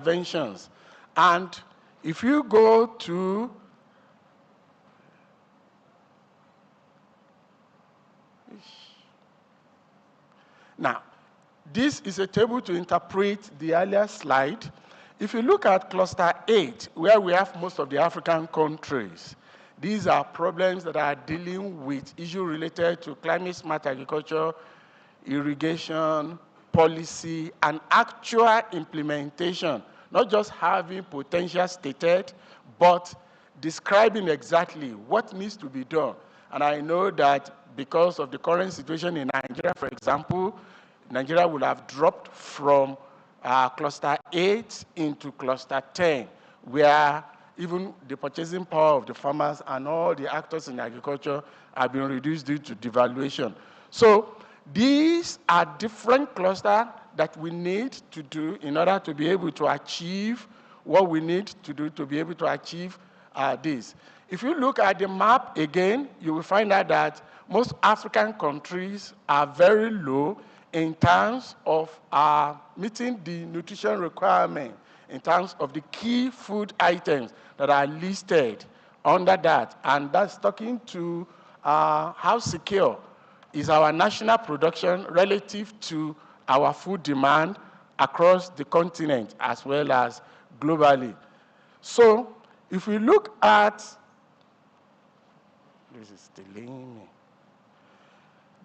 interventions. And if you go to now, this is a table to interpret the earlier slide. If you look at cluster 8, where we have most of the African countries, these are problems that are dealing with issues related to climate smart agriculture, irrigation, policy, and actual implementation, not just having potential stated, but describing exactly what needs to be done. And I know that because of the current situation in Nigeria, for example, Nigeria will have dropped from cluster 8 into cluster 10, where even the purchasing power of the farmers and all the actors in agriculture have been reduced due to devaluation. So these are different clusters that we need to do in order to be able to achieve what we need to do to be able to achieve this. If you look at the map again, you will find out that most African countries are very low in terms of meeting the nutrition requirement, in terms of the key food items that are listed under that. And that's talking to how secure is our national production relative to our food demand across the continent as well as globally. So if we look at, this is delaying me.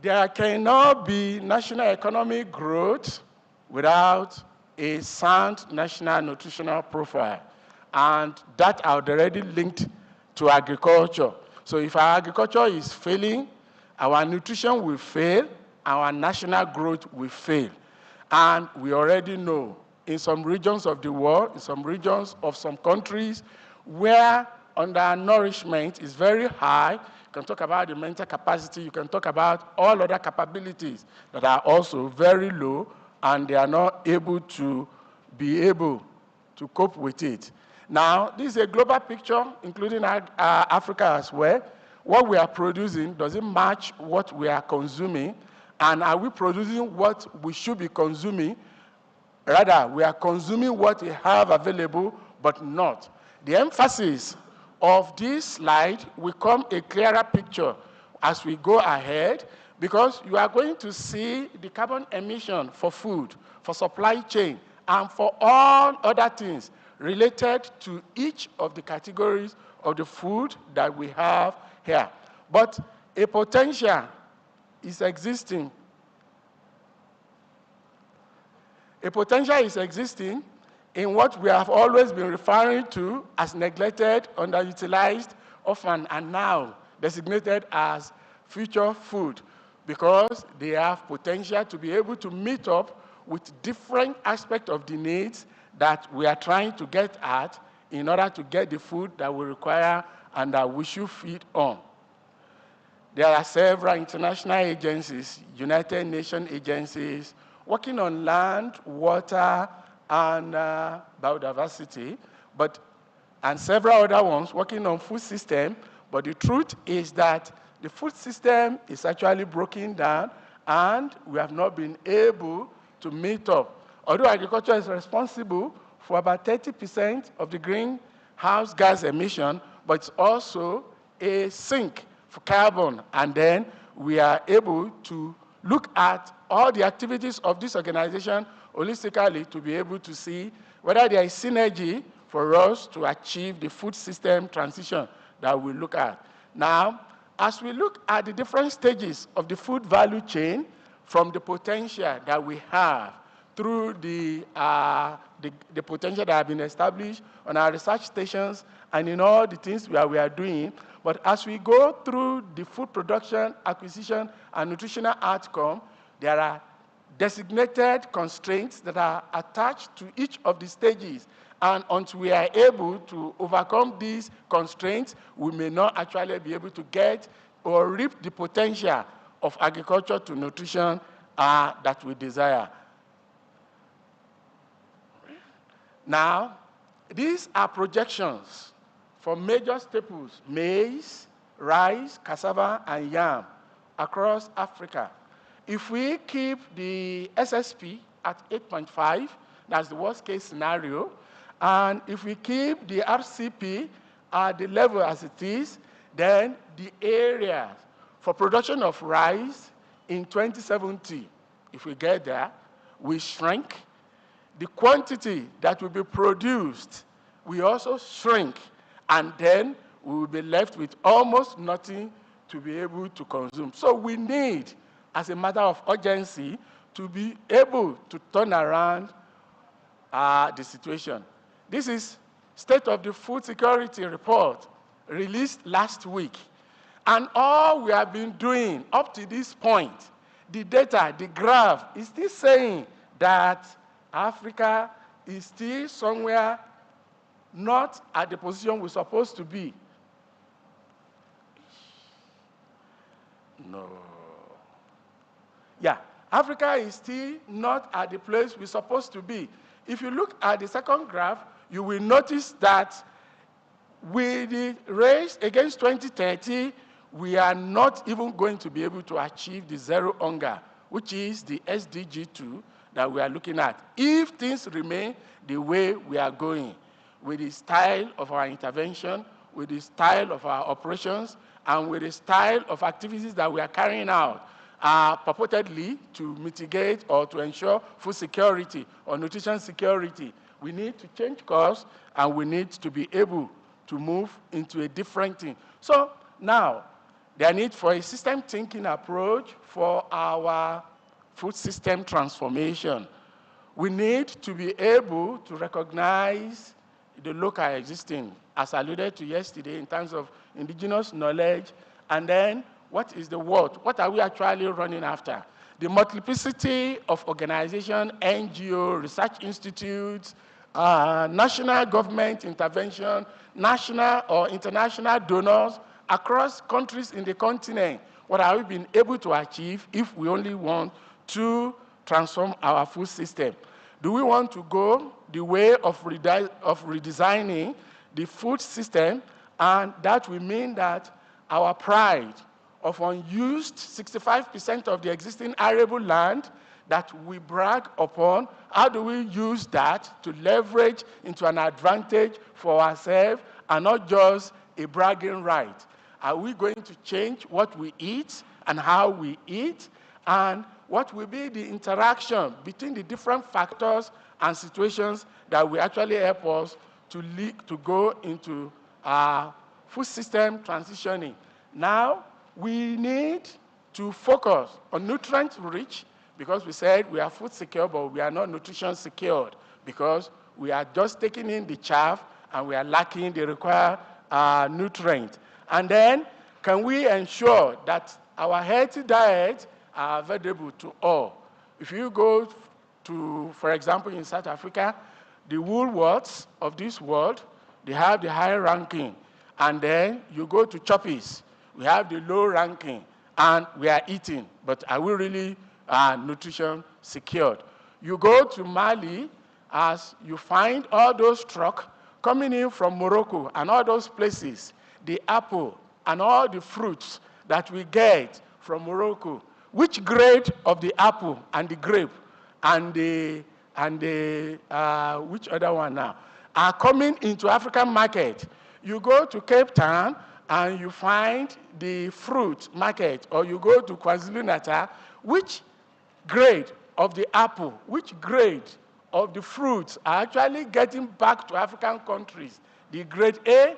There cannot be national economic growth without a sound national nutritional profile. And that are already linked to agriculture. So if our agriculture is failing, our nutrition will fail, our national growth will fail. And we already know in some regions of the world, in some regions of some countries, where undernourishment is very high. You can talk about the mental capacity, you can talk about all other capabilities that are also very low, and they are not able to cope with it. Now, this is a global picture, including Africa as well. What we are producing doesn't match what we are consuming, and are we producing what we should be consuming? Rather, we are consuming what we have available, but not. The emphasis of this slide will come a clearer picture as we go ahead, because you are going to see the carbon emission for food, for supply chain, and for all other things related to each of the categories of the food that we have here. But a potential is existing. A potential is existing in what we have always been referring to as neglected, underutilized, often, and now designated as future food, because they have potential to be able to meet up with different aspects of the needs that we are trying to get at in order to get the food that we require and that we should feed on. There are several international agencies, United Nations agencies, working on land, water, and biodiversity, and several other ones working on food system. But the truth is that the food system is actually broken down, and we have not been able to meet up. Although agriculture is responsible for about 30% of the greenhouse gas emission, but it's also a sink for carbon. And then we are able to look at all the activities of this organization holistically to be able to see whether there is synergy for us to achieve the food system transition that we look at. Now, as we look at the different stages of the food value chain, from the potential that we have through the potential that have been established on our research stations and in all the things we are doing, but as we go through the food production, acquisition, and nutritional outcome, there are designated constraints that are attached to each of the stages. And until we are able to overcome these constraints, we may not actually be able to get or reap the potential of agriculture to nutrition that we desire. Now, these are projections for major staples, maize, rice, cassava, and yam across Africa. If we keep the SSP at 8.5, that's the worst case scenario, And if we keep the RCP at the level as it is, then the area for production of rice in 2070, if we get there, will shrink. The quantity that will be produced will also shrink, and then we will be left with almost nothing to be able to consume. So we need, as a matter of urgency, to be able to turn around the situation. This is State of the Food Security Report released last week. And all we have been doing up to this point, the data, the graph, is still saying that Africa is still somewhere not at the position we're supposed to be. No. Yeah, Africa is still not at the place we're supposed to be. If you look at the second graph, you will notice that with the race against 2030, we are not even going to be able to achieve the zero hunger, which is the SDG 2 that we are looking at. If things remain the way we are going, with the style of our intervention, with the style of our operations, and with the style of activities that we are carrying out, purportedly to mitigate or to ensure food security or nutrition security, we need to change course, and we need to be able to move into a different thing. So now, there need for a system thinking approach for our food system transformation. We need to be able to recognize the local existing, as alluded to yesterday, in terms of indigenous knowledge, and then what is the what? What are we actually running after? The multiplicity of organizations, NGO, research institutes, national government intervention, national or international donors across countries in the continent. What have we been able to achieve if we only want to transform our food system? Do we want to go the way of redesigning the food system, and that will mean that our pride of unused 65% of the existing arable land that we brag upon, how do we use that to leverage into an advantage for ourselves and not just a bragging right? Are we going to change what we eat and how we eat? And what will be the interaction between the different factors and situations that will actually help us to go into food system transitioning? Now, we need to focus on nutrient-rich, because we said we are food secure, but we are not nutrition secured, because we are just taking in the chaff and we are lacking the required nutrient. And then, can we ensure that our healthy diets are available to all? If you go to, for example, in South Africa, the Woolworths of this world, they have the high ranking. And then you go to Choppies, we have the low ranking, and we are eating, but are we really nutrition secured? You go to Mali, as you find all those trucks coming in from Morocco and all those places, the apple and all the fruits that we get from Morocco. Which grade of the apple and the grape and the which other one now are coming into African market? You go to Cape Town and you find the fruit market, or you go to KwaZulu-Natal, which grade of the apple, which grade of the fruits are actually getting back to African countries? The grade A.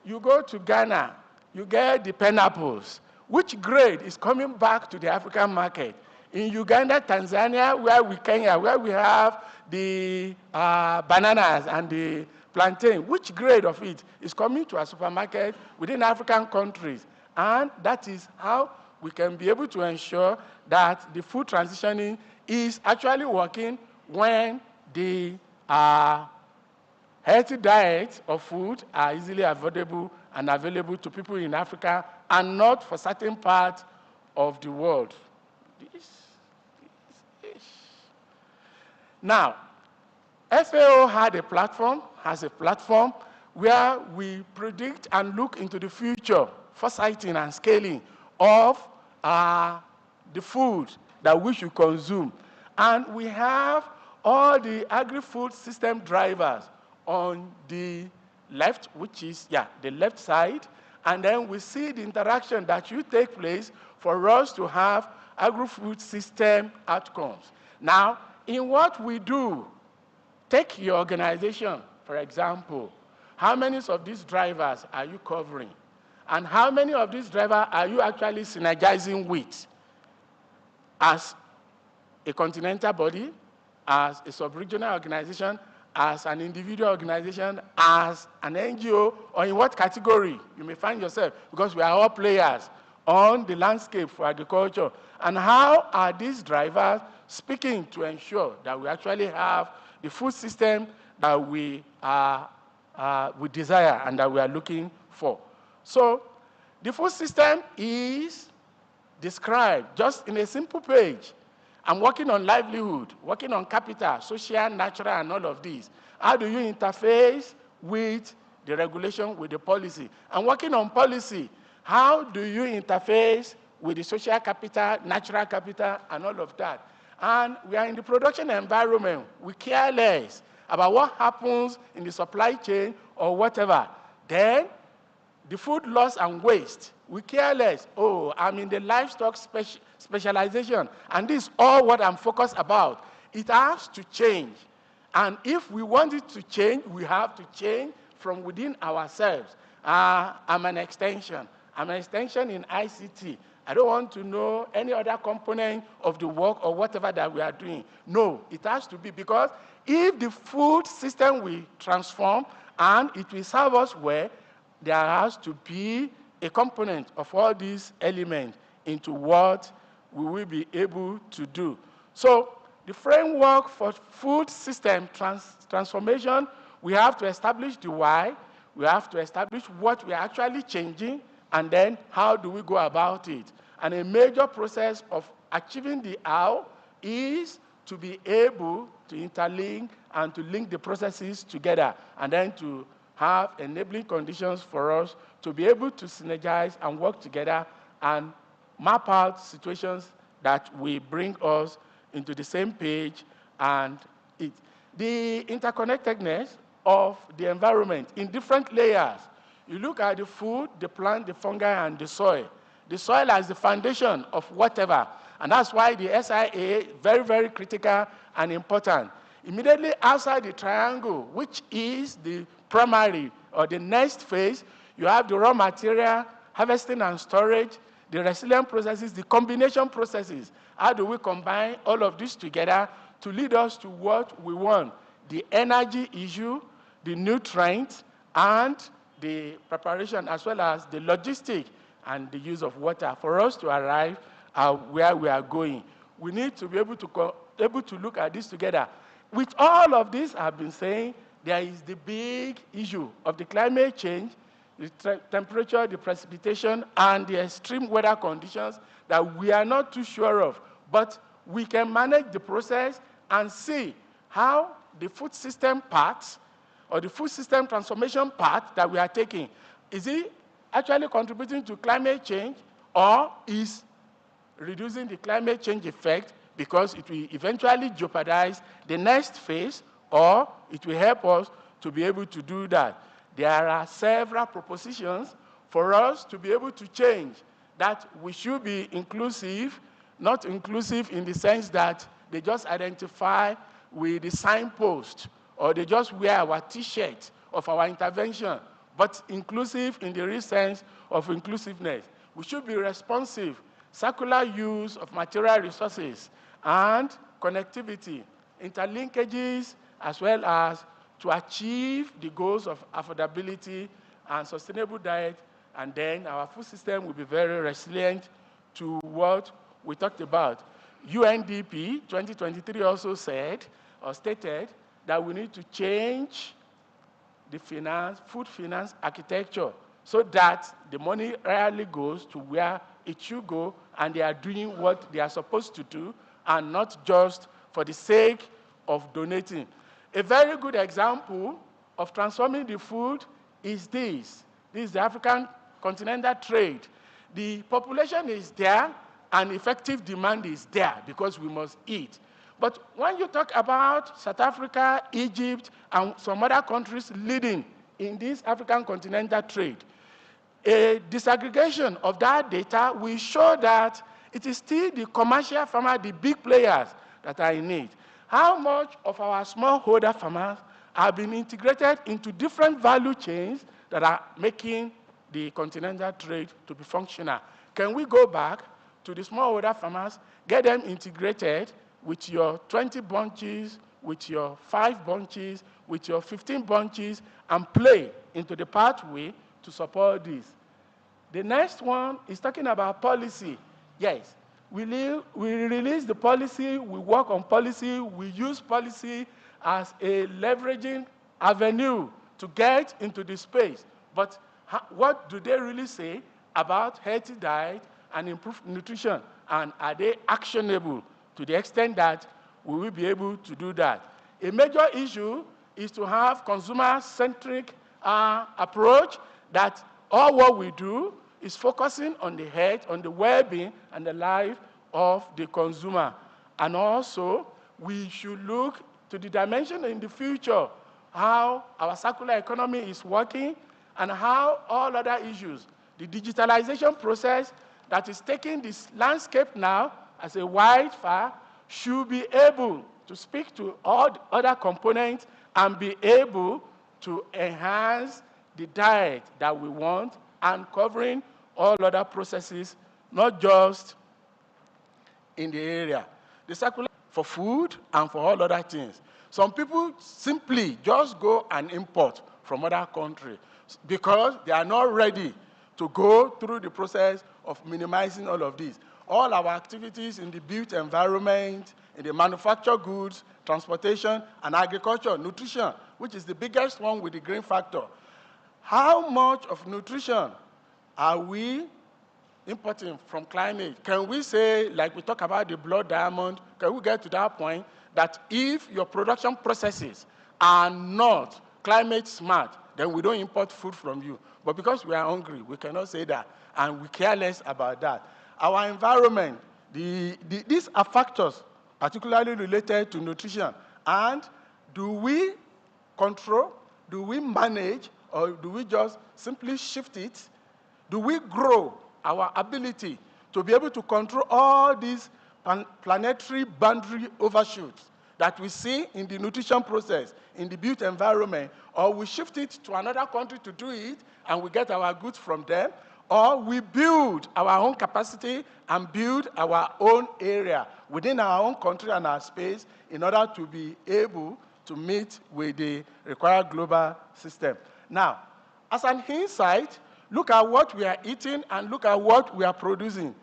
You go to Ghana, you get the pineapples. Which grade is coming back to the African market? In Uganda, Tanzania, Kenya, where we have the bananas and the plantain, which grade of it is coming to a supermarket within African countries? And that is how we can be able to ensure that the food transitioning is actually working when the healthy diets of food are easily available and available to people in Africa and not for certain parts of the world. Now, FAO has a platform where we predict and look into the future, foresighting and scaling of the food that we should consume. And we have all the agri-food system drivers on the left, which is, the left side, and then we see the interaction that should take place for us to have agri-food system outcomes. Now, in what we do, take your organization, for example. How many of these drivers are you covering? And how many of these drivers are you actually synergizing with as a continental body, as a sub-regional organization, as an individual organization, as an NGO, or in what category you may find yourself, because we are all players on the landscape for agriculture. And how are these drivers speaking to ensure that we actually have the food system that we desire and that we are looking for? So the food system is described just in a simple page. I'm working on livelihood, working on capital, social, natural, and all of these. How do you interface with the regulation, with the policy? I'm working on policy. How do you interface with the social capital, natural capital, and all of that? And we are in the production environment. We care less about what happens in the supply chain or whatever. Then, the food loss and waste, we care less. Oh, I'm in the livestock specialization, and this is all what I'm focused about. It has to change. And if we want it to change, we have to change from within ourselves. I'm an extension. I'm an extension in ICT. I don't want to know any other component of the work or whatever that we are doing. No, it has to be, because if the food system will transform and it will serve us well, there has to be a component of all these elements into what we will be able to do. So the framework for food system transformation, we have to establish the why, we have to establish what we are actually changing, and then how do we go about it. And a major process of achieving the how is to be able to interlink and to link the processes together, and then to have enabling conditions for us to be able to synergize and work together and map out situations that will bring us into the same page. And the interconnectedness of the environment in different layers. You look at the food, the plant, the fungi, and the soil. The soil as the foundation of whatever. And that's why the SIA, very, very critical and important. Immediately outside the triangle, which is the primary or the next phase, you have the raw material, harvesting and storage, the resilient processes, the combination processes. How do we combine all of this together to lead us to what we want? The energy issue, the nutrients, and the preparation, as well as the logistic and the use of water for us to arrive at where we are going. We need to be able to look at this together. With all of this I've been saying, there is the big issue of the climate change, the temperature, the precipitation, and the extreme weather conditions that we are not too sure of. But we can manage the process and see how the food system part or the food system transformation part that we are taking, is it actually contributing to climate change, or is reducing the climate change effect because it will eventually jeopardize the next phase, or it will help us to be able to do that. There are several propositions for us to be able to change, that we should be inclusive, not inclusive in the sense that they just identify with the signpost, or they just wear our T-shirt of our intervention, but inclusive in the real sense of inclusiveness. We should be responsive, circular use of material resources, and connectivity, interlinkages, as well as to achieve the goals of affordability and sustainable diet, and then our food system will be very resilient to what we talked about. UNDP 2023 also said, or stated, that we need to change the food finance architecture so that the money rarely goes to where it should go, and they are doing what they are supposed to do, and not just for the sake of donating. A very good example of transforming the food is this. This is the African continental trade. The population is there, and effective demand is there because we must eat. But when you talk about South Africa, Egypt, and some other countries leading in this African continental trade, a disaggregation of that data will show that it is still the commercial farmer, the big players, that are in it. How much of our smallholder farmers have been integrated into different value chains that are making the continental trade to be functional? Can we go back to the smallholder farmers, get them integrated with your 20 bunches, with your 5 bunches, with your 15 bunches, and play into the pathway to support this? The next one is talking about policy. Yes, we release the policy, we work on policy, we use policy as a leveraging avenue to get into the space. But what do they really say about healthy diet and improved nutrition? And are they actionable to the extent that we will be able to do that? A major issue is to have consumer-centric approach, that all what we do is focusing on the health, on the well-being, and the life of the consumer. And also, we should look to the dimension in the future, how our circular economy is working, and how all other issues, the digitalization process that is taking this landscape now as a wildfire, should be able to speak to all the other components and be able to enhance the diet that we want, and covering all other processes, not just in the area. The circular for food and for all other things. Some people simply just go and import from other countries because they are not ready to go through the process of minimizing all of this. All our activities in the built environment, in the manufactured goods, transportation, and agriculture, nutrition, which is the biggest one with the green factor. How much of nutrition are we importing from climate? Can we say, like we talk about the blood diamond, can we get to that point that if your production processes are not climate smart, then we don't import food from you? But because we are hungry, we cannot say that, and we care less about that. Our environment, these are factors particularly related to nutrition. And do we control, do we manage, or do we just simply shift it? Do we grow our ability to be able to control all these planetary boundary overshoots that we see in the nutrition process, in the built environment, or we shift it to another country to do it, and we get our goods from them, or we build our own capacity and build our own area within our own country and our space in order to be able to meet with the required global system. Now, as an insight, look at what we are eating and look at what we are producing.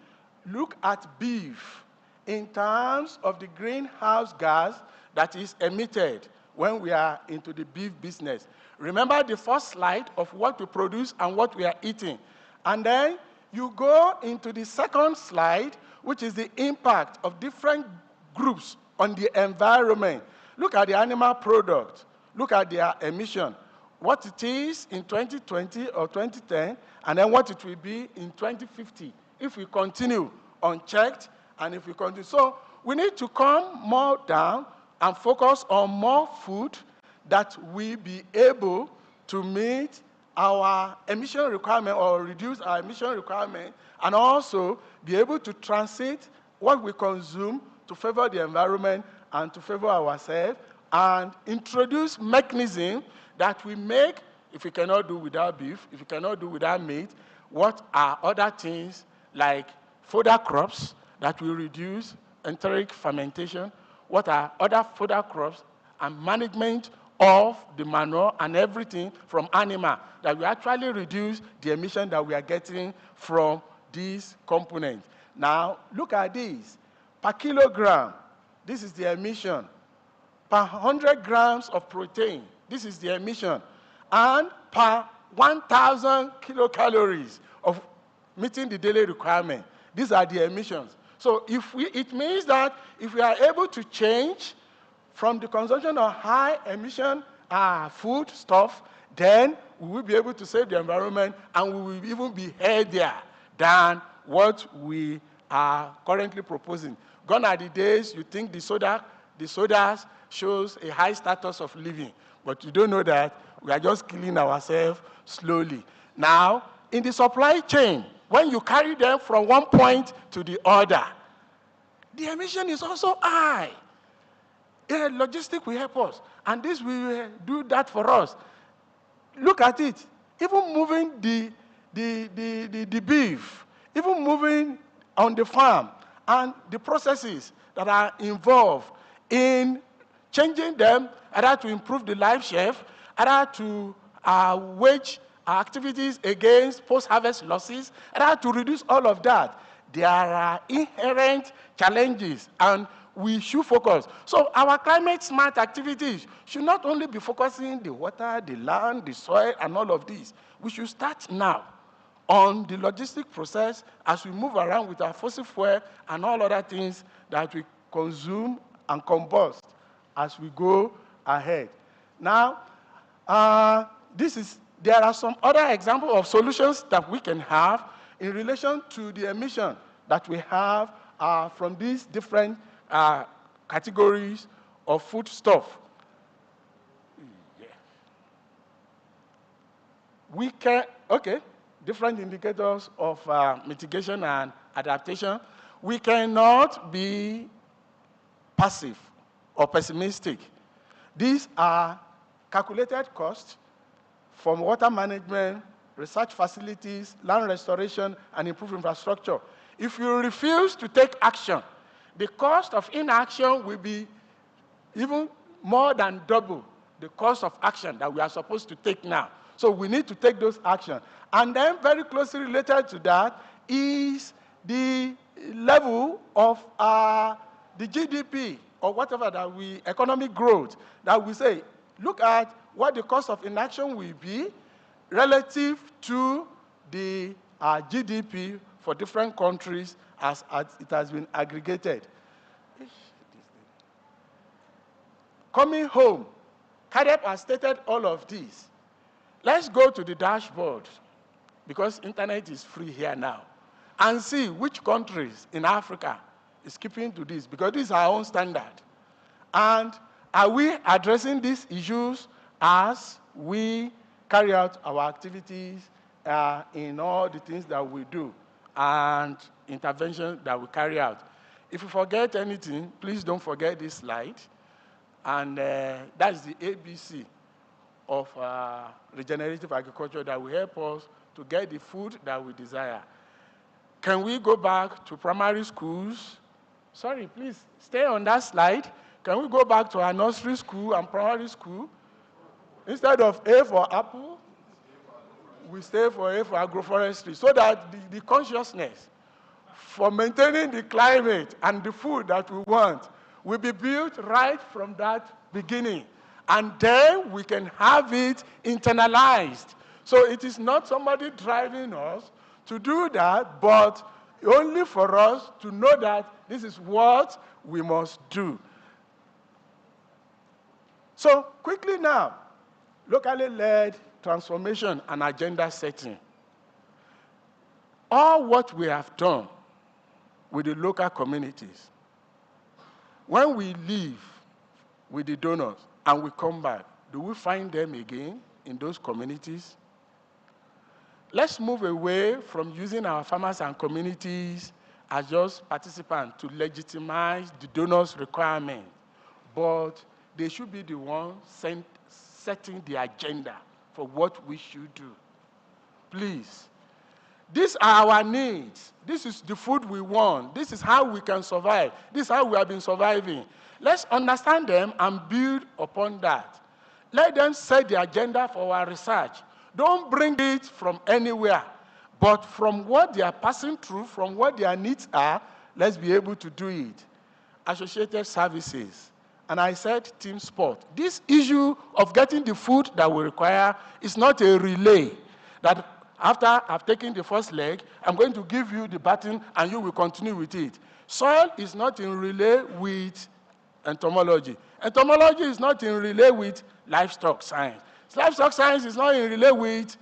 Look at beef in terms of the greenhouse gas that is emitted when we are into the beef business. Remember the first slide of what we produce and what we are eating. And then you go into the second slide, which is the impact of different groups on the environment. Look at the animal product. Look at their emission. What it is in 2020 or 2010, and then what it will be in 2050 if we continue unchecked and if we continue. So we need to come more down and focus on more food that will be able to meet our emission requirement or reduce our emission requirement, and also be able to transit what we consume to favor the environment and to favor ourselves, and introduce mechanisms that we make, if we cannot do without beef, if we cannot do without meat, what are other things like fodder crops that will reduce enteric fermentation, what are other fodder crops, and management of the manure and everything from animal that will actually reduce the emission that we are getting from these components. Now, look at this. Per kilogram, this is the emission. Per 100 grams of protein, this is the emission. And per 1,000 kilocalories of meeting the daily requirement, these are the emissions. So it means that if we are able to change from the consumption of high emission food stuff, then we will be able to save the environment, and we will even be healthier than what we are currently proposing. Gone are the days you think the soda the sodas shows a high status of living. But you don't know that we are just killing ourselves slowly. Now, in the supply chain, when you carry them from one point to the other, the emission is also high. Logistics will help us, and this will do that for us. Look at it. Even moving the beef, even moving on the farm, and the processes that are involved in changing them, either to improve the life shelf, either to wage activities against post-harvest losses, either to reduce all of that. There are inherent challenges, and we should focus. So our climate-smart activities should not only be focusing the water, the land, the soil, and all of this. We should start now on the logistic process as we move around with our fossil fuel and all other things that we consume and combust as we go ahead. Now, there are some other examples of solutions that we can have in relation to the emission that we have from these different categories of foodstuff. Yeah. We can, different indicators of mitigation and adaptation. We cannot be passive or pessimistic. These are calculated costs from water management, research facilities, land restoration, and improved infrastructure. If you refuse to take action, the cost of inaction will be even more than double the cost of action that we are supposed to take now. So we need to take those actions. And then very closely related to that is the level of the GDP or whatever that economic growth that we say, look at what the cost of inaction will be relative to the GDP for different countries as it has been aggregated. Coming home, CADEP has stated all of this. Let's go to the dashboard, because internet is free here now, and see which countries in Africa is keeping to this, because this is our own standard. And are we addressing these issues as we carry out our activities in all the things that we do and intervention that we carry out? If you forget anything, please don't forget this slide. And that's the ABC of regenerative agriculture that will help us to get the food that we desire. Can we go back to primary schools? Sorry, please stay on that slide. Can we go back to our nursery school and primary school? Instead of A for apple, we stay for A for agroforestry, so that the consciousness for maintaining the climate and the food that we want will be built right from that beginning. And then we can have it internalized. So it is not somebody driving us to do that, but only for us to know that this is what we must do. So quickly now, locally led transformation and agenda setting. All what we have done with the local communities, when we leave with the donors and we come back, do we find them again in those communities? Let's move away from using our farmers and communities as just participants to legitimize the donors' requirement, but they should be the ones setting the agenda for what we should do. Please. These are our needs. This is the food we want. This is how we can survive. This is how we have been surviving. Let's understand them and build upon that. Let them set the agenda for our research. Don't bring it from anywhere, but from what they are passing through, from what their needs are, let's be able to do it. Associated services. And I said team sport. This issue of getting the food that we require is not a relay that after I've taken the first leg, I'm going to give you the baton and you will continue with it. Soil is not in relay with entomology. Entomology is not in relay with livestock science. Livestock science is not in relay with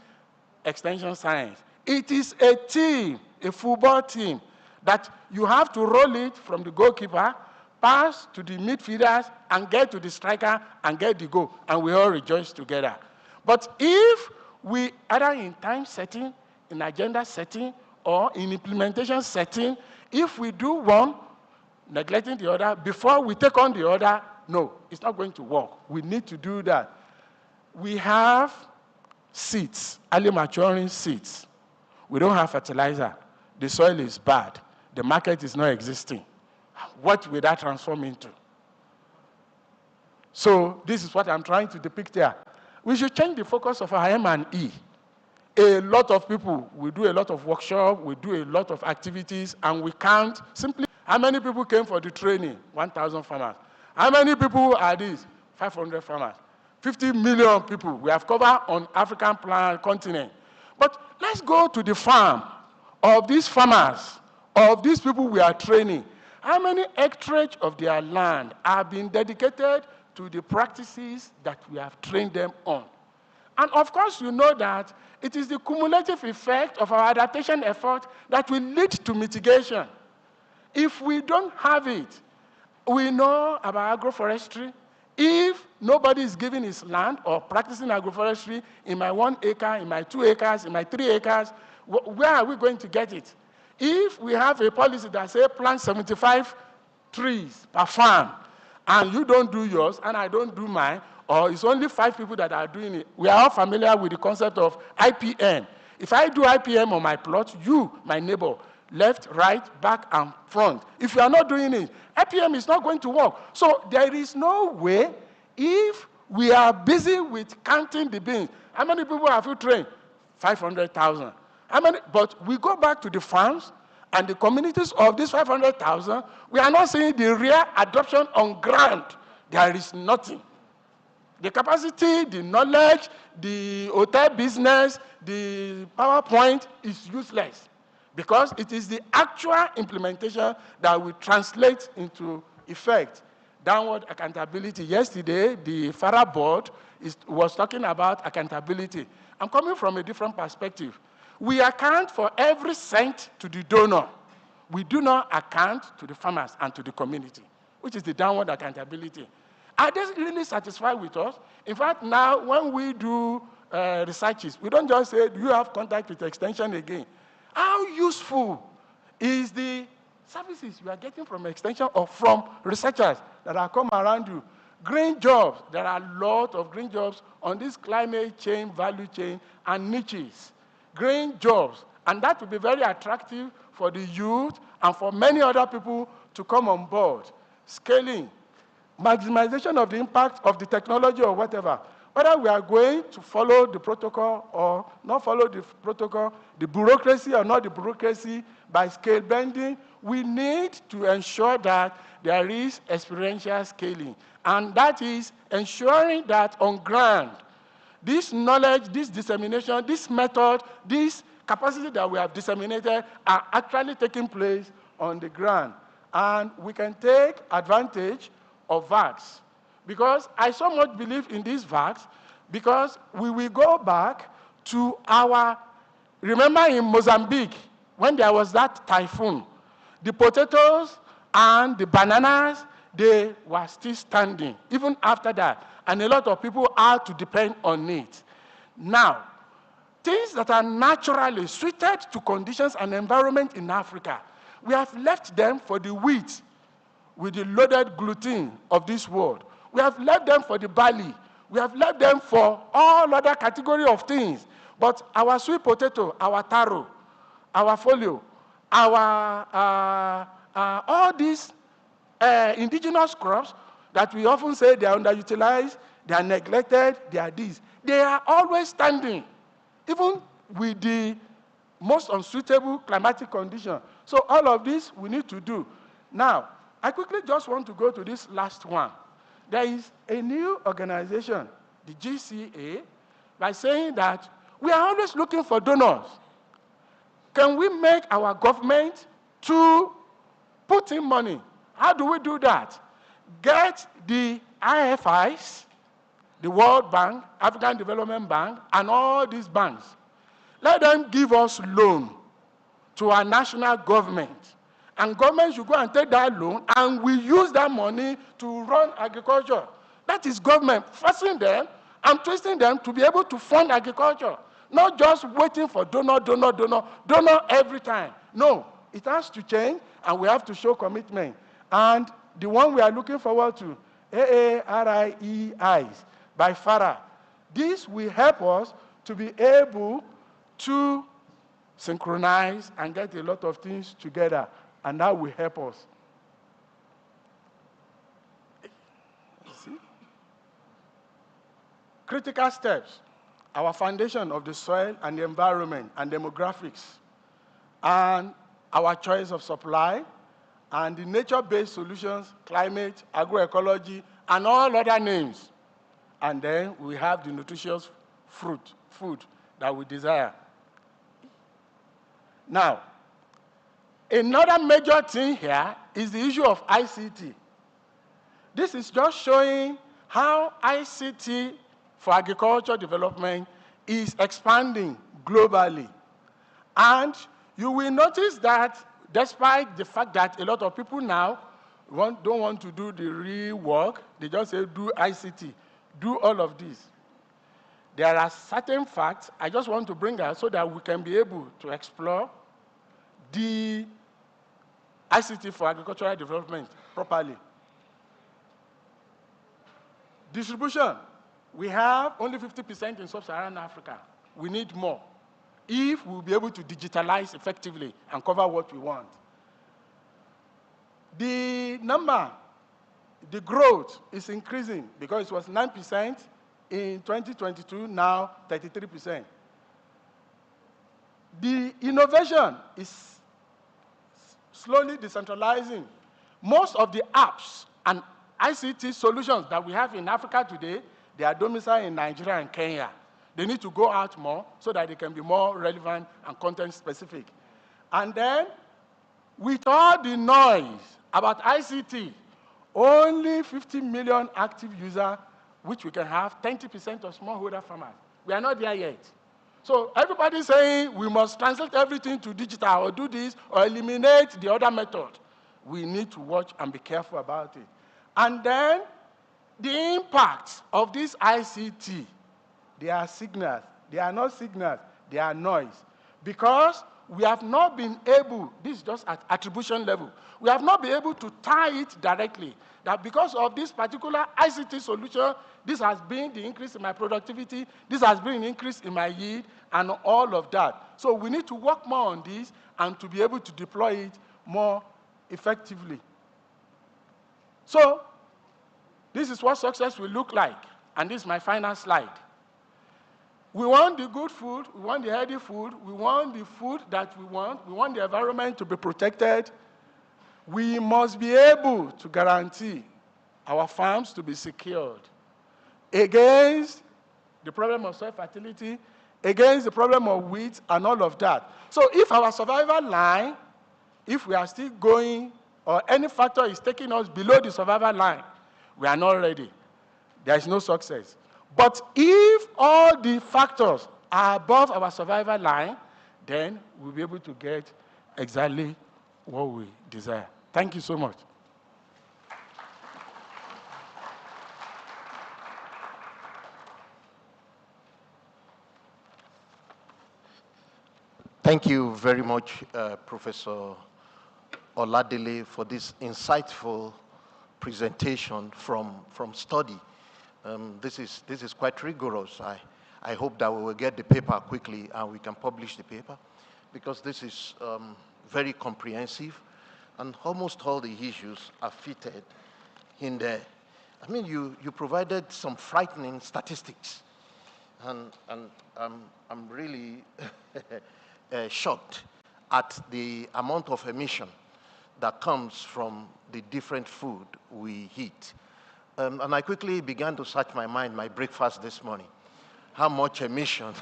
extension science. It is a team, a football team, that you have to roll it from the goalkeeper pass to the midfielders, and get to the striker and get the goal, and we all rejoice together. But if we, either in time setting, in agenda setting, or in implementation setting, if we do one, neglecting the other, before we take on the other, no, it's not going to work. We need to do that. We have seeds, early maturing seeds. We don't have fertilizer. The soil is bad. The market is not existing. What will that transform into? So this is what I'm trying to depict here. We should change the focus of our M&E. A lot of people, we do a lot of workshops, we do a lot of activities, and we count simply how many people came for the training? 1,000 farmers. How many people are these? 500 farmers. 50 million people we have covered on African continent. But let's go to the farm of these farmers, of these people we are training. How many hectares of their land are being dedicated to the practices that we have trained them on? And of course, you know that it is the cumulative effect of our adaptation effort that will lead to mitigation. If we don't have it, we know about agroforestry. If nobody is giving his land or practicing agroforestry in my 1 acre, in my 2 acres, in my 3 acres, where are we going to get it? If we have a policy that says plant 75 trees per farm, and you don't do yours, and I don't do mine, or it's only 5 people that are doing it, we are all familiar with the concept of IPM. If I do IPM on my plot, you, my neighbor, left, right, back, and front. If you are not doing it, IPM is not going to work. So there is no way, if we are busy with counting the beans. How many people have you trained? 500,000. How many? But we go back to the farms and the communities of these 500,000, we are not seeing the real adoption on ground. There is nothing. The capacity, the knowledge, the hotel business, the PowerPoint is useless, because it is the actual implementation that will translate into effect. Downward accountability. Yesterday, the FARA board was talking about accountability. I'm coming from a different perspective. We account for every cent to the donor. We do not account to the farmers and to the community, which is the downward accountability. Are they really satisfied with us? In fact, now when we do researches, we don't just say, do you have contact with Extension again? How useful is the services you are getting from Extension or from researchers that are come around you? Green jobs, there are a lot of green jobs on this climate change, value chain, and niches. Green jobs, and that will be very attractive for the youth and for many other people to come on board. Scaling, maximization of the impact of the technology or whatever. Whether we are going to follow the protocol or not follow the protocol, the bureaucracy or not the bureaucracy, by scale bending, we need to ensure that there is experiential scaling. And that is ensuring that on ground, this knowledge, this dissemination, this method, this capacity that we have disseminated are actually taking place on the ground. And we can take advantage of VACs. Because I so much believe in these VACs, because we will go back to our, remember in Mozambique, when there was that typhoon, the potatoes and the bananas, they were still standing, even after that. And a lot of people had to depend on it. Now, things that are naturally suited to conditions and environment in Africa, we have left them for the wheat with the loaded gluten of this world. We have left them for the barley. We have left them for all other category of things. But our sweet potato, our taro, our folio, our all these indigenous crops that we often say they are underutilized, they are neglected, they are this. They are always standing, even with the most unsuitable climatic condition. So all of this we need to do. Now, I quickly just want to go to this last one. There is a new organization, the GCA, by saying that we are always looking for donors. Can we make our government to put in money? How do we do that? Get the IFIs, the World Bank, African Development Bank, and all these banks. Let them give us loan to our national government. and government should go and take that loan, and we use that money to run agriculture. That is government forcing them and twisting them to be able to fund agriculture, not just waiting for donor every time. No, it has to change, and we have to show commitment. And the one we are looking forward to, AARIEIs by FARA, this will help us to be able to synchronize and get a lot of things together, and that will help us. See? Critical steps, our foundation of the soil and the environment and demographics, and our choice of supply, and the nature-based solutions, climate, agroecology, and all other names. And then we have the nutritious food that we desire. Now, another major thing here is the issue of ICT. This is just showing how ICT for agriculture development is expanding globally. And you will notice that despite the fact that a lot of people now don't want to do the real work, they just say do ICT, do all of this. There are certain facts I just want to bring out so that we can be able to explore the ICT for agricultural development properly. Distribution. We have only 50% in sub-Saharan Africa. We need more if we'll be able to digitalize effectively and cover what we want. The number, the growth is increasing because it was 9% in 2022, now 33%. The innovation is slowly decentralizing. Most of the apps and ICT solutions that we have in Africa today, they are domiciled in Nigeria and Kenya. They need to go out more so that they can be more relevant and content specific. And then, with all the noise about ICT, only 50 million active users, which we can have 20% of smallholder farmers. We are not there yet. So everybody's saying we must translate everything to digital or do this or eliminate the other method. We need to watch and be careful about it. And then the impact of this ICT, they are signals. They are not signals, they are noise. Because we have not been able, this is just at attribution level, we have not been able to tie it directly. That because of this particular ICT solution, this has been the increase in my productivity, this has been an increase in my yield, and all of that. So we need to work more on this and to be able to deploy it more effectively. So this is what success will look like, and this is my final slide. We want the good food, we want the healthy food, we want the food that we want the environment to be protected. We must be able to guarantee our farms to be secured against the problem of soil fertility, against the problem of weeds, and all of that. So if our survival line, if we are still going, or any factor is taking us below the survival line, we are not ready. There is no success. But if all the factors are above our survival line, then we'll be able to get exactly what we desire. Thank you so much. Thank you very much, Professor Oladele, for this insightful presentation from study. This is quite rigorous. I hope that we will get the paper quickly and we can publish the paper, because this is very comprehensive and almost all the issues are fitted in there. I mean, you provided some frightening statistics, and I'm really shocked at the amount of emission that comes from the different food we eat. And I quickly began to search my mind, my breakfast this morning. How much emission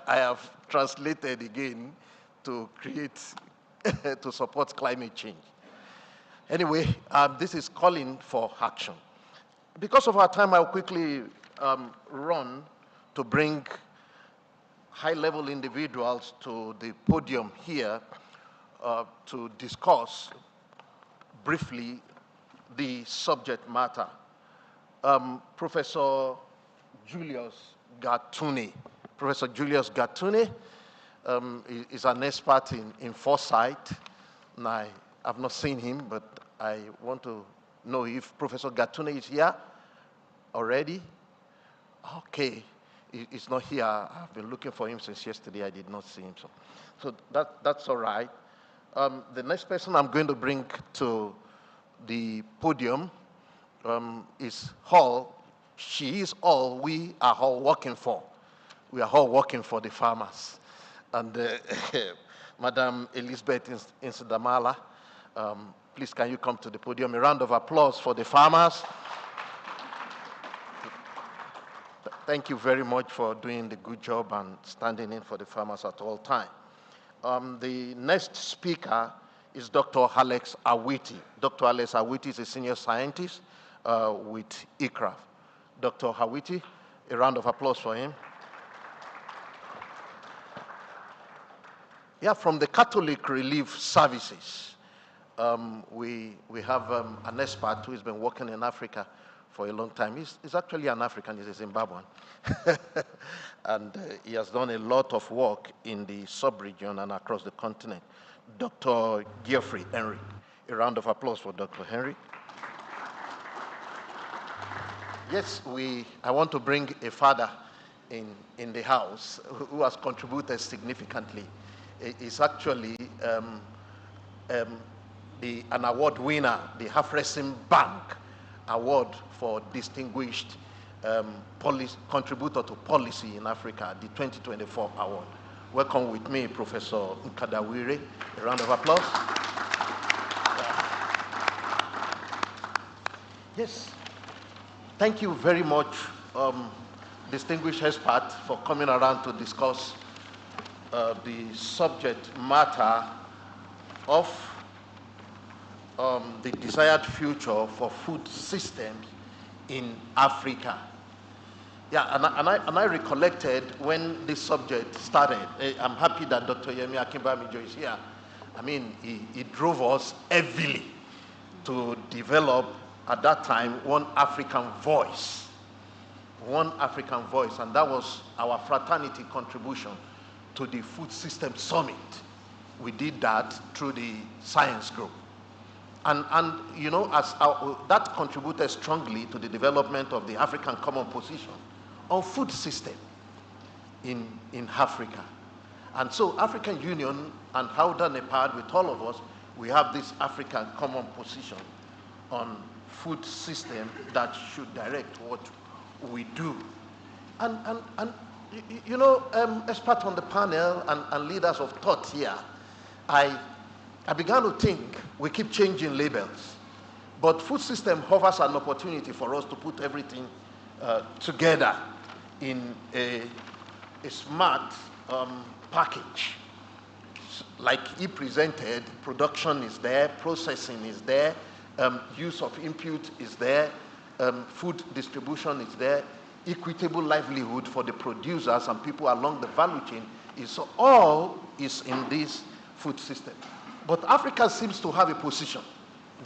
I have translated again to create, to support climate change. Anyway, this is calling for action. Because of our time, I'll quickly run to bring high-level individuals to the podium here to discuss briefly the subject matter. Professor Julius Gatuni. Professor Julius Gatuni is an expert in foresight. And I have not seen him, but I want to know if Professor Gatuni is here already. Okay, he's not here. I've been looking for him since yesterday. I did not see him, so that's all right. The next person I'm going to bring to the podium is Hall. She is all we are all working for. We are all working for the farmers. And Madam Elizabeth Insidamala, please can you come to the podium? A round of applause for the farmers. Thank you very much for doing the good job and standing in for the farmers at all times. The next speaker is Dr. Alex Awiti. Dr. Alex Awiti is a senior scientist with ICRAF. Dr. Awiti, a round of applause for him. Yeah, from the Catholic Relief Services, we have an expert who has been working in Africa for a long time. He's actually an African, he's a Zimbabwean. And he has done a lot of work in the sub-region and across the continent. Dr. Geoffrey Henry. A round of applause for Dr. Henry. Yes, I want to bring a father in the house who has contributed significantly. He's actually an award winner, the Half-Racing Bank Award for Distinguished Contributor to Policy in Africa, the 2024 award. Welcome with me, Professor Nkadawire. A round of applause. Yes. Thank you very much, distinguished expert, for coming around to discuss the subject matter of the desired future for food systems in Africa. Yeah, and I recollected when this subject started. I'm happy that Dr. Yemi Akinbamijo is here. I mean, he drove us heavily to develop, at that time, one African voice, and that was our fraternity contribution to the Food System Summit. We did that through the science group. And you know, that contributed strongly to the development of the African Common Position on food system in Africa. And so African Union and Hauda Nepal, with all of us, we have this African Common Position on food system that should direct what we do. And you know, experts on the panel and leaders of thought here, I began to think we keep changing labels, but food system offers an opportunity for us to put everything together in a smart package. Like he presented, production is there, processing is there, use of input is there, food distribution is there, equitable livelihood for the producers and people along the value chain all is in this food system. But Africa seems to have a position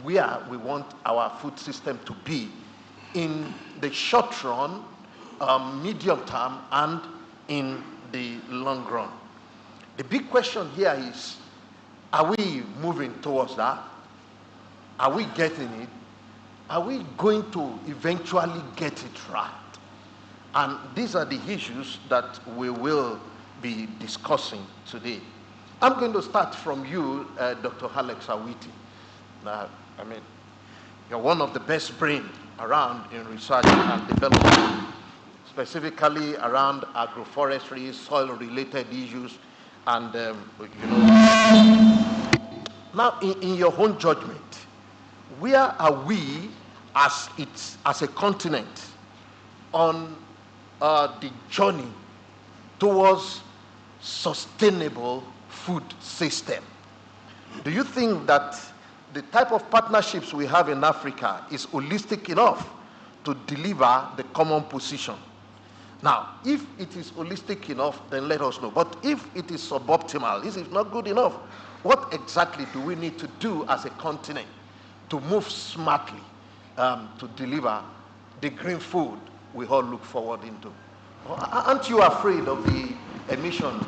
where we want our food system to be in the short run, medium term, and in the long run. The big question here is, are we moving towards that? Are we getting it? Are we going to eventually get it right? And these are the issues that we will be discussing today. I'm going to start from you, Dr. Alex Awiti. I mean, you're one of the best brains around in research and development, specifically around agroforestry, soil-related issues, and you know. Now, in your own judgment, where are we as a continent on the journey towards sustainable food system? Do you think that the type of partnerships we have in Africa is holistic enough to deliver the common position? Now, if it is holistic enough, then let us know. But if it is suboptimal, this is not good enough, what exactly do we need to do as a continent to move smartly to deliver the green food we all look forward into? Aren't you afraid of the emission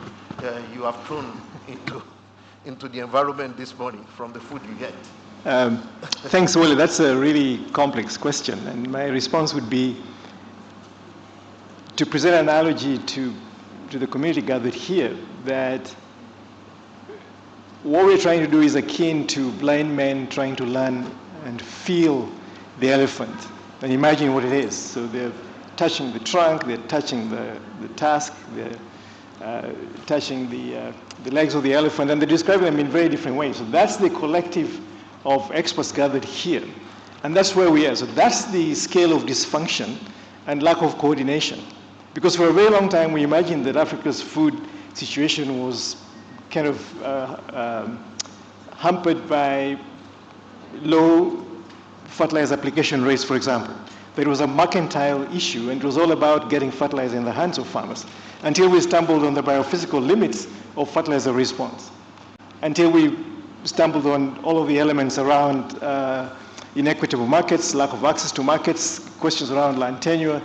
you have thrown into the environment this morning from the food you get? Thanks, Wole. That's a really complex question. And my response would be to present an analogy to the community gathered here, that what we're trying to do is akin to blind men trying to learn and feel the elephant and imagine what it is. So they're touching the trunk, they're touching the tusk, they're touching the legs of the elephant, and they're describing them in very different ways. So that's the collective of experts gathered here. And that's where we are. So that's the scale of dysfunction and lack of coordination. Because for a very long time, we imagined that Africa's food situation was kind of hampered by low fertilizer application rates, for example. There was a mercantile issue, and it was all about getting fertilizer in the hands of farmers, until we stumbled on the biophysical limits of fertilizer response, until we stumbled on all of the elements around inequitable markets, lack of access to markets, questions around land tenure,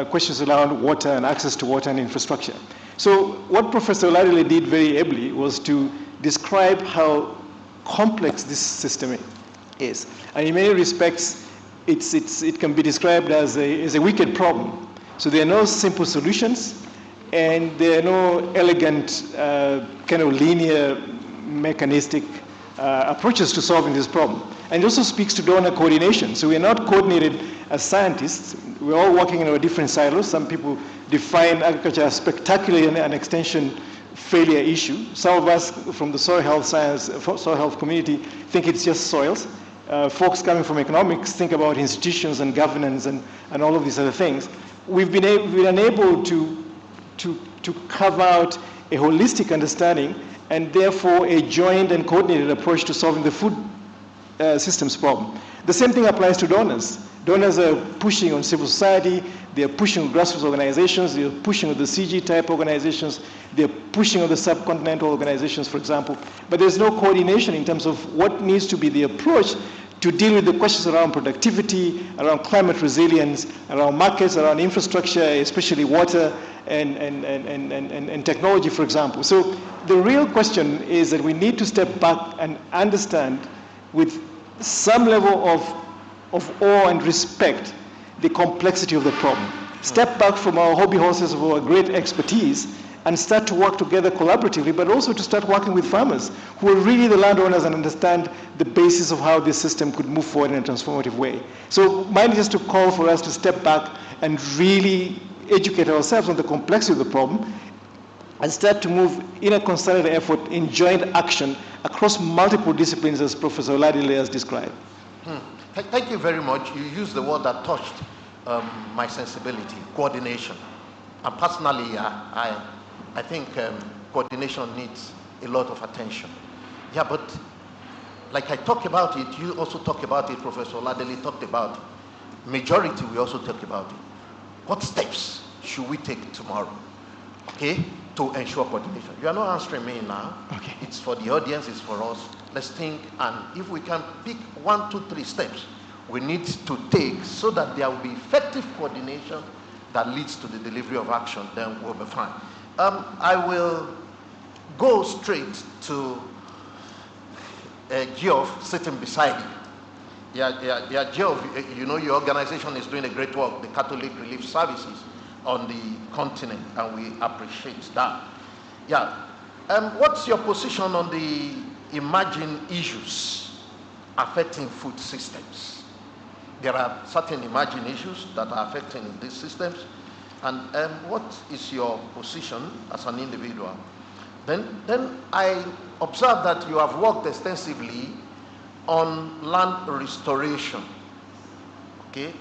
questions around water and access to water and infrastructure. So what Professor Oladile did very ably was to describe how complex this system is. And in many respects, it can be described as a wicked problem. So there are no simple solutions, and there are no elegant kind of linear mechanistic approaches to solving this problem. And it also speaks to donor coordination. So we are not coordinated as scientists. We're all working in our different silos. Some people define agriculture as spectacularly an extension failure issue. Some of us from the soil health soil health community think it's just soils. Folks coming from economics think about institutions and governance and all of these other things. We've been unable to carve out a holistic understanding and therefore a joined and coordinated approach to solving the food systems problem. The same thing applies to donors. Donors are pushing on civil society, they're pushing on grassroots organizations, they're pushing on the CG-type organizations, they're pushing on the subcontinental organizations, for example, but there's no coordination in terms of what needs to be the approach to deal with the questions around productivity, around climate resilience, around markets, around infrastructure, especially water and technology, for example. So the real question is that we need to step back and understand with some level of awe and respect the complexity of the problem. Step back from our hobby horses of our great expertise and start to work together collaboratively, but also to start working with farmers who are really the landowners and understand the basis of how this system could move forward in a transformative way. So mine is just to call for us to step back and really educate ourselves on the complexity of the problem and start to move in a concerted effort in joint action across multiple disciplines, as Professor Oladile has described. Thank you very much. You used the word that touched my sensibility, coordination. And personally, I think coordination needs a lot of attention. Yeah, but like I talked about it, you also talked about it, Professor Oladile talked about it. Majority, we also talked about it. What steps should we take tomorrow, okay, to ensure coordination? You are not answering me now. Okay. It's for the audience, it's for us. Let's think, and if we can pick 1, 2, 3 steps we need to take so that there will be effective coordination that leads to the delivery of action, then we'll be fine. I will go straight to Geoff sitting beside you. Yeah, Geoff, you know your organization is doing a great work, the Catholic Relief Services on the continent, and we appreciate that. Yeah, what's your position on the emerging issues affecting food systems? There are certain emerging issues that are affecting these systems, and what is your position as an individual? Then I observe that you have worked extensively on land restoration, okay?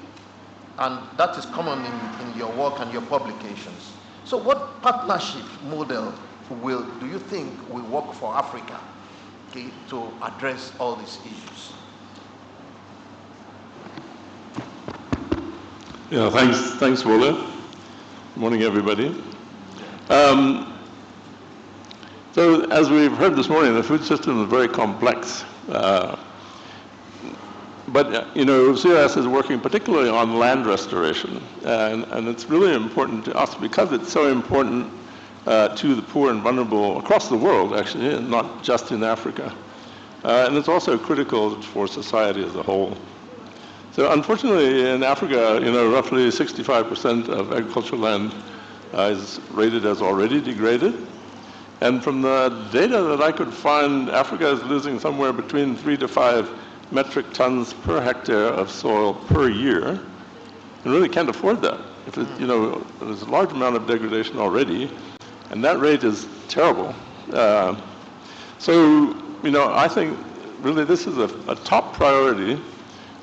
And that is common in your work and your publications. So what partnership model do you think will work for Africa, okay, to address all these issues? Yeah, thanks, Wole. Morning, everybody. So as we've heard this morning, the food system is very complex. But CRS is working particularly on land restoration. And it's really important to us because it's so important to the poor and vulnerable across the world, actually, and not just in Africa. And it's also critical for society as a whole. So unfortunately, in Africa, roughly 65% of agricultural land is rated as already degraded. And from the data that I could find, Africa is losing somewhere between 3 to 5 metric tons per hectare of soil per year, and really can't afford that. If it, there's a large amount of degradation already, and that rate is terrible. So I think really this is a top priority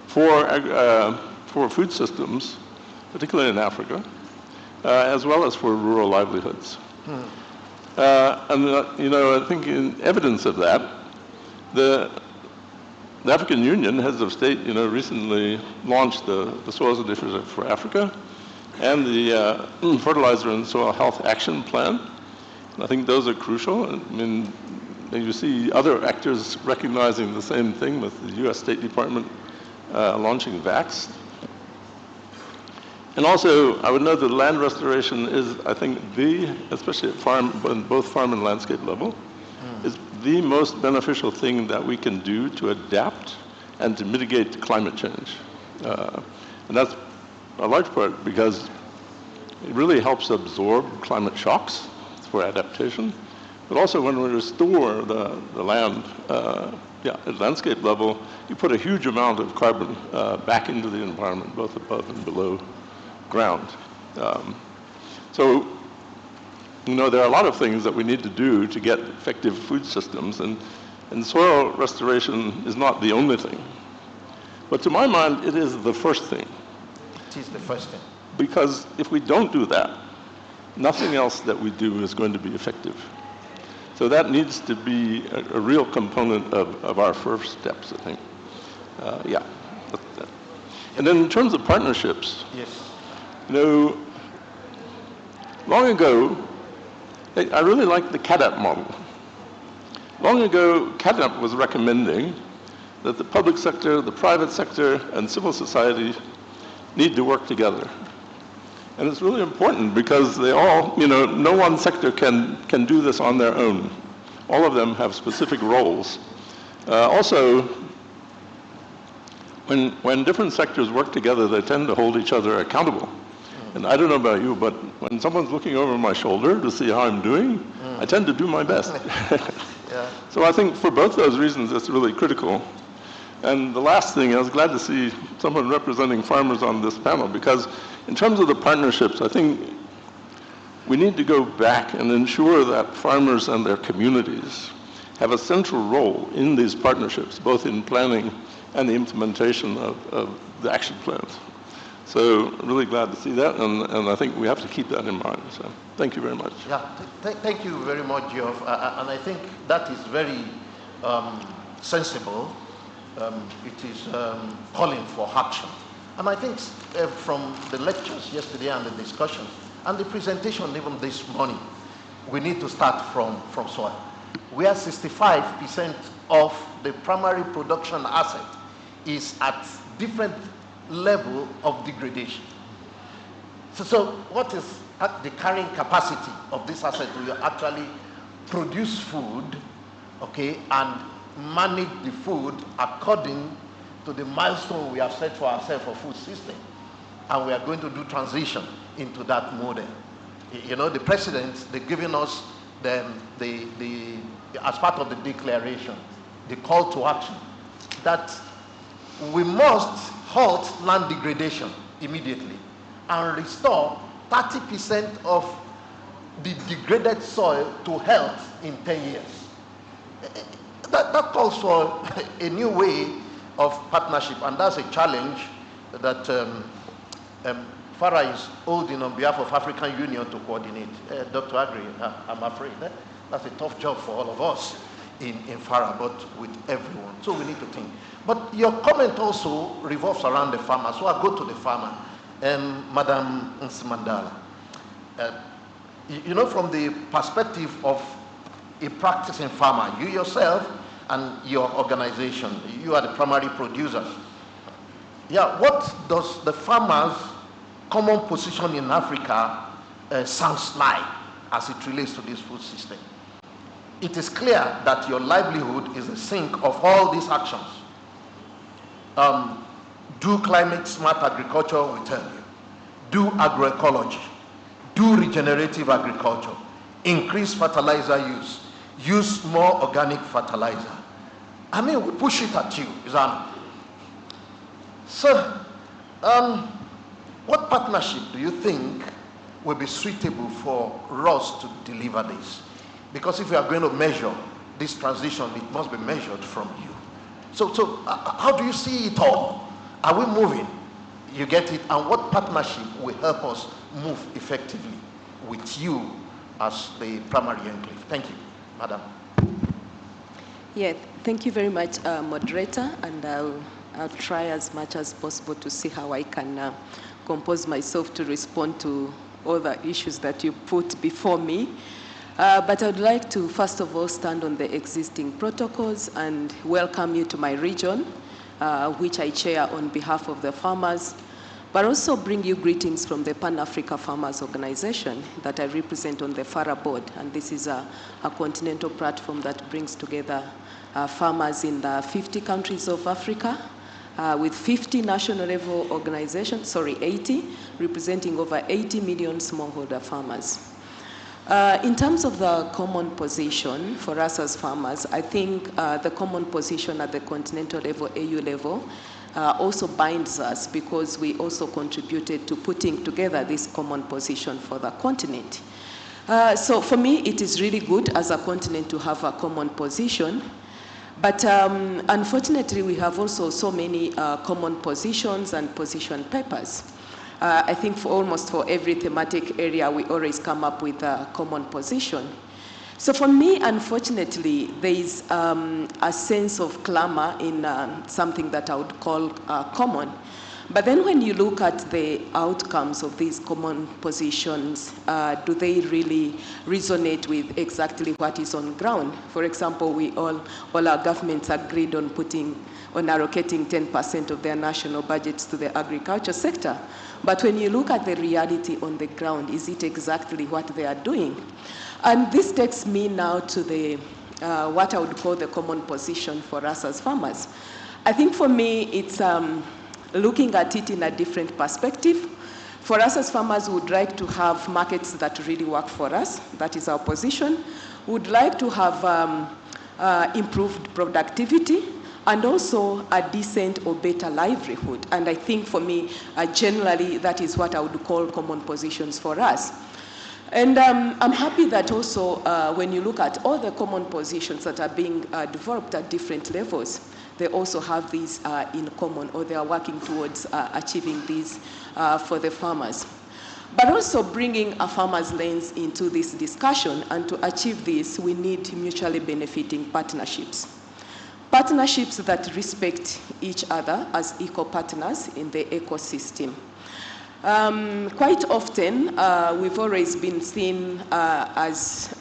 for food systems, particularly in Africa, as well as for rural livelihoods. I think in evidence of that, the African Union, heads of state, recently launched the Soils Initiative for Africa and the Fertilizer and Soil Health Action Plan. And I think those are crucial. I mean, you see other actors recognizing the same thing with the U.S. State Department launching VAX. And also, I would note that land restoration is, I think, especially at both farm and landscape level, is the most beneficial thing that we can do to adapt and to mitigate climate change. And that's a large part because it really helps absorb climate shocks for adaptation. But also when we restore the land, at landscape level, you put a huge amount of carbon back into the environment, both above and below ground. So there are a lot of things that we need to do to get effective food systems, and soil restoration is not the only thing. But to my mind, it is the first thing. It is the first thing. Because if we don't do that, nothing else that we do is going to be effective. So that needs to be a real component of our first steps, I think. And then in terms of partnerships, yes. Long ago, I really liked the CADAP model. Long ago, CADAP was recommending that the public sector, the private sector, and civil society need to work together. And it's really important because they all, no one sector can do this on their own. All of them have specific roles. Also, when different sectors work together, they tend to hold each other accountable. And I don't know about you, but when someone's looking over my shoulder to see how I'm doing, I tend to do my best. Yeah. So I think for both those reasons, it's really critical. And the last thing, I was glad to see someone representing farmers on this panel, because in terms of the partnerships, I think we need to go back and ensure that farmers and their communities have a central role in these partnerships, both in planning and the implementation of the action plans. So really glad to see that, and I think we have to keep that in mind. So thank you very much. Yeah, thank you very much, Geoff. And I think that is very sensible. It is calling for action. And I think from the lectures yesterday and the discussions and the presentation even this morning, we need to start from soil. We are 65% of the primary production asset is at different level of degradation. So what is the carrying capacity of this asset to actually produce food, okay, and manage the food according to the milestone we have set for ourselves for food system, and we are going to do transition into that model. The president, they're giving us the as part of the declaration, the call to action, that we must halt land degradation immediately and restore 30% of the degraded soil to health in 10 years. That calls for a new way of partnership, and that's a challenge that Farah is holding on behalf of African Union to coordinate. Dr. Agri, I'm afraid that's a tough job for all of us in Farah, but with everyone. So we need to think. But your comment also revolves around the farmer, so I'll go to the farmer. Madam Nsimandala, You know, from the perspective of a practicing farmer, you yourself and your organization, you are the primary producers. Yeah, what does the farmer's common position in Africa sounds like as it relates to this food system? It is clear that your livelihood is the sink of all these actions. Do climate smart agriculture, we tell you. Do agroecology. Do regenerative agriculture. Increase fertilizer use. Use more organic fertilizer. I mean, we push it at you, Isana. So, what partnership do you think will be suitable for us to deliver this? Because if we are going to measure this transition, it must be measured from you. So how do you see it all? Are we moving? You get it? And what partnership will help us move effectively with you as the primary enclave? Thank you, Madam. Yeah, thank you very much, moderator, and I'll try as much as possible to see how I can compose myself to respond to all the issues that you put before me. But I'd like to, first of all, stand on the existing protocols and welcome you to my region, which I chair on behalf of the farmers, but also bring you greetings from the Pan-Africa Farmers Organization that I represent on the FARA board. And this is a continental platform that brings together farmers in the 50 countries of Africa, with 50 national level organizations, 80, representing over 80 million smallholder farmers. In terms of the common position for us as farmers, I think the common position at the continental level, AU level, also binds us because we also contributed to putting together this common position for the continent. So for me, it is really good as a continent to have a common position. But unfortunately, we have also so many common positions and position papers. I think for almost for every thematic area, we always come up with a common position. So for me, unfortunately, there is a sense of clamor in something that I would call common. But then when you look at the outcomes of these common positions, do they really resonate with exactly what is on ground? For example, all our governments agreed on allocating 10% of their national budgets to the agriculture sector. But when you look at the reality on the ground, is it exactly what they are doing? And this takes me now to the what I would call the common position for us as farmers. I think for me, it's looking at it in a different perspective. For us as farmers, we would like to have markets that really work for us. That is our position. We would like to have improved productivity and also a decent or better livelihood. And I think for me, generally, that is what I would call common positions for us. And I'm happy that also when you look at all the common positions that are being developed at different levels, they also have these in common, or they are working towards achieving these for the farmers. But also bringing a farmer's lens into this discussion, and to achieve this, we need mutually benefiting partnerships. Partnerships that respect each other as equal partners in the ecosystem. Quite often, we've always been seen as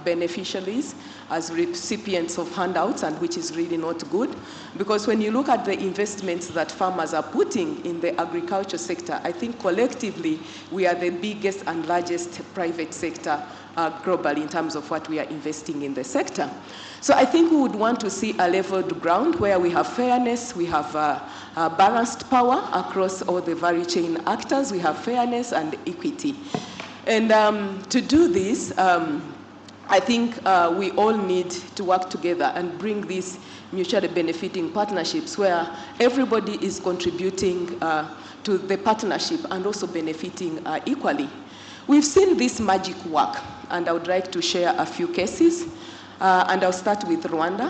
beneficiaries, as recipients of handouts, and which is really not good. Because when you look at the investments that farmers are putting in the agriculture sector, I think collectively, we are the biggest and largest private sector globally in terms of what we are investing in the sector. So I think we would want to see a leveled ground where we have fairness, we have balanced power across all the value chain actors, we have fairness and equity. And to do this, I think we all need to work together and bring these mutually benefiting partnerships where everybody is contributing to the partnership and also benefiting equally. We've seen this magic work, and I would like to share a few cases. And I'll start with Rwanda,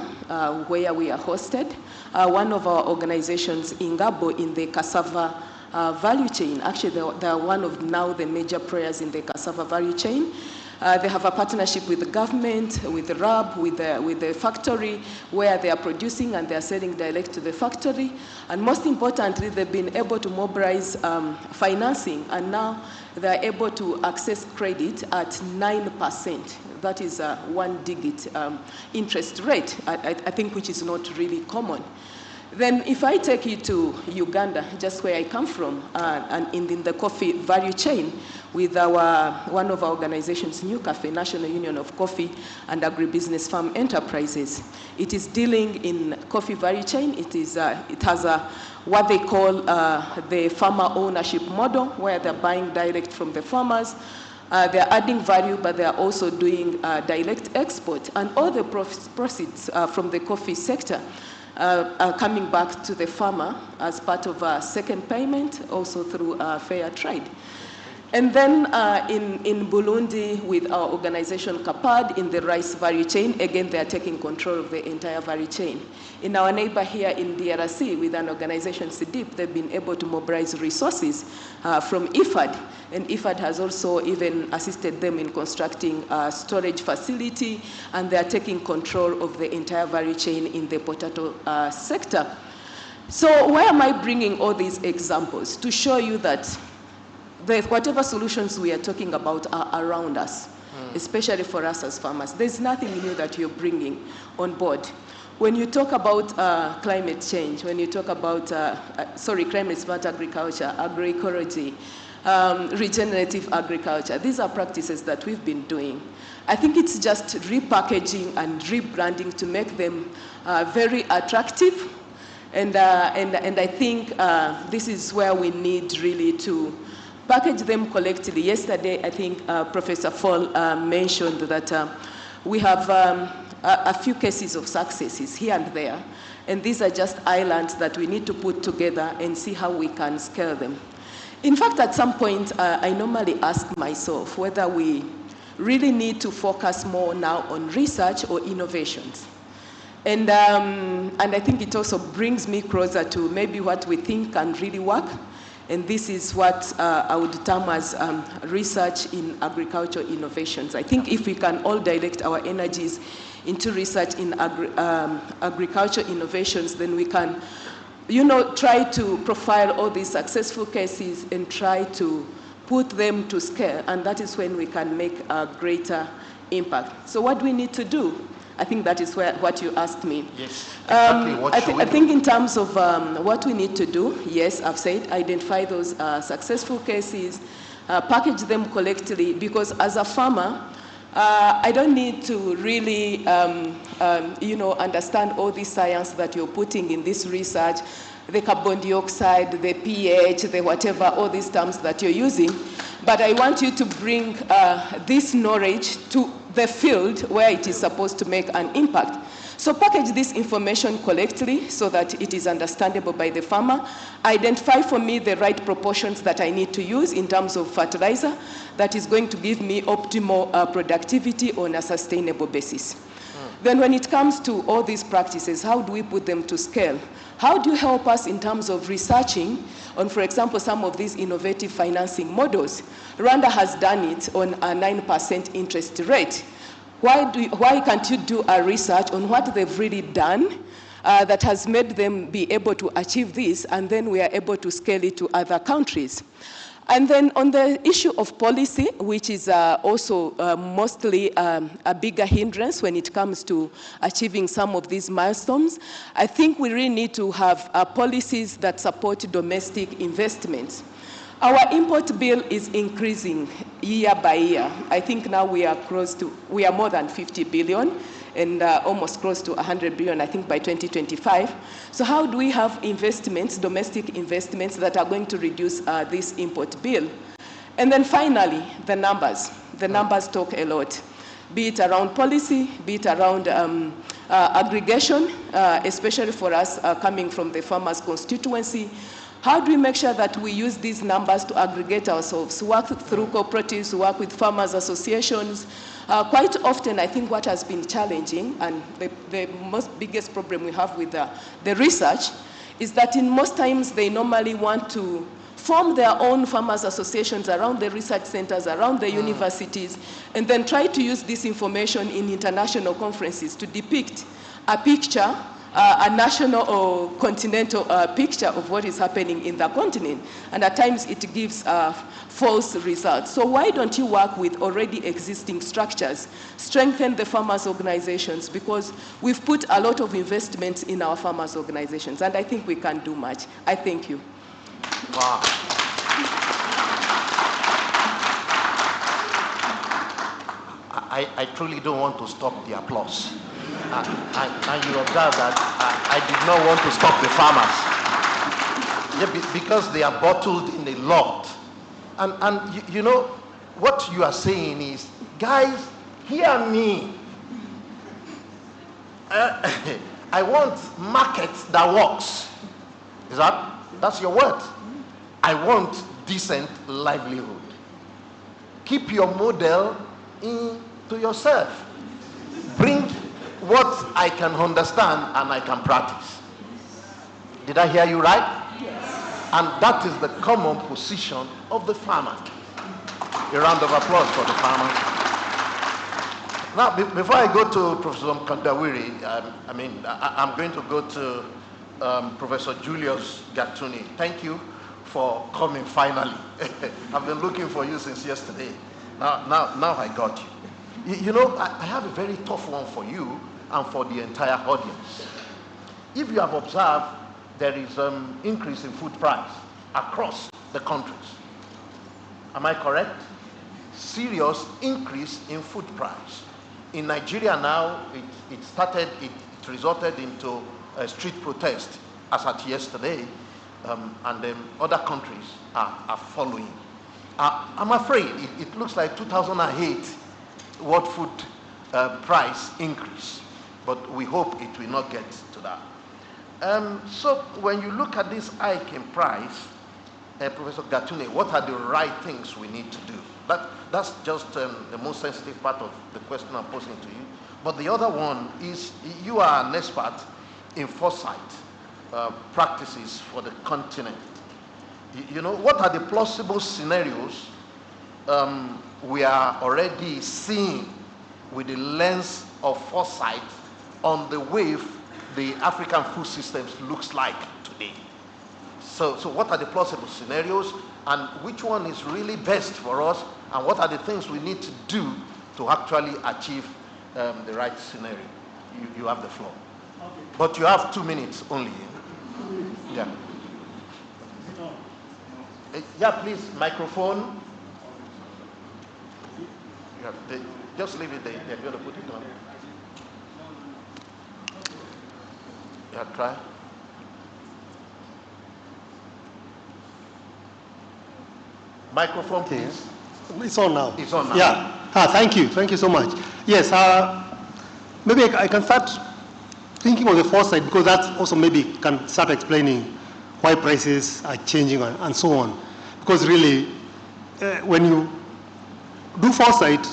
where we are hosted. One of our organizations, Ingabo, in the cassava value chain. Actually, they are one of now the major players in the cassava value chain. They have a partnership with the government, with the RAB, with the factory where they are producing and they are selling direct to the factory. And most importantly, they've been able to mobilize financing, and now they are able to access credit at 9%. That is a one-digit interest rate, I think, which is not really common. Then if I take you to Uganda, just where I come from, and in the coffee value chain, with one of our organizations, New Cafe, National Union of Coffee and Agribusiness Farm Enterprises. It is dealing in coffee value chain. It has what they call the farmer ownership model, where they're buying direct from the farmers. They're adding value, but they're also doing direct export. And all the proceeds from the coffee sector are coming back to the farmer as part of a second payment, also through fair trade. And then in Burundi, with our organization CAPAD in the rice value chain, again, they are taking control of the entire value chain. In our neighbor here in DRC, with an organization, CDIP, they've been able to mobilize resources from IFAD, and IFAD has also even assisted them in constructing a storage facility, and they are taking control of the entire value chain in the potato sector. So why am I bringing all these examples? To show you that whatever solutions we are talking about are around us, especially for us as farmers. There's nothing new that you're bringing on board. When you talk about climate change, when you talk about, climate smart agriculture, agroecology, regenerative agriculture, these are practices that we've been doing. I think it's just repackaging and rebranding to make them very attractive. And I think this is where we need really to package them collectively. Yesterday, I think Professor Fall mentioned that we have a few cases of successes here and there, and these are just islands that we need to put together and see how we can scale them. In fact, at some point, I normally ask myself whether we really need to focus more now on research or innovations. And I think it also brings me closer to maybe what we think can really work. And this is what I would term as research in agricultural innovations. I think if we can all direct our energies into research in agricultural innovations, then we can, try to profile all these successful cases and try to put them to scale. And that is when we can make a greater impact. So what do we need to do? I think that is what you asked me. Yes, exactly. I think in terms of what we need to do, yes, I've said, identify those successful cases, package them collectively, because as a farmer, I don't need to really, understand all the science that you're putting in this research, the carbon dioxide, the pH, the whatever, all these terms that you're using. But I want you to bring this knowledge to the field where it is supposed to make an impact. So package this information collectively so that it is understandable by the farmer. Identify for me the right proportions that I need to use in terms of fertilizer that is going to give me optimal productivity on a sustainable basis. Then when it comes to all these practices, how do we put them to scale? How do you help us in terms of researching on, for example, some of these innovative financing models? Rwanda has done it on a 9% interest rate. Why can't you do a research on what they've really done that has made them be able to achieve this, and then we are able to scale it to other countries? And then on the issue of policy, which is also mostly a bigger hindrance when it comes to achieving some of these milestones, I think we really need to have policies that support domestic investments. Our import bill is increasing year by year. I think now we are more than 50 billion and almost close to 100 billion, I think, by 2025. So how do we have investments, domestic investments, that are going to reduce this import bill? And then finally, the numbers. The numbers talk a lot, be it around policy, be it around aggregation, especially for us coming from the farmers' constituency. How do we make sure that we use these numbers to aggregate ourselves, work through cooperatives, work with farmers' associations? Quite often, I think what has been challenging, and the most biggest problem we have with the research, is that in most times they normally want to form their own farmers associations around the research centers, around the universities, and then try to use this information in international conferences to depict a picture, a national or continental picture of what is happening in the continent. And at times it gives false results. So why don't you work with already existing structures, strengthen the farmers' organizations, because we've put a lot of investments in our farmers' organizations, and I think we can do much. I thank you. Wow. I truly don't want to stop the applause. And you observe that I did not want to stop the farmers. Yeah, because they are bottled in a lot. And you know, what you are saying is, guys, hear me. I want markets that works. That's your word. I want decent livelihood. Keep your model into yourself. Bring what I can understand and I can practice. Did I hear you right? Yes. And that is the common position of the farmer. A round of applause for the farmer. Now, before I go to Professor Mkandawiri, I'm going to go to Professor Julius Gatuni. Thank you for coming finally. I've been looking for you since yesterday. Now I got you. You know, I have a very tough one for you and for the entire audience. If you have observed, there is an increase in food price across the countries. Am I correct? Serious increase in food price. In Nigeria now, it resulted into a street protest as at yesterday, and then other countries are following. I'm afraid it looks like 2008 world food price increase, but we hope it will not get to that. So when you look at this hike in price, Professor Gatune, what are the right things we need to do? That's just the most sensitive part of the question I'm posing to you. But the other one is, you are an expert in foresight practices for the continent. You know, what are the plausible scenarios we are already seeing with the lens of foresight on the way the African food systems looks like today? So what are the plausible scenarios, and which one is really best for us, and what are the things we need to do to actually achieve the right scenario? You have the floor. Okay. But you have 2 minutes only. Yeah. Yeah, please, microphone. Yeah, just leave it there. They're going to put it on. Yeah, try. Microphone, please. It's on now. It's on now. Yeah. Thank you. Thank you so much. Yes. Maybe I can start thinking of the foresight, because that also maybe can start explaining why prices are changing and so on. Because really, when you do foresight,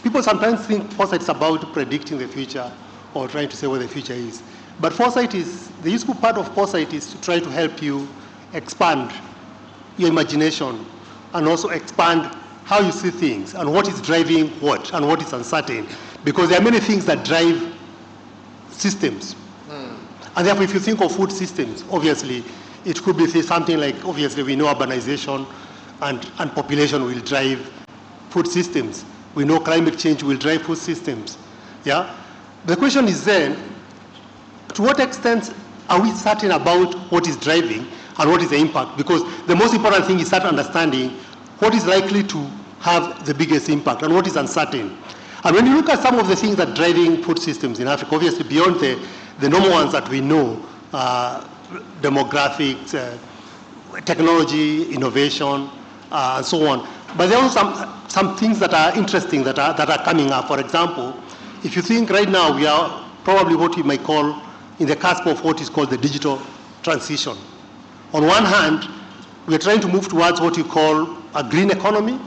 people sometimes think foresight is about predicting the future or trying to say what the future is. But foresight is, the useful part of foresight is to try to help you expand your imagination and also expand how you see things and what is driving what and what is uncertain. Because there are many things that drive systems. And therefore, if you think of food systems, obviously, it could be something like, obviously, we know urbanization and population will drive food systems. We know climate change will drive food systems. Yeah? The question is then, to what extent are we certain about what is driving and what is the impact? Because the most important thing is start understanding what is likely to have the biggest impact and what is uncertain. And when you look at some of the things that are driving food systems in Africa, obviously beyond the normal ones that we know, demographics, technology, innovation, and so on. But there are also some things that are interesting that are coming up. For example, if you think right now we are probably what we might call in the cusp of what is called the digital transition. On one hand, we are trying to move towards what you call a green economy.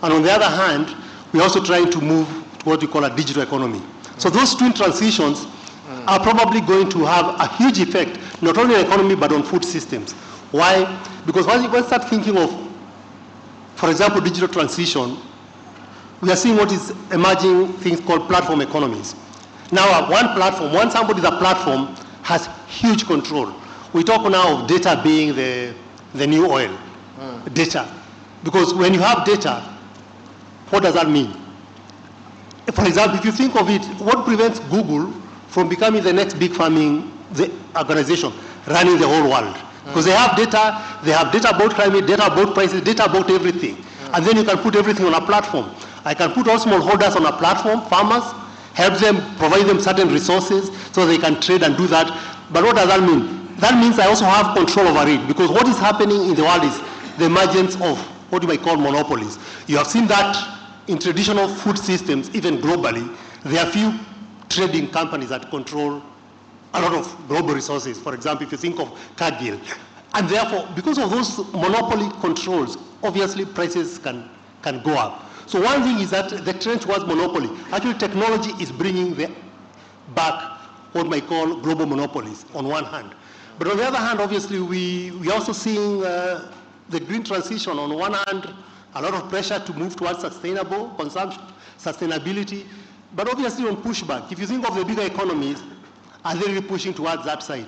And on the other hand, we're also trying to move to what we call a digital economy. So those twin transitions are probably going to have a huge effect, not only on the economy, but on food systems. Why? Because when you start thinking of, for example, digital transition, we are seeing what is emerging things called platform economies. Now, one platform, once somebody is a platform, has huge control. We talk now of data being the new oil, data. Because when you have data, what does that mean? For example, if you think of it, what prevents Google from becoming the next big farming organization running the whole world? Because they have data about climate, data about prices, data about everything. And then you can put everything on a platform. I can put all smallholders on a platform, farmers, help them, provide them certain resources so they can trade and do that. But what does that mean? That means I also have control over it, because what is happening in the world is the emergence of what you might call monopolies. You have seen that in traditional food systems, even globally, there are few trading companies that control a lot of global resources. For example, if you think of Kigali. And therefore, because of those monopoly controls, obviously prices can go up. So one thing is that the trend towards monopoly, actually technology is bringing back what we call global monopolies on one hand. But on the other hand, obviously, we're also seeing the green transition. On one hand, a lot of pressure to move towards sustainable consumption, sustainability, but obviously on pushback. If you think of the bigger economies, are they really pushing towards that side?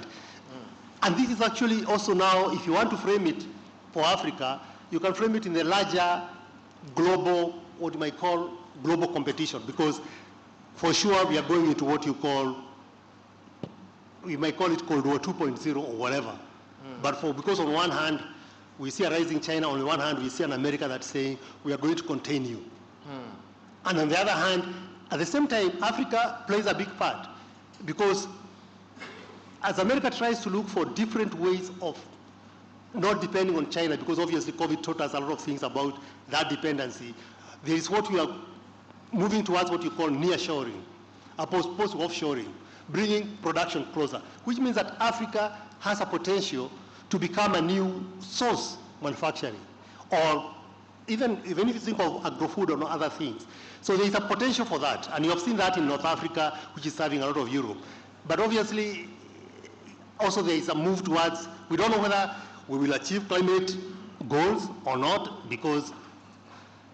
And this is actually also now, if you want to frame it for Africa, you can frame it in the larger global, what you might call global competition, because for sure we are going into what you call, we might call it Cold War 2.0 or whatever. But because on one hand, we see a rising China, on the one hand, we see an America that's saying, we are going to contain you. And on the other hand, at the same time, Africa plays a big part, because as America tries to look for different ways of not depending on China, because obviously COVID taught us a lot of things about that dependency, there is what we are moving towards what you call nearshoring, opposed to offshoring, bringing production closer, which means that Africa has a potential to become a new source manufacturing, or even if you think of agro-food or other things. So there is a potential for that, and you have seen that in North Africa, which is serving a lot of Europe. But obviously, also there is a move towards, we don't know whether we will achieve climate goals or not, because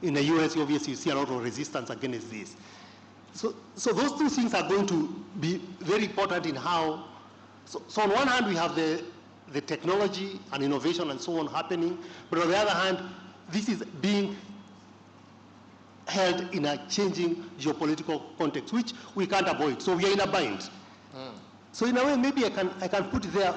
in the US, obviously, you see a lot of resistance against this. So those two things are going to be very important in how, so on one hand, we have the technology and innovation and so on happening, but on the other hand, this is being held in a changing geopolitical context, which we can't avoid. So we are in a bind. So in a way, maybe I can put it there.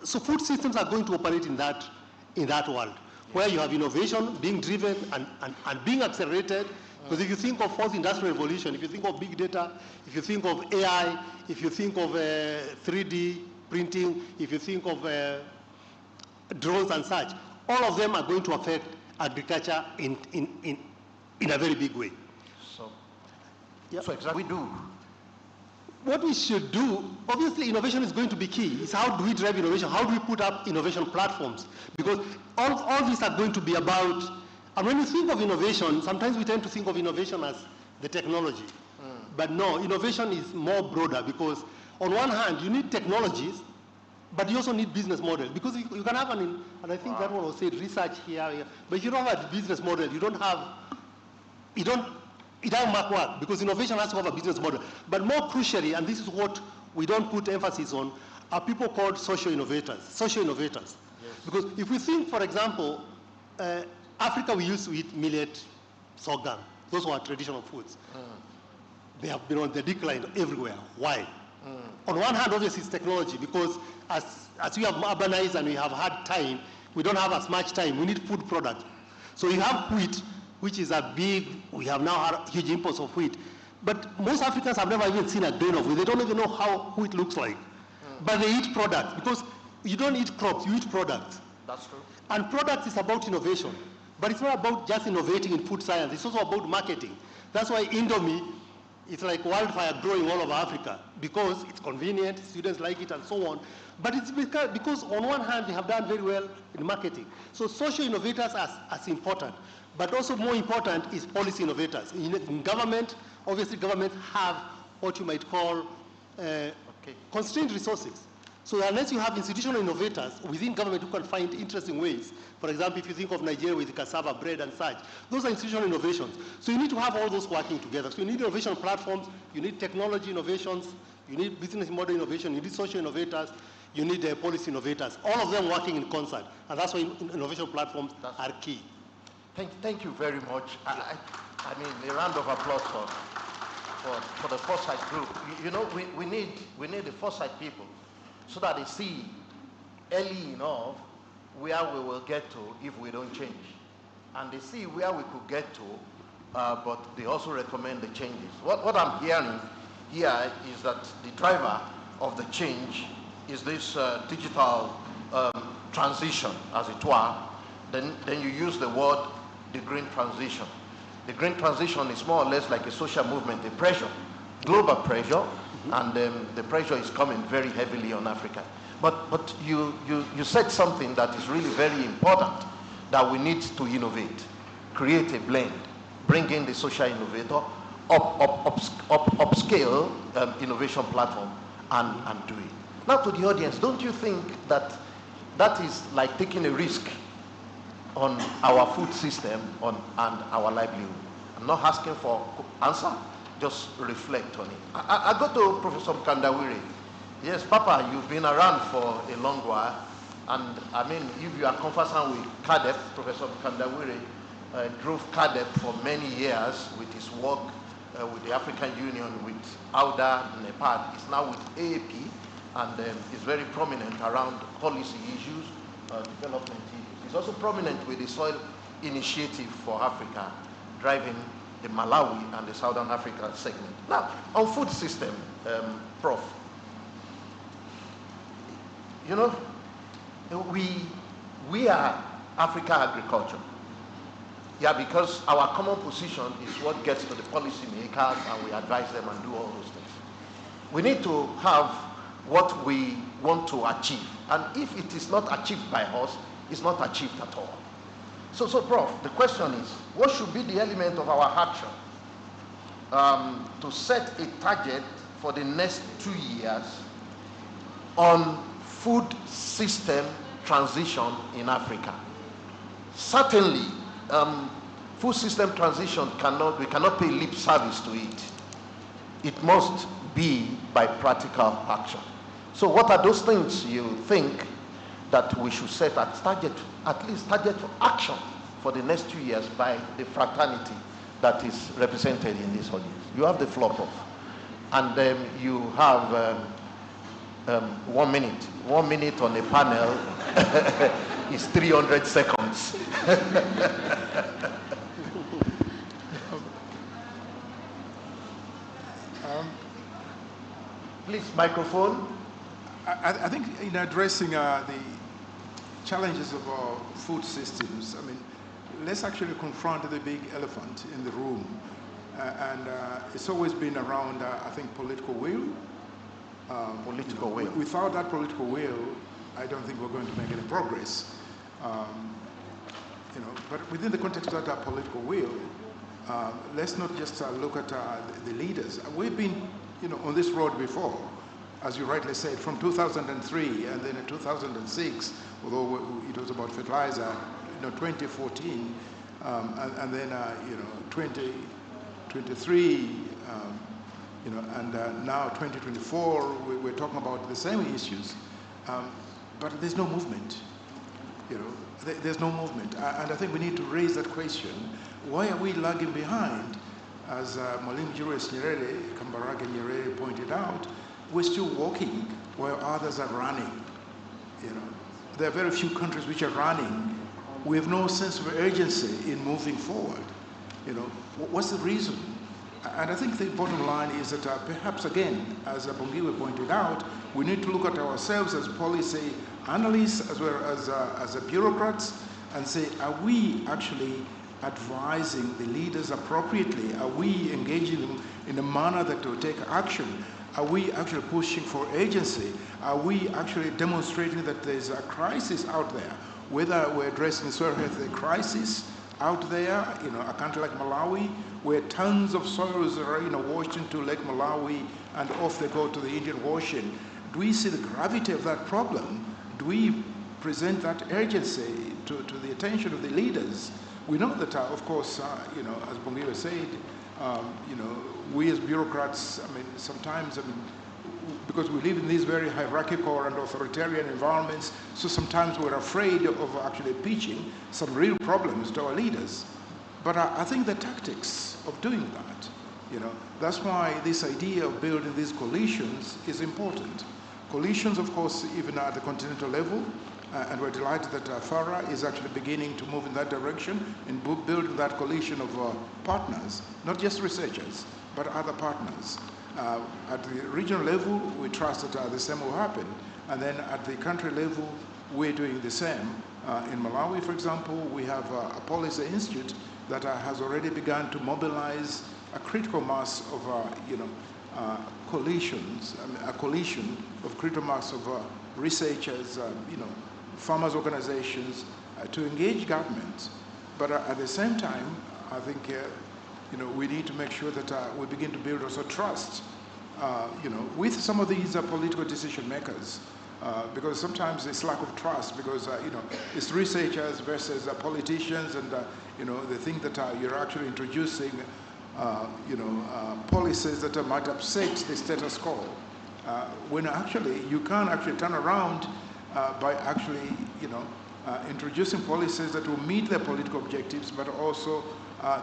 So food systems are going to operate in that world, where you have innovation being driven and being accelerated. Because if you think of fourth industrial revolution, if you think of big data, if you think of AI, if you think of 3D printing, if you think of drones and such, all of them are going to affect agriculture in a very big way. So, yeah. So exactly we do. What we should do, obviously innovation is going to be key. It's how do we drive innovation? How do we put up innovation platforms? Because all these are going to be about, and when you think of innovation, sometimes we tend to think of innovation as the technology. But no, innovation is more broader, because on one hand, you need technologies, but you also need business models. Because you can have and I think that one was said, research here, but if you don't have a business model, it doesn't work, because innovation has to have a business model. But more crucially, and this is what we don't put emphasis on, are people called social innovators. Social innovators. Yes. Because if we think, for example, Africa, we used to eat millet, sorghum. Those were traditional foods. They have been on the decline everywhere. Why? On one hand, obviously, it's technology, because as we have urbanized and we have had time, we don't have as much time. We need food products. So you have wheat, which is we have now had a huge imports of wheat. But most Africans have never even seen a grain of wheat. They don't even know how wheat looks like. But they eat products, because you don't eat crops, you eat products. That's true. And products is about innovation. But it's not about just innovating in food science. It's also about marketing. That's why Indomie, it's like wildfire growing all over Africa, because it's convenient, students like it and so on. But it's because on one hand, they have done very well in marketing. So social innovators are as important. But also more important is policy innovators. In government, obviously governments have what you might call constrained resources. So unless you have institutional innovators within government who can find interesting ways, for example, if you think of Nigeria with cassava, bread, and such, those are institutional innovations. So you need to have all those working together. So you need innovation platforms, you need technology innovations, you need business model innovation, you need social innovators, you need policy innovators, all of them working in concert. And that's why innovation platforms are key. Thank you very much. I mean, a round of applause for the foresight group. You know, we need the foresight people so that they see early enough where we will get to if we don't change. And they see where we could get to, but they also recommend the changes. What I'm hearing here is that the driver of the change is this digital transition, as it were. Then you use the word the green transition. The green transition is more or less like a social movement, a pressure, global pressure, and the pressure is coming very heavily on Africa. But you said something that is really very important, that we need to innovate, create a blend, bring in the social innovator, upscale innovation platform, and do it. Now to the audience, don't you think that that is like taking a risk on our food system and our livelihood? I'm not asking for answer, just reflect on it. I go to Professor Mkandawire. Yes, Papa, you've been around for a long while, and I mean, if you are conversant with CADEP, Professor Mkandawire drove CADEP for many years with his work with the African Union, with AUDA, NEPAD. He's now with AAP, and is very prominent around policy issues, development issues. He's also prominent with the Soil Initiative for Africa, driving the Malawi and the Southern Africa segment. Now, on food system, Prof, you know, we are Africa agriculture. Yeah, because our common position is what gets to the policy makers, and we advise them and do all those things. We need to have what we want to achieve. And if it is not achieved by us, it's not achieved at all. So Prof, the question is, what should be the element of our action to set a target for the next 2 years on food system transition in Africa? Certainly, food system transition we cannot pay lip service to it. It must be by practical action. So what are those things you think that we should set at least target for action for the next 2 years by the fraternity that is represented in this audience? You have the floor, Prof. And you have 1 minute. 1 minute on a panel is 300 seconds. Please, microphone. I think in addressing the challenges of our food systems, I mean, let's actually confront the big elephant in the room. It's always been around, I think, political will. Political will. Without that political will, I don't think we're going to make any progress. But within the context of that political will, let's not just look at the leaders. We've been, on this road before, as you rightly said, from 2003, and then in 2006, although it was about fertilizer, 2014, and then 2023, and now 2024, we're talking about the same issues, but there's no movement. There's no movement, and I think we need to raise that question: why are we lagging behind? As Mwalimu Julius Nyerere, Kambarage Nyerere pointed out, we're still walking while others are running. There are very few countries which are running. We have no sense of urgency in moving forward. What's the reason? And I think the bottom line is that perhaps again, as Bongiwe pointed out, we need to look at ourselves as policy analysts as well as bureaucrats and say, are we actually advising the leaders appropriately? Are we engaging them in a manner that will take action? Are we actually pushing for agency? Are we actually demonstrating that there's a crisis out there? Whether we're addressing soil health crisis out there, a country like Malawi, where tons of soils are washed into Lake Malawi and off they go to the Indian Ocean. Do we see the gravity of that problem? Do we present that urgency to the attention of the leaders? We know that, of course, as Bongiwe said, we as bureaucrats, sometimes, because we live in these very hierarchical and authoritarian environments, so sometimes we're afraid of actually pitching some real problems to our leaders. But I think the tactics of doing that, that's why this idea of building these coalitions is important. Coalitions, of course, even at the continental level, and we're delighted that FARA is actually beginning to move in that direction in building that coalition of partners, not just researchers, but other partners. At the regional level, we trust that the same will happen. And then at the country level, we're doing the same. In Malawi, for example, we have a policy institute that has already begun to mobilize a critical mass of coalitions, a coalition of critical mass of researchers, farmers' organizations to engage government. But at the same time, I think we need to make sure that we begin to build also trust, with some of these political decision makers, because sometimes it's lack of trust, because it's researchers versus politicians, and they think that you're actually introducing policies that might upset the status quo, when actually you can actually turn around by actually introducing policies that will meet their political objectives, but also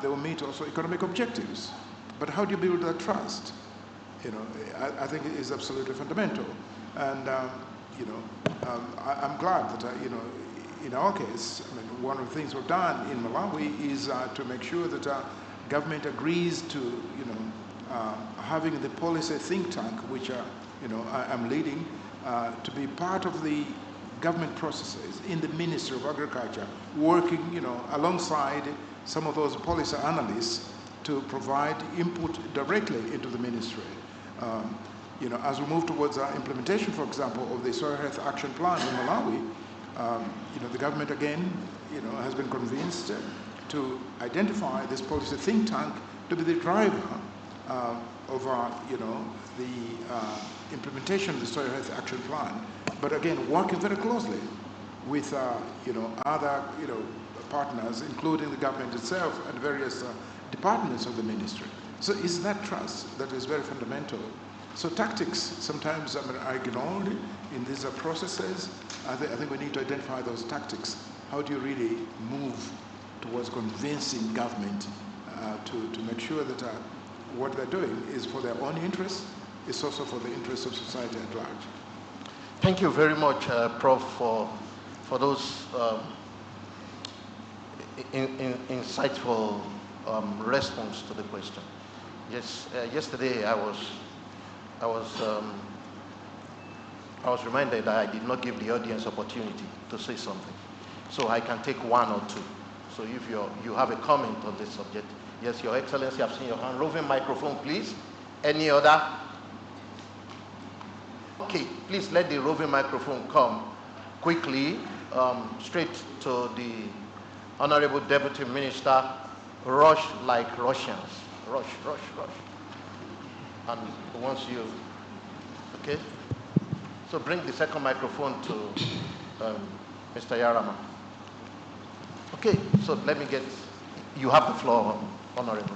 they will meet also economic objectives. But how do you build that trust? I think it is absolutely fundamental. And I'm glad that in our case, one of the things we've done in Malawi is to make sure that government agrees to having the policy think tank, which I'm leading, to be part of the government processes in the Ministry of Agriculture, working alongside some of those policy analysts to provide input directly into the ministry. As we move towards implementation, for example, of the Soil Health Action Plan in Malawi, the government again, has been convinced to identify this policy think tank to be the driver of the implementation of the Soil Health Action Plan, but again, working very closely with other partners, including the government itself and various departments of the ministry. So it's that trust that is very fundamental. So tactics sometimes are ignored in these processes. I think we need to identify those tactics. How do you really move towards convincing government to make sure that what they're doing is for their own interests, it's also for the interests of society at large. Thank you very much, Prof, for those insightful response to the question. Yes, yesterday I was reminded that I did not give the audience opportunity to say something, so I can take one or two. So if you have a comment on this subject, yes, Your Excellency, I've seen your hand. Roving microphone, please. Any other? Okay, please let the roving microphone come quickly, straight to the Honorable Deputy Minister. Rush like Russians. Rush, rush, rush. And once you, okay? So bring the second microphone to Mr. Yarama. Okay, so let me get, you have the floor, Honorable.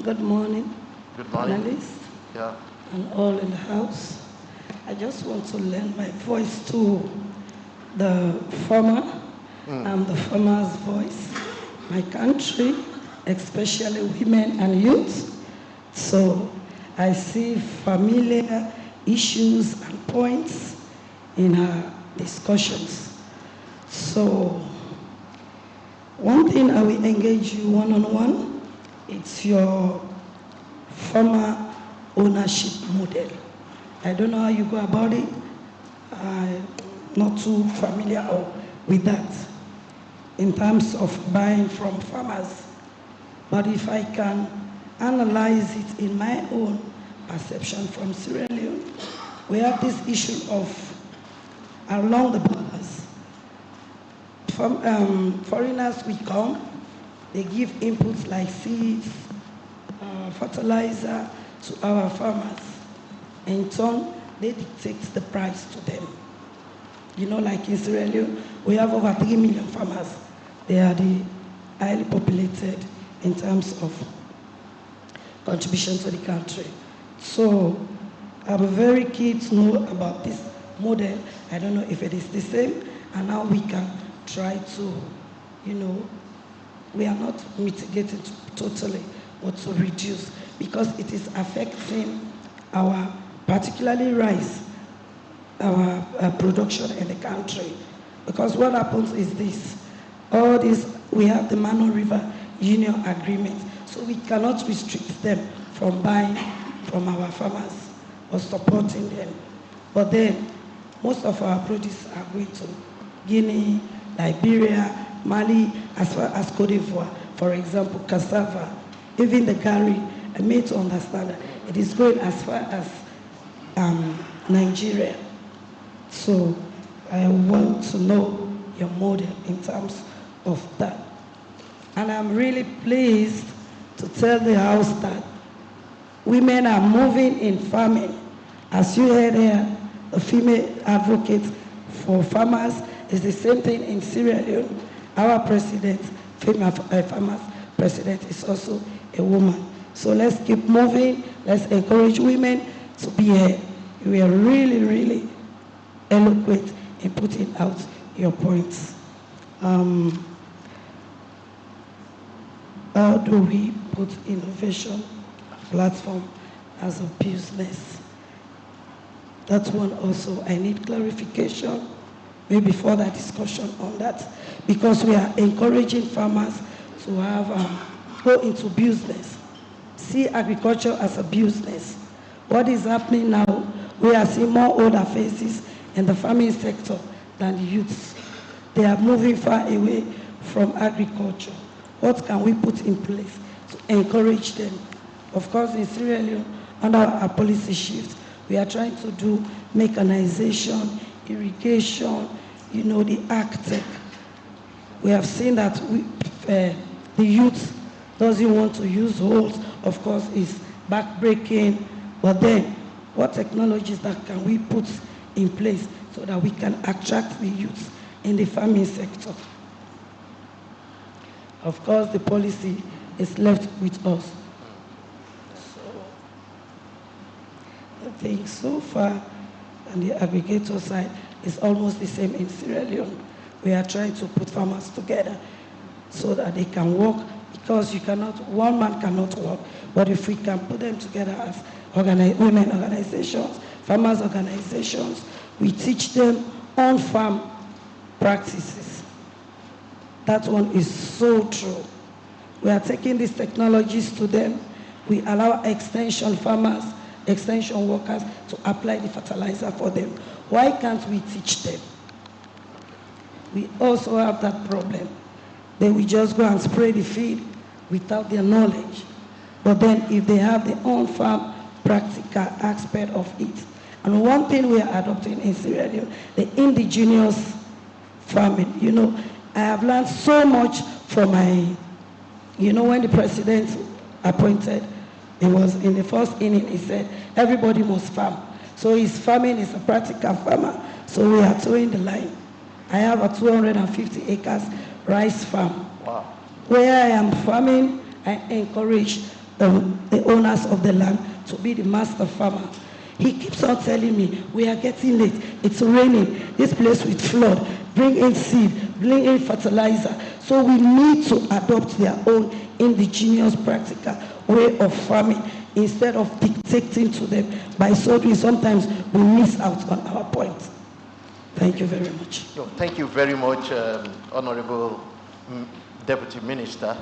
Good morning. Good morning. Panelists. Yeah. And all in the house. I just want to lend my voice to the farmer. I'm the farmer's voice. My country, especially women and youth. So I see familiar issues and points in our discussions. So one thing I will engage you one-on-one, it's your farmer ownership model. I don't know how you go about it. I'm not too familiar with that in terms of buying from farmers. But if I can analyze it in my own perception from Sierra Leone, we have this issue of along the borders. Foreigners will come, they give inputs like seeds, fertilizer to our farmers. in turn, they dictate the price to them. You know, like in Sierra Leone, we have over 3 million farmers. They are the highly populated in terms of contribution to the country. So I'm very keen to know about this model. I don't know if it is the same, and how we can try to, you know, we are not mitigating totally, but to reduce, because it is affecting our, particularly rice, our production in the country. Because what happens is this, all this, we have the Mano River Union Agreement, so we cannot restrict them from buying from our farmers or supporting them. But then, most of our produce are going to Guinea, Liberia, Mali, as far as Cote d'Ivoire, for example, cassava, even the Gari. I made to understand that it is going as far as Nigeria. So I want to know your model in terms of that. And I'm really pleased to tell the House that women are moving in farming. As you heard here, the female advocate for farmers is the same thing in Sierra Leone. Our president, female farmers president, is also a woman. So let's keep moving. Let's encourage women to be here. You are really, really eloquent in putting out your points. How do we put innovation platform as a business? That's one also. I need clarification, maybe further discussion on that, because we are encouraging farmers to have go into business, see agriculture as a business. What is happening now? We are seeing more older faces in the farming sector than the youths. They are moving far away from agriculture. What can we put in place to encourage them? Of course, in Sierra Leone, under our policy shift, we are trying to do mechanization, irrigation, you know, the ag-tech. We have seen that the youth doesn't want to use holes. Of course, it's back-breaking. But then, what technologies that can we put in place so that we can attract the youth in the farming sector? Of course, the policy is left with us. So, I think so far, on the aggregator side, is almost the same in Sierra Leone. We are trying to put farmers together so that they can work, because you cannot, one man cannot work, but if we can put them together as women organizations, farmers organizations, we teach them on-farm practices. That one is so true. We are taking these technologies to them. We allow extension farmers, extension workers to apply the fertilizer for them. Why can't we teach them? We also have that problem. They will just go and spray the feed without their knowledge. But then if they have the on-farm practical aspect of it. And one thing we are adopting in Sierra Leone, the indigenous farming. You know, I have learned so much from my, you know, when the president appointed, it was in the first inning, he said, everybody must farm. So his farming is a practical farmer. So we are towing the line. I have a 250 acres rice farm. Wow. Where I am farming, I encourage the owners of the land to be the master farmer. He keeps on telling me, we are getting late, it's raining, this place with flood, bring in seed, bring in fertilizer. So we need to adopt their own indigenous practical way of farming instead of dictating to them. By so doing, sometimes we miss out on our point. Thank you very much. Thank you very much, Honorable Deputy Minister.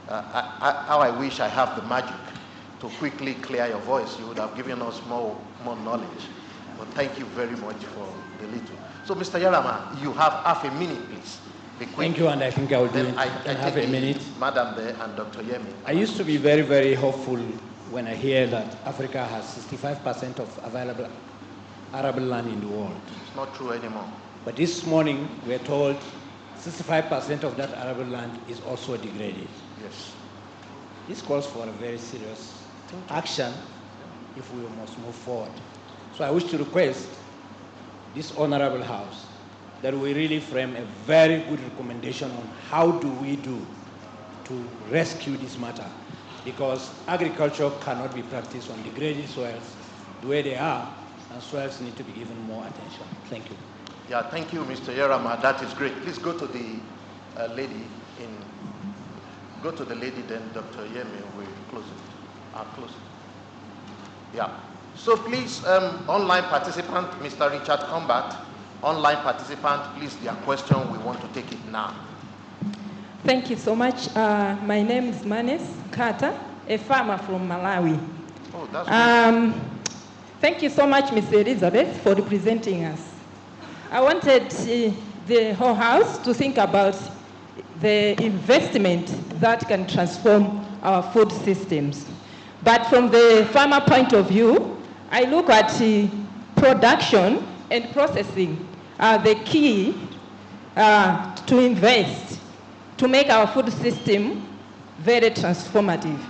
How I wish I have the magic to quickly clear your voice. You would have given us more knowledge. But thank you very much for the little. So, Mr. Yarama, you have half a minute, please. Thank you, and I think I will do it in half a minute. Madam there and Dr. Yemi. I used to be very, very hopeful when I hear that Africa has 65% of available arable land in the world. It's not true anymore. But this morning, we're told 65% of that arable land is also degraded. Yes. This calls for a very serious action if we must move forward. So I wish to request this honorable House that we really frame a very good recommendation on how do we do to rescue this matter, because agriculture cannot be practiced on degraded soils the way they are, and soils need to be given more attention. Thank you. Yeah, thank you, Mr. Yerama. That is great. Please go to the lady go to the lady, then Dr. Yemi will close it. I'll close it. Yeah. So please, online participant, Mr. Richard Combat, online participant, please, their question, we want to take it now. Thank you so much. My name is Manes Carter, a farmer from Malawi. Oh, that's great. Thank you so much, Ms. Elizabeth, for representing us. I wanted the whole House to think about the investment that can transform our food systems. But from the farmer point of view, I look at production and processing are the key to invest to make our food system very transformative.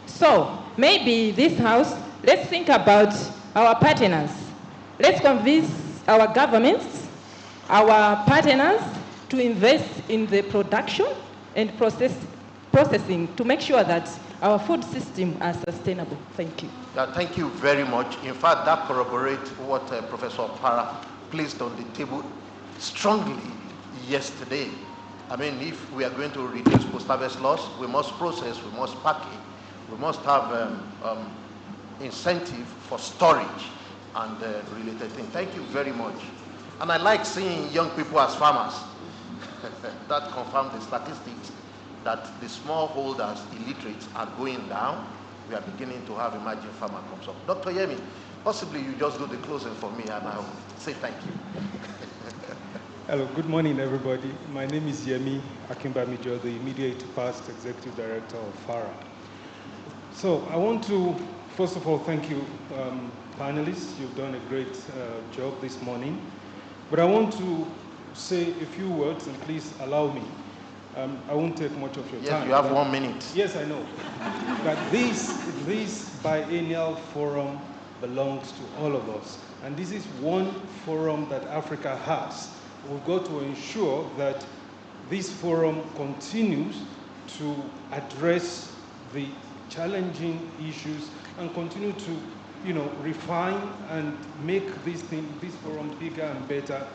So maybe this House, let's think about our partners. Let's convince our governments, our partners, to invest in the production and processing to make sure that our food system are sustainable. Thank you. Yeah, thank you very much. In fact, that corroborates what Professor Para placed on the table strongly yesterday. I mean, if we are going to reduce post-harvest loss, we must process, we must package, we must have incentive for storage and related things. Thank you very much. And I like seeing young people as farmers. That confirms the statistics that the smallholders, illiterates, are going down. We are beginning to have emerging farmer comes up. Dr. Yemi, possibly you just do the closing for me and I'll say thank you. Hello, good morning everybody. My name is Yemi Akimbamijo, the immediate past Executive Director of FARA. So I want to, first of all, thank you panelists. You've done a great job this morning. But I want to say a few words, and please allow me. I won't take much of your time. Yes, you have 1 minute. Yes, I know. But this biennial forum belongs to all of us. And this is one forum that Africa has. We've got to ensure that this forum continues to address the challenging issues and continue to, refine and make this forum bigger and better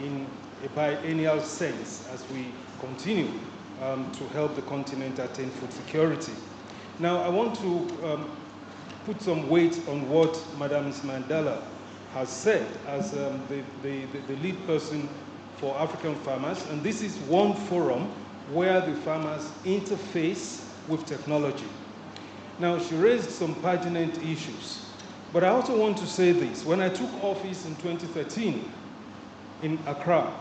in a biennial sense as we continue to help the continent attain food security. Now, I want to put some weight on what Madam Mandela has said as the lead person for African farmers, and this is one forum where the farmers interface with technology. Now, she raised some pertinent issues, but I also want to say this. When I took office in 2013 in Accra,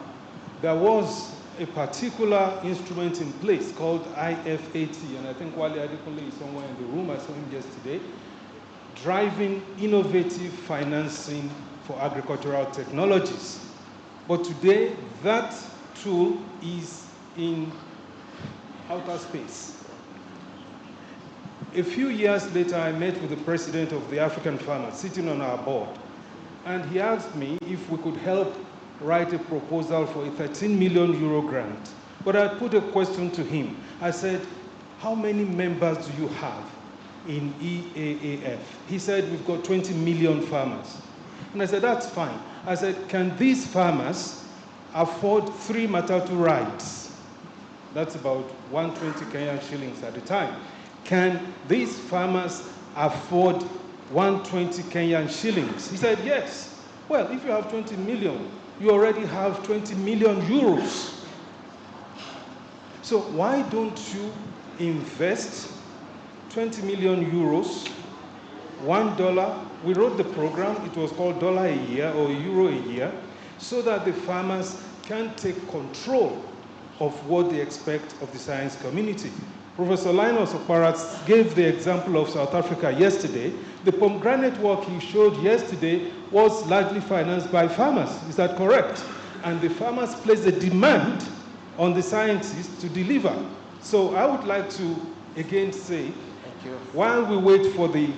there was a particular instrument in place called IFAT, and I think Wale Adekunle is somewhere in the room, I saw him yesterday, driving innovative financing for agricultural technologies. But today, that tool is in outer space. A few years later, I met with the president of the African Farmers sitting on our board, and he asked me if we could help write a proposal for a 13 million euro grant. But I put a question to him. I said, how many members do you have in EAAF? He said, we've got 20 million farmers. And I said, that's fine. I said, can these farmers afford 3 matatu rides? That's about 120 Kenyan shillings at a time. Can these farmers afford 120 Kenyan shillings? He said, yes. Well, if you have 20 million, you already have 20 million euros. So why don't you invest 20 million euros, $1? We wrote the program, it was called $1 a year or euro a year, so that the farmers can take control of what they expect of the science community. Professor Linus Oparat gave the example of South Africa yesterday. The pomegranate work he showed yesterday was largely financed by farmers. Is that correct? And the farmers placed a demand on the scientists to deliver. So I would like to again say, while we wait for the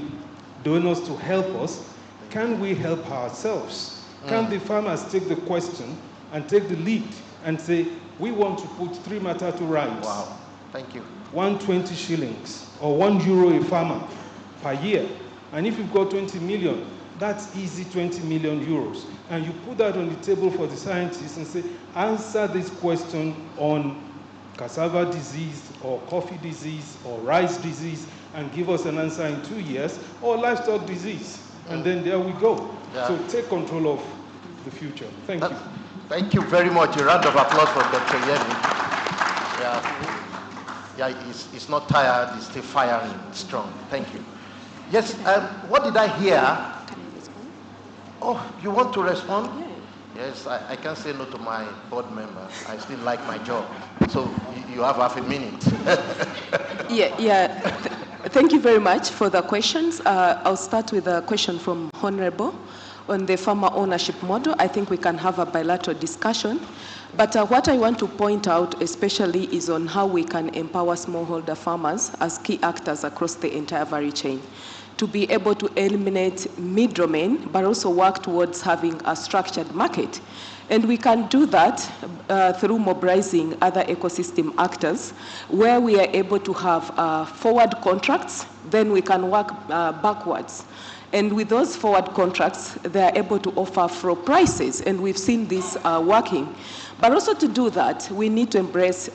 donors to help us, can we help ourselves? Can the farmers take the question and take the lead and say, we want to put 3 matatu rice. Wow, thank you. 120 shillings or €1 a farmer per year. And if you've got 20 million, that's easy 20 million euros. And you put that on the table for the scientists and say, answer this question on cassava disease or coffee disease or rice disease and give us an answer in 2 years, or livestock disease. And then there we go. Yeah. So take control of the future. Thank you. Thank you very much. A round of applause for Dr. Yemi. Yeah, he's not tired, he's still firing strong. Thank you. Yes, what did I hear? Can I respond? Oh, you want to respond? Yeah. Yes, I can't say no to my board member. I still like my job. So you have half a minute. Thank you very much for the questions. I'll start with a question from Honorable on the farmer ownership model. I think we can have a bilateral discussion. But what I want to point out especially is on how we can empower smallholder farmers as key actors across the entire value chain to be able to eliminate middlemen, but also work towards having a structured market. And we can do that through mobilizing other ecosystem actors, where we are able to have forward contracts, then we can work backwards. And with those forward contracts, they are able to offer floor prices, and we've seen this working. But also to do that, we need to embrace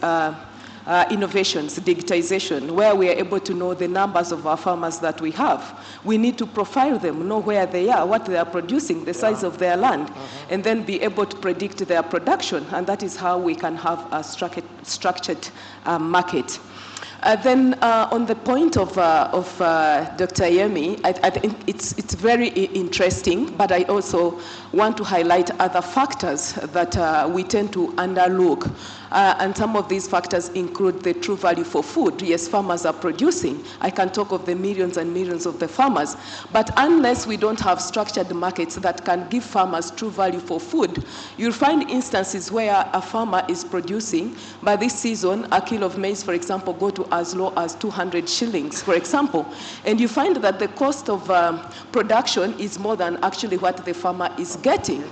innovations, digitization, where we are able to know the numbers of our farmers that we have. We need to profile them, know where they are, what they are producing, the size of their land, and then be able to predict their production. And that is how we can have a structured market. Then on the point of Dr. Yemi, I think it's very interesting, but I also want to highlight other factors that we tend to underlook. And some of these factors include the true value for food. Yes, farmers are producing. I can talk of the millions and millions of the farmers. But unless we don't have structured markets that can give farmers true value for food, you'll find instances where a farmer is producing, by this season, a kilo of maize, for example, go to as low as 200 shillings, for example. And you find that the cost of production is more than actually what the farmer is getting.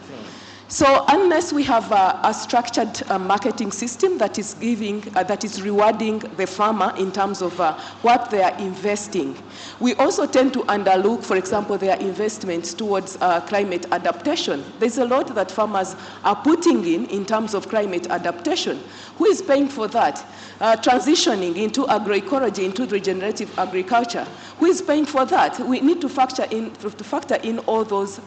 So unless we have a structured marketing system that is rewarding the farmer in terms of what they are investing, we also tend to underlook, for example, their investments towards climate adaptation. There's a lot that farmers are putting in terms of climate adaptation. Who is paying for that? Transitioning into agroecology, into regenerative agriculture. Who is paying for that? We need to factor in all those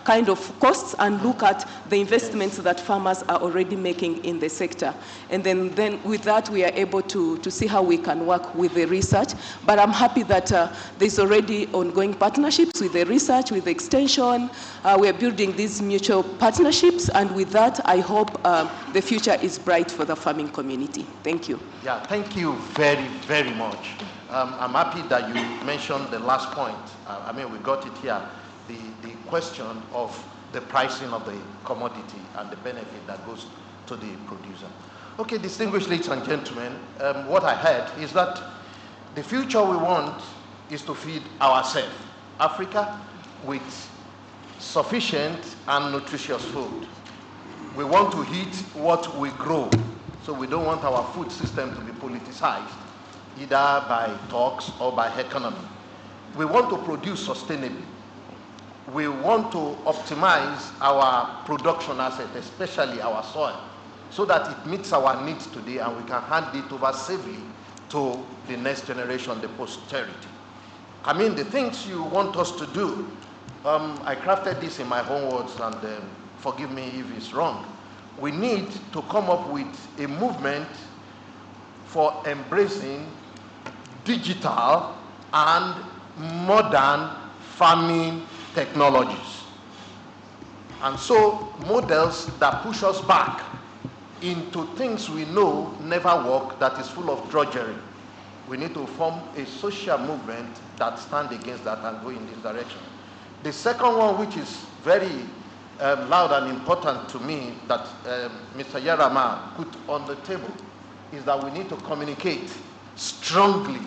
kind of costs and look at the investments that farmers are already making in the sector. And then with that, we are able to see how we can work with the research. But I'm happy that there's already ongoing partnerships with the research, with the extension. We're building these mutual partnerships. And with that, I hope the future is bright for the farming community. Thank you. Yeah, thank you very, very much. I'm happy that you mentioned the last point. I mean, we got it here. The question of the pricing of the commodity and the benefit that goes to the producer. Okay, distinguished ladies and gentlemen, what I heard is that the future we want is to feed ourselves, Africa, with sufficient and nutritious food. We want to eat what we grow, so we don't want our food system to be politicized, either by talks or by economy. We want to produce sustainably. We want to optimize our production asset, especially our soil, so that it meets our needs today and we can hand it over safely to the next generation, the posterity. I mean, the things you want us to do, I crafted this in my own words, and forgive me if it's wrong. We need to come up with a movement for embracing digital and modern farming technologies. And so models that push us back into things we know never work, that is full of drudgery. We need to form a social movement that stands against that and go in this direction. The second one, which is very loud and important to me, that Mr. Yarama put on the table, is that we need to communicate strongly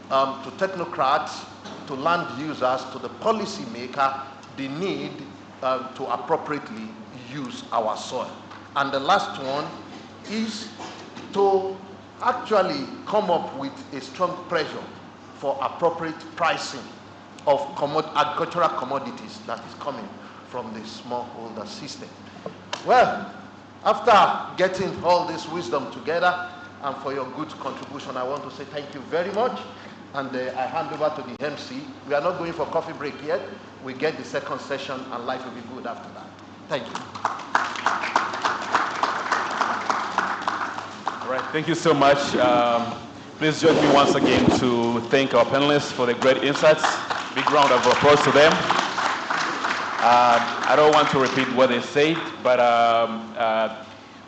to technocrats, to land users, to the policymaker, the need to appropriately use our soil. And the last one is to actually come up with a strong pressure for appropriate pricing of agricultural commodities that is coming from the smallholder system. Well, after getting all this wisdom together and for your good contribution, I want to say thank you very much. And I hand over to the MC. We are not going for coffee break yet. We get the second session and life will be good after that. Thank you. All right, thank you so much. Please join me once again to thank our panelists for the great insights. Big round of applause to them. I don't want to repeat what they said, but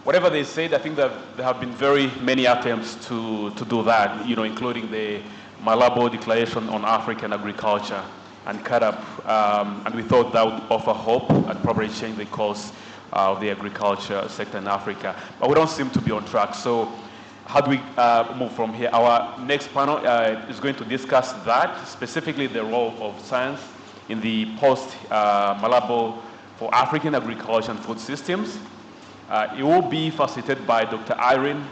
whatever they said, I think that there have been very many attempts to do that, including the Malabo Declaration on African Agriculture and CAADP, and we thought that would offer hope and probably change the course of the agriculture sector in Africa. But we don't seem to be on track. So how do we move from here? Our next panel is going to discuss that, specifically the role of science in the post-Malabo for African agriculture and food systems. It will be facilitated by Dr. Irene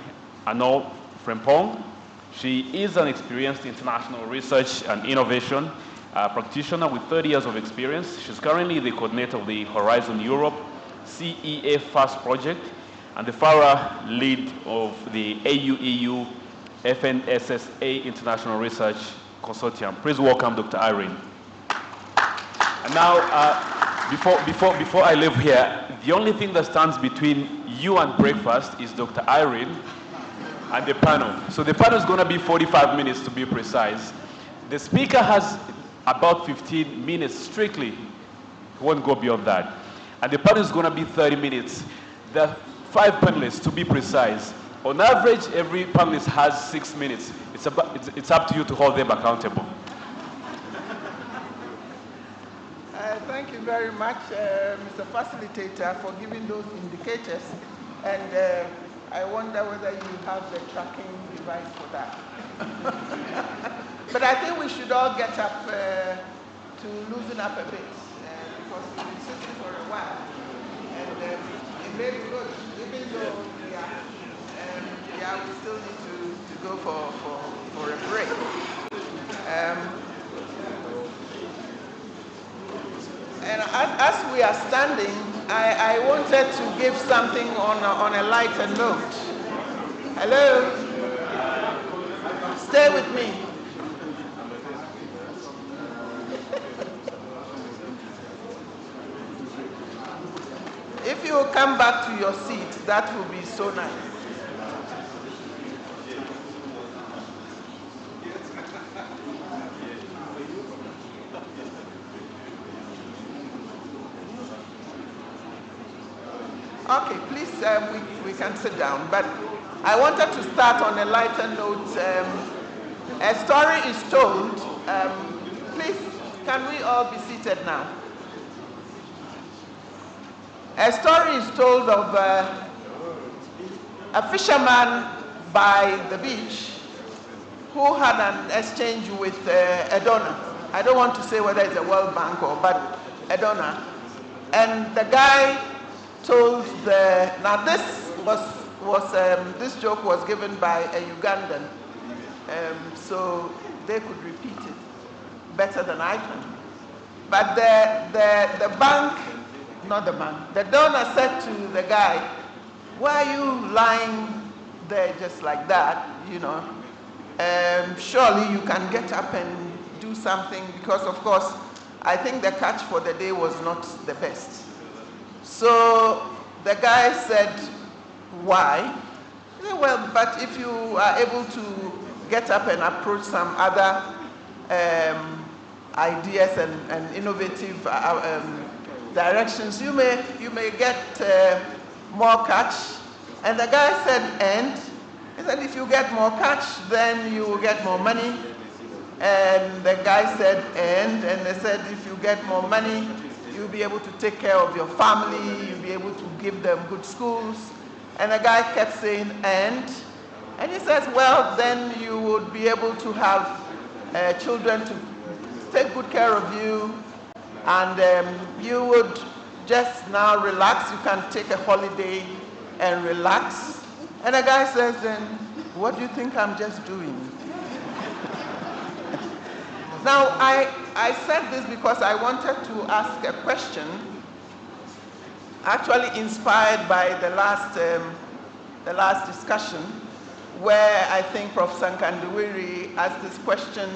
Arnaud Frempong. She is an experienced international research and innovation practitioner with 30 years of experience. She's currently the coordinator of the Horizon Europe CEA FAST project and the FARA lead of the AU-EU FNSSA International Research Consortium. Please welcome Dr. Irene. And now, before I leave here, the only thing that stands between you and breakfast is Dr. Irene and the panel. So the panel is going to be 45 minutes to be precise. The speaker has about 15 minutes strictly. He won't go beyond that. And the panel is going to be 30 minutes. There are 5 panelists to be precise. On average, every panelist has 6 minutes. It's up to you to hold them accountable. Thank you very much, Mr. Facilitator, for giving those indicators. And I wonder whether you have the tracking device for that. But I think we should all get up to loosen up a bit because we've been sitting for a while. And it may be good, even though we still need to go for a break. And as we are standing, I wanted to give something on a lighter note. Hello? Stay with me. If you come back to your seat, that would be so nice. Okay, please, we can sit down. But I wanted to start on a lighter note. A story is told. Please, can we all be seated now? A story is told of a fisherman by the beach who had an exchange with a donor. I don't want to say whether it's a World Bank but a donor. And the guy told now this joke was given by a Ugandan, so they could repeat it better than I can. But the donor said to the guy, "Why are you lying there just like that? Surely you can get up and do something," because of course I think the catch for the day was not the best. So the guy said, "Why?" He said, "Well, but if you are able to get up and approach some other ideas and innovative directions, you may get more catch." And the guy said, "And?" He said, "If you get more catch, then you will get more money." And the guy said, "And?" And they said, "If you get more money, you'll be able to take care of your family, you'll be able to give them good schools." And the guy kept saying, "And?" And he says, "Well, then you would be able to have children to take good care of you, And you would just now relax. You can take a holiday and relax. And the guy says, then, what do you think I'm just doing? Now, I said this because I wanted to ask a question, actually inspired by the last discussion, where I think Professor Nkandiwiri asked this question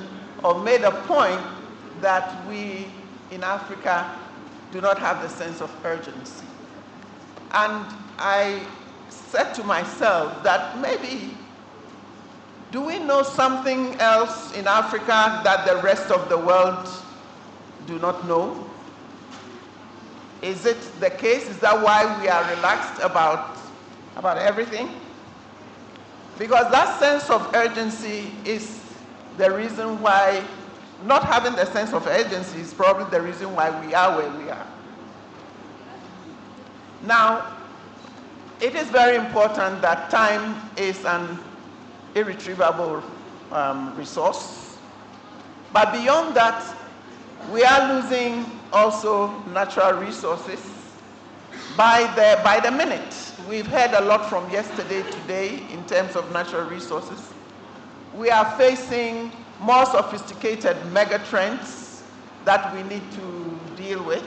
or made a point that we in Africa do not have the sense of urgency. And I said to myself that maybe, do we know something else in Africa that the rest of the world do not know? Is it the case? Is that why we are relaxed about everything? Because that sense of urgency is the reason why, not having the sense of urgency is probably the reason why we are where we are. Now, it is very important that time is an irretrievable resource. But beyond that, we are losing also natural resources by the minute. We've heard a lot from yesterday, today, in terms of natural resources. We are facing more sophisticated megatrends that we need to deal with.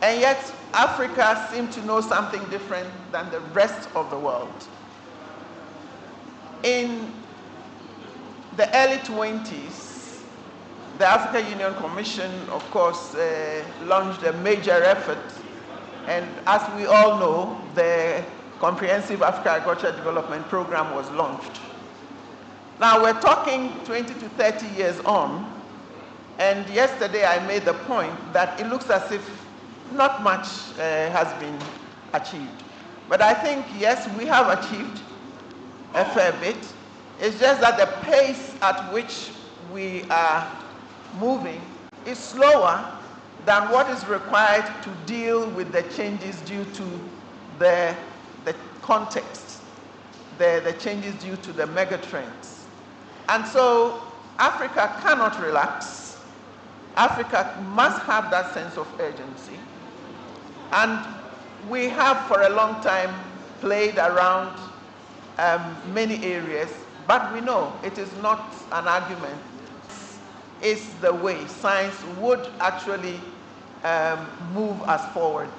And yet, Africa seems to know something different than the rest of the world. In the early 20s, the African Union Commission, of course, launched a major effort. And as we all know, the Comprehensive Africa Agricultural Development Program was launched. Now, we're talking 20 to 30 years on, and yesterday I made the point that it looks as if not much has been achieved. But I think, yes, we have achieved a fair bit. It's just that the pace at which we are moving is slower than what is required to deal with the changes due to the context, the changes due to the megatrends. And so Africa cannot relax. Africa must have that sense of urgency. And we have for a long time played around many areas, but we know it is not an argument. It's the way science would actually move us forward.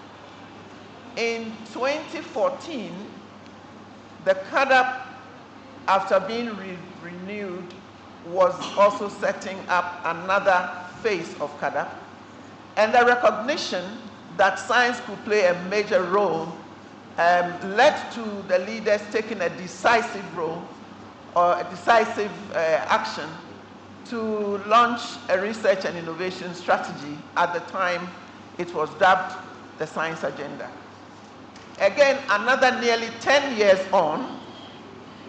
In 2014, the CADAP, after being renewed, was also setting up another phase of CADAP. And the recognition that science could play a major role led to the leaders taking a decisive role or a decisive action to launch a research and innovation strategy. At the time, it was dubbed the Science Agenda. Again, another nearly 10 years on,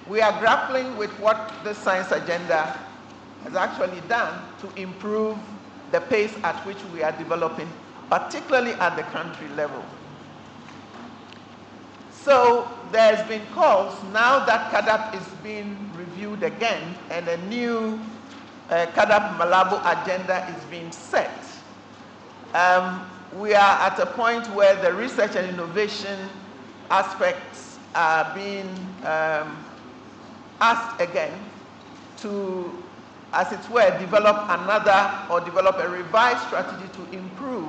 we are grappling with what the Science Agenda has actually done to improve the pace at which we are developing, particularly at the country level. So there's been calls, now that CADAP is being reviewed again and a new CADAP Malabo agenda is being set. We are at a point where the research and innovation aspects are being asked again to, as it were, develop a revised strategy to improve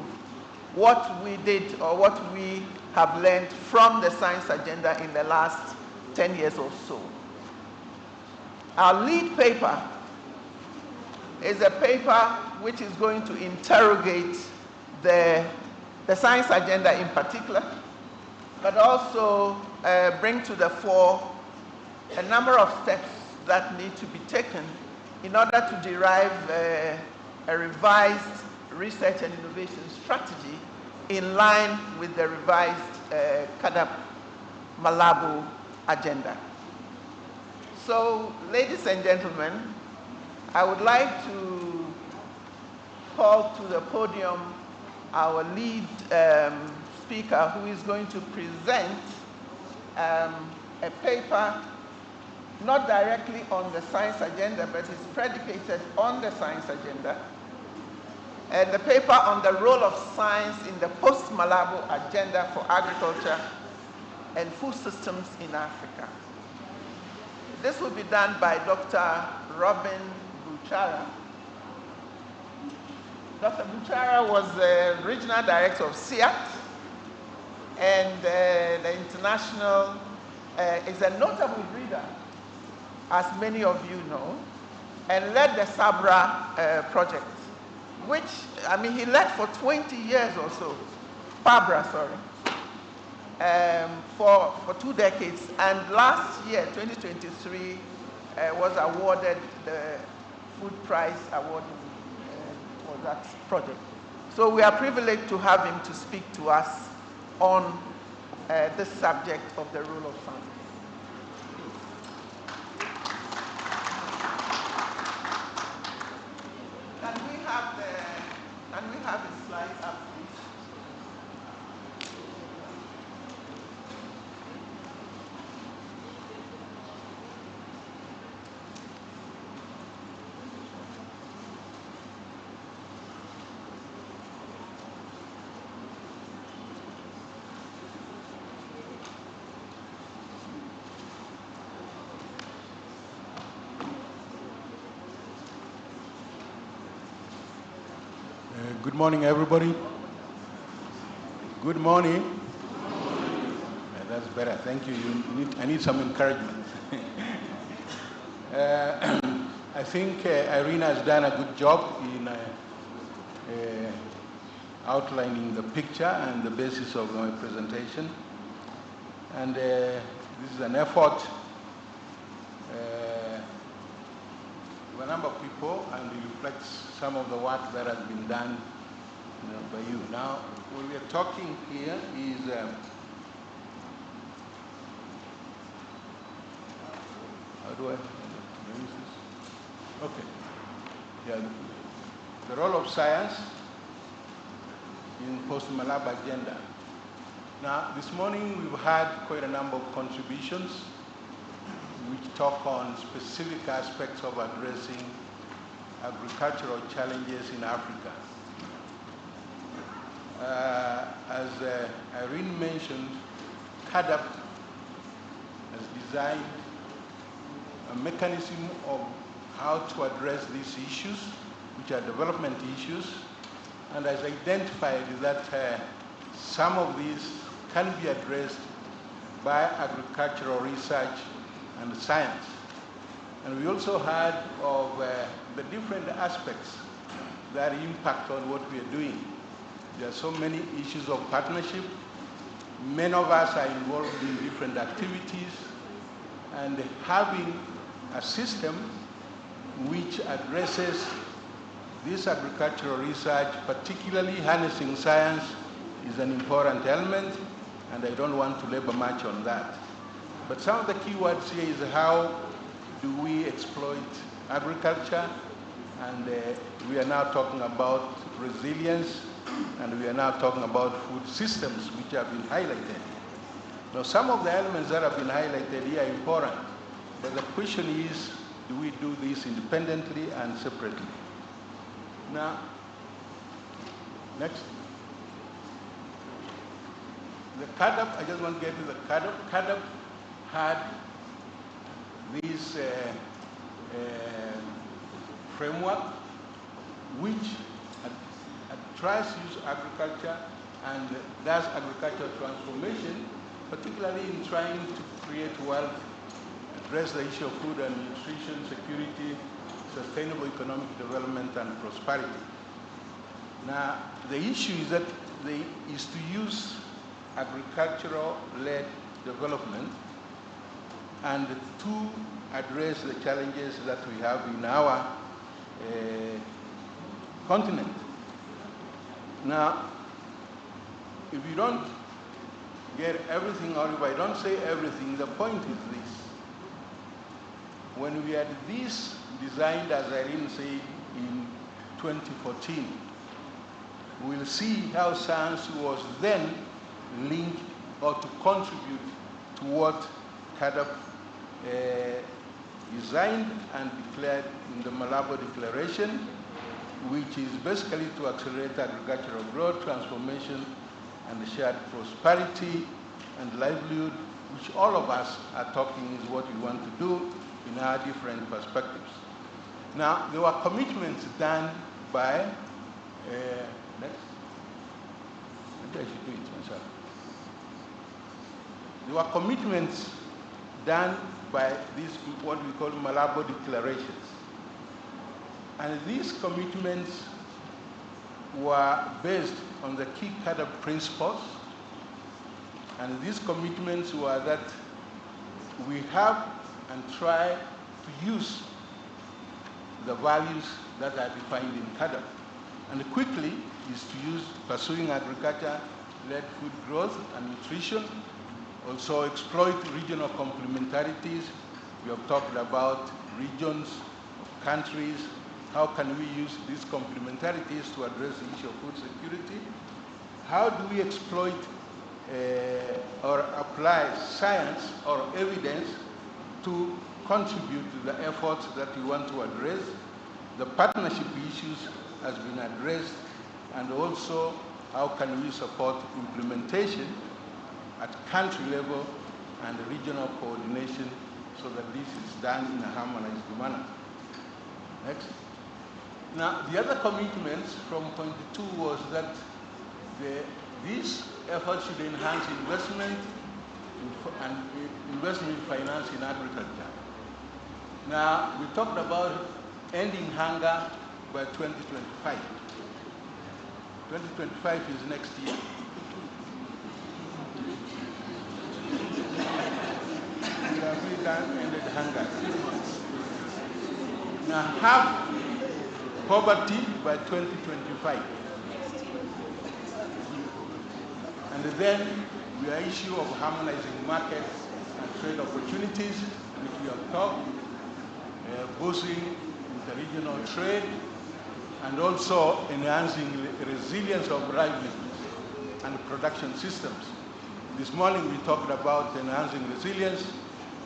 what we did or what we have learned from the science agenda in the last 10 years or so. Our lead paper is a paper which is going to interrogate the science agenda in particular, but also bring to the fore a number of steps that need to be taken in order to derive a revised research and innovation strategy in line with the revised CADAP Malabo agenda. So, ladies and gentlemen, I would like to call to the podium our lead speaker, who is going to present a paper not directly on the science agenda, but is predicated on the science agenda. and the paper on the role of science in the post-Malabo agenda for agriculture and food systems in Africa. This will be done by Dr. Robin Buchara. Dr. Buchara was the regional director of SEAT, and the international, is a notable reader, as many of you know, and led the SABRA project, which, I mean, he led for 20 years or so, PABRA, sorry, for 2 decades. And last year, 2023, was awarded the Food Prize Award for that project. So we are privileged to have him to speak to us on this subject of the role of science. Can we have the slides up, please? Good morning, everybody. Good morning. That's better. Thank you. I need some encouragement. I think Irina has done a good job in outlining the picture and the basis of my presentation. And this is an effort of a number of people, and it reflects some of the work that has been done by you. Now, what we are talking here is how do I use this? Okay. Yeah, the role of science in post-Malabo agenda. Now, this morning we've had quite a number of contributions which talk on specific aspects of addressing agricultural challenges in Africa. As Irene mentioned, CADAP has designed a mechanism of how to address these issues, which are development issues, and has identified that some of these can be addressed by agricultural research and science. And we also heard of the different aspects that impact on what we are doing. There are so many issues of partnership. Many of us are involved in different activities, and having a system which addresses this agricultural research, particularly harnessing science, is an important element, and I don't want to labor much on that. But some of the key words here is how do we exploit agriculture, and we are now talking about resilience, and we are now talking about food systems, which have been highlighted. Now, some of the elements that have been highlighted here are important, but the question is, do we do this independently and separately? Now, next. The CADAP, I just want to get to the CADAP. CADAP had this framework which tries to use agriculture and does agricultural transformation, particularly in trying to create wealth, address the issue of food and nutrition, security, sustainable economic development, and prosperity. Now, the issue is that is to use agricultural-led development and to address the challenges that we have in our continent. Now, if you don't get everything, or if I don't say everything, the point is this. When we had this designed, as Irene said, in 2014, we'll see how science was then linked or to contribute to what CADAP designed and declared in the Malabo Declaration, which is basically to accelerate agricultural growth, transformation, and shared prosperity and livelihood, which all of us are talking is what we want to do in our different perspectives. Now, there were commitments done by, next, maybe I should do it myself. There were commitments done by these, what we call Malabo declarations. And these commitments were based on the key cadre principles. And these commitments were that we have and try to use the values that are defined in CADAP. And quickly is to use pursuing agriculture-led food growth and nutrition, also exploit regional complementarities. We have talked about regions of countries. How can we use these complementarities to address the issue of food security? How do we exploit or apply science or evidence to contribute to the efforts that we want to address? The partnership issues has been addressed, and also how can we support implementation at country level and regional coordination so that this is done in a harmonized manner. Next. Now, the other commitments from point 2 was that these efforts should enhance investment and investment finance in agriculture. Now, we talked about ending hunger by 2025. 2025 is next year. We have done ended hunger. Now, have poverty by 2025. And then we are issue of harmonizing markets and trade opportunities, which we have talked, boosting interregional trade, and also enhancing resilience of livelihoods and production systems. This morning we talked about enhancing resilience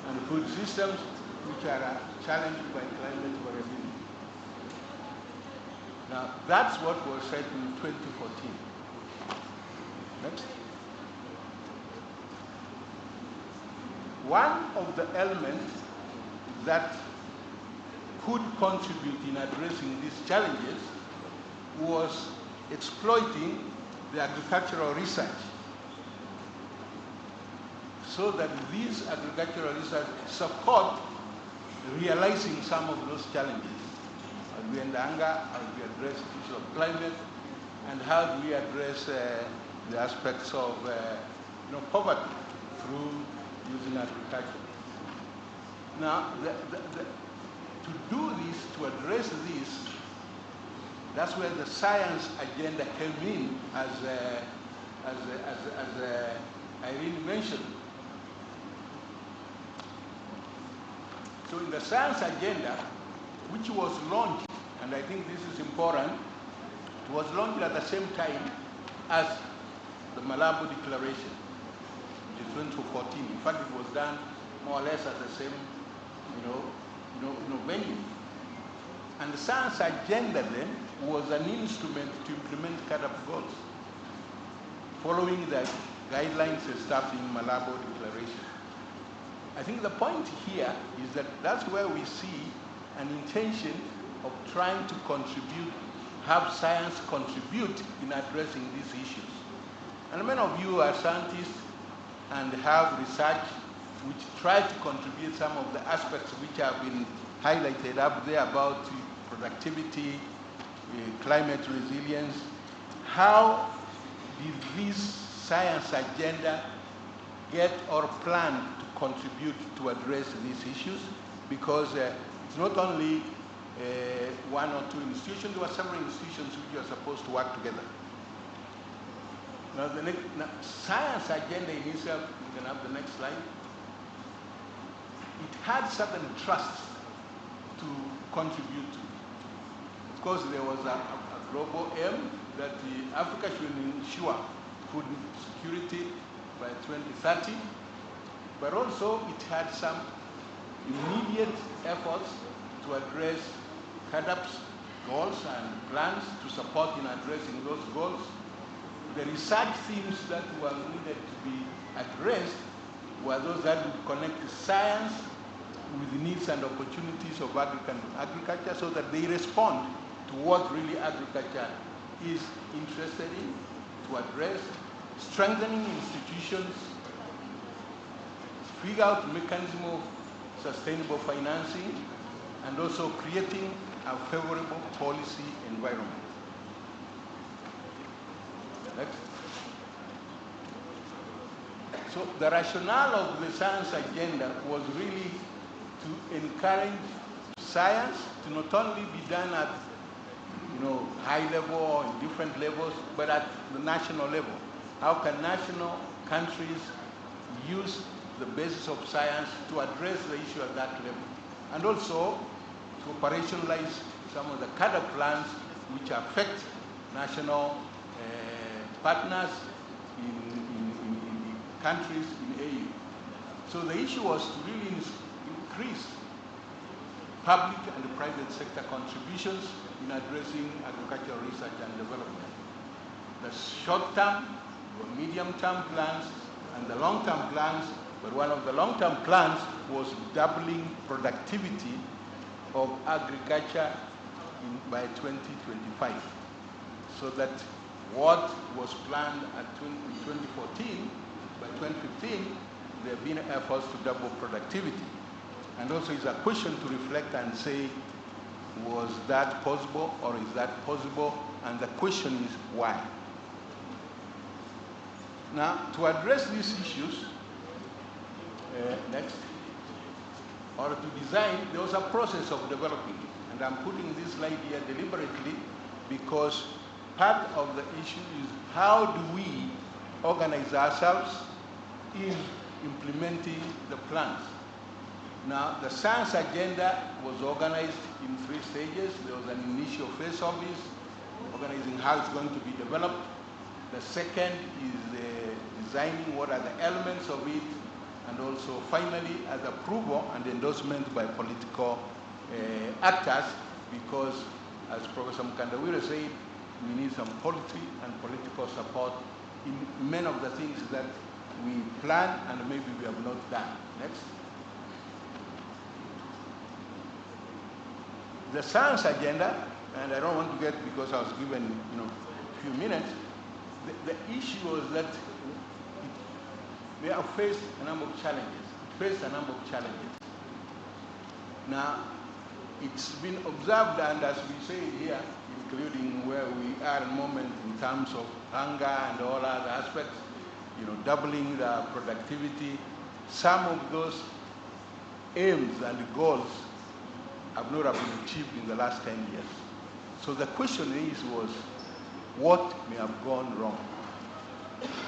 and food systems, which are challenged by climate variability. Now, that's what was said in 2014. Next. One of the elements that could contribute in addressing these challenges was exploiting the agricultural research so that these agricultural research support realizing some of those challenges. How do we end hunger? How do we address the issue of climate? And how do we address the aspects of poverty through using agriculture? Now, to do this, to address this, that's where the science agenda came in, as Irene mentioned. So in the science agenda, which was launched, and I think this is important, it was launched at the same time as the Malabo Declaration, which is 2014. In fact, it was done more or less at the same, venue. And the science agenda then was an instrument to implement CADAP goals, following the guidelines established in Malabo Declaration. I think the point here is that that's where we see an intention of trying to contribute, have science contribute in addressing these issues. And many of you are scientists and have research which try to contribute some of the aspects which have been highlighted up there about productivity, climate resilience. How did this science agenda get or plan to contribute to address these issues? Because it's not only one or two institutions, there were several institutions which are supposed to work together. Now, the science agenda in itself, you can have the next slide. It had certain trusts to contribute to. Of course, there was a global aim that Africa should ensure food security by 2030, but also it had some immediate efforts to address CADAP's goals and plans to support in addressing those goals. The research themes that were needed to be addressed were those that would connect science with the needs and opportunities of agriculture so that they respond to what really agriculture is interested in, to address, strengthening institutions, figure out mechanism of sustainable financing, and also creating a favorable policy environment. Next. So the rationale of the science agenda was really to encourage science to not only be done at high level or in different levels, but at the national level. How can national countries use the basis of science to address the issue at that level? And also to operationalize some of the cadre plans which affect national partners in countries in AU. So the issue was to really increase public and private sector contributions in addressing agricultural research and development. The short-term, the medium-term plans, and the long-term plans, but one of the long-term plans was doubling productivity of agriculture by 2025, so that what was planned at 2014, by 2015, there have been efforts to double productivity. And also it's a question to reflect and say, was that possible or is that possible? And the question is why? Now, to address these issues, next, or to design, there was a process of developing it. And I'm putting this slide here deliberately because part of the issue is how do we organize ourselves in implementing the plans. Now, the science agenda was organized in 3 stages. There was an initial phase of this, organizing how it's going to be developed. The second is designing what are the elements of it, and also finally as approval and endorsement by political actors, because as Professor Mkandawire said, we need some policy and political support in many of the things that we plan and maybe we have not done. Next. The science agenda, and I don't want to get, because I was given a few minutes, the issue was that we have faced a number of challenges. Now, it's been observed, and as we say here, including where we are at the moment in terms of hunger and all other aspects, doubling the productivity, some of those aims and goals have not been achieved in the last 10 years. So the question was, what may have gone wrong?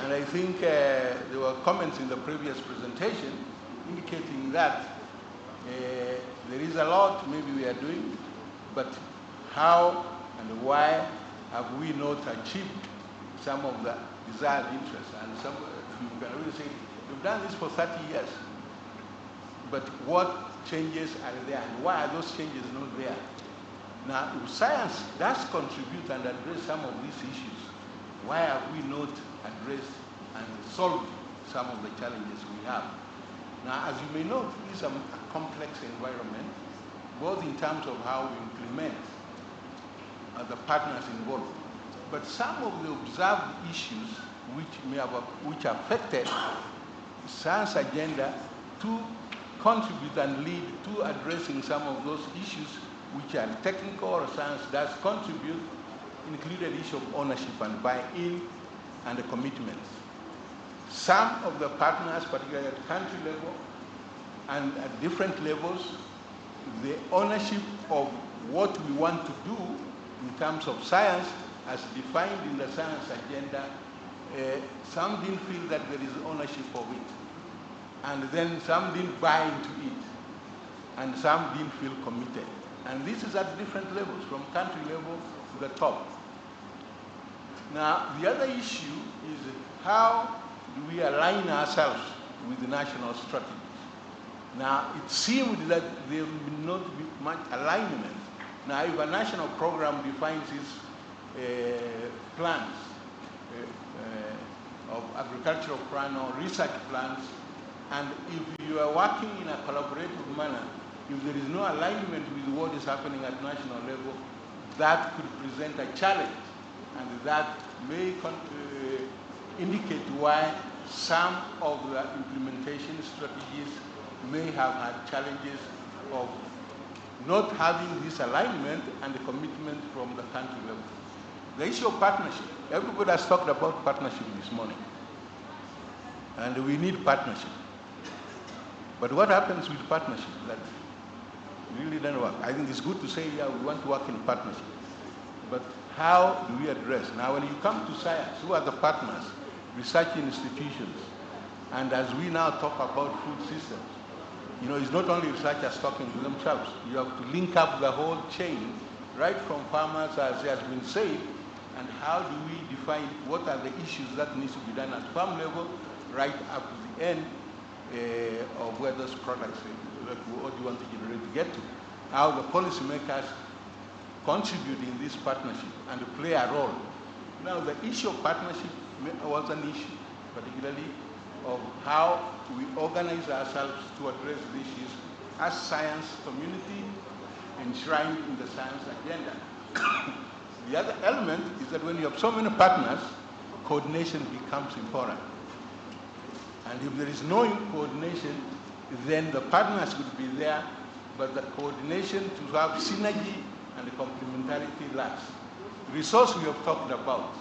And I think there were comments in the previous presentation indicating that there is a lot maybe we are doing, but how and why have we not achieved some of the desired interests? And some, you can really say, we've done this for 30 years, but what changes are there, and why are those changes not there? Now, if science does contribute and address some of these issues, why have we not addressed and solved some of the challenges we have? Now, as you may know, this is a complex environment, both in terms of how we implement the partners involved. But some of the observed issues which affected science agenda to contribute and lead to addressing some of those issues which are technical or science does contribute, included the issue of ownership and buy-in and the commitments. Some of the partners, particularly at country level and at different levels, the ownership of what we want to do in terms of science as defined in the science agenda, some didn't feel that there is ownership of it. And then some didn't buy into it. And some didn't feel committed. And this is at different levels, from country level to the top. Now, the other issue is how do we align ourselves with the national strategies? Now, it seemed that there will not be much alignment Now, if a national program defines its plans of agricultural plan or research plans, and if you are working in a collaborative manner, if there is no alignment with what is happening at national level, that could present a challenge, and that may indicate why some of the implementation strategies may have had challenges of not having this alignment and the commitment from the country level. The issue of partnership. Everybody has talked about partnership this morning. And we need partnership. But what happens with partnership? That really doesn't work. I think it's good to say, yeah, we want to work in partnership. But how do we address? Now, when you come to science, who are the partners? Research institutions. And as we now talk about food systems, you know, it's not only researchers talking to themselves. You have to link up the whole chain, right from farmers, as has been said, and how do we define what are the issues that needs to be done at farm level, right up to the end of where those products, what you want to generate to get to. How the policymakers contribute in this partnership and play a role. Now, the issue of partnership was an issue, particularly of how we organize ourselves to address these issues as science community enshrined in the science agenda. The other element is that when you have so many partners, coordination becomes important. And if there is no coordination, then the partners would be there, but the coordination to have synergy and complementarity lacks. Resource we have talked about,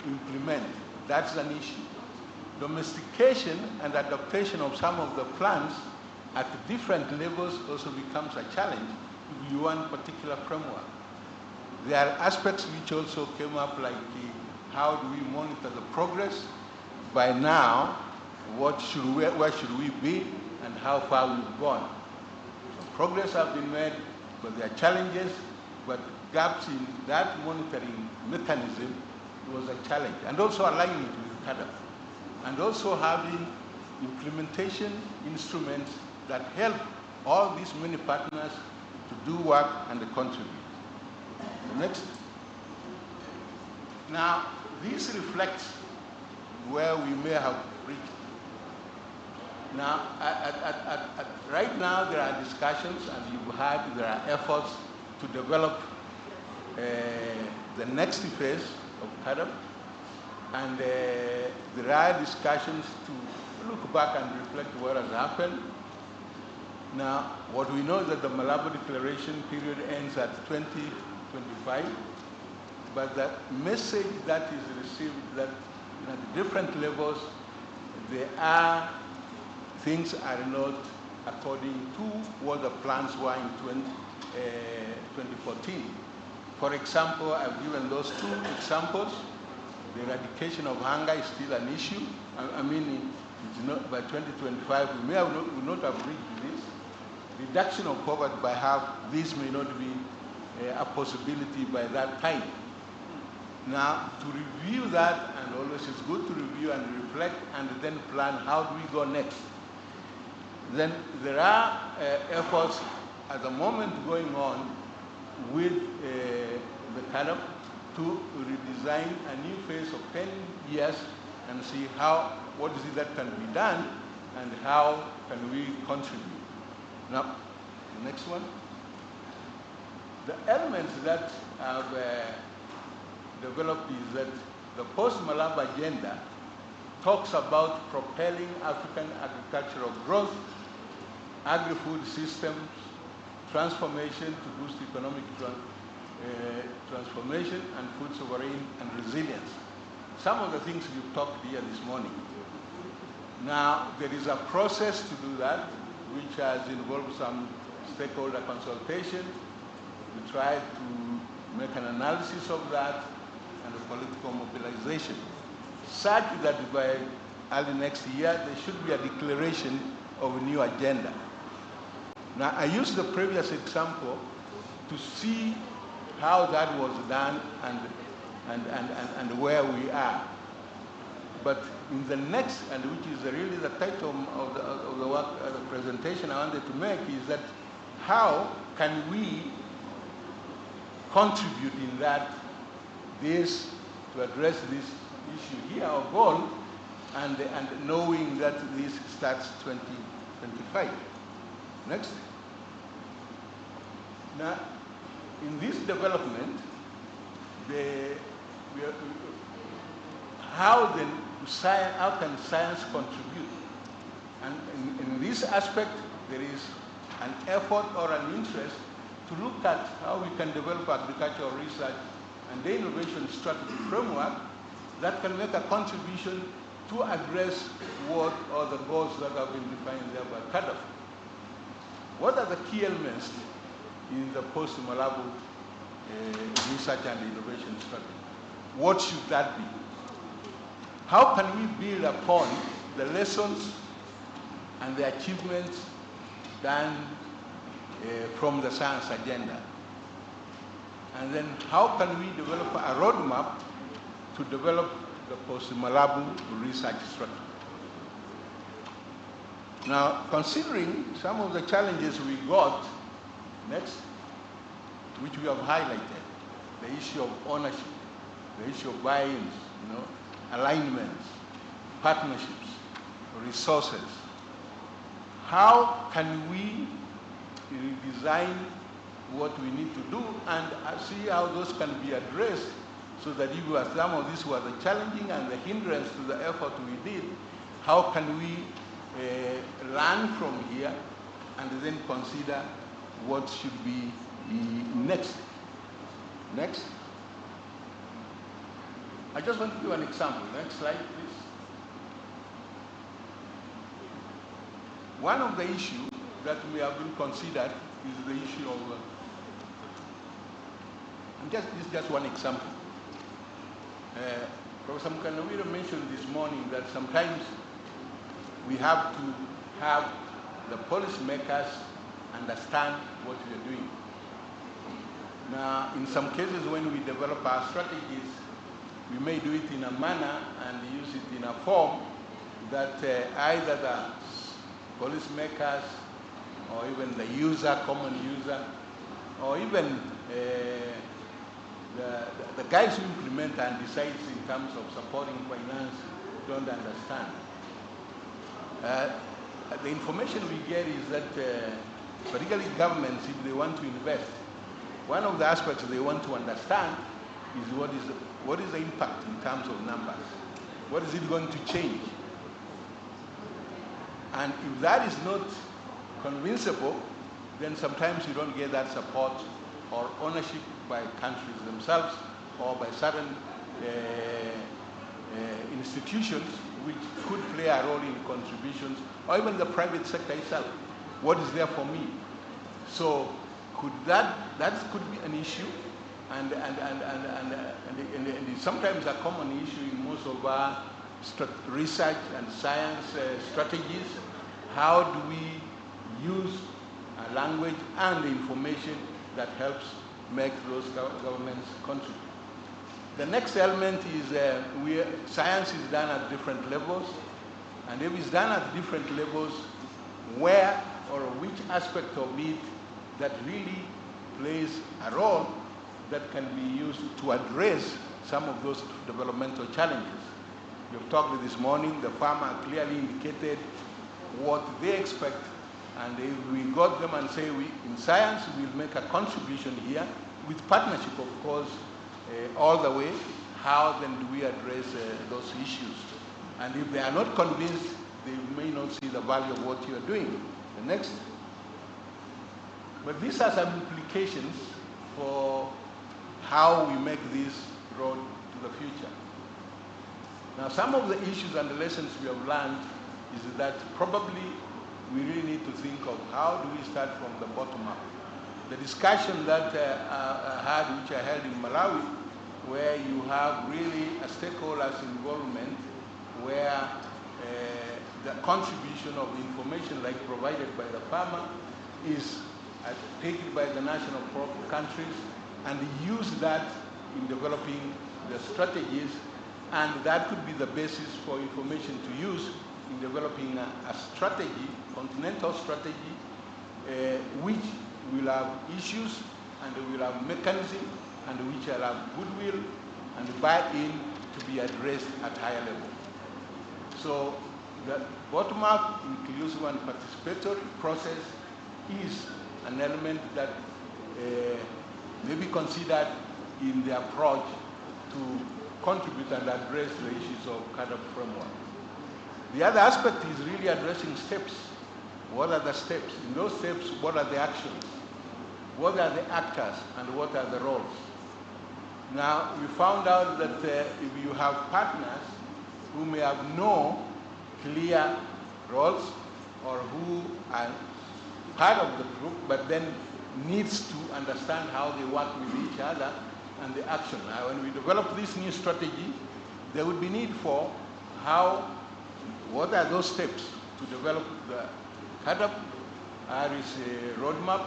implement, that's an issue. Domestication and adaptation of some of the plants at different levels also becomes a challenge if you want particular framework. There are aspects which also came up, like how do we monitor the progress? By now, where should we be, and how far we've gone? So progress has been made, but there are challenges, but gaps in that monitoring mechanism was a challenge. And also alignment with CADA. And also having implementation instruments that help all these many partners to do work and contribute. Next. Now, this reflects where we may have reached. Now, right now there are discussions, and you've heard there are efforts to develop the next phase of CADA. And there are discussions to look back and reflect what has happened. Now, what we know is that the Malabo Declaration period ends at 2025, but the message that is received that at different levels, there are things are not according to what the plans were in 2014. For example, I've given those two examples. The eradication of hunger is still an issue. I mean, it's not, by 2025, we may have not have reached this. Reduction of poverty by half, this may not be a possibility by that time. Now, to review that, and always it's good to review and reflect and then plan how do we go next. Then there are efforts at the moment going on with the CADA to redesign a new phase of 10 years and see what is it that can be done and how can we contribute. Now, the next one. The elements that have developed is that the post-Malabo agenda talks about propelling African agricultural growth, agri-food systems, transformation to boost economic transformation and food sovereignty and resilience. Some of the things we've talked here this morning. Now, there is a process to do that, which has involved some stakeholder consultation. We try to make an analysis of that and a political mobilization, such that by early next year, there should be a declaration of a new agenda. Now, I used the previous example to see how that was done and where we are. But in the next, and which is really the title of the work, the presentation I wanted to make, is that how can we contribute in that this, to address this issue here, our goal, and knowing that this starts 2025. Next. Now, in this development, how can science contribute? And in this aspect, there is an effort or an interest to look at how we can develop agricultural research and the innovation strategy framework that can make a contribution to address what are the goals that have been defined there by CADAF. What are the key elements in the post-Malabo research and innovation strategy? What should that be? How can we build upon the lessons and the achievements done from the science agenda? And then how can we develop a roadmap to develop the post-Malabo research strategy? Now, considering some of the challenges we got, next, which we have highlighted, the issue of ownership, the issue of buy-ins, alignments, partnerships, resources. How can we redesign what we need to do and see how those can be addressed so that if some of these were the challenging and the hindrance to the effort we did, how can we learn from here and then consider what should be next? Next. I just want to give an example. Next slide, please. One of the issues that we have been considered is the issue of, this is just one example. Professor Mukanawira mentioned this morning that sometimes we have to have the policymakers understand what we are doing. Now, in some cases when we develop our strategies, we may do it in a manner and use it in a form that either the policymakers or even the user, common user, or even the guys who implement and decide in terms of supporting finance don't understand. The information we get is that particularly governments, if they want to invest, one of the aspects they want to understand is what is the impact in terms of numbers? What is it going to change? And if that is not convincible, then sometimes you don't get that support or ownership by countries themselves or by certain institutions which could play a role in contributions, or even the private sector itself. What is there for me? So could that could be an issue, and it's sometimes a common issue in most of our research and science strategies. How do we use a language and information that helps make those governments contribute? The next element is science is done at different levels, and if it's done at different levels, where or which aspect of it that really plays a role that can be used to address some of those developmental challenges. You've talked this morning, the farmer clearly indicated what they expect, and if we got them and say, in science, we'll make a contribution here, with partnership, of course, all the way, how then do we address those issues? And if they are not convinced, they may not see the value of what you are doing. The next. But these are some implications for how we make this road to the future. Now, some of the issues and the lessons we have learned is that probably we really need to think of how do we start from the bottom up. The discussion that which I held in Malawi, where you have really a stakeholders involvement, where the contribution of information like provided by the farmer is taken by the national countries and use that in developing the strategies, and that could be the basis for information to use in developing a strategy, continental strategy, which will have issues and we will have mechanism and which will have goodwill and buy-in to be addressed at higher level. So the bottom-up, inclusive and participatory process is an element that may be considered in the approach to contribute and address the issues of CAADP framework. The other aspect is really addressing steps. What are the steps? In those steps, what are the actions? What are the actors and what are the roles? Now, we found out that if you have partners who may have no clear roles or who are part of the group but then needs to understand how they work with each other and the action. Now, when we develop this new strategy, there would be need for what are those steps to develop the CAADP, is a roadmap,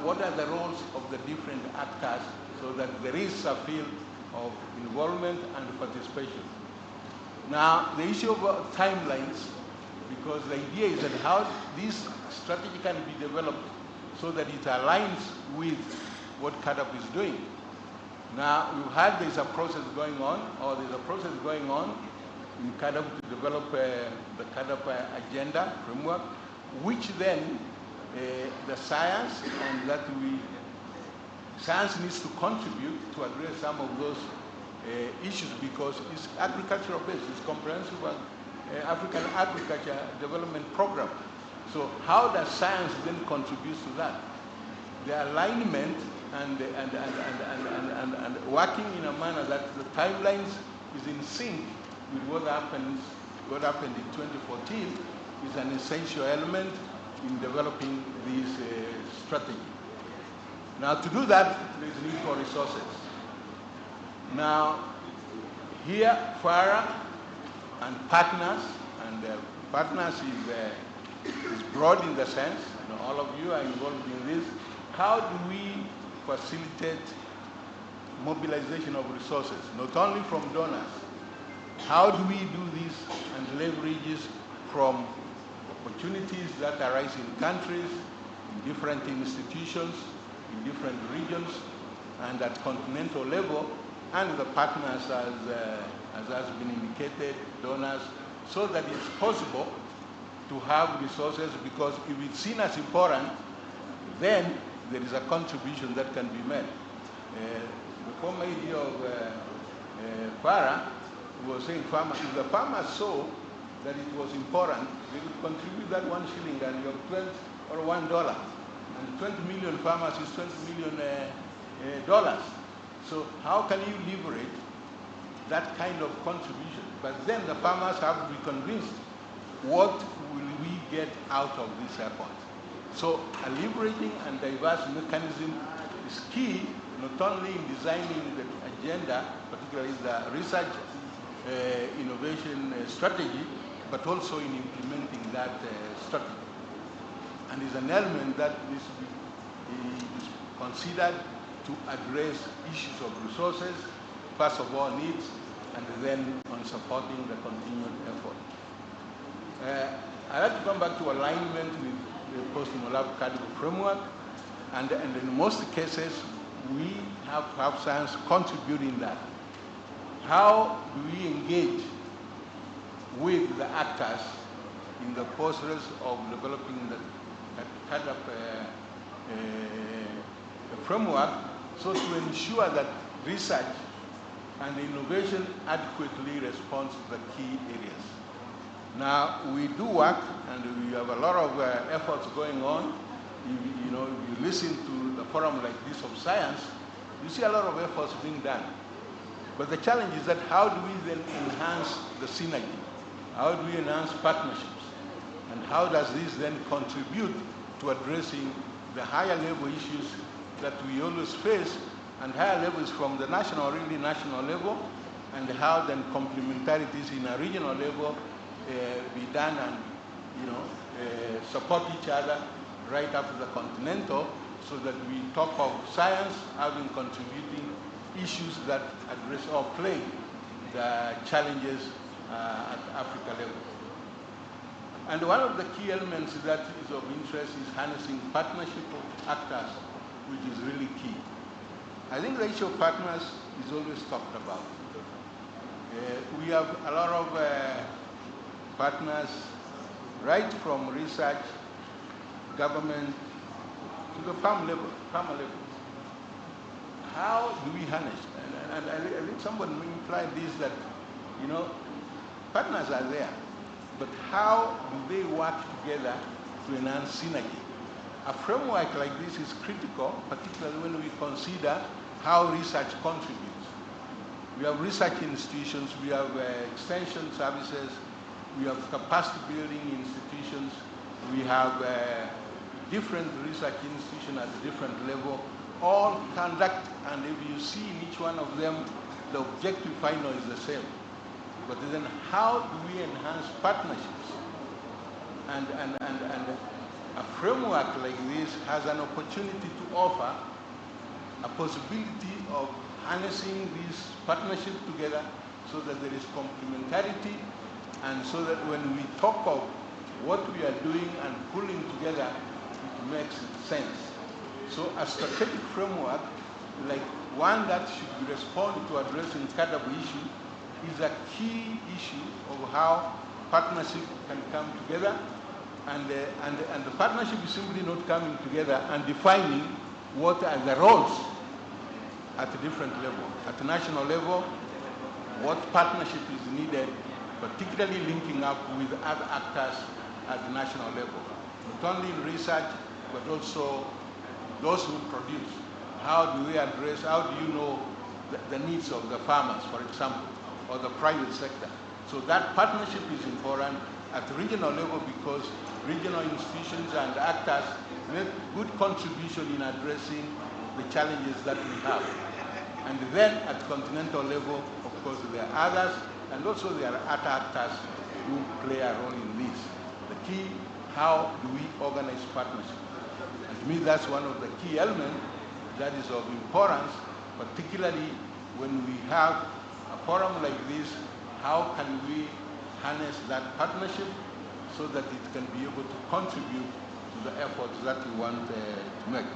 what are the roles of the different actors so that there is a field of involvement and participation. Now, the issue of timelines, because the idea is that how this strategy can be developed so that it aligns with what CAADP is doing. Now, we've had there's a process going on in CAADP to develop the CAADP agenda framework, which then the science science needs to contribute to address some of those issues because it's agricultural based, it's comprehensive African agriculture development program. So how does science then contribute to that? The alignment and working in a manner that the timelines is in sync with what happened in 2014 is an essential element in developing this strategy. Now, to do that, there is need for resources. Now, here, FARA and partners is broad in the sense, all of you are involved in this. How do we facilitate mobilization of resources, not only from donors? How do we do this and leverages from opportunities that arise in countries, in different institutions, in different regions, and at continental level, and the partners as has been indicated, donors, so that it's possible to have resources, because if it's seen as important, then there is a contribution that can be made. The former idea of FARA was saying if the farmers saw that it was important, they would contribute that 1 shilling and you have 12 or $1. And 20 million farmers is $20 million dollars. So how can you leverage that kind of contribution? But then the farmers have to be convinced, what will we get out of this effort? So a leveraging and diverse mechanism is key, not only in designing the agenda, particularly the research innovation strategy, but also in implementing that strategy. And is an element that is considered to address issues of resources, first of all needs, and then on supporting the continued effort. I'd like to come back to alignment with the post-Molab CAADP framework, and in most cases, we have to have science contributing that. How do we engage with the actors in the process of developing the CAADP framework, so to ensure that research and innovation adequately responds to the key areas? Now, we do work, and we have a lot of efforts going on. If you listen to the forum like this of science, you see a lot of efforts being done. But the challenge is that how do we then enhance the synergy? How do we enhance partnerships? And how does this then contribute to addressing the higher level issues that we always face, and higher levels from the really national level, and how then complementarities in a regional level be done and support each other right up to the continental, so that we talk of science having contributing issues that address or play the challenges at Africa level. And one of the key elements that is of interest is harnessing partnership of actors which is really key. I think the issue of partners is always talked about. We have a lot of partners, right from research, government, to the farmer level. How do we harness? And I think someone implied this, that, you know, partners are there, but how do they work together to enhance synergy? A framework like this is critical, particularly when we consider how research contributes. We have research institutions, we have extension services, we have capacity building institutions, we have different research institutions at a different level, all conduct, and if you see in each one of them, the objective final is the same. But then how do we enhance partnerships? And a framework like this has an opportunity to offer a possibility of harnessing these partnerships together so that there is complementarity, and so that when we talk of what we are doing and pulling together, it makes sense. So a strategic framework, like one that should respond to addressing Kadabu issue, is a key issue of how partnership can come together. And the partnership is simply not coming together and defining what are the roles at a different level. At the national level, what partnership is needed, particularly linking up with other actors at the national level. Not only in research, but also those who produce. How do we address, how do you know the needs of the farmers, for example, or the private sector? So that partnership is important at the regional level, because regional institutions and actors make good contribution in addressing the challenges that we have. And then at continental level, of course, there are others, and also there are other actors who play a role in this. The key, how do we organize partnership? And to me, that's one of the key elements that is of importance, particularly when we have a forum like this. How can we harness that partnership so that it can be able to contribute to the efforts that we want to make?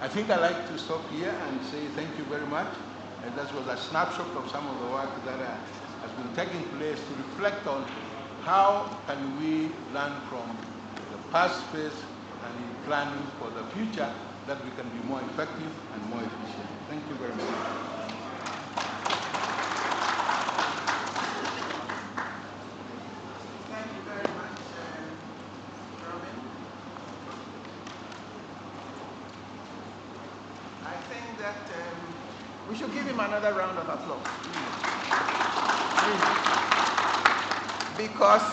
I think I'd like to stop here and say thank you very much. And that was a snapshot of some of the work that has been taking place to reflect on how can we learn from the past phase and in planning for the future, that we can be more effective and more efficient. Thank you very much. Thank you very much, Robin. I think that we should give him another round of applause. Really. Because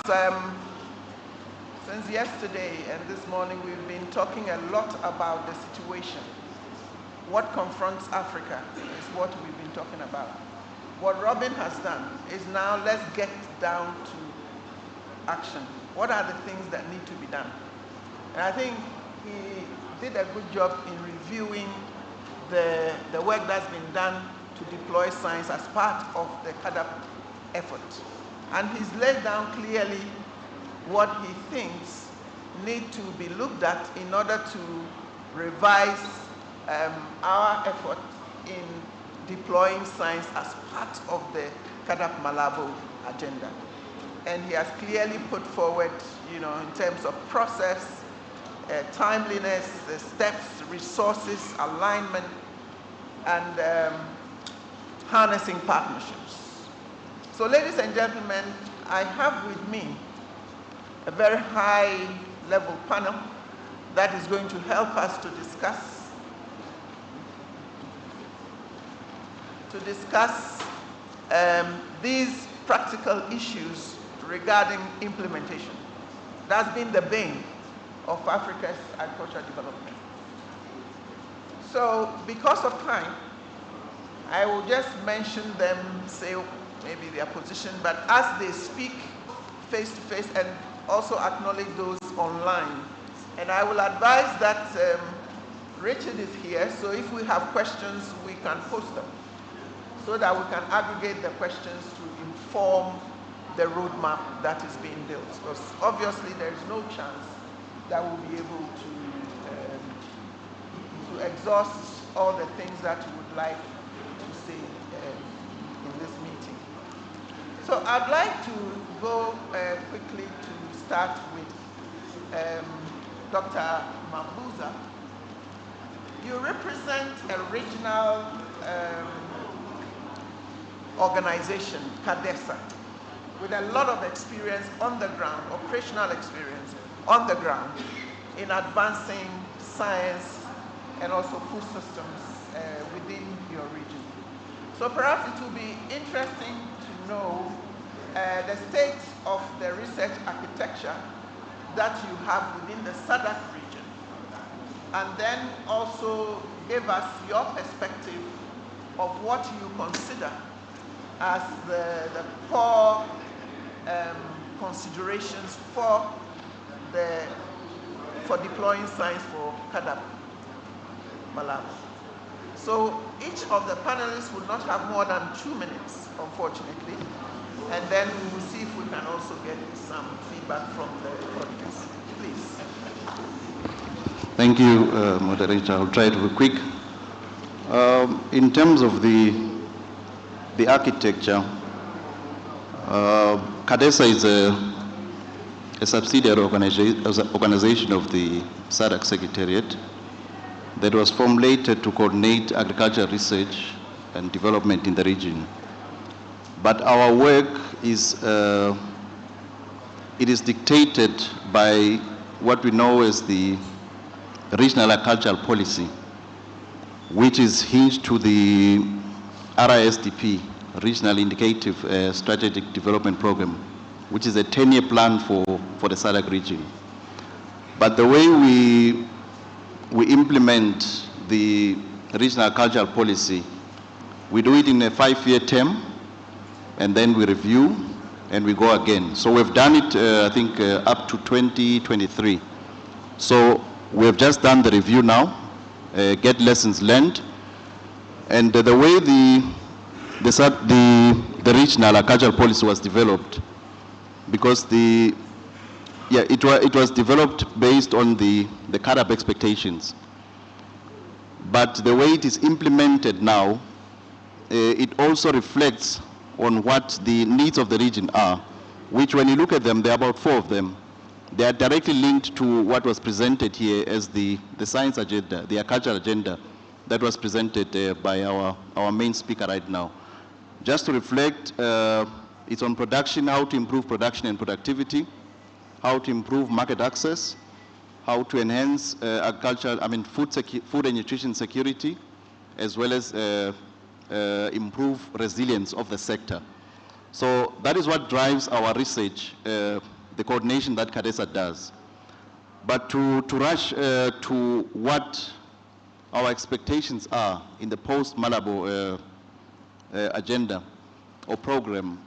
since yesterday and this morning, we've been talking a lot about the situation. What confronts Africa is what we've been talking about. What Robin has done is now let's get down to action. What are the things that need to be done? And I think he did a good job in reviewing the work that's been done to deploy science as part of the CADAP effort. And he's laid down clearly what he thinks need to be looked at in order to revise our effort in deploying science as part of the CADAP Malabo agenda. And he has clearly put forward, you know, in terms of process, timeliness, the steps, resources, alignment, and harnessing partnerships. So ladies and gentlemen, I have with me a very high-level panel that is going to help us to discuss these practical issues regarding implementation. That's been the bane of Africa's agricultural development. So because of time, I will just mention them, say maybe their position, but as they speak face-to-face, and also acknowledge those online. And I will advise that Richard is here, so if we have questions, we can post them, so that we can aggregate the questions to inform the roadmap that is being built. Because obviously there is no chance that we'll be able to exhaust all the things that you would like to say in this meeting. So I'd like to go quickly to start with Dr. Mambuza. You represent a regional organization, CADESA, with a lot of experience on the ground, operational experience on the ground, in advancing science and also food systems within your region. So perhaps it will be interesting to know the state of the research architecture that you have within the SADC region, and then also give us your perspective of what you consider as the core considerations for deploying science for CADAP Malabo. So each of the panelists will not have more than 2 minutes, unfortunately, and then we will see if we can also get some feedback from the audience. Please. Thank you, moderator. I'll try to be quick. In terms of the architecture, CADESA is a subsidiary organization of the SADC Secretariat that was formulated to coordinate agricultural research and development in the region. But our work is, it is dictated by what we know as the regional agricultural policy, which is hinged to the RISDP, Regional Indicative Strategic Development Program, which is a 10-year plan for the SADC region. But the way we implement the regional agricultural policy, we do it in a 5-year term, and then we review, and we go again. So we've done it, I think, up to 2023. So we've just done the review now, get lessons learned, and the way the regional agricultural policy was developed, because it was developed based on the CADAP expectations. But the way it is implemented now, it also reflects on what the needs of the region are, which when you look at them, there are about 4 of them. They are directly linked to what was presented here as the science agenda, the agricultural agenda that was presented by our main speaker right now. Just to reflect, it's on production, how to improve production and productivity, how to improve market access, how to enhance food and nutrition security, as well as improve resilience of the sector. So that is what drives our research, the coordination that CADESA does. But to rush to what our expectations are in the post-Malabo agenda or program,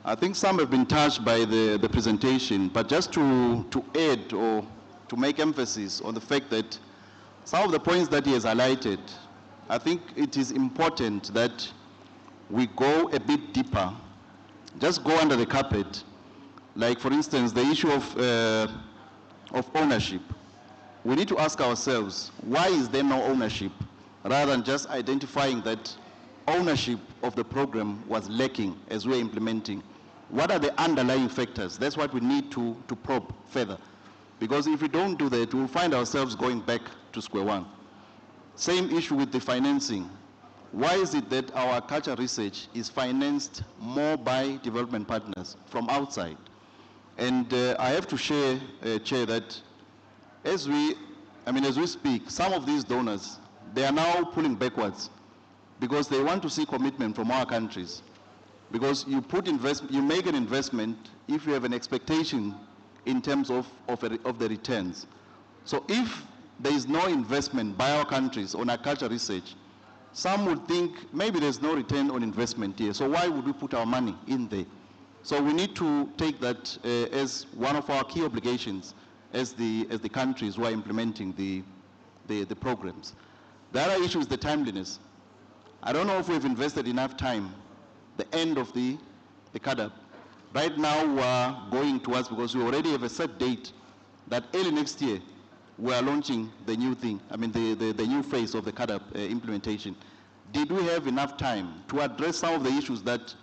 I think some have been touched by the presentation, but just to add or to make emphasis on the fact that some of the points that he has highlighted, I think it is important that we go a bit deeper, just go under the carpet. Like, for instance, the issue of ownership. We need to ask ourselves, why is there no ownership, rather than just identifying that ownership of the program was lacking as we're implementing. What are the underlying factors? That's what we need to probe further. Because if we don't do that, we'll find ourselves going back to square one. Same issue with the financing. Why is it that our cultural research is financed more by development partners from outside? And I have to share, Chair, that as we speak, some of these donors, they are now pulling backwards because they want to see commitment from our countries. Because you make an investment if you have an expectation in terms of the returns. So if there is no investment by our countries on agricultural research, some would think maybe there's no return on investment here, so why would we put our money in there? So we need to take that as one of our key obligations as the countries who are implementing the programs. The other issue is the timeliness. I don't know if we've invested enough time, the end of the CADAP. Right now we are going towards, because we already have a set date that early next year we are launching the new thing, I mean the new phase of the CADAP implementation, did we have enough time to address some of the issues that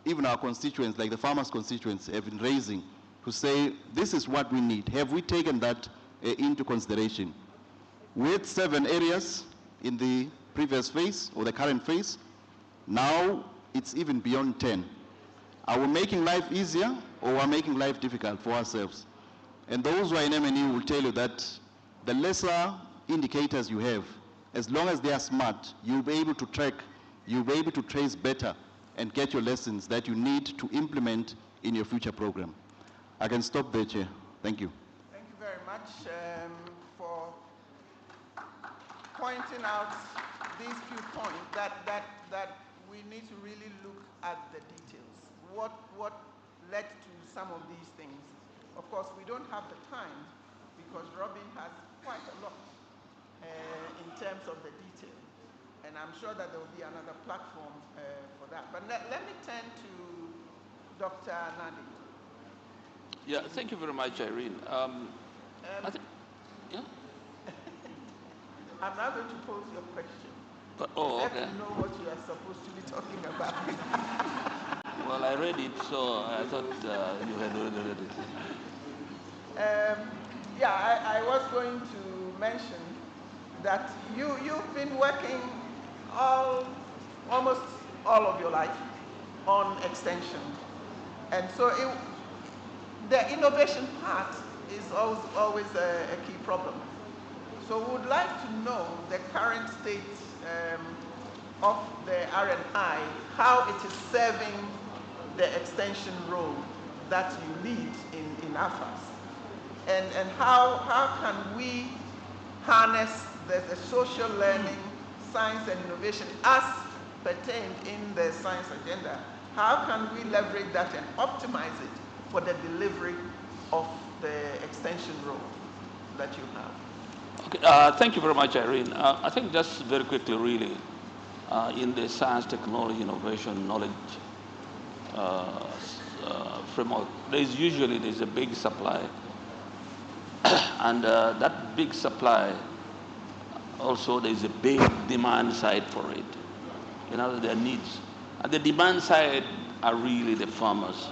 even our constituents, like the farmers' constituents, have been raising to say, this is what we need? Have we taken that into consideration? We had 7 areas in the previous phase, or the current phase. Now it's even beyond 10. Are we making life easier, or are we making life difficult for ourselves? And those who are in M&E will tell you that the lesser indicators you have, as long as they are smart, you'll be able to track, you'll be able to trace better and get your lessons that you need to implement in your future program. I can stop there, Chair. Thank you. Thank you very much for pointing out these few points that we need to really look at the details. What led to some of these things? Of course, we don't have the time because Robin has quite a lot in terms of the detail. And I'm sure that there will be another platform for that. But let me turn to Dr. Nadi. Yeah, thank you very much, Irene. Yeah? I'm not going to pose your question. Oh, okay. You know what you are supposed to be talking about. Well, I read it, so I thought you had already read it. Yeah, I was going to mention that you've been working almost all of your life on extension. And so the innovation part is always a key problem. So we would like to know the current state of the R&I, how it is serving the extension role that you lead in AFAS. And how can we harness the social learning, science and innovation as pertained in the science agenda? How can we leverage that and optimize it for the delivery of the extension role that you have? Okay, thank you very much, Irene. I think just very quickly, really, in the science, technology, innovation, knowledge framework, there's a big supply. And that big supply, also there's a big demand side for it. You know, there are needs. And the demand side are really the farmers.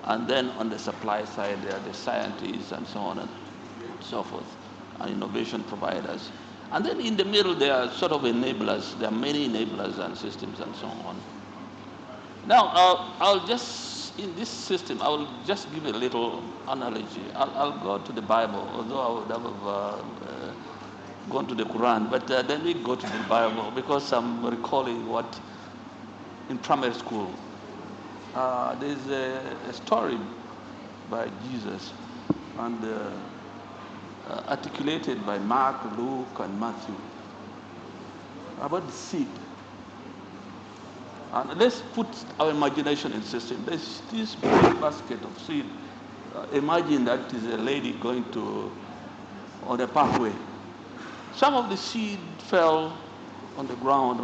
And then on the supply side, there are the scientists and so on and so forth, and innovation providers. And then in the middle, there are sort of enablers. There are many enablers and systems and so on. Now, I'll just, in this system, I will just give a little analogy. I'll go to the Bible, although I would have gone to the Quran, but then we go to the Bible because I'm recalling what in primary school, there's a story by Jesus and articulated by Mark, Luke, and Matthew about the seed. And let's put our imagination in system. There's this big basket of seed. Imagine that is a lady going on a pathway. Some of the seed fell on the ground,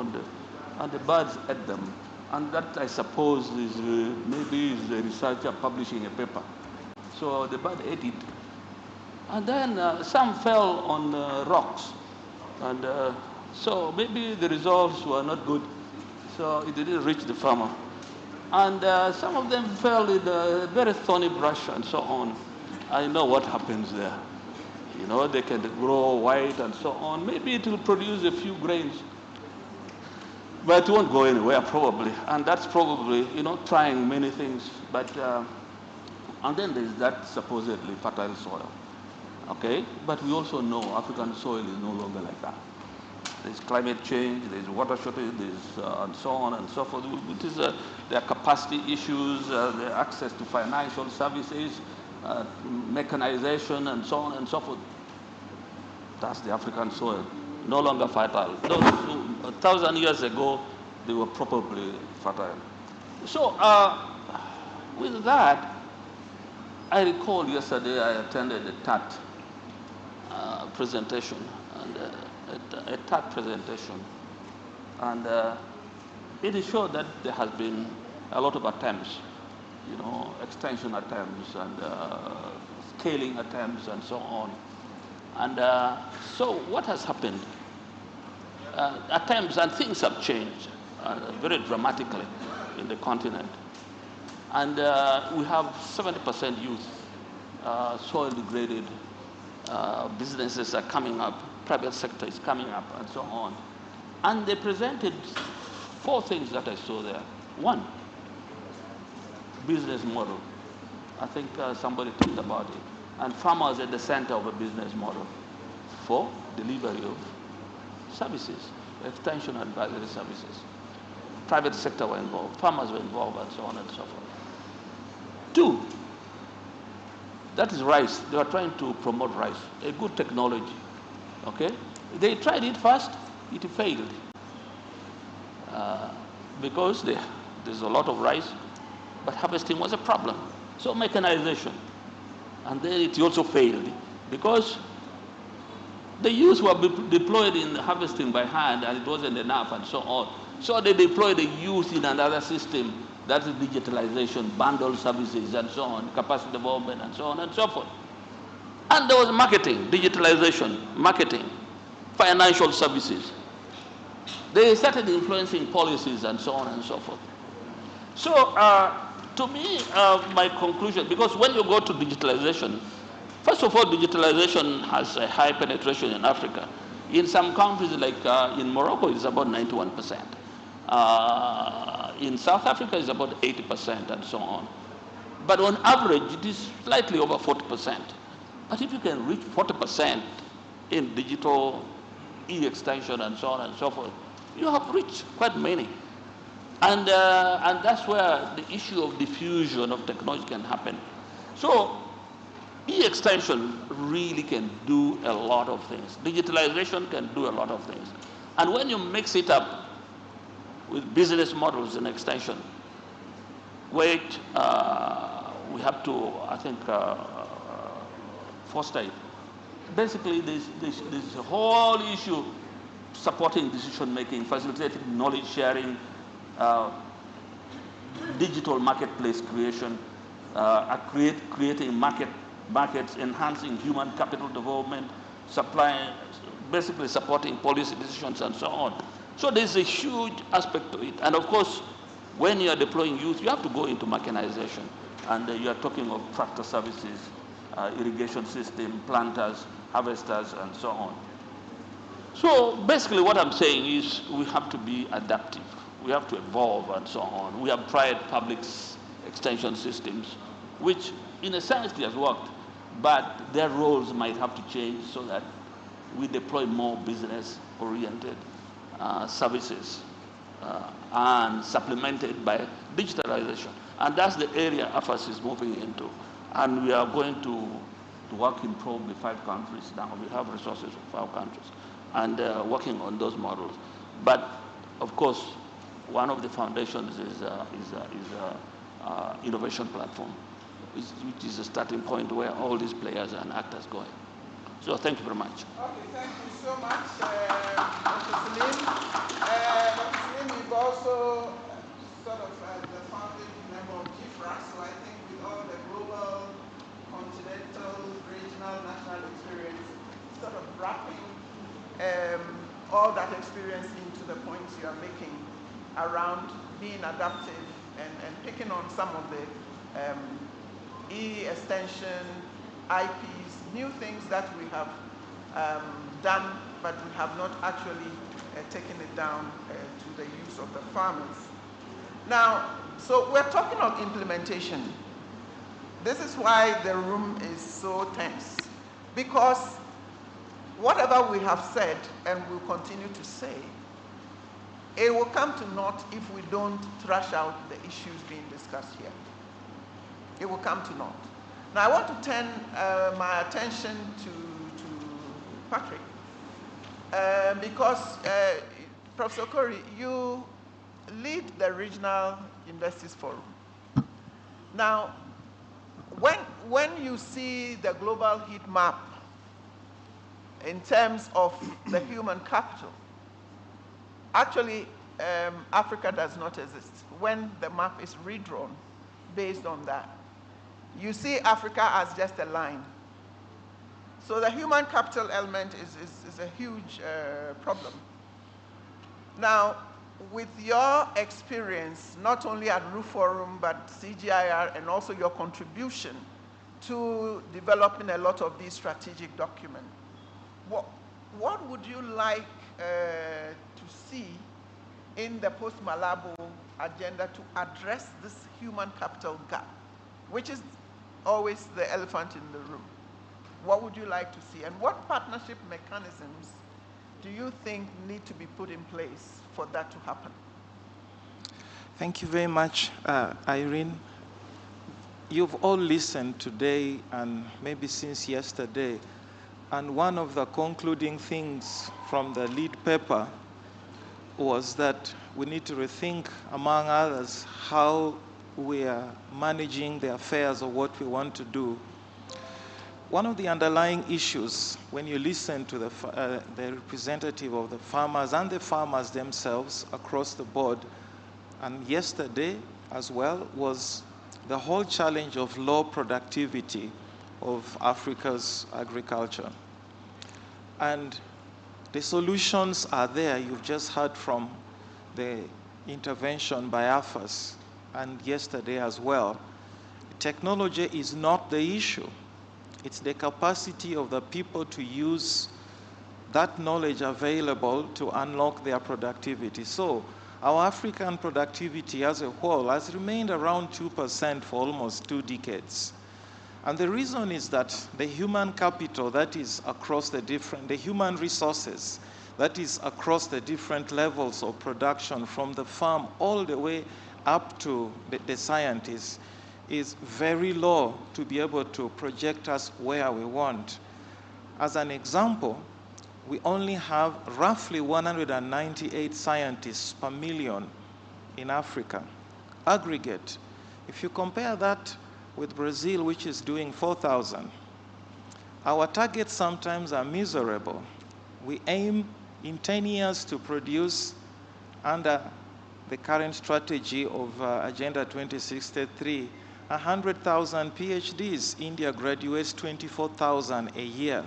and the birds ate them. And that, I suppose, is maybe is a researcher publishing a paper. So the bird ate it. And then some fell on rocks. And so maybe the results were not good. So it didn't reach the farmer. And some of them fell in a very thorny brush and so on. I know what happens there. You know, they can grow white and so on. Maybe it will produce a few grains. But it won't go anywhere, probably. And that's probably, you know, trying many things. But, and then there's that supposedly fertile soil. Okay? But we also know African soil is no longer like that. There's climate change, there's water shortage, there's and so on and so forth. It is, there are capacity issues, the access to financial services, mechanization, and so on and so forth. That's the African soil, no longer fertile. Those who, 1,000 years ago, they were probably fertile. So with that, I recall yesterday I attended a TAT presentation, and a TAT presentation, and it showed that there has been a lot of attempts, you know, extension attempts and scaling attempts and so on. And so what has happened? At times, and things have changed very dramatically in the continent. And we have 70% youth, soil degraded, businesses are coming up, private sector is coming up, and so on. And they presented 4 things that I saw there. 1, business model. I think somebody talked about it. And farmers at the center of a business model for delivery of services, extension advisory services. Private sector were involved, farmers were involved, and so on and so forth. 2, that is rice. They are trying to promote rice, a good technology. Okay? They tried it first, it failed. Because there's a lot of rice, but harvesting was a problem. So mechanization. And then it also failed because the youth were deployed in harvesting by hand and it wasn't enough and so on. So they deployed the youth in another system, that is digitalization, bundle services and so on, capacity development and so on and so forth. And there was marketing, digitalization, marketing, financial services. They started influencing policies and so on and so forth. So to me, my conclusion, because when you go to digitalization, first of all, digitalization has a high penetration in Africa. In some countries, like in Morocco, it's about 91%. In South Africa, it's about 80% and so on. But on average, it is slightly over 40%. But if you can reach 40% in digital e-extension and so on and so forth, you have reached quite many. And that's where the issue of diffusion of technology can happen. So e-extension really can do a lot of things. Digitalization can do a lot of things. And when you mix it up with business models and extension, which we have to, I think, foster it. Basically, there's a whole issue supporting decision-making, facilitating knowledge sharing, digital marketplace creation, creating markets, enhancing human capital development, supplying, basically supporting policy decisions and so on. So there's a huge aspect to it. And of course, when you are deploying youth, you have to go into mechanization. And you are talking of tractor services, irrigation system, planters, harvesters, and so on. So basically what I'm saying is we have to be adaptive. We have to evolve and so on. We have tried public extension systems, which in a sense has worked, but their roles might have to change so that we deploy more business-oriented services and supplemented by digitalization. And that's the area AFAS is moving into. And we are going to work in probably 5 countries now. We have resources for 5 countries and working on those models. But of course, one of the foundations is innovation platform, which is a starting point where all these players and actors going. So thank you very much. Okay, thank you so much, Dr. Salim. Dr. Salim, you've also sort of the founding member of GIFRA, so I think with all the global, continental, regional, national experience, sort of wrapping all that experience into the points you are making around being adaptive and picking on some of the e-extension, IPs, new things that we have done, but we have not actually taken it down to the use of the farmers. Now, so we're talking of implementation. This is why the room is so tense, because whatever we have said and will continue to say, it will come to naught if we don't thrash out the issues being discussed here. It will come to naught. Now, I want to turn my attention to Patrick, because Professor Corey, you lead the Regional Universities Forum. Now, when you see the global heat map in terms of the human capital, actually, Africa does not exist. When the map is redrawn based on that, you see Africa as just a line. So the human capital element is a huge problem. Now, with your experience, not only at Roof Forum, but CGIAR, and also your contribution to developing a lot of these strategic documents, what would you like to see in the post-Malabo agenda to address this human capital gap, which is always the elephant in the room? What would you like to see? And what partnership mechanisms do you think need to be put in place for that to happen? Thank you very much, Irene. You've all listened today and maybe since yesterday, and one of the concluding things from the lead paper was that we need to rethink, among others, how we are managing the affairs of what we want to do. One of the underlying issues, when you listen to the representative of the farmers and the farmers themselves across the board, and yesterday as well, was the whole challenge of low productivity of Africa's agriculture. And the solutions are there. You've just heard from the intervention by AFAS, and yesterday as well. Technology is not the issue. It's the capacity of the people to use that knowledge available to unlock their productivity. So our African productivity as a whole has remained around 2% for almost 2 decades. And the reason is that the human capital that is across the human resources that is across the different levels of production, from the farm all the way up to the scientists, is very low to be able to project us where we want. As an example, we only have roughly 198 scientists per million in Africa, aggregate. If you compare that with Brazil, which is doing 4,000, our targets sometimes are miserable. We aim in 10 years to produce, under the current strategy of Agenda 2063, 100,000 PhDs. India graduates 24,000 a year.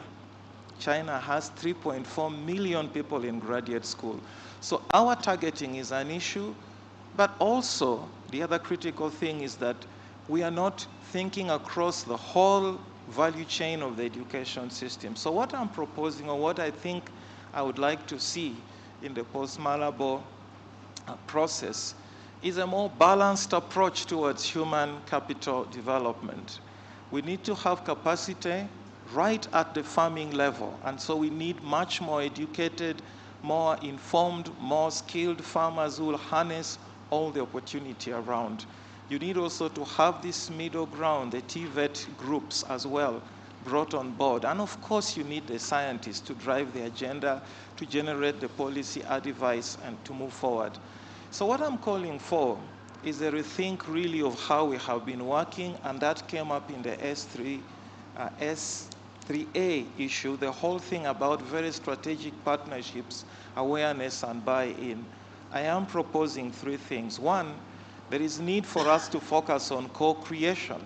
China has 3.4 million people in graduate school. So our targeting is an issue, but also the other critical thing is that we are not thinking across the whole value chain of the education system. So what I'm proposing, or what I think I would like to see in the post-Malabo process, is a more balanced approach towards human capital development. We need to have capacity right at the farming level, and so we need much more educated, more informed, more skilled farmers who will harness all the opportunity around. You need also to have this middle ground, the TVET groups as well, brought on board. And of course, you need the scientists to drive the agenda, to generate the policy advice, and to move forward. So what I'm calling for is a rethink really of how we have been working, and that came up in the S3A issue, the whole thing about very strategic partnerships, awareness, and buy-in. I am proposing 3 things. One, there is need for us to focus on co-creation.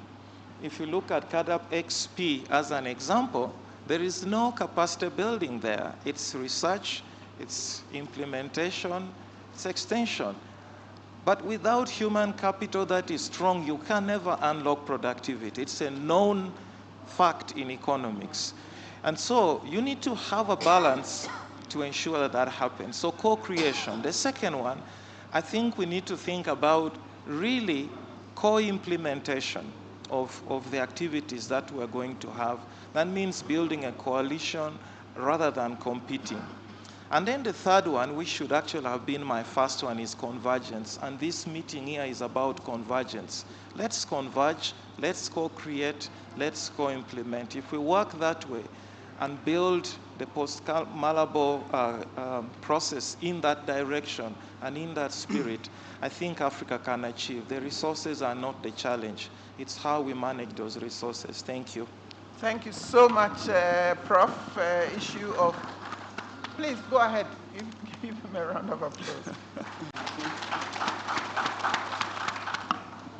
If you look at CADAP XP as an example, there is no capacity building there. It's research, it's implementation, it's extension. But without human capital that is strong, you can never unlock productivity. It's a known fact in economics. And so you need to have a balance to ensure that that happens. So co-creation. The second one, I think we need to think about really co-implementation of the activities that we're going to have. That means building a coalition rather than competing. And then the third one, which should actually have been my first one, is convergence. And this meeting here is about convergence. Let's converge, let's co-create, let's co-implement. If we work that way and build the post-Malabo process in that direction and in that spirit, I think Africa can achieve. The resources are not the challenge. It's how we manage those resources. Thank you. Thank you so much, Prof. Issue of... Please, go ahead. Give him a round of applause.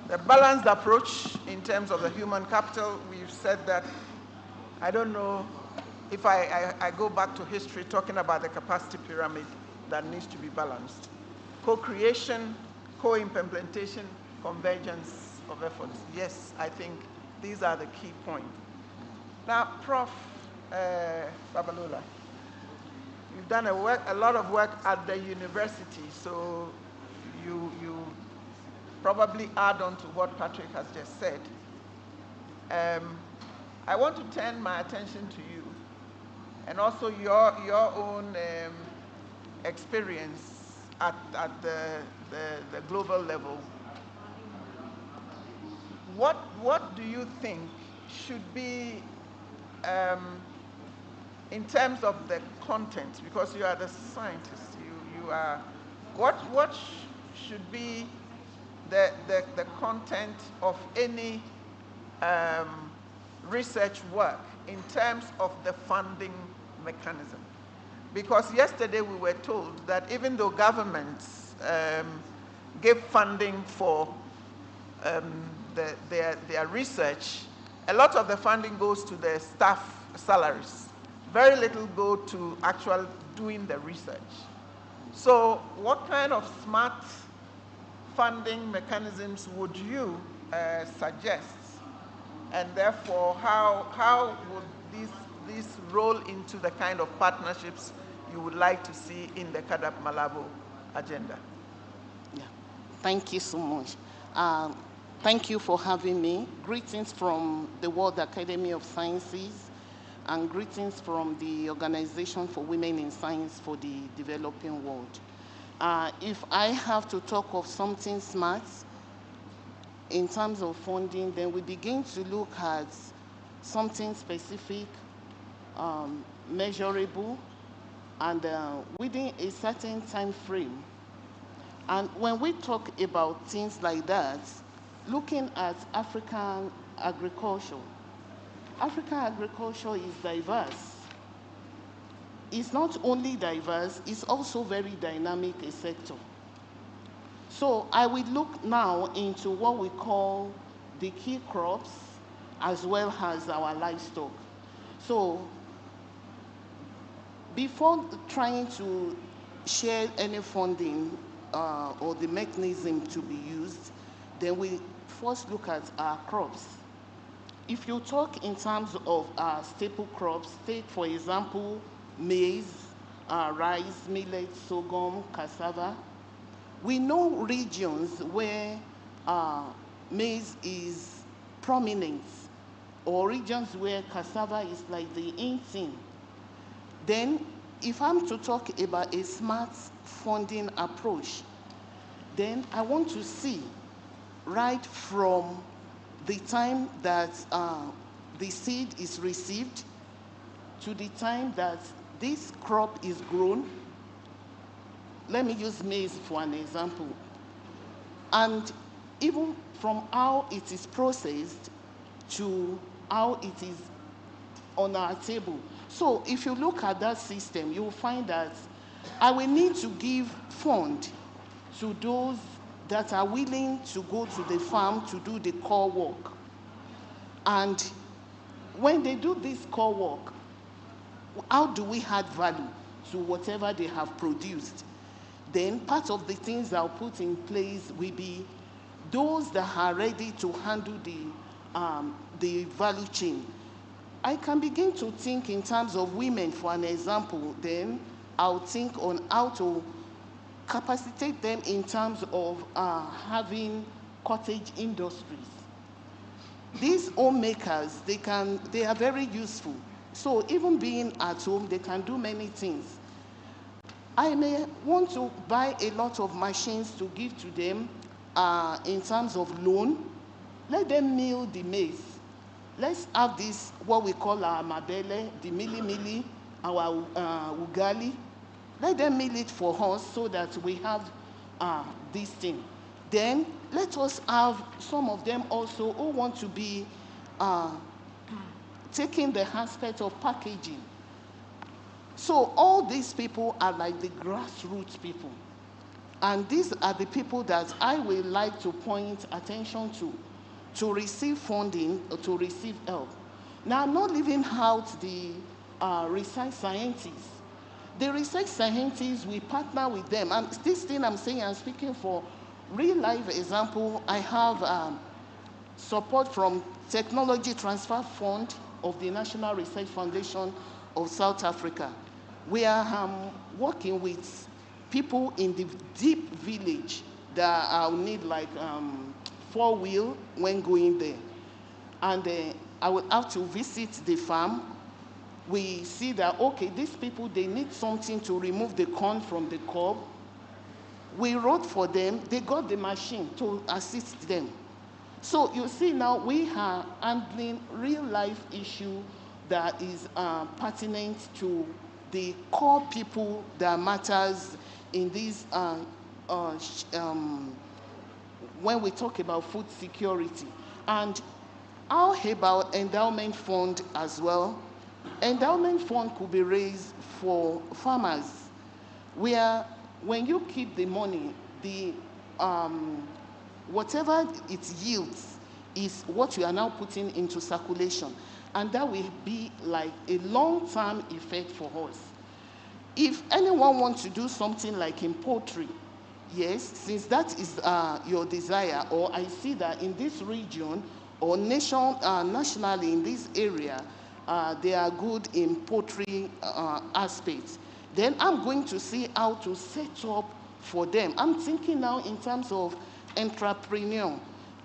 The balanced approach in terms of the human capital, we've said that. I don't know if I go back to history, talking about the capacity pyramid that needs to be balanced. Co-creation, co-implementation, convergence of efforts. Yes, I think these are the key points. Now, Prof. Babalola, you've done a lot of work at the university, so you probably add on to what Patrick has just said. I want to turn my attention to you and also your own experience at the global level. What do you think should be, in terms of the content, because you are the scientist, you are, what should be the content of any research work in terms of the funding mechanism? Because yesterday we were told that even though governments give funding for their research, a lot of the funding goes to the staff salaries. Very little go to actual doing the research. So what kind of smart funding mechanisms would you suggest? And therefore, how would this roll into the kind of partnerships you would like to see in the CAADP Malabo agenda? Yeah, thank you so much. Thank you for having me. Greetings from the World Academy of Sciences, and greetings from the Organization for Women in Science for the Developing World. If I have to talk of something smart in terms of funding, then we begin to look at something specific, measurable, and within a certain time frame. And when we talk about things like that, looking at African agriculture, African agriculture is diverse. It's not only diverse, it's also very dynamic a sector. So I will look now into what we call the key crops as well as our livestock. So before trying to share any funding or the mechanism to be used, then we first look at our crops. If you talk in terms of our staple crops, take for example maize, rice, millet, sorghum, cassava. We know regions where maize is prominent, or regions where cassava is like the in thing. Then, if I'm to talk about a smart funding approach, then I want to see right from the time that the seed is received to the time that this crop is grown. Let me use maize for an example. And even from how it is processed to how it is on our table. So if you look at that system, you will find that I will need to give fund to those that are willing to go to the farm to do the core work. And when they do this core work, how do we add value to whatever they have produced? Then part of the things I'll put in place will be those that are ready to handle the value chain. I can begin to think in terms of women, for an example. Then I'll think on how to capacitate them in terms of having cottage industries. These homemakers, they are very useful. So even being at home, they can do many things. I may want to buy a lot of machines to give to them in terms of loan. Let them mill the maize. Let's have this, what we call our mabele, the mili, our ugali. Let them mill it for us so that we have this thing. Then let us have some of them also who want to be taking the aspect of packaging. So all these people are like the grassroots people. And these are the people that I will like to point attention to receive funding or to receive help. Now, I'm not leaving out the research scientists. The research scientists, we partner with them. And this thing I'm saying, I'm speaking for real life example. I have support from Technology Transfer Fund of the National Research Foundation of South Africa. We are working with people in the deep village that need like 4-wheel when going there. And I would have to visit the farm. We see that, okay, these people, they need something to remove the corn from the cob. We wrote for them. They got the machine to assist them. So you see now we are handling real life issue that is pertinent to the core people that matters in this, when we talk about food security. And how about endowment fund as well? Endowment fund could be raised for farmers, where when you keep the money, the whatever it yields is what you are now putting into circulation, and that will be like a long-term effect for us. If anyone wants to do something like in poultry, yes, since that is your desire, or I see that in this region or nationally in this area, they are good in poultry aspects, then I'm going to see how to set up for them. I'm thinking now in terms of entrepreneur,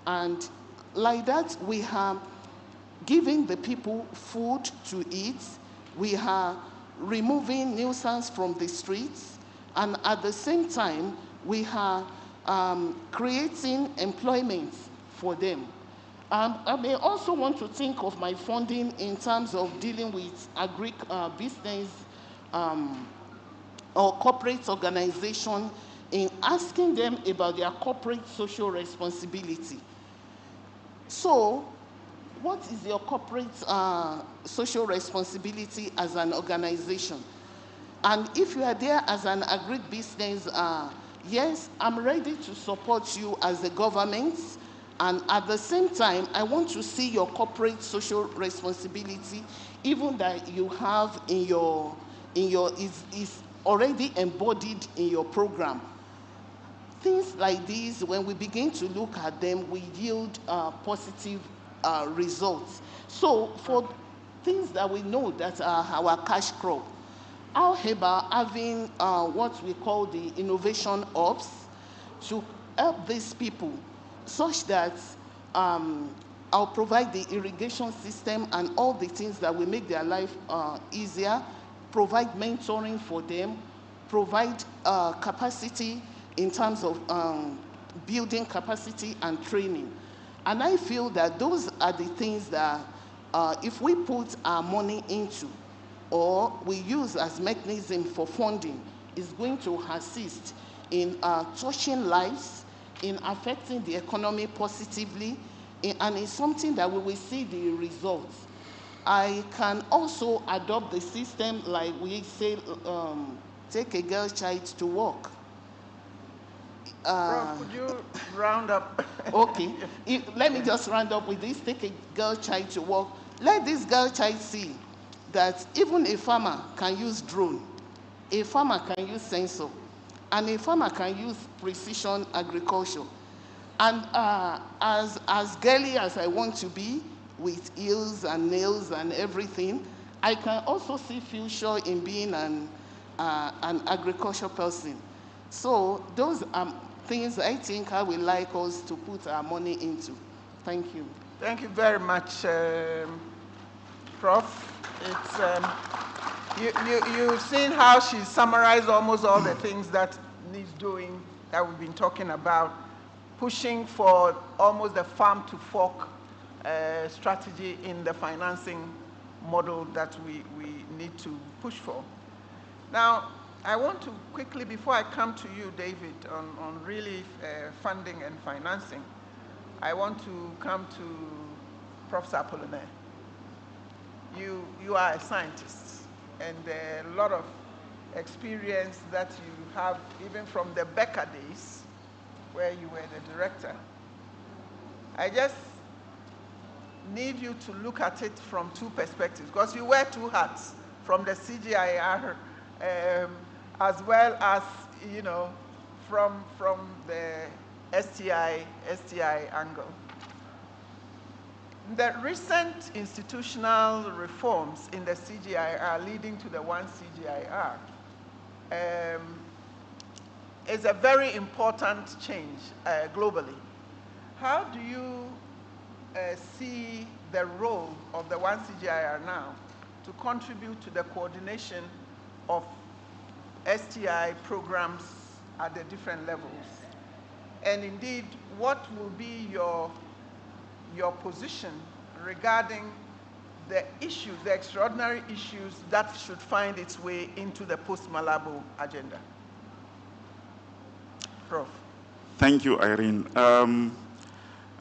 and like that we are giving the people food to eat, we are removing nuisance from the streets, and at the same time we are creating employment for them. I may also want to think of my funding in terms of dealing with business or corporate organization, in asking them about their corporate social responsibility. So, what is your corporate social responsibility as an organization? And if you are there as an agribusiness, yes, I'm ready to support you as the government. And at the same time, I want to see your corporate social responsibility, even that you have is already embodied in your program. Things like these, when we begin to look at them, we yield positive results. So for things that we know that are our cash crop, how about having what we call the innovation hubs to help these people, such that I'll provide the irrigation system and all the things that will make their life easier, provide mentoring for them, provide capacity in terms of building capacity and training. And I feel that those are the things that if we put our money into, or we use as mechanism for funding, is going to assist in touching lives, in affecting the economy positively, and it's something that we will see the results. I can also adopt the system like we say, take a girl child to work. Prof, could you round up? Okay, let me just round up with this, take a girl child to work. Let this girl child see that even a farmer can use drone, a farmer can use sensor, and a farmer can use precision agriculture. And as girly as I want to be, with heels and nails and everything, I can also see future in being an agriculture person. So those are things I think I would like us to put our money into. Thank you. Thank you very much, Prof. You've seen how she summarized almost all the things that needs doing, that we've been talking about, pushing for almost the farm to fork strategy in the financing model that we need to push for. Now, I want to quickly, before I come to you, David, on really funding and financing, I want to come to Professor Apollinaire. You are a scientist, and a lot of experience that you have, even from the Becker days, where you were the director. I just need you to look at it from two perspectives, because you wear two hats. from the CGIAR, as well as, from the STI angle. The recent institutional reforms in the CGIAR leading to the one CGIAR is a very important change globally. How do you see the role of the one CGIAR now to contribute to the coordination of STI programs at the different levels? And indeed, what will be your position regarding the issues, the extraordinary issues that should find its way into the post-Malabo agenda? Prof. Thank you, Irene.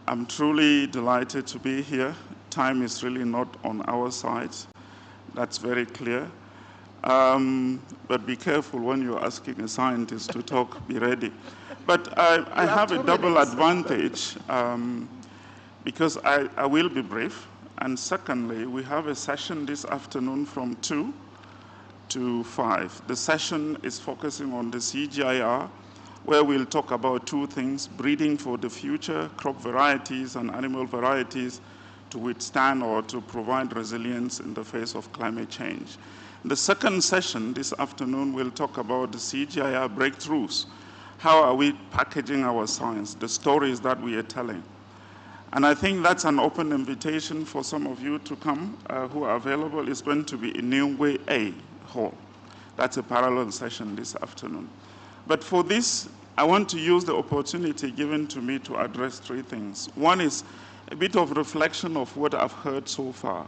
I'm truly delighted to be here. Time is really not on our side. That's very clear. But be careful when you're asking a scientist to talk, be ready. But I have a double advantage because I will be brief. And secondly, we have a session this afternoon from 2 to 5. The session is focusing on the CGIAR, where we'll talk about two things: breeding for the future, crop varieties and animal varieties to withstand or to provide resilience in the face of climate change. The second session this afternoon will talk about the CGIAR breakthroughs. How are we packaging our science, the stories that we are telling? And I think that's an open invitation for some of you to come who are available. It's going to be in Newway A Hall. That's a parallel session this afternoon. But for this, I want to use the opportunity given to me to address three things. One is a bit of reflection of what I've heard so far.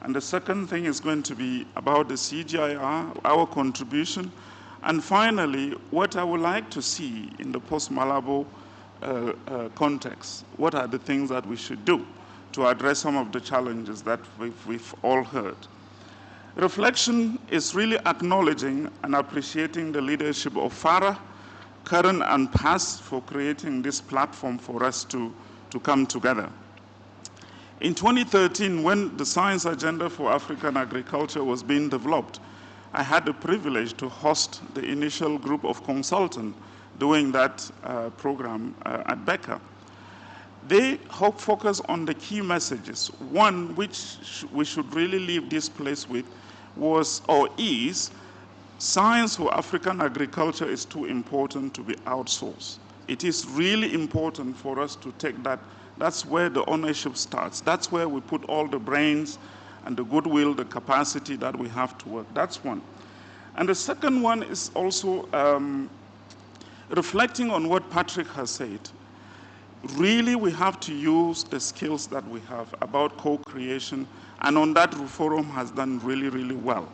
And the second thing is going to be about the CGIAR, our contribution, and finally, what I would like to see in the post-Malabo context. What are the things that we should do to address some of the challenges that we've all heard? Reflection is really acknowledging and appreciating the leadership of FARA, current and past, for creating this platform for us to come together. In 2013, when the Science Agenda for African Agriculture was being developed, I had the privilege to host the initial group of consultants doing that program at Becker. They focus on the key messages. One, which we should really leave this place with, was or is science for African agriculture is too important to be outsourced. It is really important for us to take that. That's where the ownership starts. That's where we put all the brains and the goodwill, the capacity that we have to work. That's one. And the second one is also reflecting on what Patrick has said. Really, we have to use the skills that we have about co-creation, and on that, Forum has done really, really well.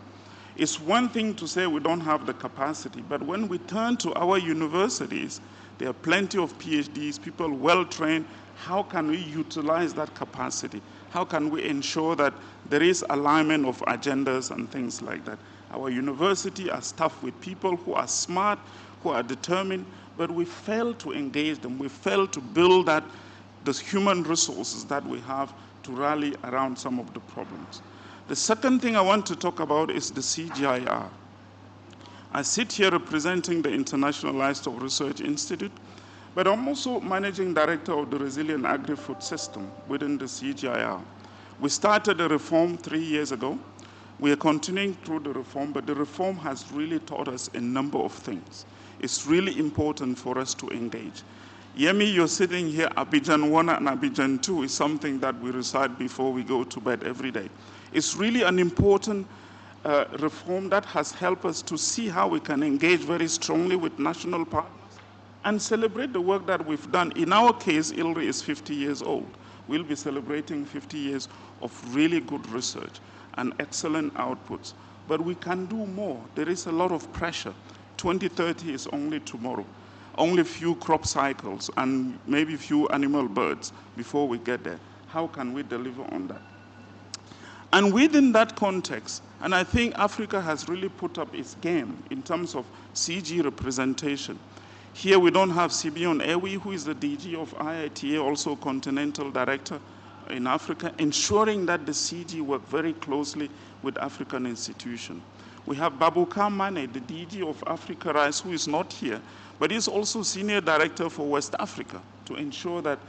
It's one thing to say we don't have the capacity, but when we turn to our universities, there are plenty of PhDs, people well-trained. How can we utilize that capacity? How can we ensure that there is alignment of agendas and things like that? Our university are staffed with people who are smart, who are determined, but we fail to engage them. We fail to build the human resources that we have to rally around some of the problems. The second thing I want to talk about is the CGIAR. I sit here representing the International Livestock Research Institute, but I'm also managing director of the Resilient Agri-Food System within the CGIAR. We started a reform 3 years ago. We are continuing through the reform, but the reform has really taught us a number of things. It's really important for us to engage. Yemi, you're sitting here, Abidjan 1 and Abidjan 2 is something that we recite before we go to bed every day. It's really an important reform that has helped us to see how we can engage very strongly with national partners and celebrate the work that we've done. In our case, ILRI is 50 years old. We'll be celebrating 50 years of really good research and excellent outputs. But we can do more. There is a lot of pressure. 2030 is only tomorrow. Only few crop cycles and maybe few animal birds before we get there. How can we deliver on that? And within that context, and I think Africa has really put up its game in terms of CG representation. Here we don't have Sibion Ewi, who is the DG of IITA, also Continental Director, in Africa, ensuring that the CG work very closely with African institutions. We have Babouka Mane, the DG of Africa Rice, who is not here, but he's also Senior Director for West Africa to ensure that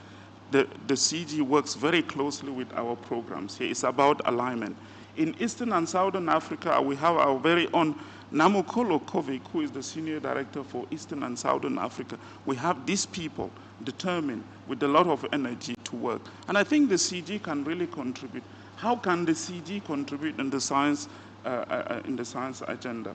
the CG works very closely with our programs here. It's about alignment. In Eastern and Southern Africa, we have our very own Namukolo Kovic, who is the Senior Director for Eastern and Southern Africa. We have these people determined with a lot of energy to work. And I think the CG can really contribute. How can the CG contribute in the science agenda?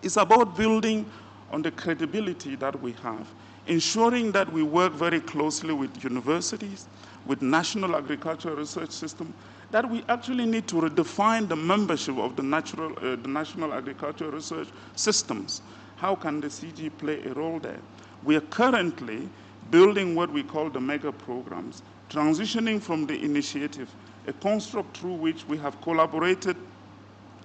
It's about building on the credibility that we have, ensuring that we work very closely with universities, with National Agricultural Research System, that we actually need to redefine the membership of the National Agricultural Research Systems. How can the CG play a role there? We are currently building what we call the mega programs, transitioning from the initiative, a construct through which we have collaborated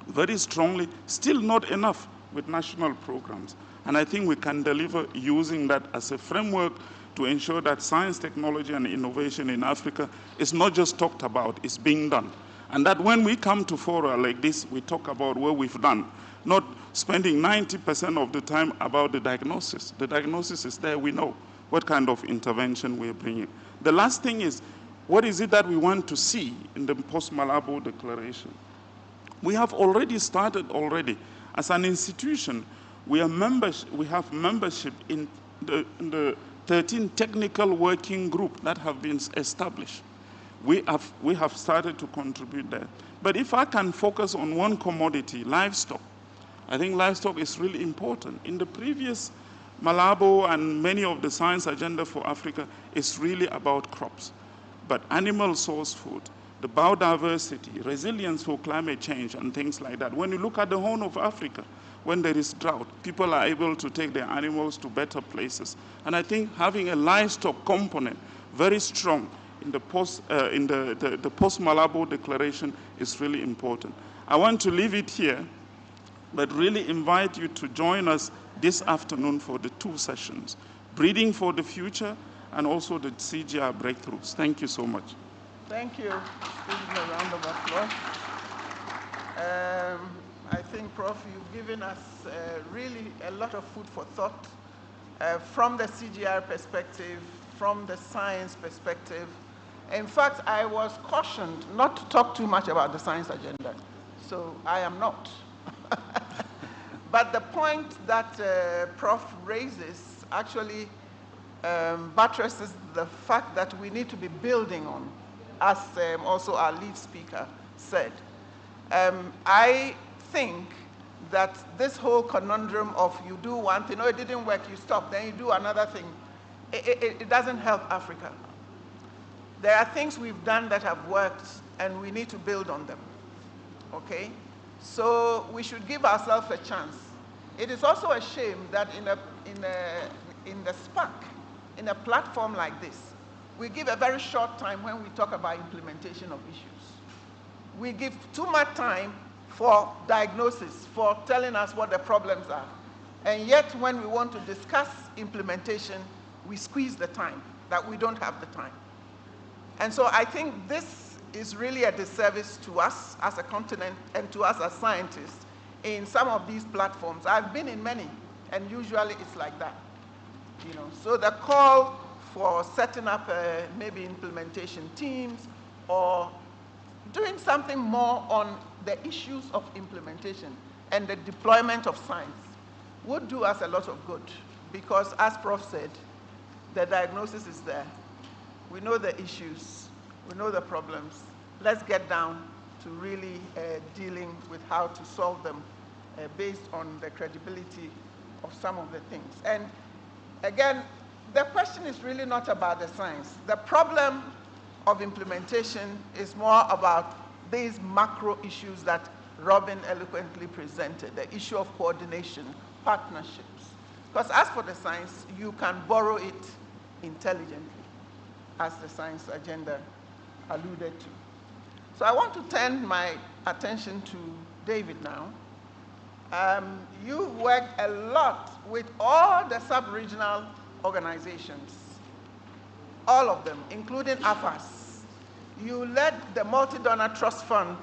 very strongly, still not enough with national programs. And I think we can deliver using that as a framework to ensure that science, technology, and innovation in Africa is not just talked about, it's being done. And that when we come to fora like this, we talk about what we've done, not spending 90% of the time about the diagnosis. The diagnosis is there, we know what kind of intervention we're bringing. The last thing is, what is it that we want to see in the post-Malabo declaration? We have already started as an institution. We have membership in the 13 technical working group that have been established. We have started to contribute there. But if I can focus on one commodity, livestock, I think livestock is really important. In the previous Malabo and many of the science agenda for Africa is really about crops. But animal source food, the biodiversity, resilience for climate change and things like that. When you look at the Horn of Africa, when there is drought, people are able to take their animals to better places. And I think having a livestock component very strong in the post-Malabo declaration is really important. I want to leave it here, but really invite you to join us this afternoon for the 2 sessions, Breeding for the Future and also the CGR breakthroughs. Thank you so much. Thank you. Give me a round of applause. I think, Prof, you've given us really a lot of food for thought from the CGR perspective, from the science perspective. In fact, I was cautioned not to talk too much about the science agenda, so I am not. But the point that Prof raises actually buttresses the fact that we need to be building on, as also our lead speaker said. I think that this whole conundrum of you do one thing, it didn't work, you stop, then you do another thing, it doesn't help Africa. There are things we've done that have worked, and we need to build on them, okay? So we should give ourselves a chance. It is also a shame that in the SPAC, in a platform like this, we give a very short time when we talk about implementation of issues. We give too much time for diagnosis, for telling us what the problems are. And yet, when we want to discuss implementation, we squeeze the time, that we don't have the time. And so I think this is really a disservice to us as a continent and to us as scientists in some of these platforms. I've been in many, and usually it's like that. So the call for setting up maybe implementation teams or doing something more on the issues of implementation and the deployment of science would do us a lot of good, because as Prof said, the diagnosis is there. We know the issues, we know the problems. Let's get down to really dealing with how to solve them based on the credibility of some of the things. And again, the question is really not about the science. The problem of implementation is more about these macro issues that Robin eloquently presented, the issue of coordination, partnerships. Because as for the science, you can borrow it intelligently, as the science agenda alluded to. So I want to turn my attention to David now. You've worked a lot with all the sub-regional organizations, all of them, including AFAS. You led the multi-donor trust fund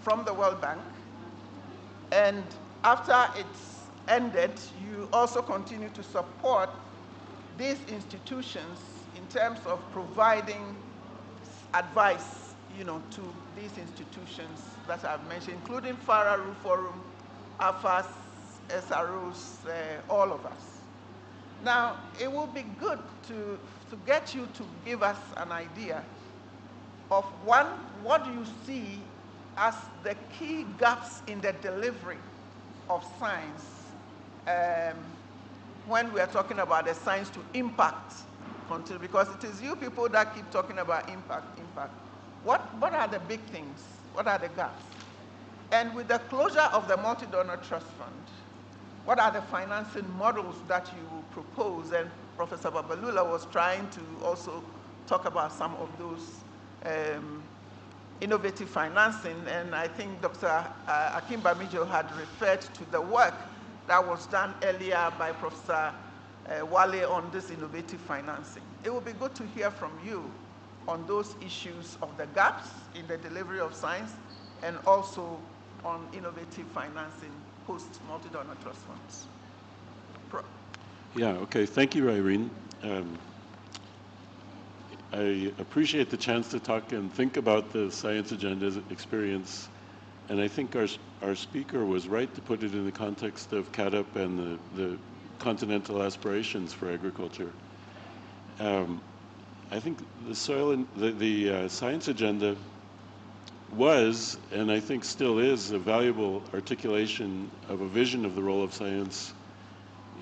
from the World Bank, and after it's ended, you also continue to support these institutions in terms of providing advice, to these institutions that I've mentioned, including FARA, Forum, AFAS, SROs, all of us. Now, it would be good to get you to give us an idea of what do you see as the key gaps in the delivery of science when we are talking about the science to impact, because it is you people that keep talking about impact. What are the big things? What are the gaps? And with the closure of the multi-donor trust fund, what are the financing models that you propose? And Professor Babalula was trying to also talk about some of those innovative financing, and I think Dr. Akim Bamijo had referred to the work that was done earlier by Professor Wale on this innovative financing. It would be good to hear from you on those issues of the gaps in the delivery of science and also on innovative financing post multi-donor trust funds. Yeah, okay, thank you, Irene. I appreciate the chance to talk and think about the science agenda experience, and I think our speaker was right to put it in the context of CAADP and the continental aspirations for agriculture. I think the science agenda was, and I think still is, a valuable articulation of a vision of the role of science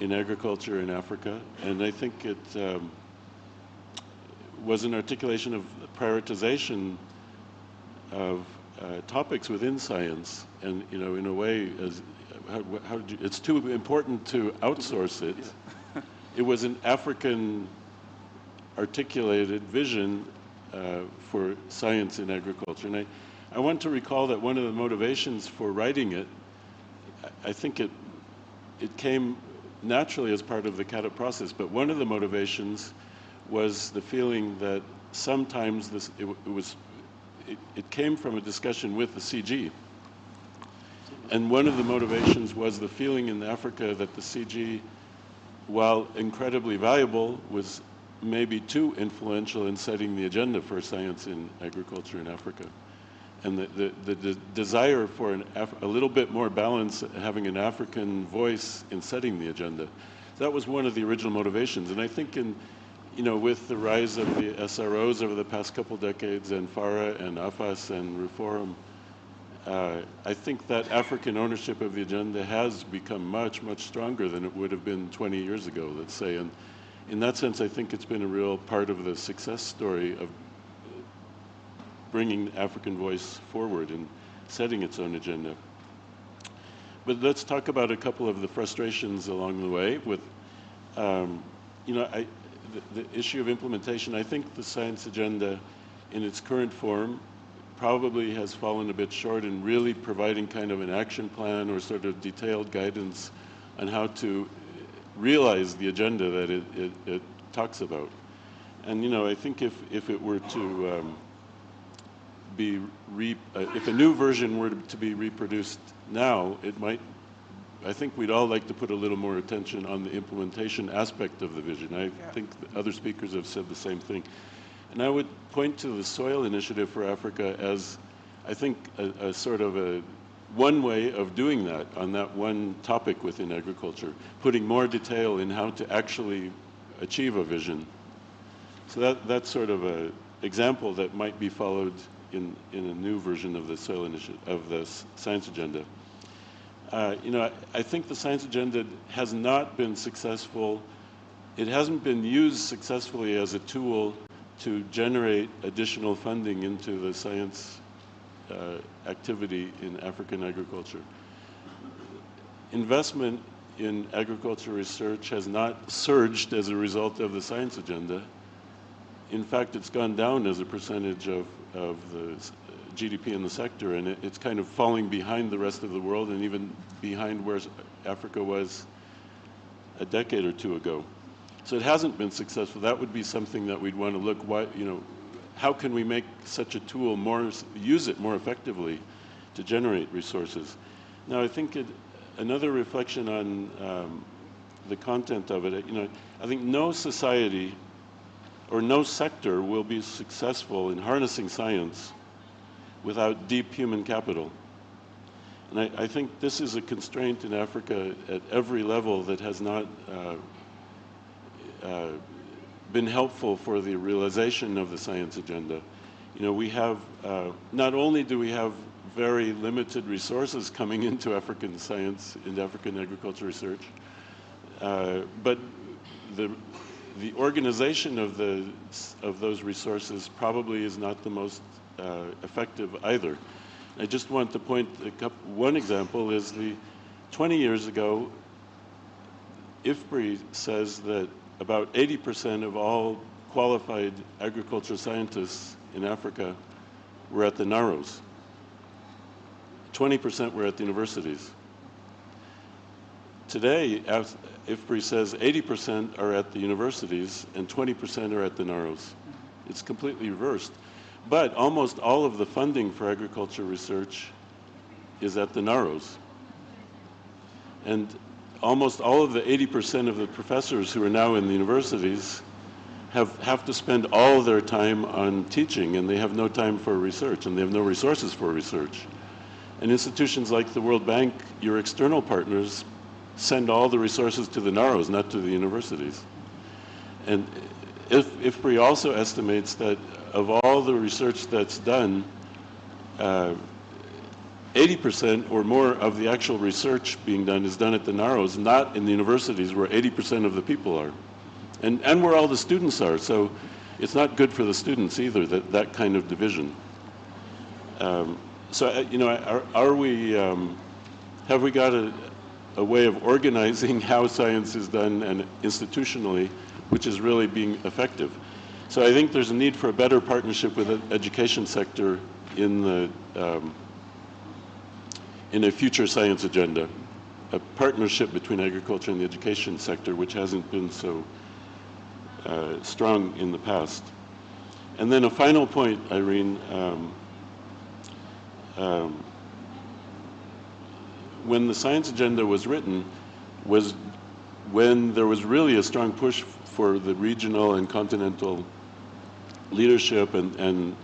in agriculture in Africa, and I think it was an articulation of prioritization of topics within science, and in a way, it's too important to outsource it. It was an African articulated vision for science in agriculture, and I want to recall that one of the motivations for writing it, I think it came naturally as part of the CAADP process, but one of the motivations was the feeling that sometimes it came from a discussion with the CG. And one of the motivations was the feeling in Africa that the CG, while incredibly valuable, was maybe too influential in setting the agenda for science in agriculture in Africa. And the desire for a little bit more balance, having an African voice in setting the agenda, that was one of the original motivations. And I think with the rise of the SROs over the past couple decades, and FARA and AFAS and Reform, I think that African ownership of the agenda has become much, much stronger than it would have been 20 years ago, let's say. And in that sense, I think it's been a real part of the success story of bringing African voice forward and setting its own agenda. But let's talk about a couple of the frustrations along the way with, the issue of implementation. I think the science agenda in its current form probably has fallen a bit short in really providing kind of an action plan or sort of detailed guidance on how to realize the agenda that it talks about. And I think if it were to if a new version were to be reproduced now, I think we'd all like to put a little more attention on the implementation aspect of the vision. I think other speakers have said the same thing. And I would point to the Soil Initiative for Africa as, I think, a sort of one way of doing that on that one topic within agriculture, putting more detail in how to actually achieve a vision. So that's sort of an example that might be followed in a new version of the Soil Initiative, of the science agenda. I think the science agenda has not been successful. It hasn't been used successfully as a tool to generate additional funding into the science activity in African agriculture. Investment in agriculture research has not surged as a result of the science agenda. In fact, it's gone down as a percentage of the GDP in the sector, and it's kind of falling behind the rest of the world and even behind where Africa was a decade or two ago. So it hasn't been successful. That would be something that we'd want to look, how can we make such a tool use it more effectively to generate resources? Now, I think another reflection on the content of it, I think no society or no sector will be successful in harnessing science without deep human capital. And I think this is a constraint in Africa at every level that has not been helpful for the realization of the science agenda. We have, not only do we have very limited resources coming into African science, into African agriculture research, but the organization of those resources probably is not the most effective either. I just want to point one example is 20 years ago, IFPRI says that about 80% of all qualified agriculture scientists in Africa were at the NAROs. 20% were at the universities. Today, IFPRI says 80% are at the universities and 20% are at the NAROs. It's completely reversed. But almost all of the funding for agriculture research is at the NAROs. And almost all of the 80% of the professors who are now in the universities have to spend all their time on teaching, and they have no time for research, and they have no resources for research. And institutions like the World Bank, your external partners, send all the resources to the NAROs, not to the universities. And IFPRI also estimates that of all the research that's done, 80% or more of the actual research being done is done at the NAROs, not in the universities where 80% of the people are. And where all the students are. So it's not good for the students either, that kind of division. Are we, have we got a way of organizing how science is done and institutionally, which is really being effective? So I think there's a need for a better partnership with the education sector in a future science agenda, a partnership between agriculture and the education sector, which hasn't been so strong in the past. And then a final point, Irene, when the science agenda was written was when there was really a strong push for the regional and continental leadership and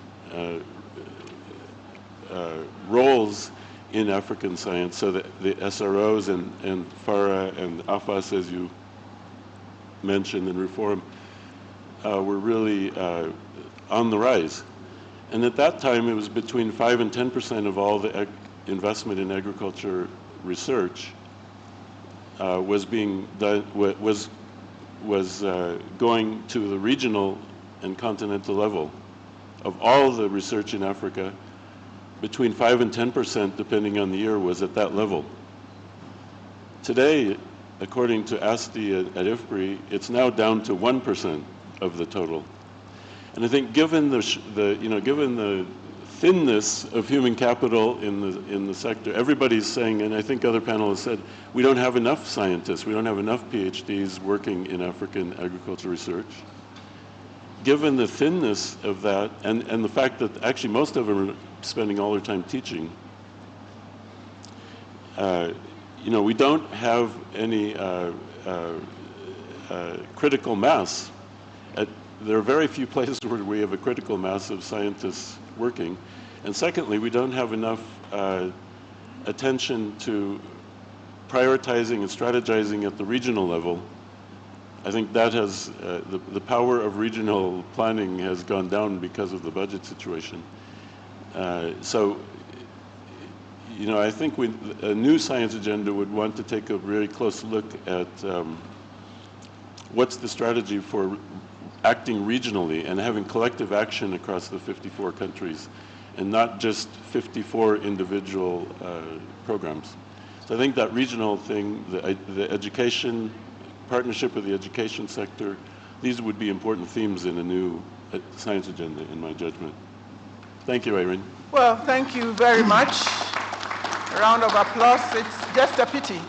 roles in African science, so that the SROs and FARA and AFAS, as you mentioned, and Reform were really on the rise. And at that time, it was between 5 and 10% of all the investment in agriculture research was being done, was going to the regional and continental level. Of all the research in Africa, between 5 and 10%, depending on the year, was at that level. Today, according to ASTI at IFPRI, it's now down to 1% of the total. And I think given the thinness of human capital in the sector, everybody's saying, and I think other panelists said, we don't have enough scientists, we don't have enough PhDs working in African agriculture research. Given the thinness of that, and the fact that actually most of them are spending all their time teaching, we don't have any critical mass. There are very few places where we have a critical mass of scientists working. And secondly, we don't have enough attention to prioritizing and strategizing at the regional level. I think that has, the power of regional planning has gone down because of the budget situation. I think a new science agenda would want to take a very close look at what's the strategy for acting regionally and having collective action across the 54 countries and not just 54 individual programs. So I think that regional thing, the education, partnership with the education sector, these would be important themes in a new science agenda, in my judgment. Thank you, Irene. Well, thank you very much. A round of applause. It's just a pity.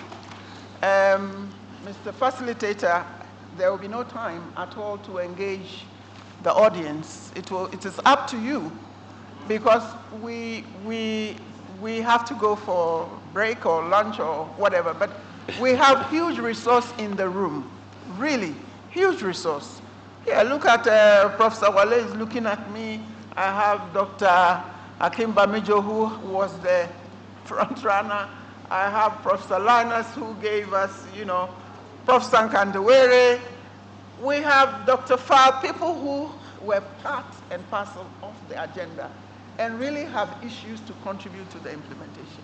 Mr. Facilitator, there will be no time at all to engage the audience. It is up to you, because we have to go for break or lunch or whatever, but we have huge resource in the room, really huge resource. Yeah, look at Professor Wale is looking at me. I have Dr. Akim Bamijo, who was the front runner. I have Professor Linus, who gave us, Professor Nkandewere. We have Dr. Fab, people who were part and parcel of the agenda and really have issues to contribute to the implementation.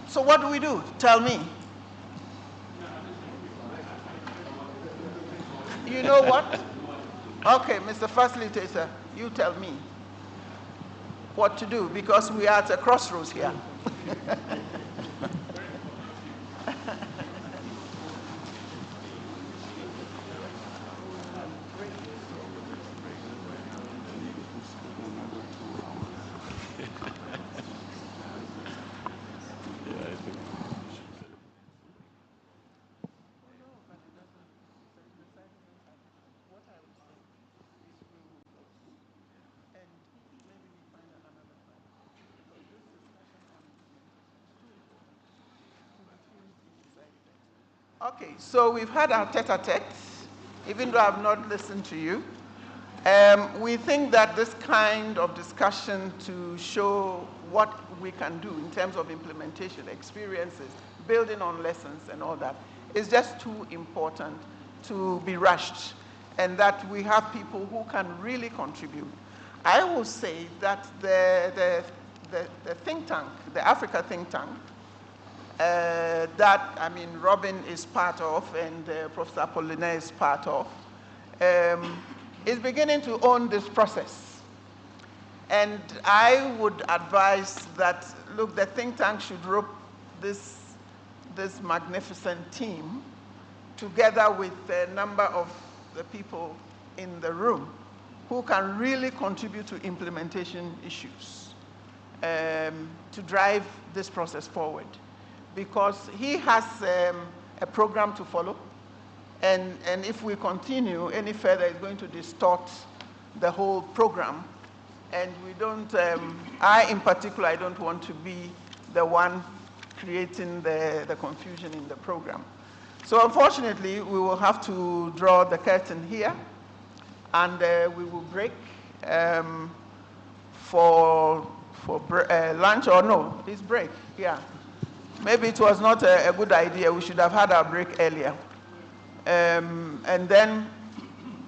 So what do we do? Tell me. You know what? Okay, Mr. Facilitator, you tell me what to do, because we are at a crossroads here. Okay, so we've had our tete-a-tete, even though I've not listened to you. We think that this kind of discussion to show what we can do in terms of implementation, experiences, building on lessons and all that, is just too important to be rushed, and that we have people who can really contribute. I will say that the think tank, the Africa think tank, that, Robin is part of and Professor Apollinaire is part of, is beginning to own this process. And I would advise that, look, the think tank should rope this magnificent team together with a number of the people in the room who can really contribute to implementation issues to drive this process forward. Because he has a program to follow, and if we continue any further, it's going to distort the whole program. And we don't, I in particular, I don't want to be the one creating the confusion in the program. So unfortunately, we will have to draw the curtain here, and we will break for lunch, or no, it's break, yeah. Maybe it was not a good idea. We should have had our break earlier. And then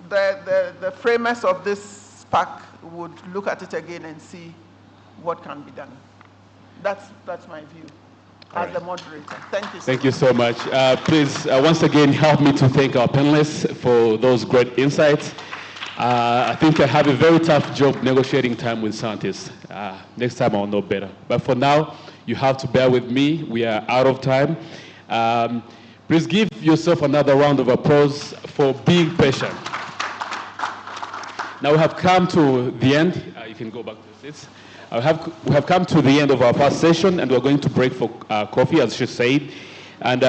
the framers of this SPAC would look at it again and see what can be done. That's my view as the moderator. Thank you. Thank you so much. Please, once again, help me to thank our panelists for those great insights. I think I have a very tough job negotiating time with scientists. Next time I'll know better. But for now, you have to bear with me. We are out of time. Please give yourself another round of applause for being patient. Now we have come to the end. You can go back to the seats. We have come to the end of our first session, and we're going to break for coffee, as she said. And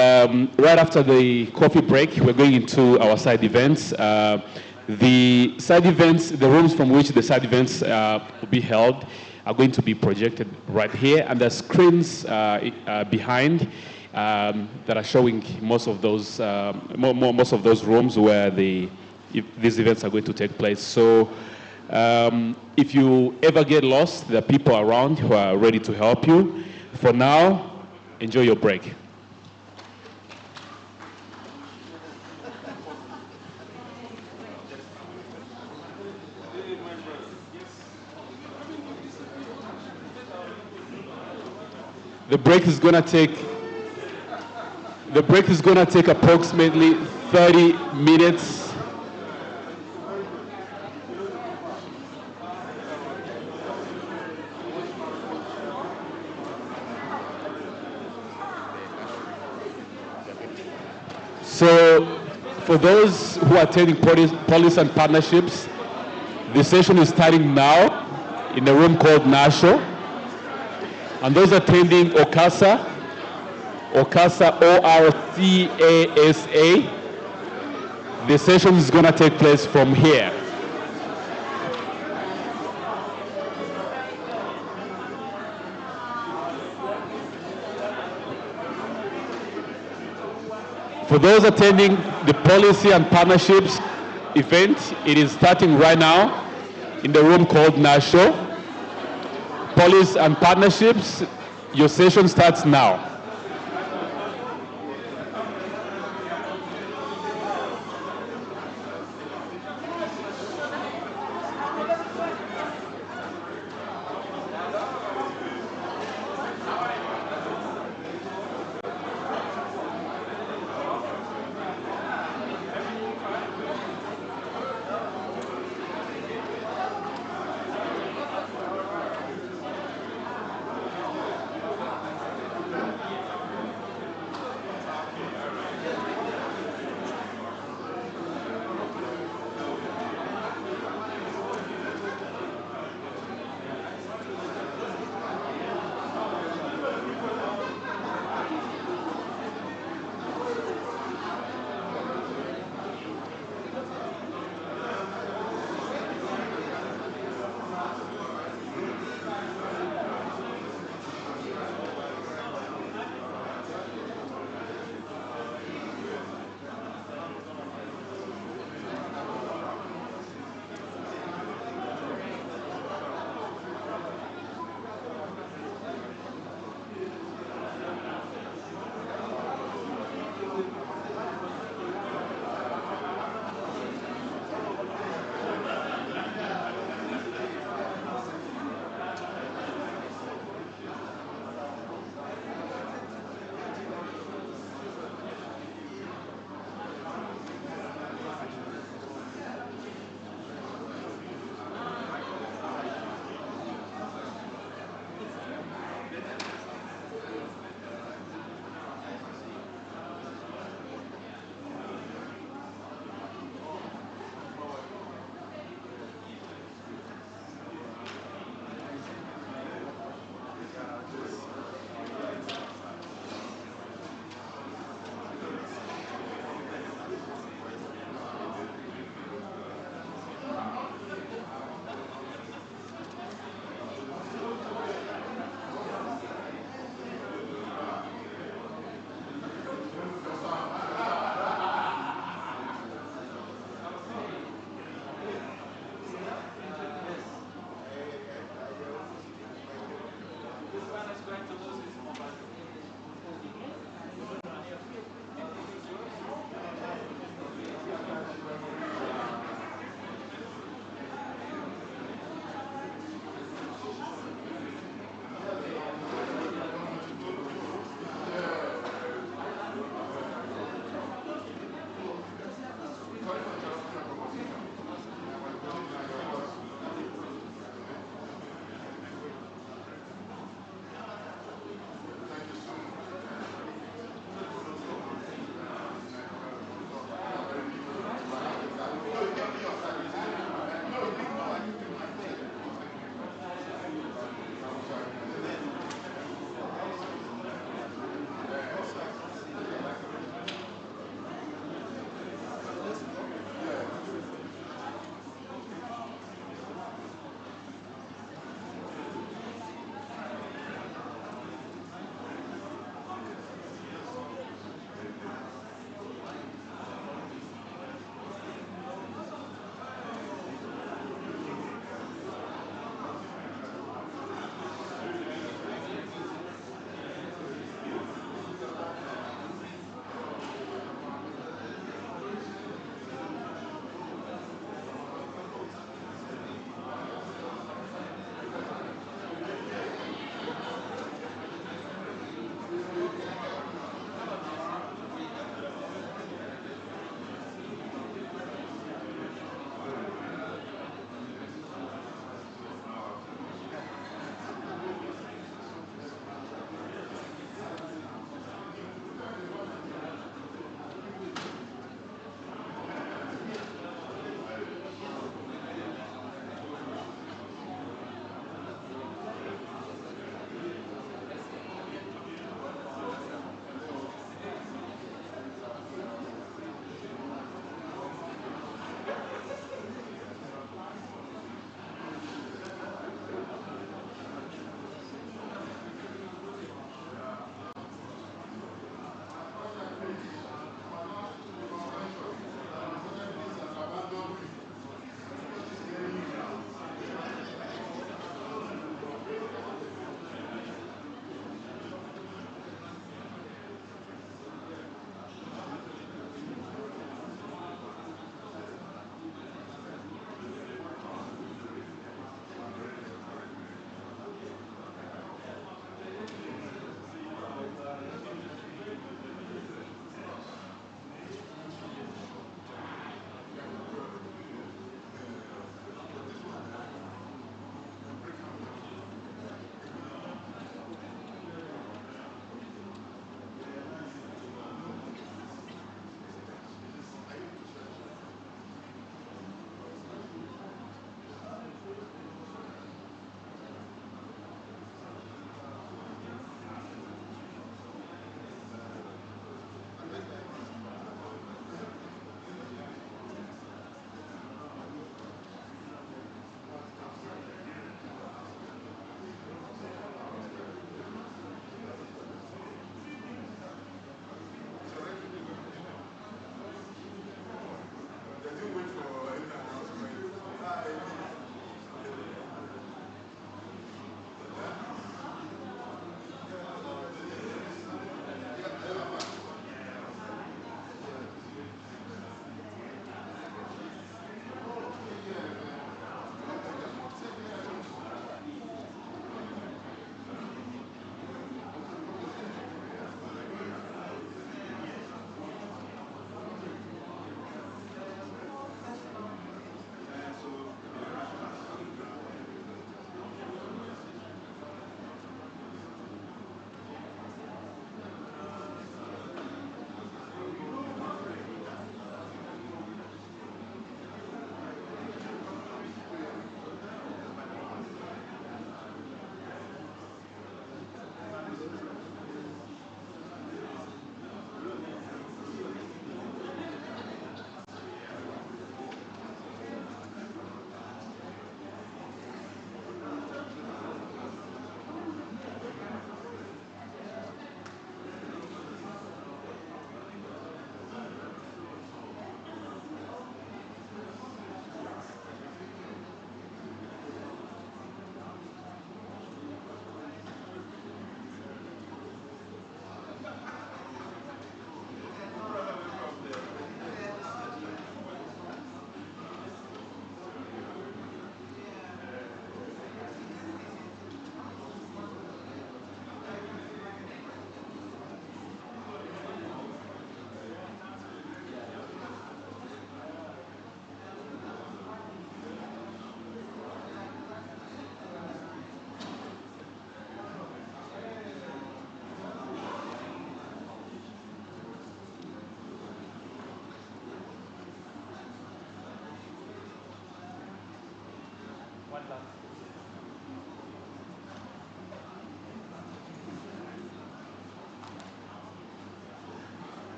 right after the coffee break, we're going into our side events. The side events, the rooms from which the side events will be held, are going to be projected right here, and the screens behind that are showing most of those rooms where these events are going to take place. So if you ever get lost, there are people around who are ready to help you. For now, enjoy your break. The break is going to take approximately 30 minutes. So for those who are attending policy and partnerships, the session is starting now in a room called Nasho. And those attending OCASA, O-R-C-A-S-A, The session is going to take place from here. For those attending the policy and partnerships event, it is starting right now in the room called NASHO. Policy and partnerships, your session starts now.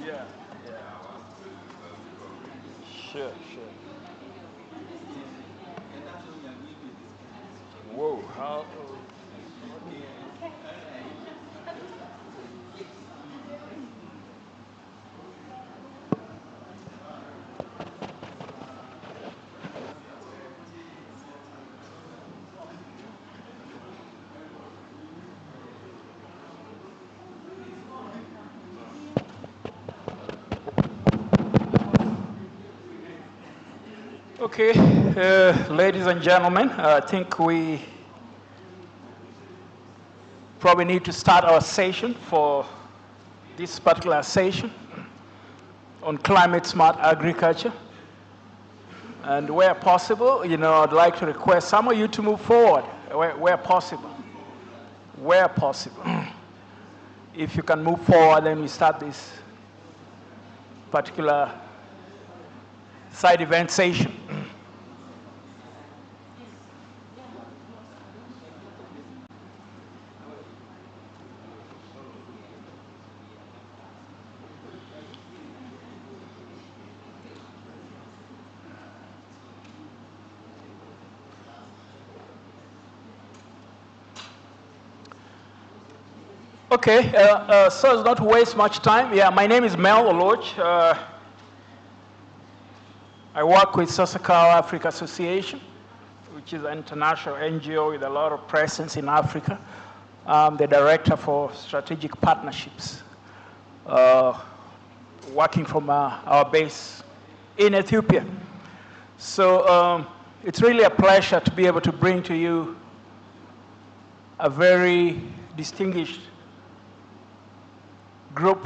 Yeah, yeah. Sure, sure. Whoa, how? Okay, ladies and gentlemen, I think we probably need to start our session for this particular session on climate smart agriculture. And where possible, I'd like to request some of you to move forward where possible. Where possible. If you can move forward, then we start this particular side event session. Okay, so as not to waste much time, my name is Mel Oloch. I work with Sasakawa Africa Association, which is an international NGO with a lot of presence in Africa. I'm the director for strategic partnerships, working from our base in Ethiopia. So it's really a pleasure to be able to bring to you a very distinguished group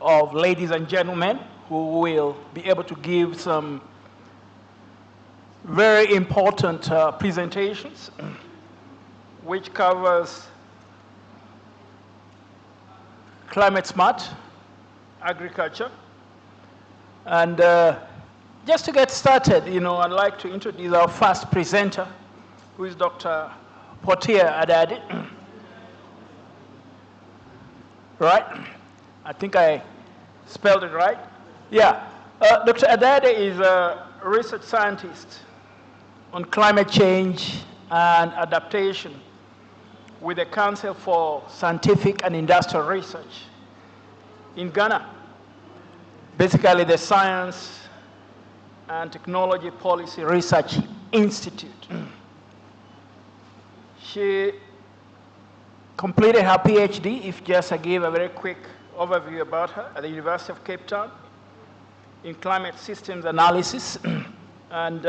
of ladies and gentlemen who will be able to give some very important presentations, which covers climate smart agriculture. And just to get started, I'd like to introduce our first presenter, who is Dr. Portia Adade. Right? I think I spelled it right. Yeah. Dr. Adade is a research scientist on climate change and adaptation with the Council for Scientific and Industrial Research in Ghana. Basically, the Science and Technology Policy Research Institute. She completed her PhD, if just I give a very quick overview about her, at the University of Cape Town in climate systems analysis and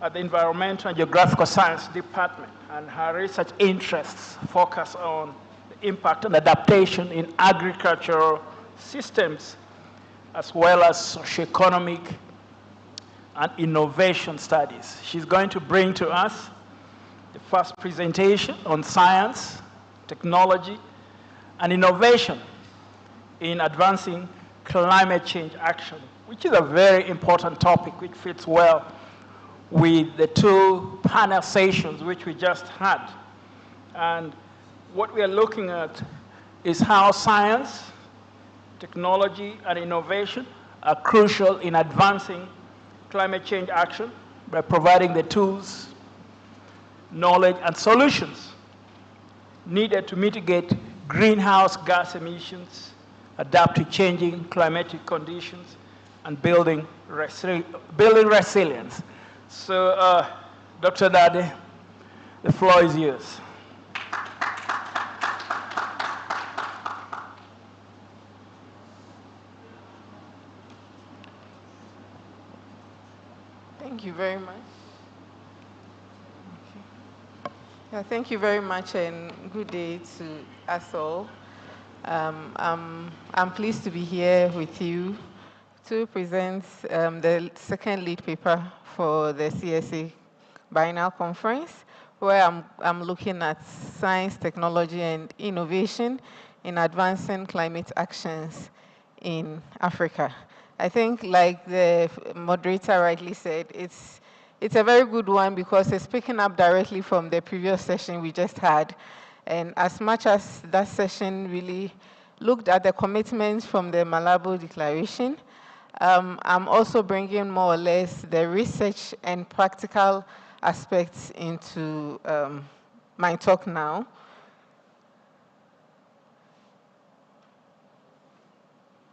at the Environmental and Geographical Science Department. And her research interests focus on the impact and adaptation in agricultural systems, as well as socioeconomic and innovation studies. She's going to bring to us the first presentation on science, technology, and innovation in advancing climate change action, which is a very important topic which fits well with the two panel sessions which we just had. And what we are looking at is how science, technology, and innovation are crucial in advancing climate change action by providing the tools, knowledge, and solutions needed to mitigate greenhouse gas emissions, adapt to changing climatic conditions, and building resilience. So, Dr. Dade, the floor is yours. Thank you very much. Yeah, thank you very much, and good day to us all. I'm pleased to be here with you to present the second lead paper for the CSA Biennial Conference, where I'm looking at science, technology, and innovation in advancing climate actions in Africa. I think, like the moderator rightly said, it's a very good one because it's picking up directly from the previous session we just had. And as much as that session really looked at the commitments from the Malabo Declaration. I'm also bringing more or less the research and practical aspects into my talk now.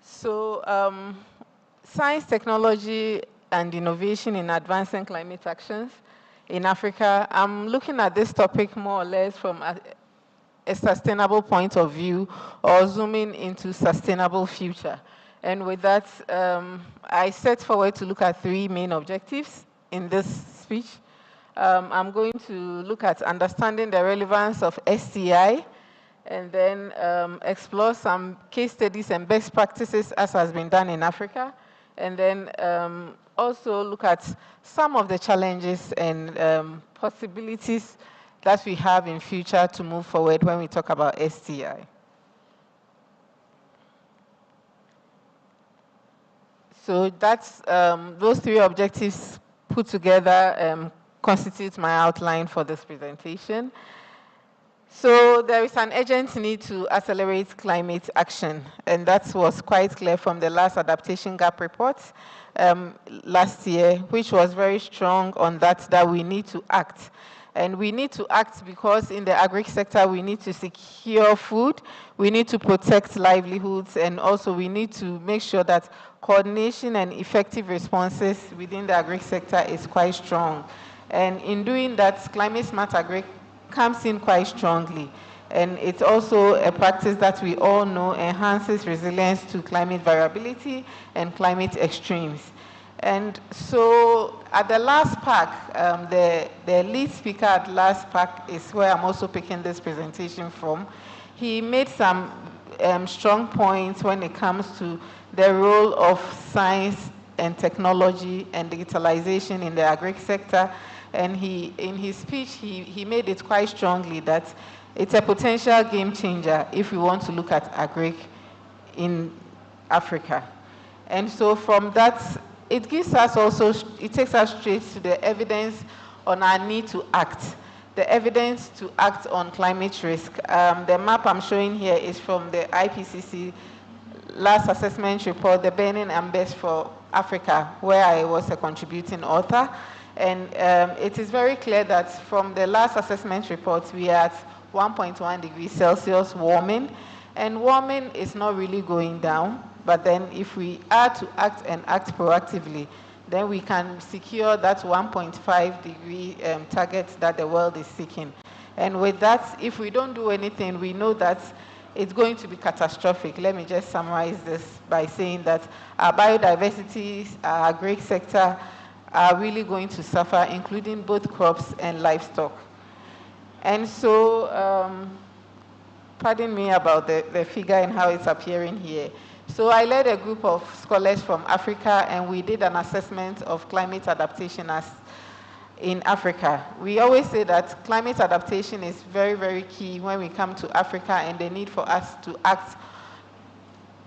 So science, technology, and innovation in advancing climate actions in Africa. I'm looking at this topic more or less from a sustainable point of view, or zooming into sustainable future. And with that, I set forward to look at 3 main objectives in this speech. I'm going to look at understanding the relevance of STI, and then explore some case studies and best practices as has been done in Africa, and then also look at some of the challenges and possibilities that we have in future to move forward when we talk about STI. So that's those 3 objectives put together constitute my outline for this presentation. So there is an urgent need to accelerate climate action, and that was quite clear from the last adaptation gap report last year, which was very strong on that we need to act. And we need to act because in the agri sector, we need to secure food, we need to protect livelihoods, and also we need to make sure that coordination and effective responses within the agri sector is quite strong. And in doing that, climate smart agri comes in quite strongly. And it's also a practice that we all know enhances resilience to climate variability and climate extremes. And so at the last SPAC, the lead speaker at last SPAC is where I'm also picking this presentation from. He made some strong points when it comes to the role of science and technology and digitalization in the agri sector. And in his speech, he made it quite strongly that it's a potential game changer if we want to look at agri in Africa. And so from that, it gives us also, it takes us straight to the evidence on our need to act, the evidence to act on climate risk. The map I'm showing here is from the IPCC last assessment report, the burning embers for Africa, where I was a contributing author. And it is very clear that from the last assessment report, we are at 1.1 degrees Celsius warming, and warming is not really going down. But then if we are to act and act proactively, then we can secure that 1.5 degree target that the world is seeking. And with that, if we don't do anything, we know that it's going to be catastrophic. Let me just summarize this by saying that our biodiversity, our agri sector, are really going to suffer, including both crops and livestock. And so, pardon me about the figure and how it's appearing here. So I led a group of scholars from Africa, and we did an assessment of climate adaptation in Africa. We always say that climate adaptation is very, very key when we come to Africa and the need for us to act.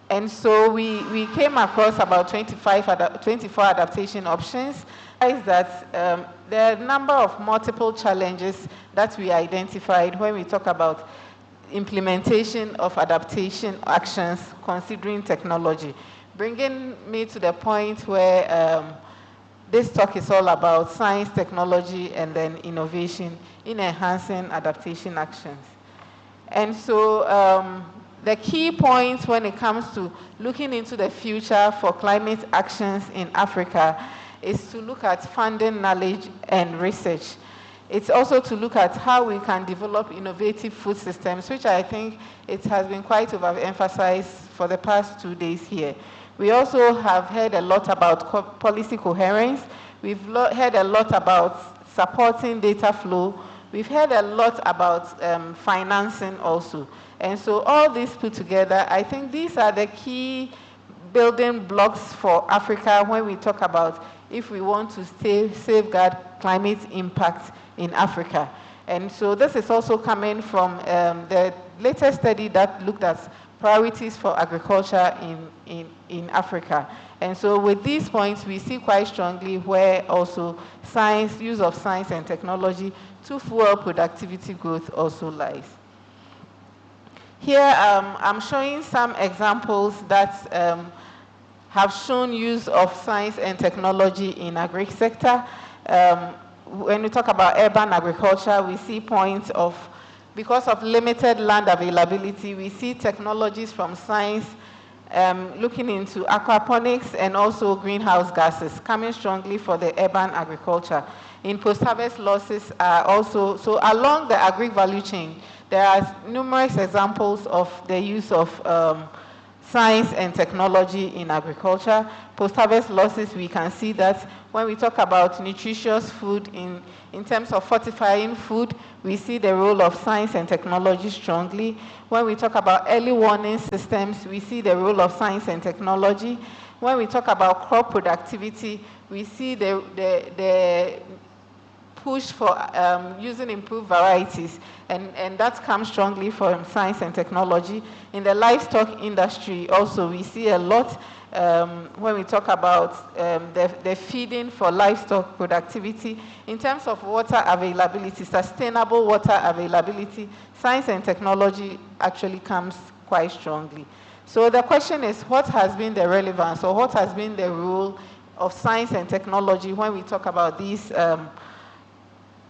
And so we came across about 24 adaptation options. Is that there are a number of multiple challenges that we identified when we talk about implementation of adaptation actions considering technology, bringing me to the point where this talk is all about science, technology, and then innovation in enhancing adaptation actions. And so the key points when it comes to looking into the future for climate actions in Africa is to look at funding, knowledge, and research. It's also to look at how we can develop innovative food systems, which I think it has been quite overemphasized for the past 2 days here. We also have heard a lot about policy coherence. We've heard a lot about supporting data flow. We've heard a lot about financing also. And so all these put together, I think these are the key building blocks for Africa when we talk about if we want to safeguard climate impact in Africa. And so this is also coming from the latest study that looked at priorities for agriculture in Africa. And so with these points, we see quite strongly where also science, use of science and technology to fuel productivity growth also lies. Here I'm showing some examples that have shown use of science and technology in agri sector. When we talk about urban agriculture, we see points of, because of limited land availability, we see technologies from science looking into aquaponics and also greenhouse gases coming strongly for the urban agriculture. In post-harvest losses are also, so along the agri value chain, there are numerous examples of the use of science and technology in agriculture. Post-harvest losses, we can see that when we talk about nutritious food in terms of fortifying food, we see the role of science and technology strongly. When we talk about early warning systems, we see the role of science and technology. When we talk about crop productivity, we see the push for using improved varieties, and that comes strongly from science and technology. In the livestock industry also, we see a lot when we talk about the feeding for livestock productivity. In terms of water availability, sustainable water availability, science and technology actually comes quite strongly. So the question is, what has been the relevance, or what has been the role of science and technology when we talk about these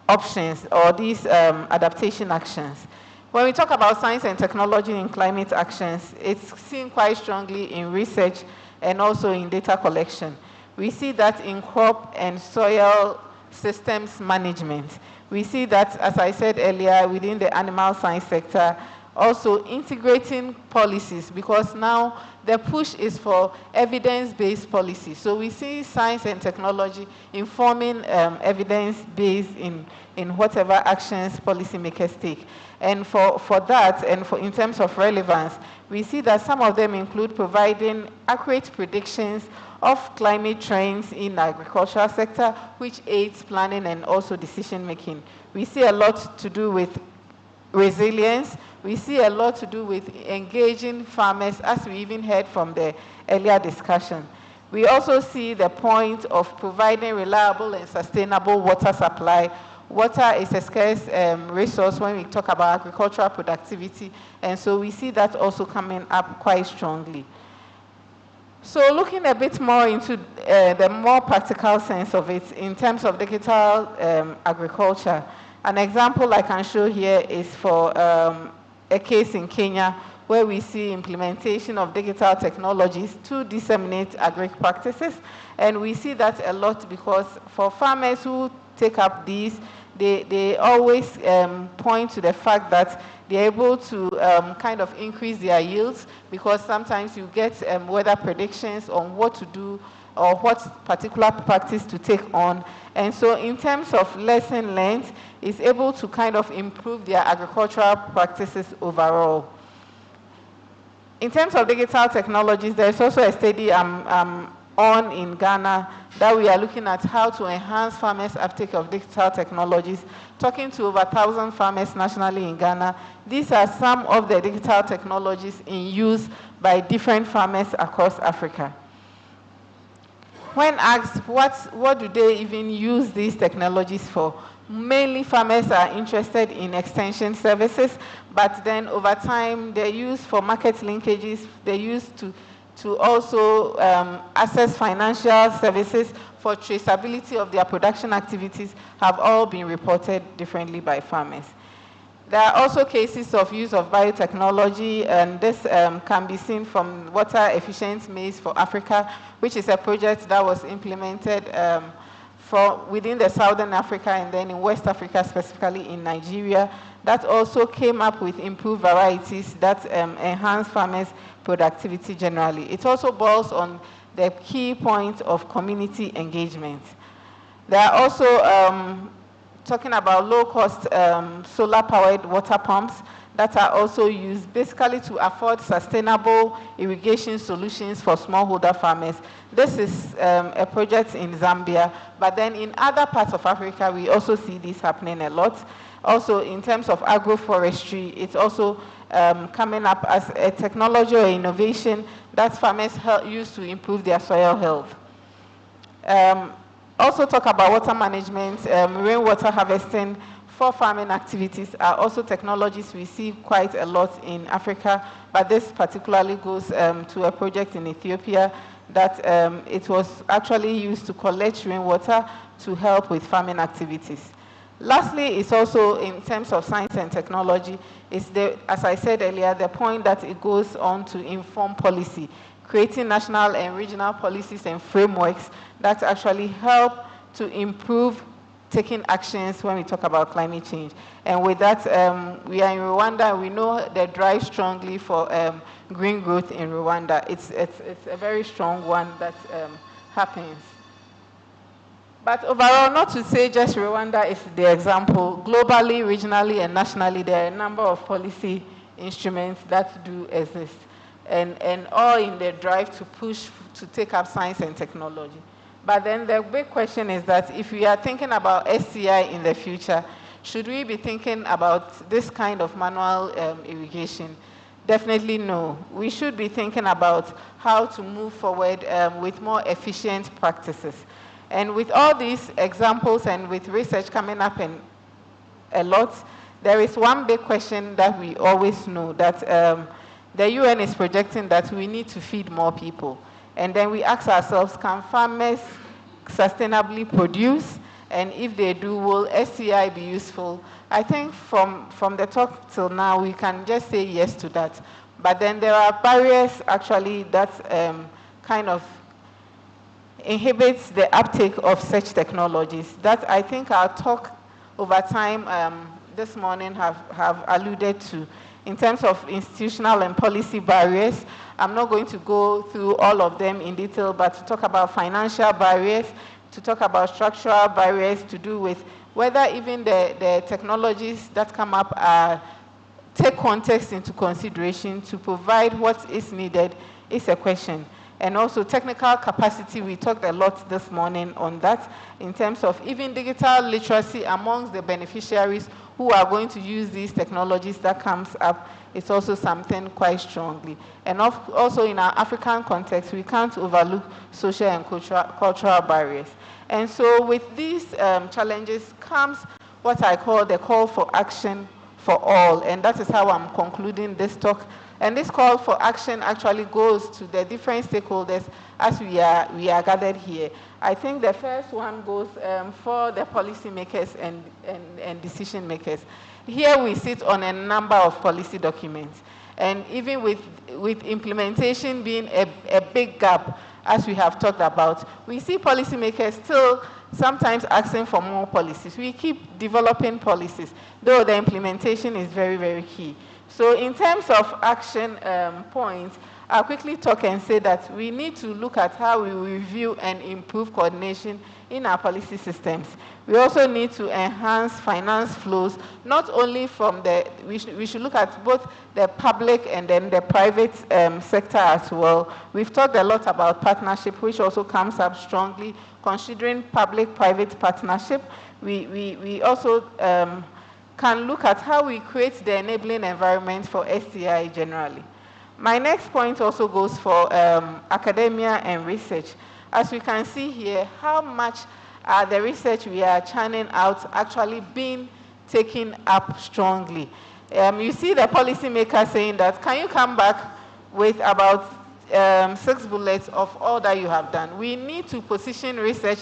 options or these adaptation actions? When we talk about science and technology in climate actions, it's seen quite strongly in research and also in data collection. We see that in crop and soil systems management. We see that, as I said earlier, within the animal science sector, also integrating policies, because now the push is for evidence-based policy. So we see science and technology informing evidence-based in whatever actions policymakers take. And for that, and in terms of relevance, we see that some of them include providing accurate predictions of climate trends in the agricultural sector, which aids planning and also decision-making. We see a lot to do with resilience. We see a lot to do with engaging farmers, as we even heard from the earlier discussion. We also see the point of providing reliable and sustainable water supply. Water is a scarce resource when we talk about agricultural productivity, and so we see that also coming up quite strongly. So looking a bit more into the more practical sense of it in terms of digital agriculture, an example I can show here is for a case in Kenya where we see implementation of digital technologies to disseminate agri practices. And we see that a lot because for farmers who take up these, they always point to the fact that they're able to kind of increase their yields, because sometimes you get weather predictions on what to do or what particular practice to take on. And so in terms of lesson learned, it's able to kind of improve their agricultural practices overall. In terms of digital technologies, there's also a study on in Ghana that we are looking at how to enhance farmers' uptake of digital technologies, talking to over 1,000 farmers nationally in Ghana. These are some of the digital technologies in use by different farmers across Africa. When asked what do they even use these technologies for, mainly farmers are interested in extension services, but then over time they're used for market linkages, they're used to also access financial services, for traceability of their production activities, have all been reported differently by farmers. There are also cases of use of biotechnology, and this can be seen from Water Efficient Maize for Africa, which is a project that was implemented within the Southern Africa and then in West Africa, specifically in Nigeria, that also came up with improved varieties that enhance farmers' productivity generally. It also boils on the key point of community engagement. There are also talking about low-cost solar-powered water pumps that are also used basically to afford sustainable irrigation solutions for smallholder farmers. This is a project in Zambia, but then in other parts of Africa, we also see this happening a lot. Also, in terms of agroforestry, it's also coming up as a technology or innovation that farmers use to improve their soil health. Also talk about water management, rainwater harvesting for farming activities are also technologies we see quite a lot in Africa, but this particularly goes to a project in Ethiopia that it was actually used to collect rainwater to help with farming activities. Lastly, it's also in terms of science and technology, is as I said earlier, the point that it goes on to inform policy, creating national and regional policies and frameworks that actually help to improve taking actions when we talk about climate change. And with that, we are in Rwanda. We know they drive strongly for green growth in Rwanda. It's a very strong one that happens. But overall, not to say just Rwanda is the example, globally, regionally, and nationally, there are a number of policy instruments that do exist, and all in the drive to push to take up science and technology. But then the big question is that if we are thinking about SCI in the future, should we be thinking about this kind of manual irrigation? Definitely no. We should be thinking about how to move forward with more efficient practices. And with all these examples and with research coming up in a lot, there is one big question that we always know, that the UN is projecting that we need to feed more people. And then we ask ourselves, can farmers sustainably produce? And if they do, will SCI be useful? I think from the talk till now, we can just say yes to that. But then there are barriers actually that kind of inhibits the uptake of such technologies that I think our talk over time this morning have alluded to. In terms of institutional and policy barriers, I'm not going to go through all of them in detail, but to talk about financial barriers, to talk about structural barriers to do with whether even the technologies that come up take context into consideration to provide what is needed is a question. And also technical capacity, we talked a lot this morning on that, in terms of even digital literacy amongst the beneficiaries who are going to use these technologies that comes up. It's also something quite strongly. And also in our African context, we can't overlook social and cultural barriers. And so with these challenges comes what I call the call for action for all. And that is how I'm concluding this talk. And this call for action actually goes to the different stakeholders as we are gathered here. I think the first one goes for the policymakers and decision makers. Here we sit on a number of policy documents. And even with implementation being a big gap, as we have talked about, we see policymakers still sometimes asking for more policies. We keep developing policies, though the implementation is very, very key. So in terms of action points, I'll quickly talk and say that we need to look at how we review and improve coordination in our policy systems. We also need to enhance finance flows, not only from we should look at both the public and then the private sector as well. We've talked a lot about partnership, which also comes up strongly, considering public-private partnership. We also can look at how we create the enabling environment for STI generally. My next point also goes for academia and research. As we can see here, how much the research we are churning out actually being taken up strongly. You see the policymaker saying that, can you come back with about 6 bullets of all that you have done? We need to position research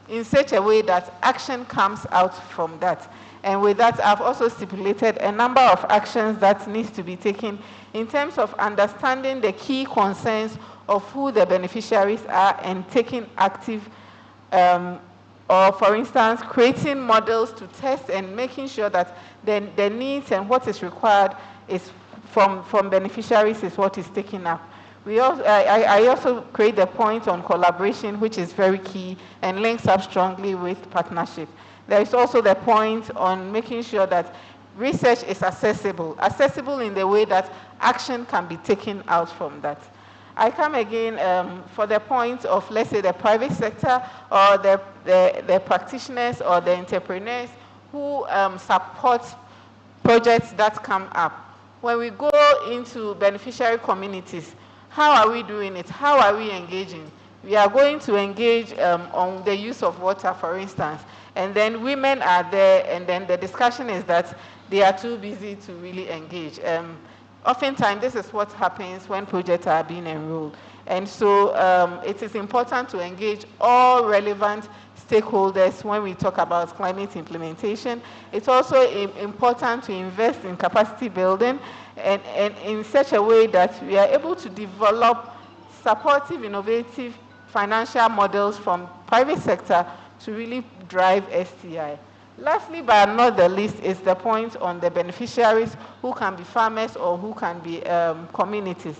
in such a way that action comes out from that. And with that, I've also stipulated a number of actions that needs to be taken in terms of understanding the key concerns of who the beneficiaries are and taking active, or for instance, creating models to test and making sure that the needs and what is required is from beneficiaries is what is taken up. I also create the point on collaboration, which is very key and links up strongly with partnership. There is also the point on making sure that research is accessible in the way that action can be taken out from that. I come again for the point of, let's say, the private sector or the practitioners or the entrepreneurs who support projects that come up. When we go into beneficiary communities, how are we doing it? How are we engaging? we are going to engage on the use of water, for instance, and then women are there, and then the discussion is that they are too busy to really engage. Oftentimes, this is what happens when projects are being enrolled. And so it is important to engage all relevant stakeholders when we talk about climate implementation. It's also important to invest in capacity building and in such a way that we are able to develop supportive, innovative financial models from private sector to really drive STI. Lastly, but not the least, is the point on the beneficiaries who can be farmers or who can be communities.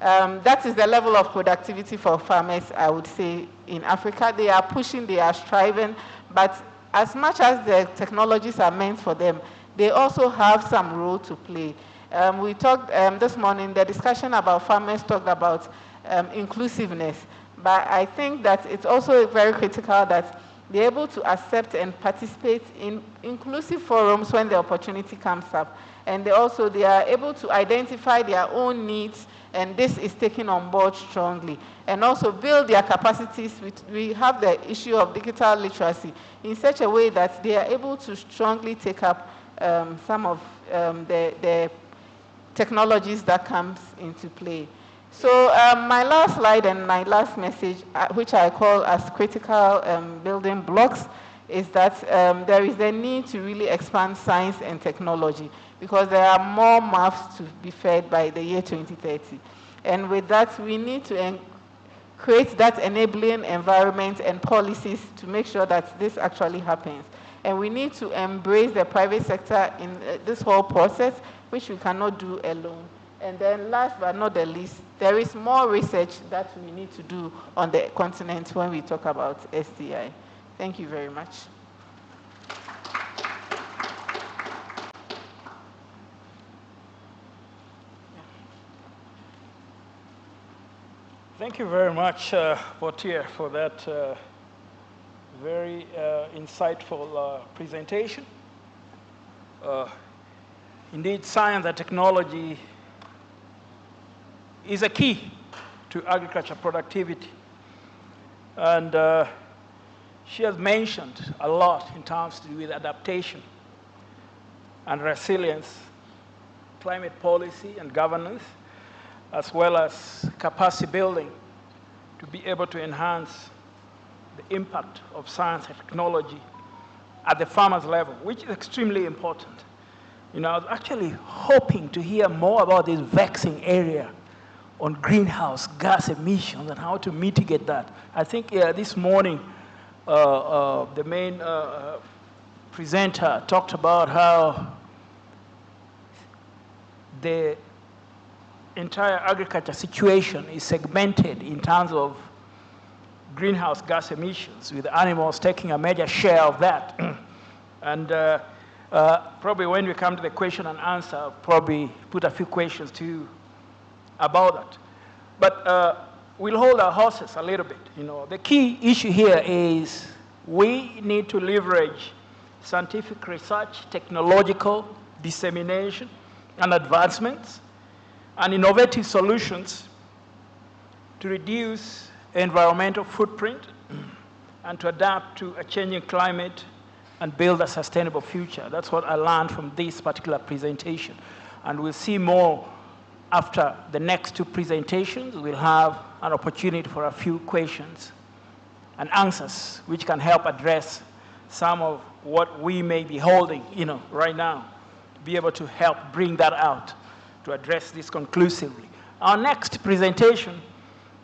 That is the level of productivity for farmers, I would say, in Africa. They are pushing, they are striving, but as much as the technologies are meant for them, they also have some role to play. We talked this morning, the discussion about farmers talked about inclusiveness, but I think that it's also very critical that they're able to accept and participate in inclusive forums when the opportunity comes up. And they are able to identify their own needs, and this is taken on board strongly. And also build their capacities. We have the issue of digital literacy in such a way that they are able to strongly take up some of the technologies that comes into play. So my last slide and my last message, which I call as critical building blocks, is that there is a need to really expand science and technology, because there are more mouths to be fed by the year 2030. And with that, we need to create that enabling environment and policies to make sure that this actually happens. And we need to embrace the private sector in this whole process, which we cannot do alone. And then last but not the least, there is more research that we need to do on the continent when we talk about STI. Thank you very much. Thank you very much, Portier, for that very insightful presentation. Indeed, science and technology is a key to agriculture productivity. And she has mentioned a lot in terms to do with adaptation and resilience, climate policy and governance, as well as capacity building to be able to enhance the impact of science and technology at the farmer's level, which is extremely important. You know, I was actually hoping to hear more about this vexing area on greenhouse gas emissions and how to mitigate that. I think this morning, the main presenter talked about how the entire agriculture situation is segmented in terms of greenhouse gas emissions, with animals taking a major share of that. And probably when we come to the question and answer, I'll probably put a few questions to you about that. But we'll hold our horses a little bit. You know, the key issue here is we need to leverage scientific research, technological dissemination and advancements, and innovative solutions to reduce environmental footprint and to adapt to a changing climate and build a sustainable future. That's what I learned from this particular presentation. And we'll see more after the next two presentations. We'll have an opportunity for a few questions and answers, which can help address some of what we may be holding, you know, right now, to be able to help bring that out, to address this conclusively. Our next presentation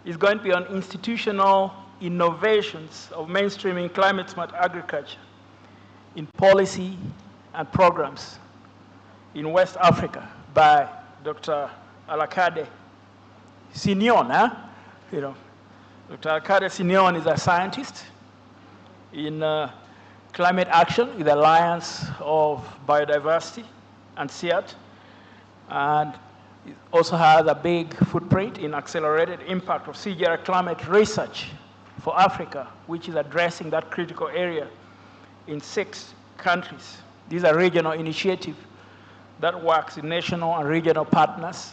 is going to be on institutional innovations of mainstreaming climate-smart agriculture in policy and programs in West Africa by Dr. Alakade Signon. You know, Dr. Alakade Signon is a scientist in climate action with the Alliance of Biodiversity and SEAT, and it also has a big footprint in accelerated impact of CGR climate research for Africa, which is addressing that critical area in 6 countries. These are regional initiatives that works with national and regional partners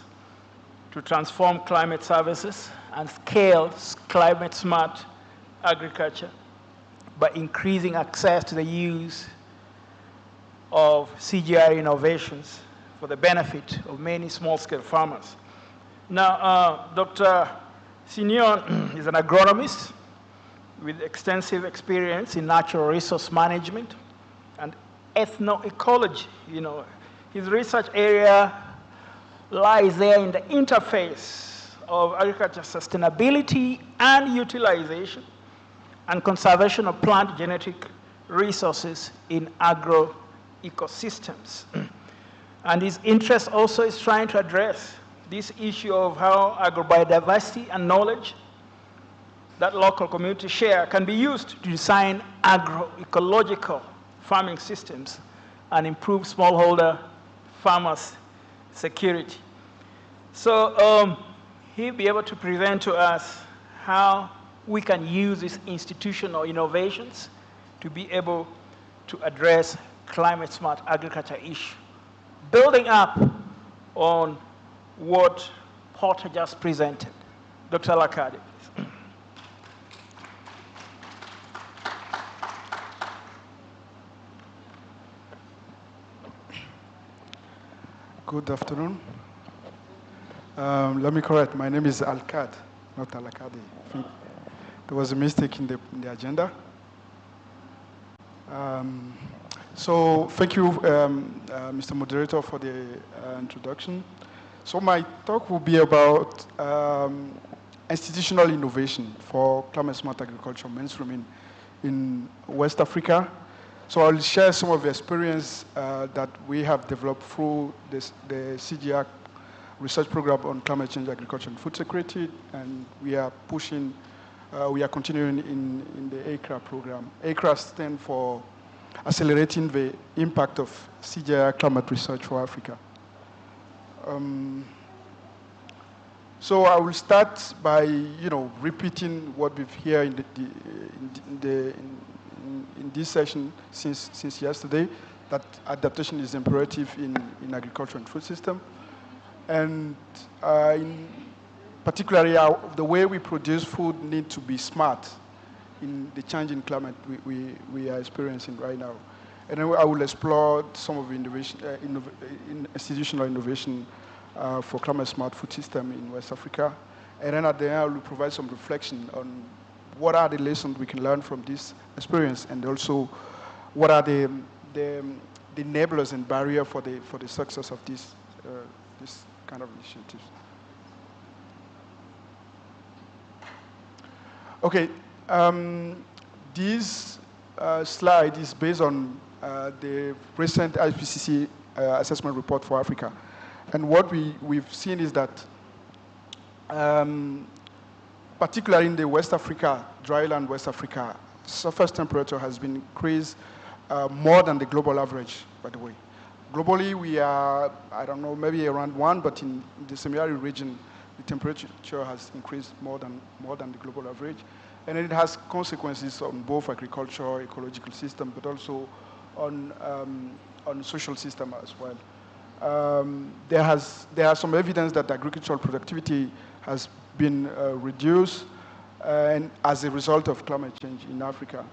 to transform climate services and scale climate-smart agriculture by increasing access to the use of CGI innovations for the benefit of many small-scale farmers. Now, Dr. Signon is an agronomist with extensive experience in natural resource management and ethnoecology. You know, his research area lies there in the interface of agriculture sustainability and utilization and conservation of plant genetic resources in agro-ecosystems. And his interest also is trying to address this issue of how agrobiodiversity and knowledge that local communities share can be used to design agroecological farming systems and improve smallholder farmers' security. So he'll be able to present to us how we can use these institutional innovations to be able to address climate-smart agriculture issue, building up on what Porter just presented. Dr. Lakadi, please. Good afternoon. Let me correct, my name is Alkad, not Alakadi. I think there was a mistake in the agenda. So thank you, Mr. Moderator, for the introduction. So my talk will be about institutional innovation for climate-smart agriculture mainstream in West Africa. So I'll share some of the experience that we have developed through the CGI research program on climate change, agriculture, and food security, and we are pushing, we are continuing in the ACRA program. ACRA stands for Accelerating the Impact of CGI Climate Research for Africa. So I will start by, repeating what we've heard in this session since yesterday, that adaptation is imperative in agriculture and food system. And particularly the way we produce food need to be smart in the changing climate we are experiencing right now. And then I will explore some of the innovation, institutional innovation for climate-smart food system in West Africa. And then at the end, I will provide some reflection on what are the lessons we can learn from this experience, and also what are the enablers and barriers for the success of this kind of initiatives. Okay, this slide is based on the recent IPCC assessment report for Africa. And what we've seen is that, particularly in the West Africa, dryland West Africa, surface temperature has been increased more than the global average, by the way. Globally, we are, I don't know, maybe around 1, but in the semi-arid region, the temperature has increased more than the global average. And it has consequences on both agriculture, ecological system, but also on social system as well. There are some evidence that agricultural productivity has been reduced and as a result of climate change in Africa.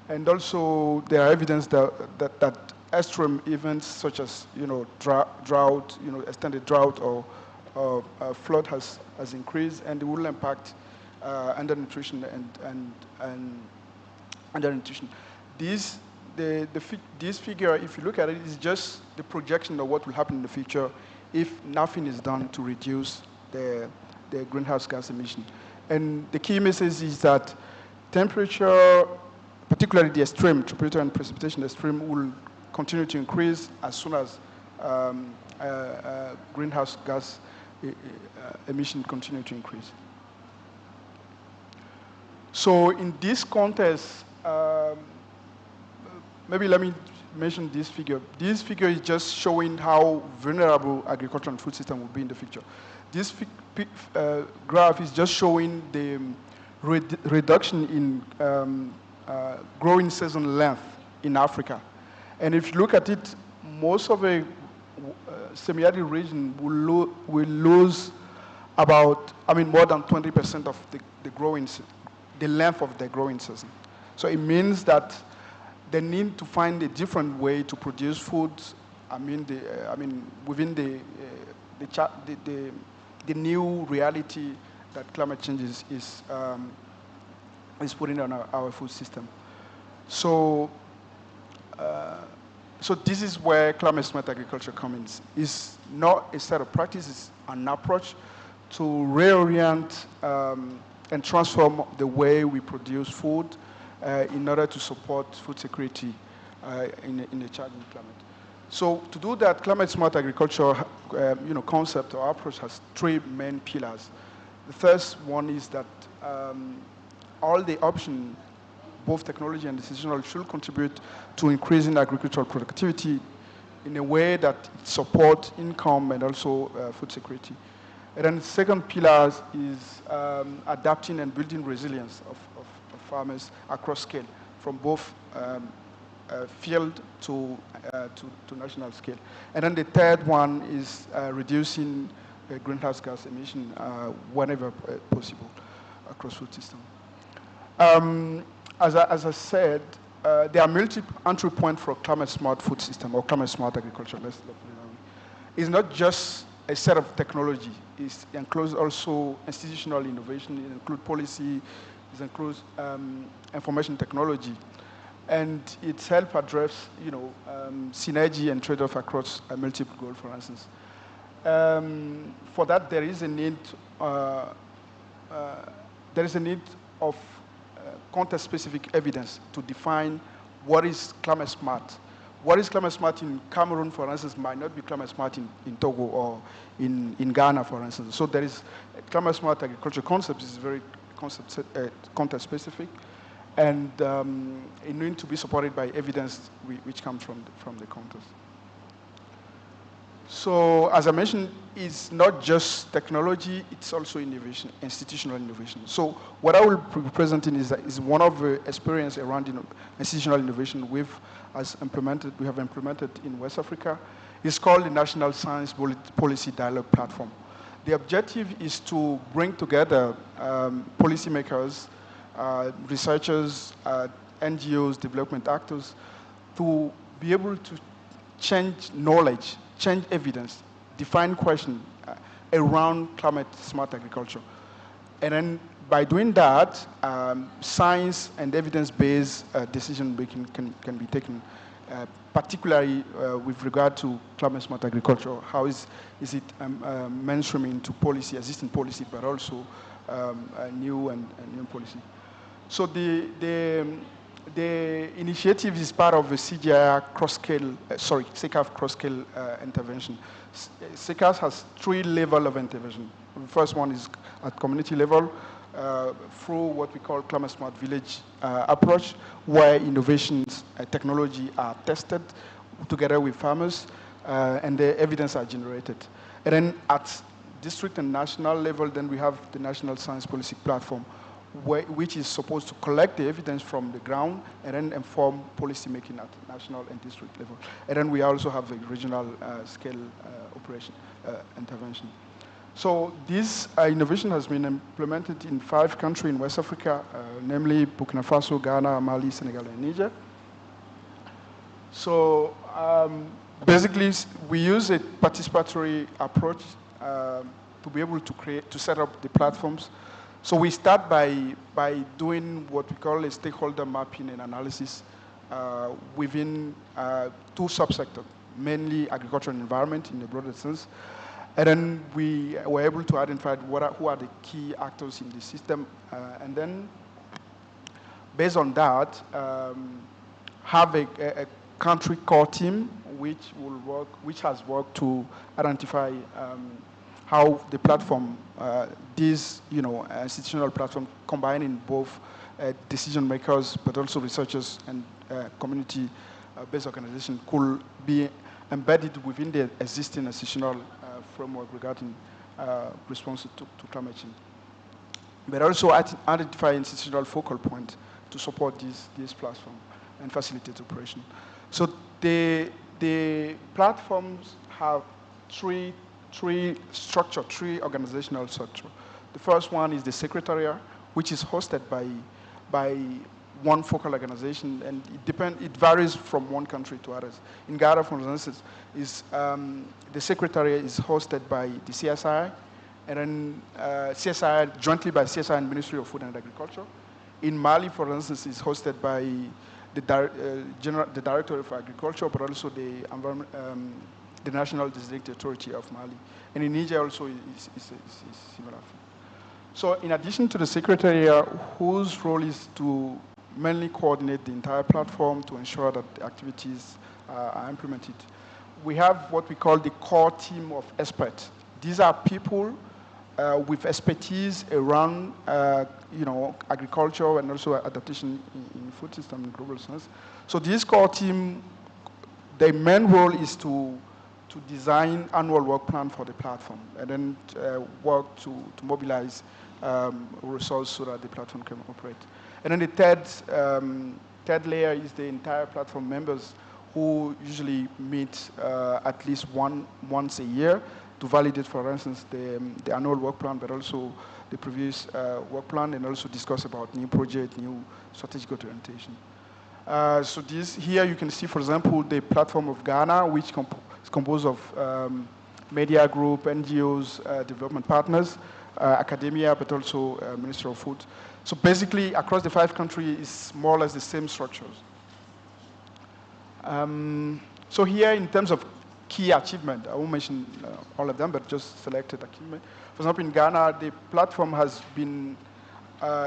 And also there are evidence that extreme events such as drought, extended drought or flood has increased, and it will impact undernutrition and undernutrition. This figure, if you look at it, is just the projection of what will happen in the future if nothing is done to reduce the greenhouse gas emission. And the key message is that temperature, particularly the extreme temperature and precipitation extreme, will continue to increase as soon as greenhouse gas emission continue to increase. So in this context, maybe let me mention this figure. This figure is just showing how vulnerable agriculture and food system will be in the future. This graph is just showing the reduction in growing season length in Africa. And if you look at it, most of the semi-arid region will lose about, more than 20% of the length of the growing season. So it means that they need to find a different way to produce food. Within the new reality that climate change is putting on our food system. So, so this is where climate smart agriculture comes in. It's not a set of practices, it's an approach to reorient and transform the way we produce food in order to support food security in a challenging climate. So to do that, climate smart agriculture concept or approach has three main pillars. The first one is that all the options, both technology and decisional, should contribute to increasing agricultural productivity in a way that supports income and also food security. And then the second pillar is adapting and building resilience of farmers across scale, from both field to national scale. And then the third one is reducing greenhouse gas emission whenever possible across food system. As I said, there are multiple entry points for climate smart food system or climate smart agriculture. Let's put it that way. It's not just a set of technology. It includes also institutional innovation. It includes policy. It includes information technology, and it helps address synergy and trade-off across multiple goals. For instance, for that there is a need. There is a need of context-specific evidence to define what is climate smart. What is climate smart in Cameroon, for instance, might not be climate smart in Togo or in Ghana, for instance. So there is climate smart agriculture concept is very context-specific, and it needs to be supported by evidence which comes from the context. So as I mentioned, it's not just technology, it's also innovation, institutional innovation. So what I will be presenting is one of the experience around institutional innovation we have implemented in West Africa. It's called the National Science Policy Dialogue Platform. The objective is to bring together policymakers, researchers, NGOs, development actors, to be able to change knowledge, change evidence, define questions around climate smart agriculture. And then by doing that, science and evidence-based decision making can be taken, particularly with regard to climate smart agriculture. How is it mainstreaming into policy, existing policy, but also new and new policy. So the initiative is part of the CGIAR CCAF cross-scale intervention. CCAF has 3 levels of intervention. The first one is at community level through what we call climate smart village approach, where innovations, technology are tested together with farmers and the evidence are generated. And then at district and national level, then we have the National Science Policy Platform, which is supposed to collect the evidence from the ground and then inform policy making at national and district level. And then we also have the regional scale operation intervention. So this innovation has been implemented in 5 countries in West Africa, namely Burkina Faso, Ghana, Mali, Senegal, and Niger. So basically, we use a participatory approach to be able to set up the platforms. So we start by doing what we call a stakeholder mapping and analysis within 2 subsectors, mainly agriculture and environment in a broader sense. And then we were able to identify who are the key actors in the system. And then based on that, have a country core team which has worked to identify how the platform, this institutional platform, combining both decision makers but also researchers and community-based organizations, could be embedded within the existing institutional framework regarding response to climate change. But also identify institutional focal point to support this platform and facilitate operation. So the platforms have 3 three organizational structure. The first one is the Secretariat, which is hosted by one focal organization, and it varies from one country to others. In Ghana, for instance, the Secretariat is hosted by the CSI, and then CSI jointly by CSI and Ministry of Food and Agriculture. In Mali, for instance, is hosted by the Director of Agriculture, but also the National Designated Authority of Mali. And in Niger also is similar. So in addition to the Secretariat, whose role is to mainly coordinate the entire platform to ensure that the activities are implemented, we have what we call the core team of experts. These are people with expertise around agriculture and also adaptation in food system in global sense. So this core team, their main role is to design annual work plan for the platform and then work to mobilize resources so that the platform can operate. And then the third layer is the entire platform members who usually meet at least once a year to validate, for instance, the annual work plan, but also the previous work plan, and also discuss about new project, new strategic orientation. So here you can see, for example, the platform of Ghana, which is composed of media group, NGOs, development partners, academia, but also Ministry of Food. So basically, across the 5 countries, it's more or less the same structures. So here, in terms of key achievement, I won't mention all of them, but just selected achievement. For example, in Ghana, the platform has been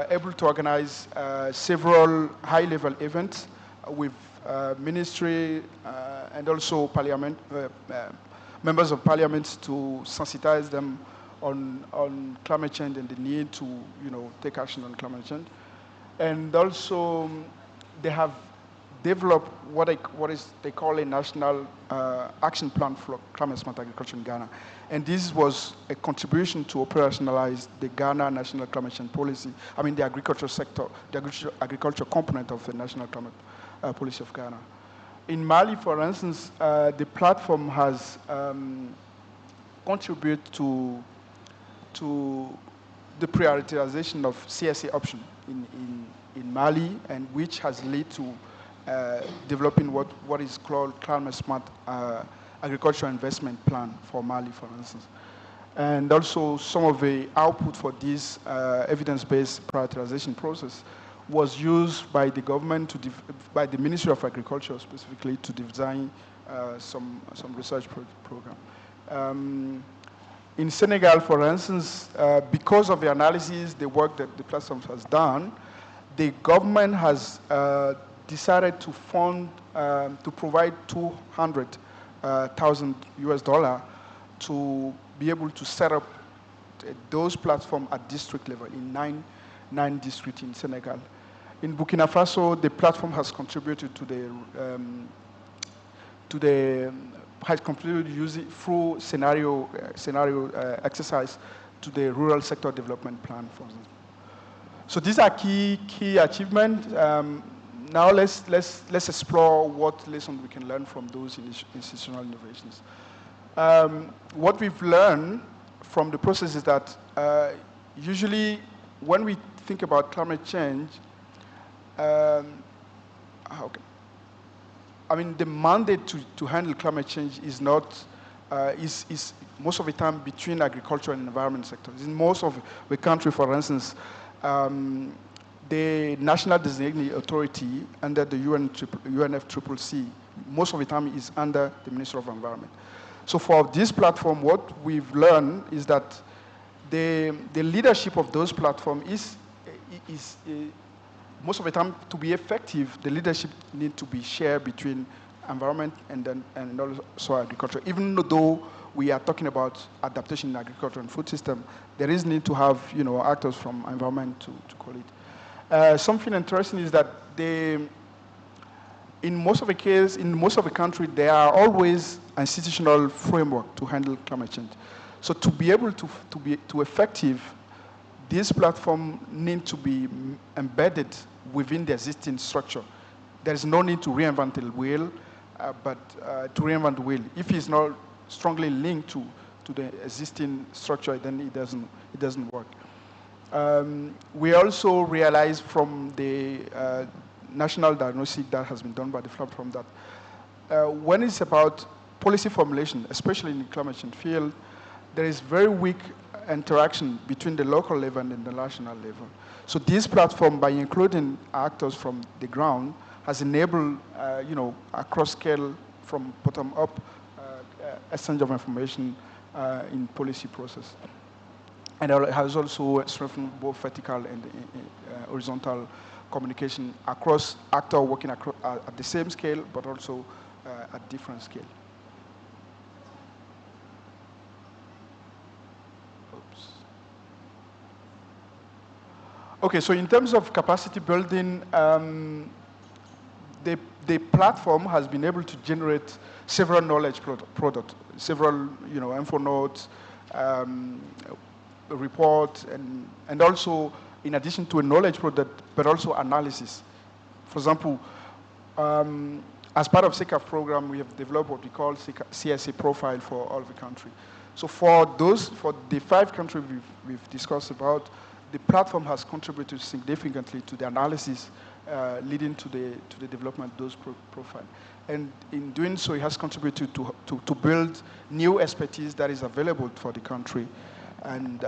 able to organize several high-level events with ministry and also parliament, members of parliament to sensitize them on climate change and the need to take action on climate change. And also they have developed what they call a national action plan for climate smart agriculture in Ghana. And this was a contribution to operationalize the Ghana National Climate Change Policy, the agriculture sector, the agriculture component of the National Climate Policy of Ghana. In Mali, for instance, the platform has contributed to the prioritization of CSA option in Mali, and which has led to developing what is called climate smart agricultural investment plan for Mali, for instance. And also some of the output for this evidence-based prioritization process was used by the government, by the Ministry of Agriculture specifically, to design some research program. In Senegal, for instance, because of the analysis, the work that the platform has done, the government has decided to fund, to provide $200,000 to be able to set up those platforms at district level in nine districts in Senegal. In Burkina Faso, the platform has contributed has contributed using through scenario exercise to the rural sector development plan, for example. So these are key achievements. Now let's explore what lessons we can learn from those institutional innovations. What we've learned from the process is that usually when we think about climate change, the mandate to handle climate change is not, is most of the time between agriculture and environment sectors. In most of the country, for instance, the National Designated Authority under the UNFCCC, most of the time is under the Ministry of Environment. So for this platform, what we've learned is that the leadership of those platforms is most of the time, to be effective, the leadership need to be shared between environment and also agriculture. Even though we are talking about adaptation in agriculture and food system, there is need to have actors from environment to call it. Something interesting is that in most of the cases, in most of the country, there are always institutional framework to handle climate change. So to be able to be effective, this platform need to be embedded within the existing structure. There is no need to reinvent the wheel, but to reinvent the wheel. If it's not strongly linked to to the existing structure, then it doesn't work. We also realized from the national diagnostic that has been done by the platform that when it's about policy formulation, especially in the climate change field, there is very weak interaction between the local level and the national level. So this platform, by including actors from the ground, has enabled, across scale from bottom up exchange of information in policy process. And it has also strengthened both vertical and horizontal communication across actors working at the same scale, but also at different scale. Oops. Okay, so in terms of capacity building, the platform has been able to generate several knowledge products, several info notes, report, and also in addition to a knowledge product, but also analysis. For example, as part of SECAF program, we have developed what we call CSA profile for all the country. So for the 5 countries we've discussed about, the platform has contributed significantly to the analysis leading to the development of those profiles. And in doing so, it has contributed to build new expertise that is available for the country and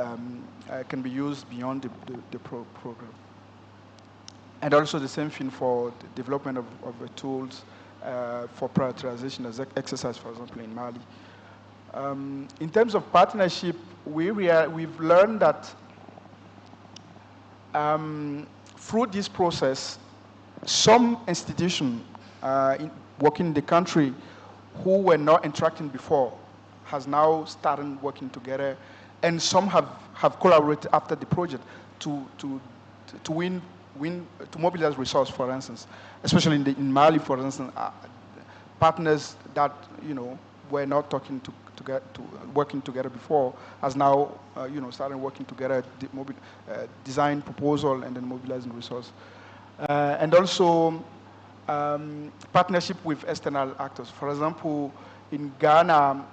can be used beyond the program. And also the same thing for the development of the tools for prioritization as exercise, for example, in Mali. In terms of partnership, we've learned that through this process, some institutions working in the country who were not interacting before has now started working together, and some have collaborated after the project to mobilize resources, for instance, especially in Mali, for instance, partners that were not working together before has now started working together, design proposal and then mobilizing resources, and also partnership with external actors. For example, in Ghana,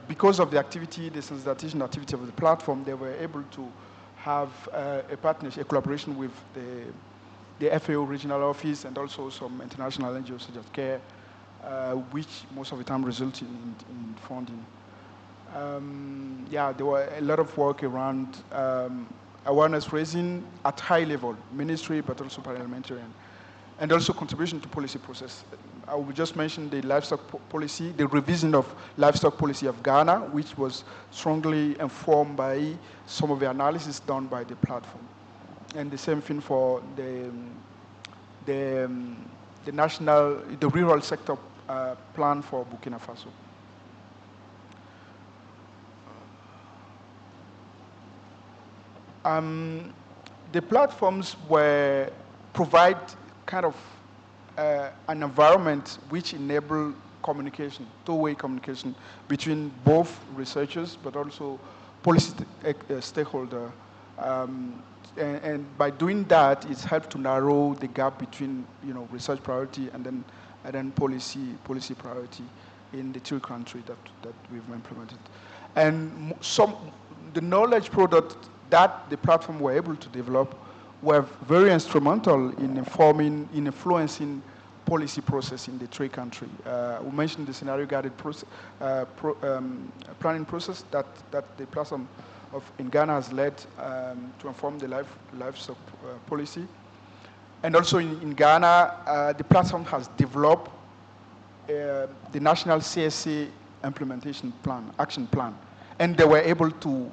because of the sensitization activity of the platform, they were able to have a partnership, a collaboration with the FAO regional office and also some international NGOs such as CARE, which most of the time resulted in funding. There were a lot of work around awareness raising at high level, ministry, but also parliamentarian, and also contribution to policy process. I will just mention the livestock policy, the revision of livestock policy of Ghana, which was strongly informed by some of the analysis done by the platform. And the same thing for the rural sector plan for Burkina Faso. The platforms provide kind of an environment which enable communication, two-way communication between both researchers but also policy stakeholder. And by doing that, it's helped to narrow the gap between research priority and then policy priority in the 2 countries that we've implemented. And the knowledge product that the platform were able to develop were very instrumental in influencing policy process in the 3 countries. We mentioned the scenario-guided planning process that the platform in Ghana has led to inform the livestock policy. And also in Ghana, the platform has developed the national CSA implementation plan, action plan. And they were able to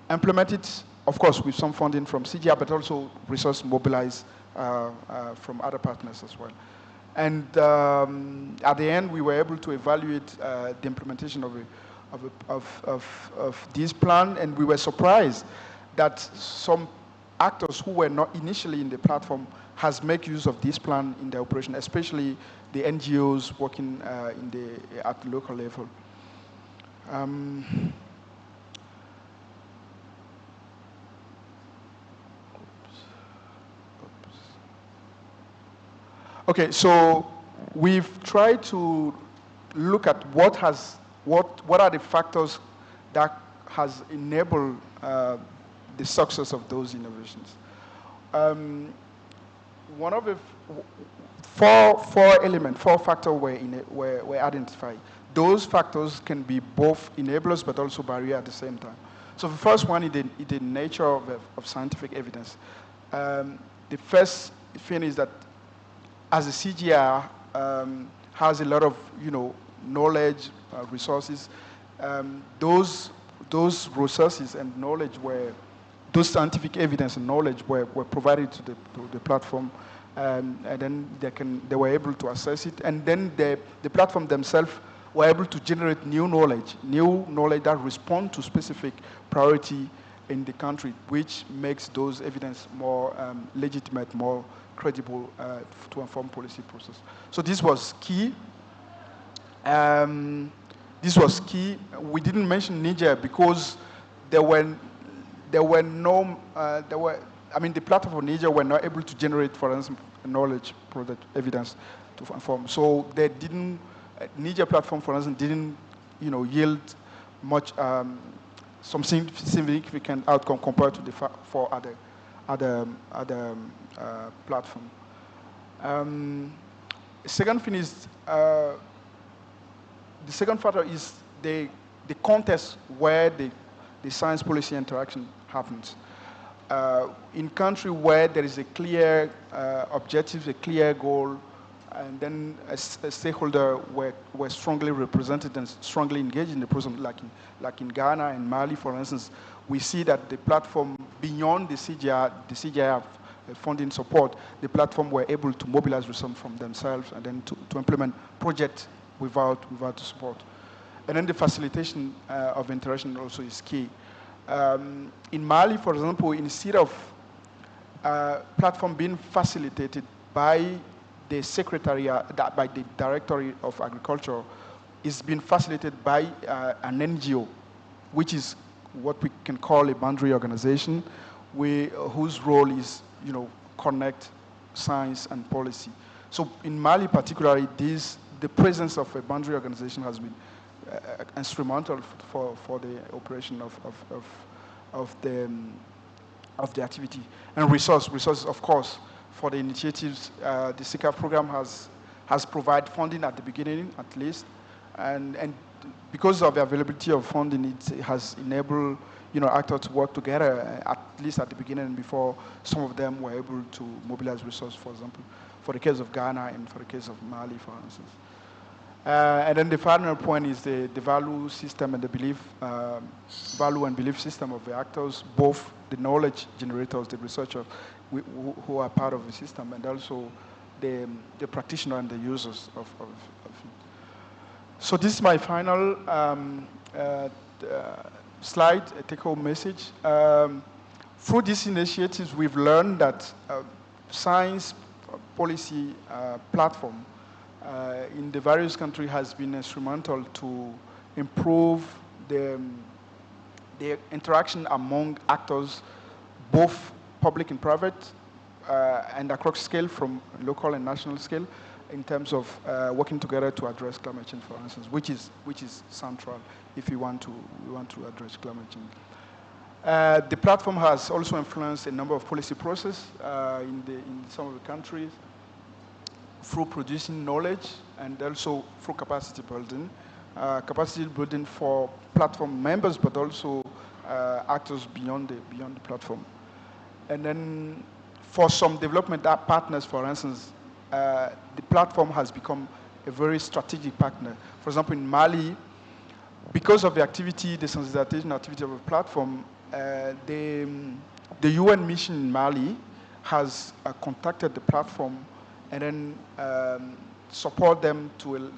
implement it, of course, with some funding from CGR, but also resource mobilized from other partners as well. And at the end, we were able to evaluate the implementation of this plan, and we were surprised that some actors who were not initially in the platform has made use of this plan in their operation, especially the NGOs working at the local level. Okay, so we've tried to look at what are the factors that has enabled the success of those innovations. One of the four factors were identified. Those factors can be both enablers but also barrier at the same time. So the first one is the nature of scientific evidence. The first thing is that as a CGR has a lot of knowledge, resources, those resources and knowledge those scientific evidence and knowledge were provided to the platform, and then they were able to assess it, and then the platform themselves were able to generate new knowledge that respond to specific priority in the country, which makes those evidence more legitimate, more credible to inform policy process. So this was key. We didn't mention Niger because the platform of Niger were not able to generate, for instance, knowledge product evidence to inform. So they didn't. Niger platform, for instance, didn't yield much some significant outcome compared to the four other platform. Second thing is the second factor is the context where the science policy interaction happens. In country where there is a clear objective, a clear goal, and then a stakeholder were strongly represented and strongly engaged in the process, like in Ghana and Mali, for instance, we see that the platform, beyond the CGI funding support, the platform were able to mobilize resources from themselves and then to implement projects without support. And then the facilitation of interaction also is key. In Mali, for example, instead of platform being facilitated by the Secretariat, by the Directorate of Agriculture, is being facilitated by an NGO, which is what we can call a boundary organization, whose role is, connect science and policy. So in Mali particularly, the presence of a boundary organization has been instrumental for the operation of the activity. And resources, of course, for the initiatives. The SICAF program has provided funding at the beginning, at least, and because of the availability of funding, it has enabled actors to work together, at least at the beginning, before some of them were able to mobilize resources, for example, for the case of Ghana and for the case of Mali, for instance. And then the final point is the value system and the value and belief system of the actors, both the knowledge generators, the researchers who are part of the system, and also the practitioner and the users of it. So this is my final slide, a take-home message. Through these initiatives, we've learned that science policy platform in the various countries has been instrumental to improve the interaction among actors, both public and private, and across scale, from local and national scale, in terms of working together to address climate change, for instance, which is central if we want to address climate change. The platform has also influenced a number of policy processes in some of the countries through producing knowledge and also through capacity building for platform members, but also actors beyond the platform. And then for some development partners, for instance, the platform has become a very strategic partner. For example, in Mali, because of the activity, the sensitization activity of the platform, the UN mission in Mali has contacted the platform and then support them to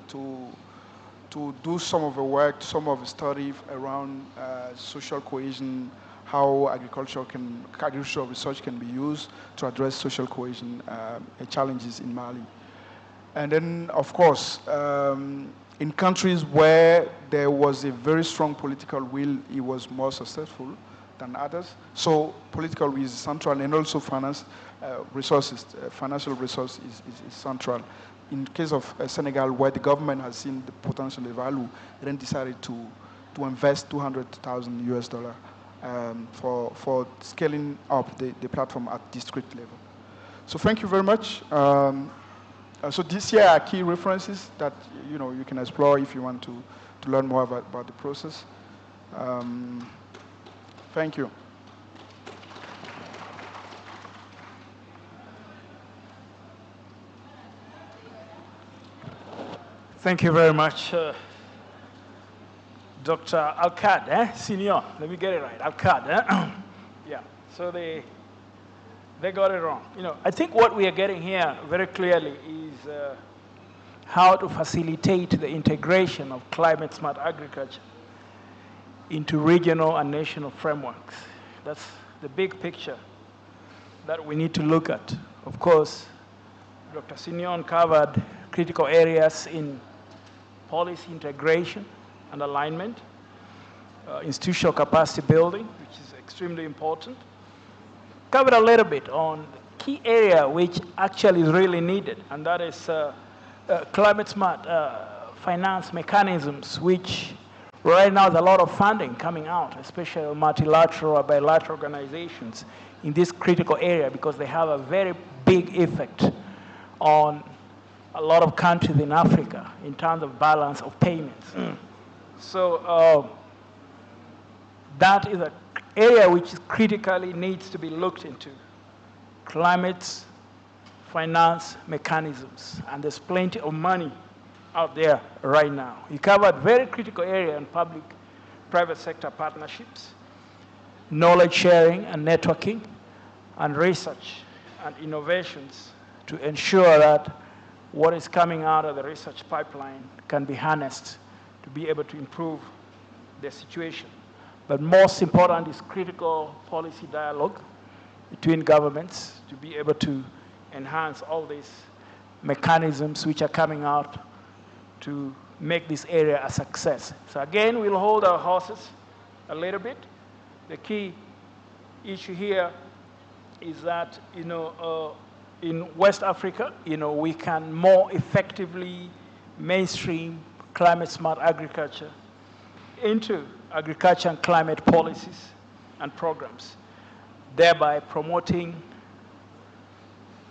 do some of the work, some of the study around social cohesion, how agricultural research can be used to address social cohesion challenges in Mali. And then, of course, in countries where there was a very strong political will, it was more successful than others. So political will is central, and also financial resources is central. In case of Senegal, where the government has seen the potential value, then decided to to invest $200,000 for scaling up the platform at district level. So thank you very much. So these here are key references that you can explore if you want to learn more about the process. Thank you. Thank you very much, Dr. Alcad, Senior. Let me get it right, Alcad. Yeah, so they got it wrong. I think what we are getting here very clearly is how to facilitate the integration of climate-smart agriculture into regional and national frameworks. That's the big picture that we need to look at. Of course, Dr. Senior covered critical areas in policy integration and alignment, institutional capacity building, which is extremely important. Covered a little bit on the key area which actually is really needed, and that is climate-smart finance mechanisms, which right now there's a lot of funding coming out, especially multilateral or bilateral organizations in this critical area, because they have a very big effect on a lot of countries in Africa in terms of balance of payments. So that is an area which critically needs to be looked into. Climate finance mechanisms, and there's plenty of money out there right now. He covered very critical area in public-private sector partnerships, knowledge sharing and networking, and research and innovations to ensure that what is coming out of the research pipeline can be harnessed to be able to improve the situation. But most important is critical policy dialogue between governments to be able to enhance all these mechanisms which are coming out to make this area a success. So again, we'll hold our horses a little bit. The key issue here is that, in West Africa, we can more effectively mainstream climate-smart agriculture into agriculture and climate policies and programs, thereby promoting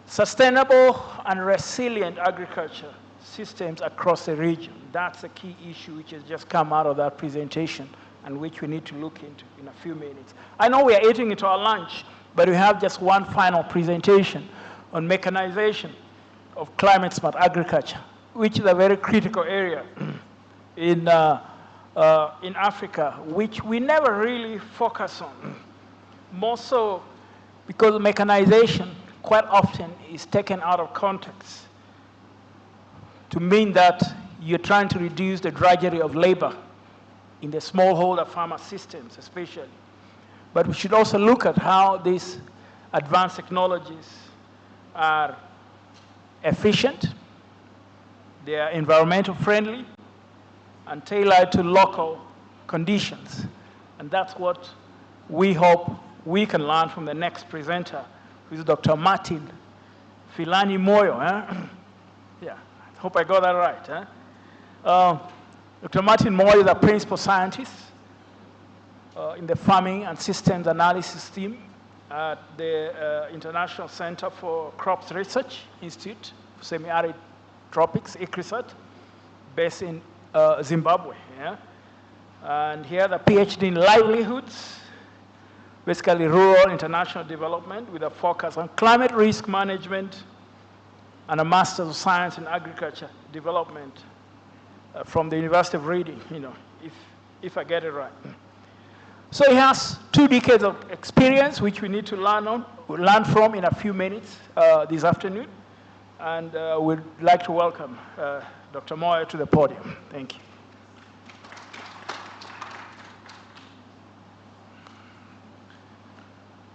sustainable and resilient agriculture systems across the region. That's a key issue which has just come out of that presentation and which we need to look into in a few minutes. I know we are eating into our lunch, but we have just one final presentation on mechanization of climate-smart agriculture, which is a very critical area in Africa, which we never really focus on. More so because mechanization quite often is taken out of context to mean that you're trying to reduce the drudgery of labor in the smallholder farmer systems especially. But we should also look at how these advanced technologies are efficient, they are environmental friendly, and tailored to local conditions. And that's what we hope we can learn from the next presenter, who is Dr. Martin Filani Moyo. Yeah, I hope I got that right. Dr. Martin Moyo is a principal scientist in the Farming and Systems Analysis team at the International Center for Crops Research Institute for Semi-Arid Tropics, ICRISAT, based in Zimbabwe. Yeah? And he had a PhD in livelihoods, basically rural international development with a focus on climate risk management, and a Master's of Science in Agriculture Development from the University of Reading, if I get it right. So he has 2 decades of experience, which we need to learn from in a few minutes this afternoon. And we'd like to welcome Dr. Moyo to the podium. Thank you.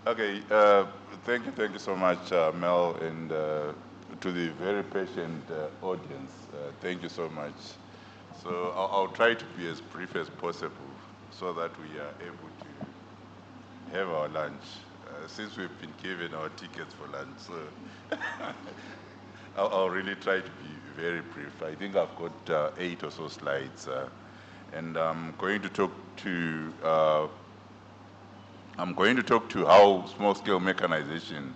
Okay, thank you so much, Mel, and to the very patient audience, thank you so much. So I'll try to be as brief as possible so that we are able to have our lunch, since we've been given our tickets for lunch. So I'll really try to be very brief. I think I've got 8 or so slides, And I'm going to talk to how small-scale mechanization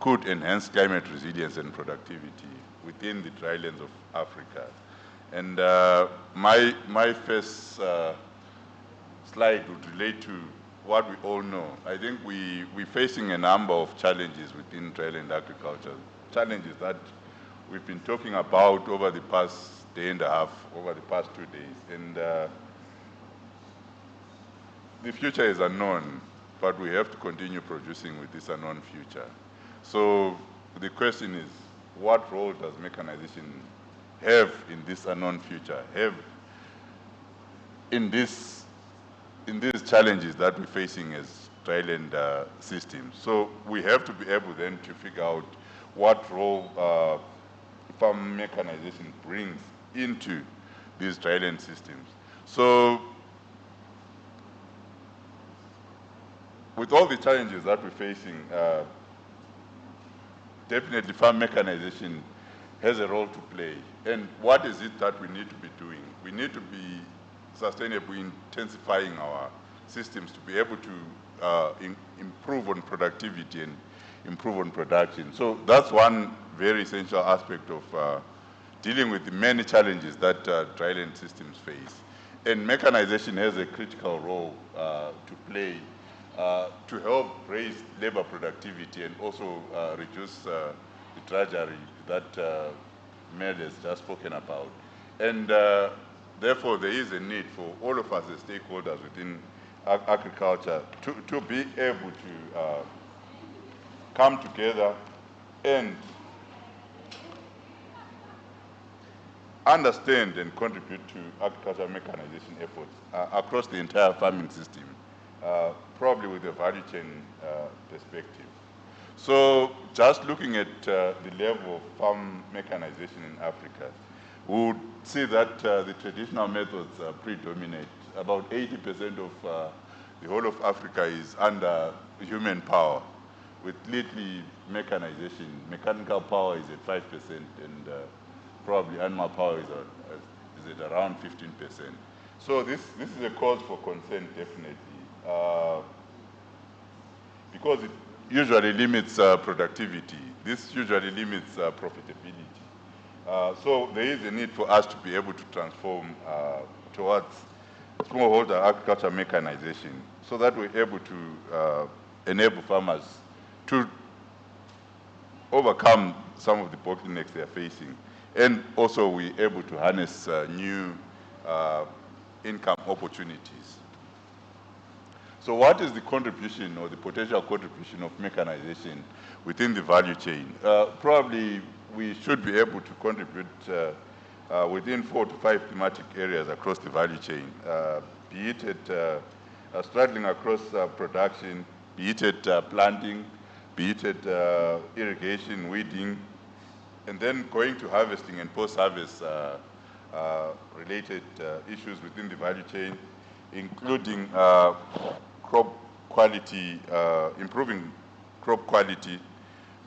could enhance climate resilience and productivity within the drylands of Africa. And my first slide would relate to what we all know. I think we're facing a number of challenges within dryland agriculture, challenges that we've been talking about over the past day and a half, over the past 2 days. And the future is unknown, but we have to continue producing with this unknown future. So the question is, what role does mechanization have in this unknown future, have in these challenges that we're facing as dryland systems? So we have to be able then to figure out what role farm mechanization brings into these dryland systems. So with all the challenges that we're facing, definitely farm mechanization has a role to play. And what is it that we need to be doing? We need to be sustainably intensifying our systems to be able to improve on productivity and improve on production. So that's one very essential aspect of dealing with the many challenges that dryland systems face. And mechanization has a critical role to play to help raise labor productivity and also reduce the drudgery that Mel has just spoken about. And therefore, there is a need for all of us as stakeholders within agriculture to be able to come together and understand and contribute to agricultural mechanization efforts across the entire farming system, probably with a value chain perspective. So just looking at the level of farm mechanization in Africa, we would see that the traditional methods predominate. About 80% of the whole of Africa is under human power, with little mechanization. Mechanical power is at 5%, and probably animal power is at around 15%. So this is a cause for concern, definitely, because it usually limits productivity. This usually limits profitability. So there is a need for us to be able to transform towards smallholder agriculture mechanization so that we're able to enable farmers to overcome some of the bottlenecks they're facing. And also we're able to harness new income opportunities. So what is the contribution or the potential contribution of mechanization within the value chain? Probably we should be able to contribute within 4 to 5 thematic areas across the value chain, be it at straddling across production, be it at planting, be it at irrigation, weeding, and then going to harvesting and post-harvest related issues within the value chain, including crop quality, improving crop quality,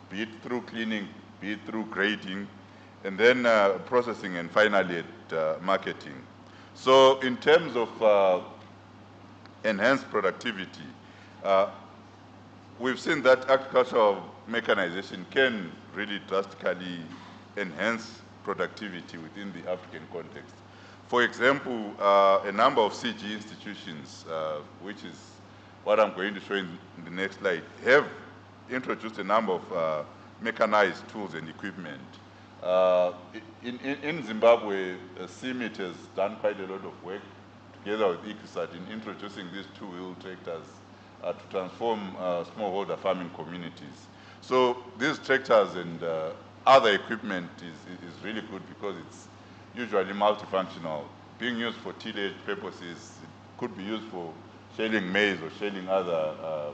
be it through cleaning, be it through grading, and then processing, and finally at marketing. So in terms of enhanced productivity, we've seen that agricultural mechanization can really drastically enhance productivity within the African context. For example, a number of CG institutions, which is what I'm going to show in the next slide, have introduced a number of mechanized tools and equipment. In Zimbabwe, CIMIT has done quite a lot of work together with ICUSAT in introducing these two-wheel tractors to transform smallholder farming communities. So these tractors and other equipment is really good because it's usually multifunctional, being used for tillage purposes. It could be used for shelling maize or shelling other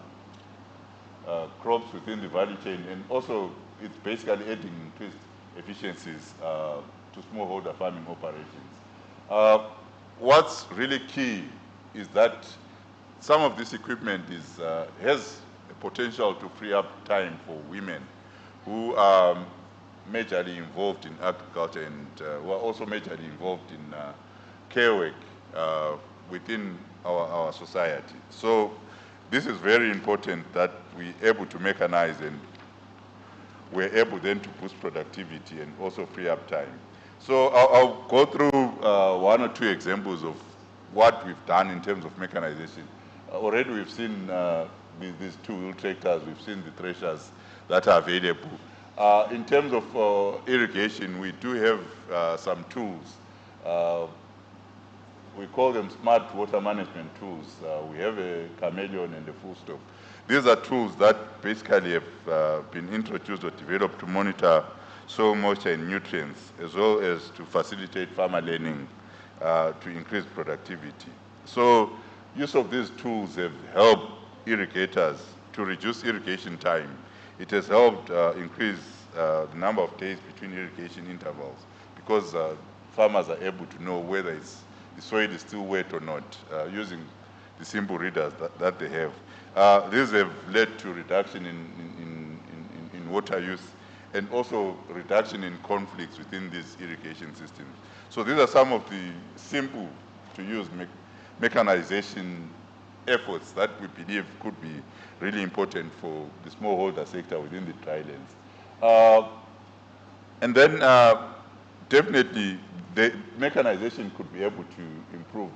crops within the value chain, and also it's basically adding increased efficiencies to smallholder farming operations. What's really key is that some of this equipment has a potential to free up time for women who are majorly involved in agriculture and who are also majorly involved in care work within our society. So this is very important that we're able to mechanize and we're able then to boost productivity and also free up time. So I'll go through one or two examples of what we've done in terms of mechanization. Already we've seen these two-wheel tractors, we've seen the threshers that are available. In terms of irrigation, we do have some tools. We call them smart water management tools. We have a chameleon and a full stop. These are tools that basically have been introduced or developed to monitor soil moisture and nutrients, as well as to facilitate farmer learning to increase productivity. So use of these tools have helped irrigators to reduce irrigation time. It has helped increase the number of days between irrigation intervals, because farmers are able to know whether the soil is still wet or not using the simple readers that they have. These have led to reduction in water use and also reduction in conflicts within these irrigation systems. So these are some of the simple to use mechanization efforts that we believe could be really important for the smallholder sector within the drylands. And then definitely the mechanization could be able to improve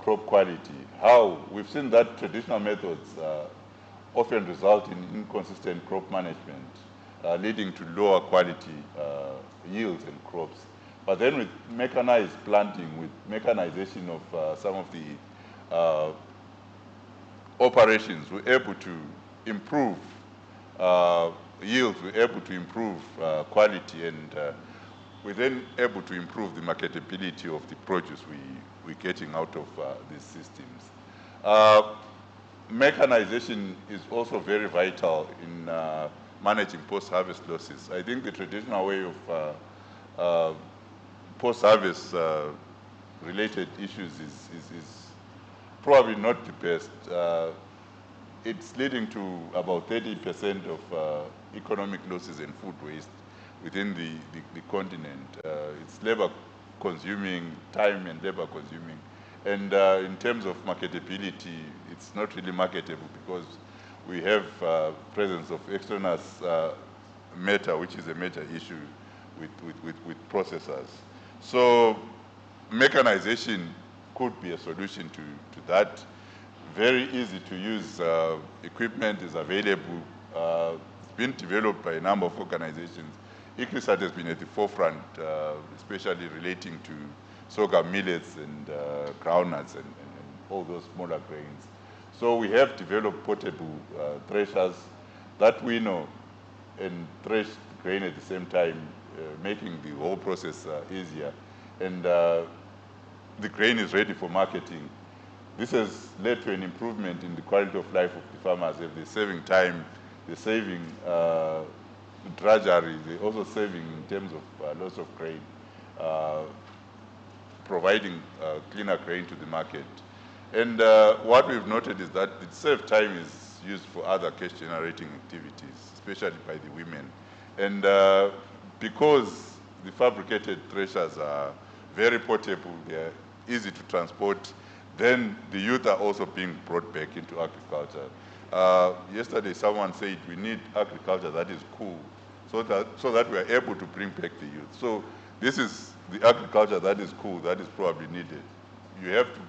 crop quality. How? We've seen that traditional methods often result in inconsistent crop management, leading to lower quality yields and crops. But then with mechanized planting, with mechanization of some of the operations, we're able to improve yields, we're able to improve quality, and we're then able to improve the marketability of the produce we're getting out of these systems. Mechanization is also very vital in managing post-harvest losses. I think the traditional way of post-harvest related issues is probably not the best. It's leading to about 30% of economic losses and food waste within the continent. It's labor consuming, time and labor consuming. And in terms of marketability, it's not really marketable because we have presence of extraneous matter, which is a major issue with processors. So mechanization could be a solution to that. Very easy to use equipment is available. It's been developed by a number of organizations. ICRISAT has been at the forefront, especially relating to sorghum millets and groundnuts and all those smaller grains. So we have developed portable threshers that we know and thresh the grain at the same time, making the whole process easier. And the grain is ready for marketing. This has led to an improvement in the quality of life of the farmers. If they're saving time, they're saving drudgery, they're also saving in terms of loss of grain, providing cleaner grain to the market. And what we've noted is that the saved time is used for other cash generating activities, especially by the women. And because the fabricated threshers are very portable, they're easy to transport, then the youth are also being brought back into agriculture. Yesterday someone said we need agriculture that is cool, so that we are able to bring back the youth. So this is the agriculture that is cool, that is probably needed. You have to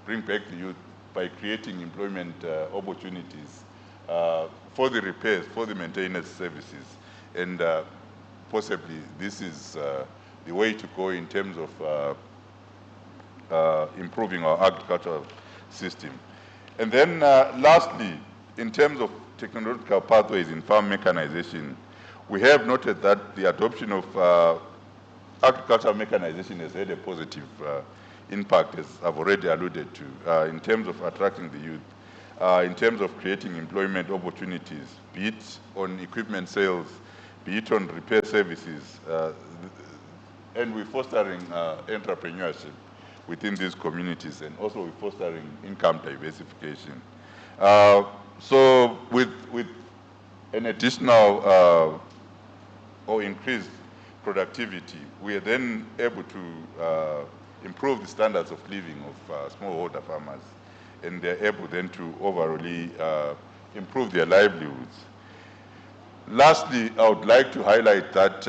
bring back the youth by creating employment opportunities for the repairs, for the maintenance services. And possibly this is the way to go in terms of improving our agricultural system. And then lastly, in terms of technological pathways in farm mechanization, we have noted that the adoption of agricultural mechanization has had a positive impact, as I've already alluded to, in terms of attracting the youth, in terms of creating employment opportunities, be it on equipment sales, be it on repair services, and we're fostering entrepreneurship within these communities, and also we're fostering income diversification. So with an additional or increased productivity, we are then able to improve the standards of living of smallholder farmers, and they're able then to overall improve their livelihoods. Lastly, I would like to highlight that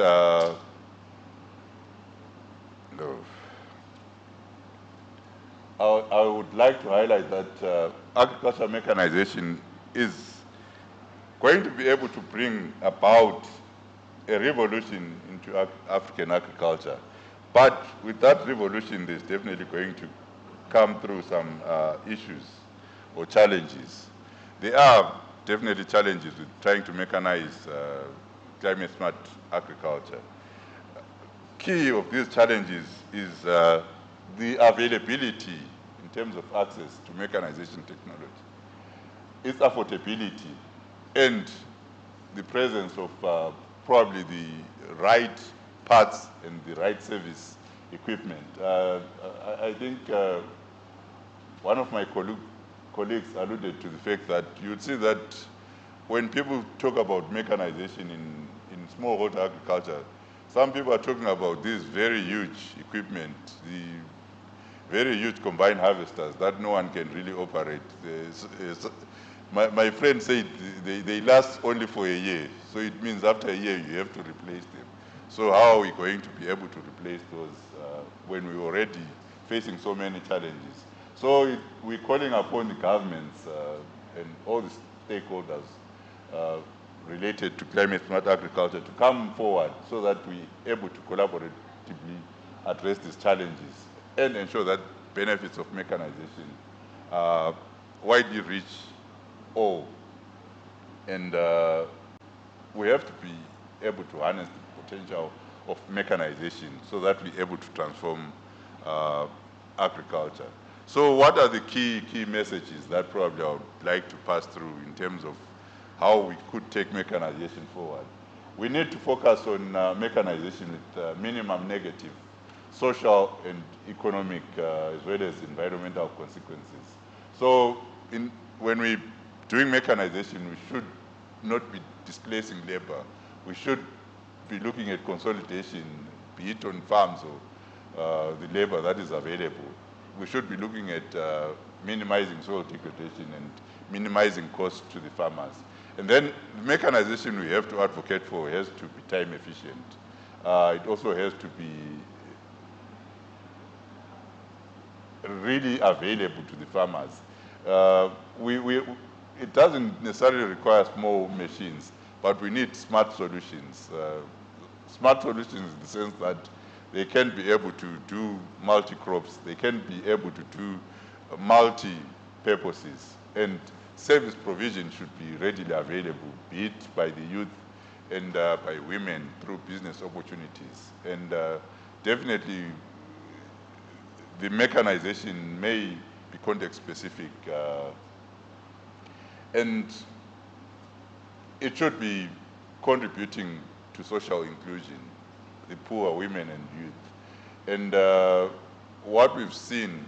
I would like to highlight that agricultural mechanization is going to be able to bring about a revolution into African agriculture. But with that revolution, there's definitely going to come through some issues or challenges. There are definitely challenges with trying to mechanize climate smart agriculture. Key of these challenges is the availability in terms of access to mechanization technology, its affordability, and the presence of probably the right parts and the right service equipment. I think one of my colleagues alluded to the fact that you'd see that when people talk about mechanization in smallholder agriculture, some people are talking about these very huge equipment, the very huge combined harvesters that no one can really operate. My friend said they last only for a year, so it means after a year you have to replace them. So how are we going to be able to replace those when we're already facing so many challenges? So we're calling upon the governments and all the stakeholders related to climate smart agriculture to come forward so that we're able to collaboratively address these challenges and ensure that benefits of mechanization widely reach all. And we have to be able to harness the potential of mechanization so that we're able to transform agriculture. So what are the key messages that probably I would like to pass through in terms of how we could take mechanization forward? We need to focus on mechanization with minimum negative social and economic as well as environmental consequences. So when we're doing mechanization, we should not be displacing labor. We should be looking at consolidation, be it on farms or the labor that is available. We should be looking at minimizing soil degradation and minimizing costs to the farmers. And then the mechanization we have to advocate for has to be time efficient. It also has to be really available to the farmers. It doesn't necessarily require small machines, but we need smart solutions. Smart solutions in the sense that they can be able to do multi-crops, they can be able to do multi-purposes, and service provision should be readily available, be it by the youth and by women through business opportunities. And definitely the mechanization may be context specific, and it should be contributing to social inclusion, the poor, women, and youth. And what we've seen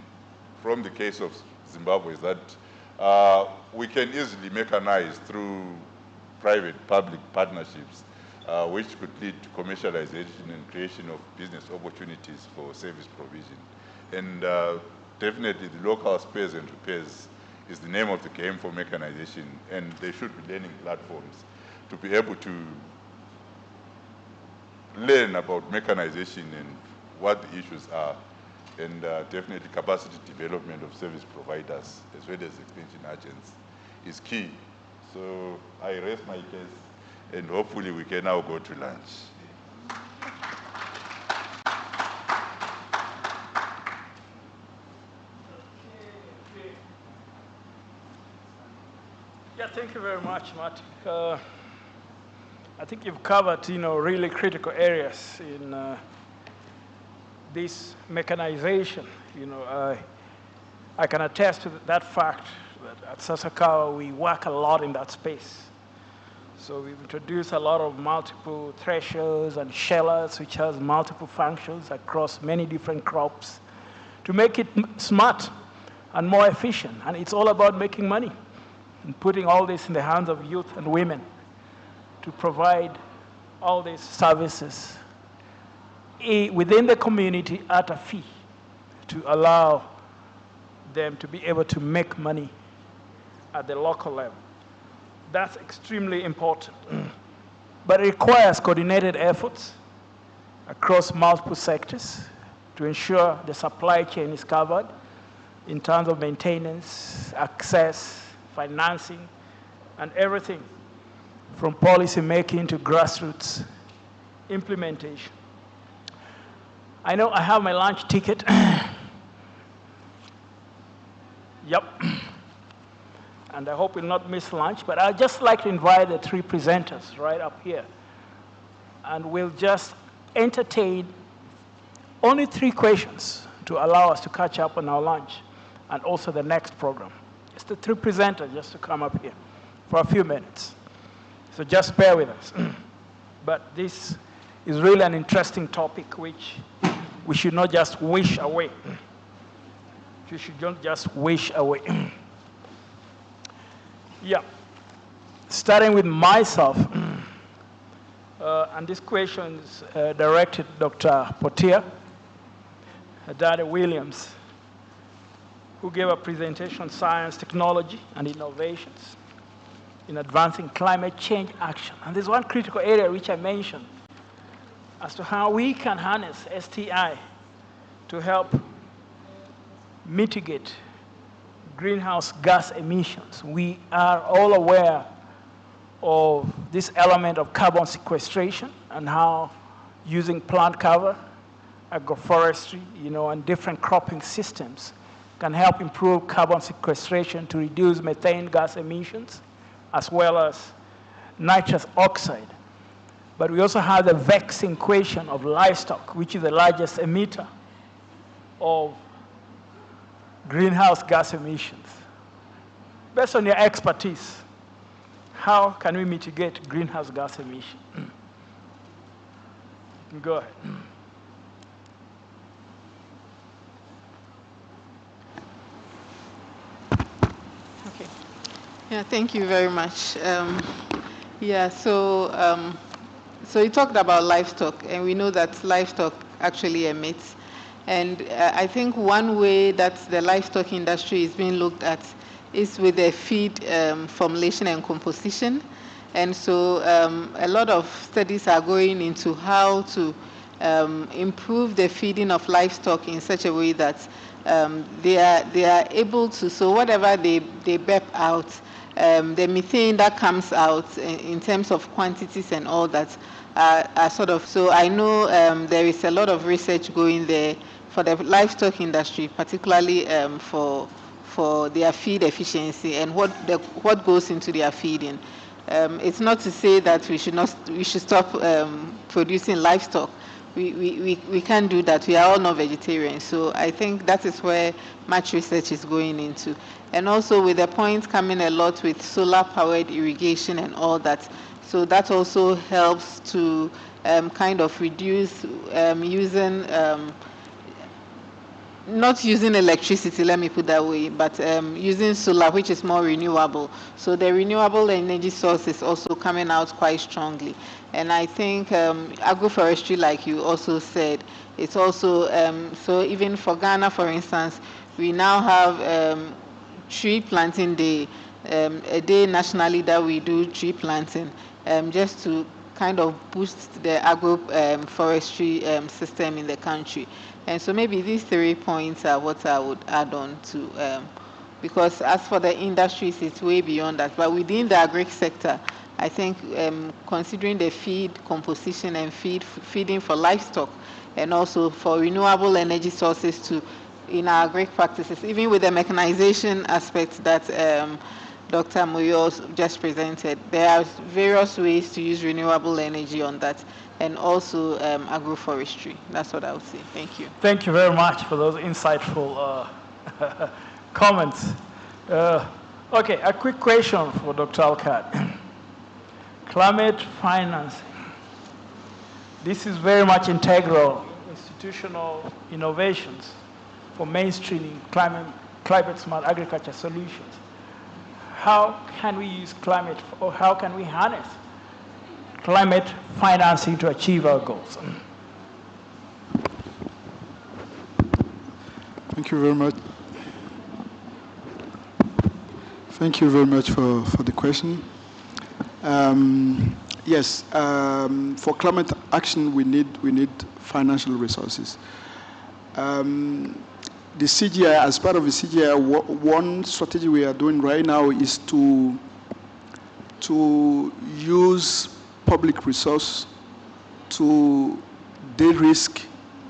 from the case of Zimbabwe is that we can easily mechanize through private-public partnerships, which could lead to commercialization and creation of business opportunities for service provision. And definitely the local spares and repairs is the name of the game for mechanization, and there should be learning platforms to be able to learn about mechanization and what the issues are, and definitely capacity development of service providers as well as extension agents is key. So I rest my case, and hopefully we can now go to lunch. Yeah, thank you very much, Martin. I think you've covered, really critical areas in this mechanization. I can attest to that fact that at Sasakawa we work a lot in that space. So we've introduced a lot of multiple threshers and shellers, which has multiple functions across many different crops to make it smart and more efficient. And it's all about making money and putting all this in the hands of youth and women to provide all these services within the community at a fee. to allow them to be able to make money at the local level. That's extremely important. But it requires coordinated efforts across multiple sectors to ensure the supply chain is covered in terms of maintenance, access, financing, and everything from policy making to grassroots implementation. I know I have my lunch ticket. Yep. And I hope we'll not miss lunch, but I'd just like to invite the three presenters right up here. And we'll just entertain only 3 questions to allow us to catch up on our lunch and also the next program. It's the 3 presenters just to come up here for a few minutes. So just bear with us. But this is really an interesting topic which we should not just wish away. We should not just wish away. Yeah. Starting with myself, and this question is directed to Dr. Potier, Dada Williams, who gave a presentation on science, technology, and innovations in advancing climate change action. And there's one critical area which I mentioned as to how we can harness STI to help mitigate greenhouse gas emissions. We are all aware of this element of carbon sequestration and how using plant cover, agroforestry, and different cropping systems can help improve carbon sequestration to reduce methane gas emissions, as well as nitrous oxide. But we also have the vexing question of livestock, which is the largest emitter of greenhouse gas emissions. Based on your expertise, how can we mitigate greenhouse gas emissions? You can go ahead. Okay. Yeah, thank you very much. So you talked about livestock, and we know that livestock actually emits. And I think one way that the livestock industry is being looked at is with the feed formulation and composition. And so a lot of studies are going into how to improve the feeding of livestock in such a way that they are able to, so whatever they burp out, the methane that comes out in terms of quantities and all that are sort of, so I know there is a lot of research going there for the livestock industry, particularly for their feed efficiency and what goes into their feeding. It's not to say that we should stop producing livestock. We can't do that. We are all not vegetarians. So I think that is where much research is going into. And also with the point coming a lot with solar-powered irrigation and all that. So that also helps to kind of reduce using not using electricity, let me put that way, but using solar, which is more renewable. So the renewable energy source is also coming out quite strongly. And I think agroforestry, like you also said, it's also, so even for Ghana, for instance, we now have tree planting day, a day nationally that we do tree planting, just to kind of boost the agroforestry system in the country. And so maybe these 3 points are what I would add on to, because as for the industries, it's way beyond that. But within the agri sector, I think considering the feed composition and feeding for livestock, and also for renewable energy sources to, in our agri practices, even with the mechanization aspect that Dr. Muyo just presented, there are various ways to use renewable energy on that, and also agroforestry. That's what I would say. Thank you. Thank you very much for those insightful comments. Okay, a quick question for Dr. Alcott. Climate financing. This is very much integral institutional innovations for mainstreaming climate smart agriculture solutions. How can we use climate, or how can we harness climate financing to achieve our goals? Thank you very much. Thank you very much for the question. Yes, for climate action, we need financial resources. The CGI, as part of the CGI, one strategy we are doing right now is to use public resource to de-risk,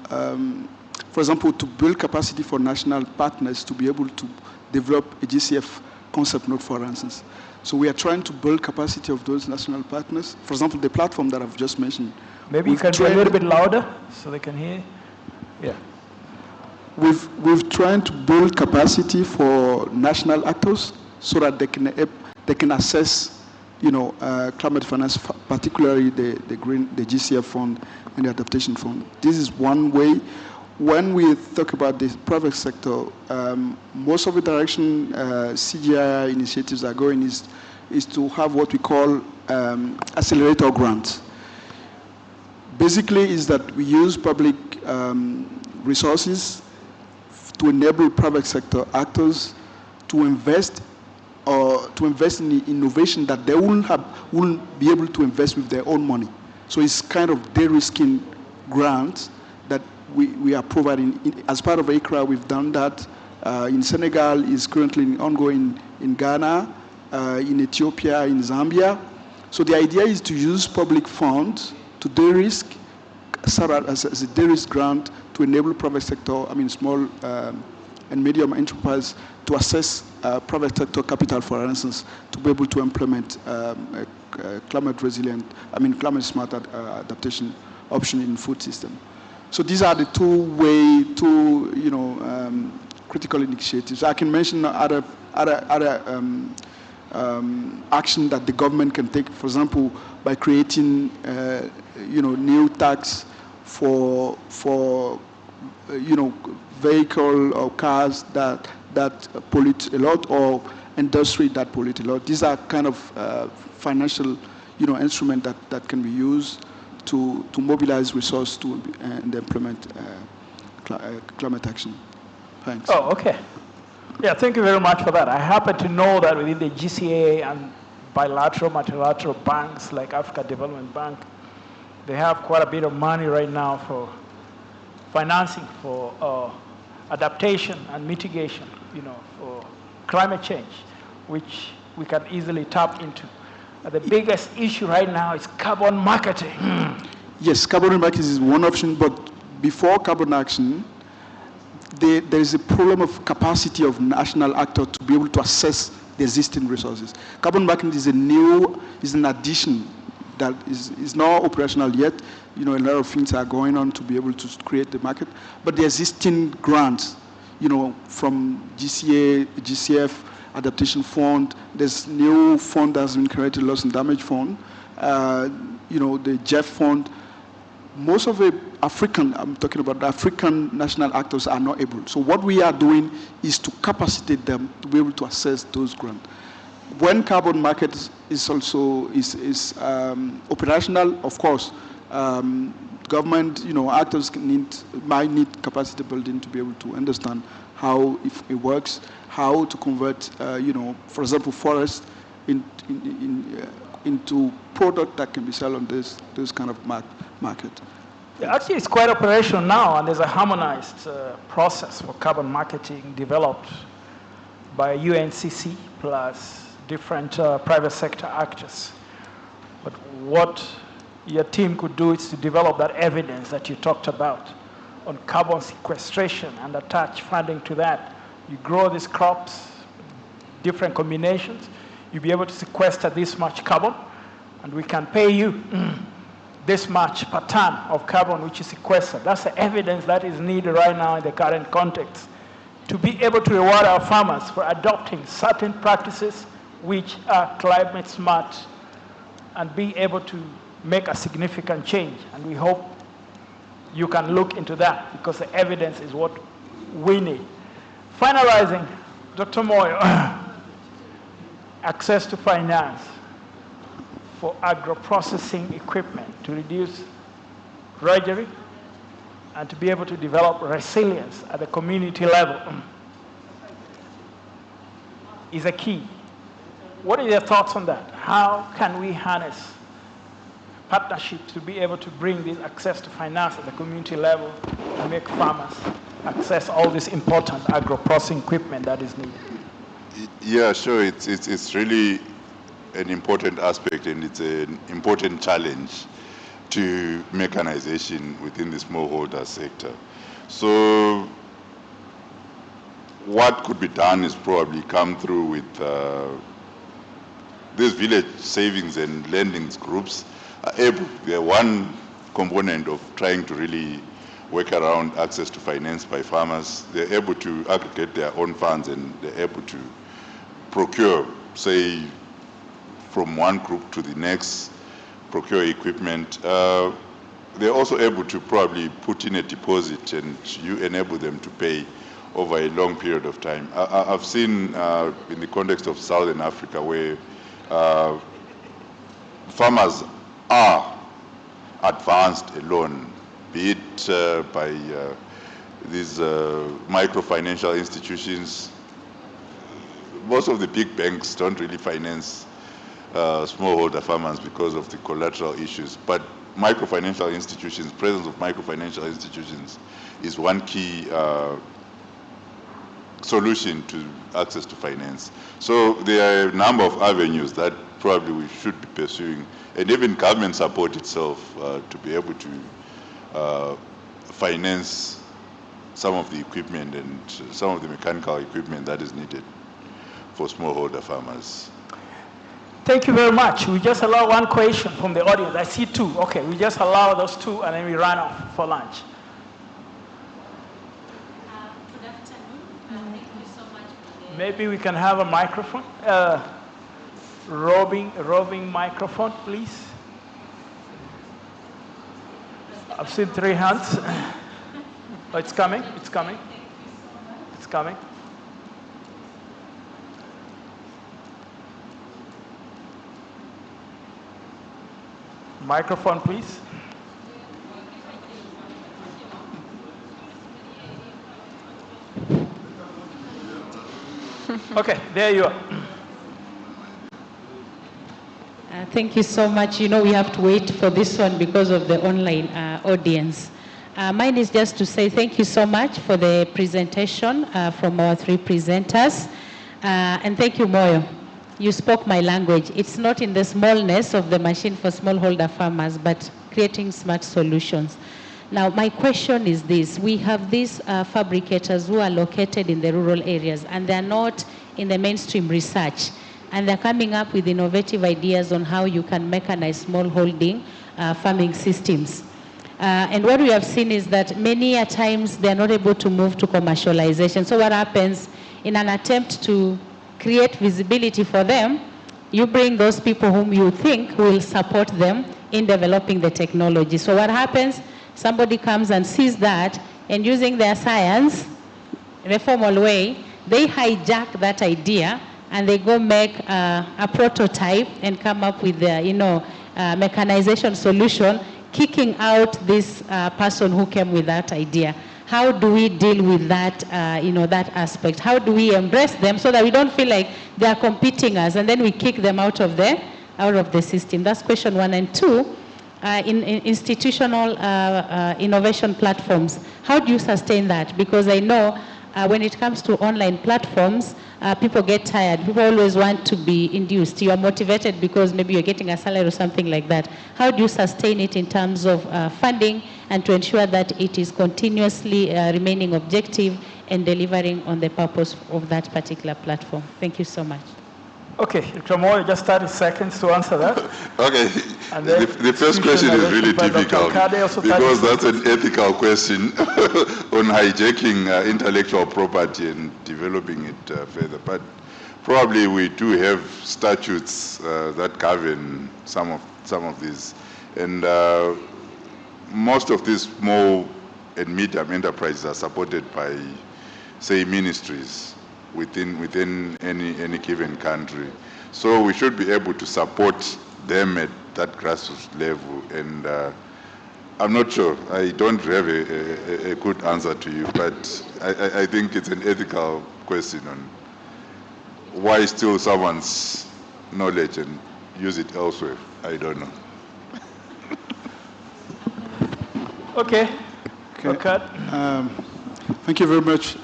for example, to build capacity for national partners to be able to develop a GCF concept node, for instance. So we are trying to build capacity of those national partners. For example, the platform that I've just mentioned. Maybe you can be a little bit louder so they can hear. Yeah. We've tried to build capacity for national actors so that they can assess, climate finance, particularly the GCF fund and the adaptation fund. This is one way. When we talk about the private sector, most of the direction CGI initiatives are going is to have what we call accelerator grants. Basically, is that we use public resources to enable private sector actors to invest in innovation that they wouldn't be able to invest with their own money. So it's kind of de-risking grants that we are providing. As part of ACRA, we've done that. In Senegal, is currently ongoing in Ghana, in Ethiopia, in Zambia. So the idea is to use public funds to de-risk, as a de-risk grant to enable private sector, small and medium enterprise to assess private sector capital, for instance, to be able to implement climate resilient, climate smart adaptation option in food system. So these are the two critical initiatives. I can mention other action that the government can take, for example, by creating new tax for vehicle or cars that pollute a lot, or industry that pollute a lot. These are kind of financial instrument that can be used to mobilize resources and implement climate action. Thanks. Oh, okay. Yeah, thank you very much for that. I happen to know that within the GCA and bilateral, multilateral banks like Africa Development Bank, they have quite a bit of money right now for financing for adaptation and mitigation, for climate change, which we can easily tap into. The biggest issue right now is carbon marketing. Yes, carbon marketing is one option, but before carbon action, there is a problem of capacity of national actors to be able to assess the existing resources. Carbon marketing is an addition that is not operational yet. A lot of things are going on to be able to create the market, but the existing grants, from GCA, GCF, adaptation fund, there's new fund that's been created, loss and damage fund, the JEF fund. Most of the I'm talking about the African national actors are not able. So what we are doing is to capacitate them to be able to assess those grants. When carbon market is also operational, of course, government, actors might need capacity building to be able to understand how if it works, how to convert, for example, forest into product that can be sold on this kind of market. Yeah, actually, it's quite operational now, and there's a harmonized process for carbon marketing developed by UNCC plus different private sector actors. But what your team could do is to develop that evidence that you talked about on carbon sequestration and attach funding to that. You grow these crops, different combinations, you'll be able to sequester this much carbon, and we can pay you this much per ton of carbon which is sequestered. That's the evidence that is needed right now in the current context to be able to reward our farmers for adopting certain practices which are climate smart and be able to make a significant change. And we hope you can look into that because the evidence is what we need. Finalizing, Dr. Moyo, access to finance for agro-processing equipment to reduce drudgery and to be able to develop resilience at the community level is a key. What are your thoughts on that? How can we harness partnership to be able to bring this access to finance at the community level and make farmers access all this important agro-processing equipment that is needed? Yeah, sure. It's really an important aspect, and it's an important challenge to mechanization within the smallholder sector. So what could be done is probably come through with these village savings and lendings groups are able, they're one component of trying to really work around access to finance by farmers. They're able to aggregate their own funds, and they're able to procure, say, from one group to the next, procure equipment. They're also able to probably put in a deposit, and you enable them to pay over a long period of time. I've seen in the context of Southern Africa where farmers are advanced a loan, be it by these microfinancial institutions. Most of the big banks don't really finance smallholder farmers because of the collateral issues, but microfinancial institutions, presence of microfinancial institutions is one key solution to access to finance. So there are a number of avenues that probably we should be pursuing, and even government support itself to be able to finance some of the equipment and some of the mechanical equipment that is needed for smallholder farmers. Thank you very much. We just allow one question from the audience. I see two. Okay, we just allow those two and then we run off for lunch. Good afternoon. Thank you so much for the... Maybe we can have a microphone. Roving microphone, please. I've seen 3 hands. Oh, it's coming, it's coming. It's coming. Microphone, please. Okay, there you are. Thank you so much. You know, we have to wait for this one because of the online audience. Mine is just to say thank you so much for the presentation from our 3 presenters. And thank you, Moyo. You spoke my language. It's not in the smallness of the machine for smallholder farmers, but creating smart solutions. Now, my question is this. We have these fabricators who are located in the rural areas, and they're not in the mainstream research. And they're coming up with innovative ideas on how you can mechanize smallholding farming systems. And what we have seen is that many a times they're not able to move to commercialization. So what happens in an attempt to create visibility for them, you bring those people whom you think will support them in developing the technology. So what happens, somebody comes and sees that, and using their science, in a formal way, they hijack that idea, and they go make a prototype and come up with the, mechanization solution, kicking out this person who came with that idea. How do we deal with that, that aspect? How do we embrace them so that we don't feel like they are competing us, and then we kick them out of the system? That's question 1. And 2, in institutional innovation platforms, how do you sustain that? Because I know when it comes to online platforms, people get tired. People always want to be induced. You are motivated because maybe you're getting a salary or something like that. How do you sustain it in terms of funding and to ensure that it is continuously remaining objective and delivering on the purpose of that particular platform? Thank you so much. Okay, Dr. Moyo, just 30 seconds to answer that. Okay, the first question is really difficult because that's an ethical question on hijacking intellectual property and developing it further. But probably we do have statutes that govern some of these, and most of these small and medium enterprises are supported by, say, ministries within any given country. So we should be able to support them at that grassroots level and I'm not sure. I don't have a good answer to you, but I think it's an ethical question on why steal someone's knowledge and use it elsewhere. I don't know. Okay. Thank you very much.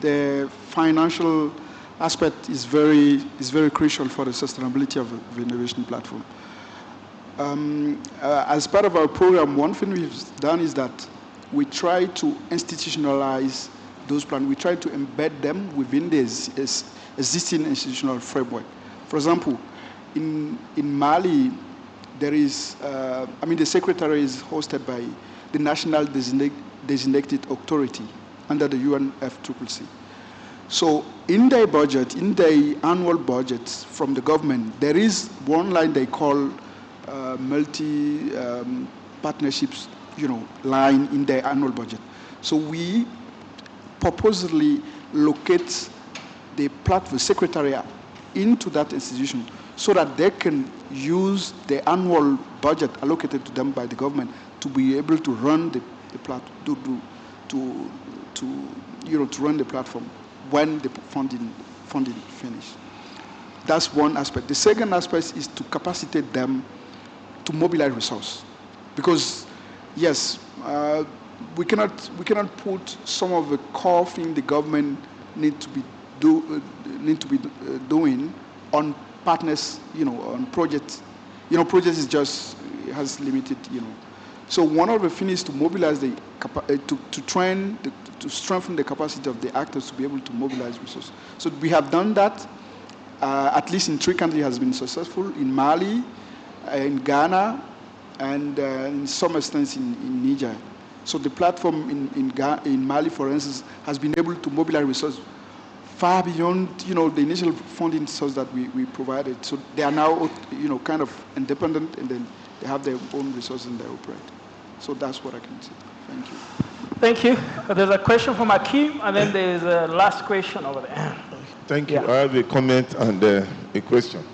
The financial aspect is very crucial for the sustainability of the innovation platform. As part of our program, one thing we've done is that we try to institutionalize those plans. We try to embed them within the existing institutional framework. For example, in Mali, there is, the secretary is hosted by the National Designated Authority under the UNFCCC. So in their budget, in their annual budgets from the government, there is one line they call multi-partnerships, line in their annual budget. So we purposely locate the platform secretariat into that institution so that they can use the annual budget allocated to them by the government to be able to run the platform, to run the platform when the funding finish. That's one aspect. The second aspect is to capacitate them to mobilize resource, because yes, we cannot put some of the core thing the government need to be doing on partners, on projects. Projects has limited, So one of the things is to mobilize to strengthen the capacity of the actors to be able to mobilize resources. So we have done that. At least in 3 countries has been successful: in Mali, in Ghana, and in some extent in Niger. So the platform in Mali, for instance, has been able to mobilize resources far beyond, the initial funding source that we provided. So they are now, kind of independent, and then they have their own resources and they operate. So that's what I can say. Thank you. Thank you. There's a question from Akim, and then there's a last question over there. Thank you. I have a comment and a question.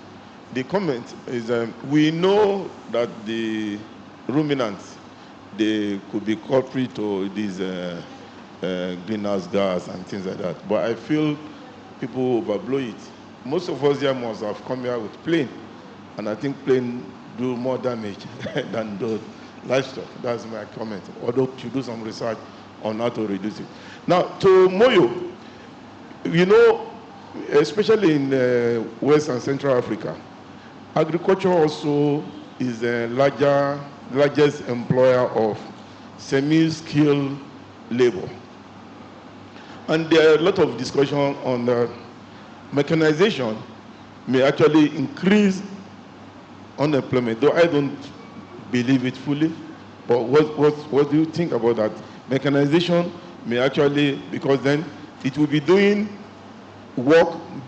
The comment is, we know that the ruminants, they could be culprit to these greenhouse gas and things like that. But I feel people overblow it. Most of us here must have come here with plane, and I think plane do more damage than the livestock. That's my comment. Although you do some research on how to reduce it. Now, to Moyo, especially in West and Central Africa, agriculture also is the largest employer of semi-skilled labor. And there are a lot of discussion on the mechanization may actually increase unemployment, though I don't believe it fully. But what do you think about that? Mechanization may actually, because then it will be doing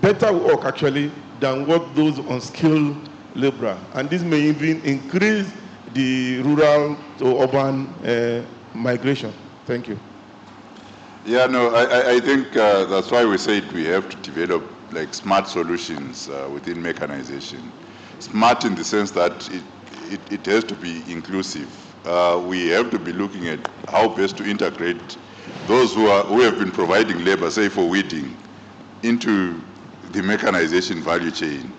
better work actually, than what those unskilled labor. And this may even increase the rural to urban migration. Thank you. Yeah, no, I think that's why we said we have to develop like smart solutions within mechanization. Smart in the sense that it has to be inclusive. We have to be looking at how best to integrate those who have been providing labor, say for weeding, into the mechanization value chain.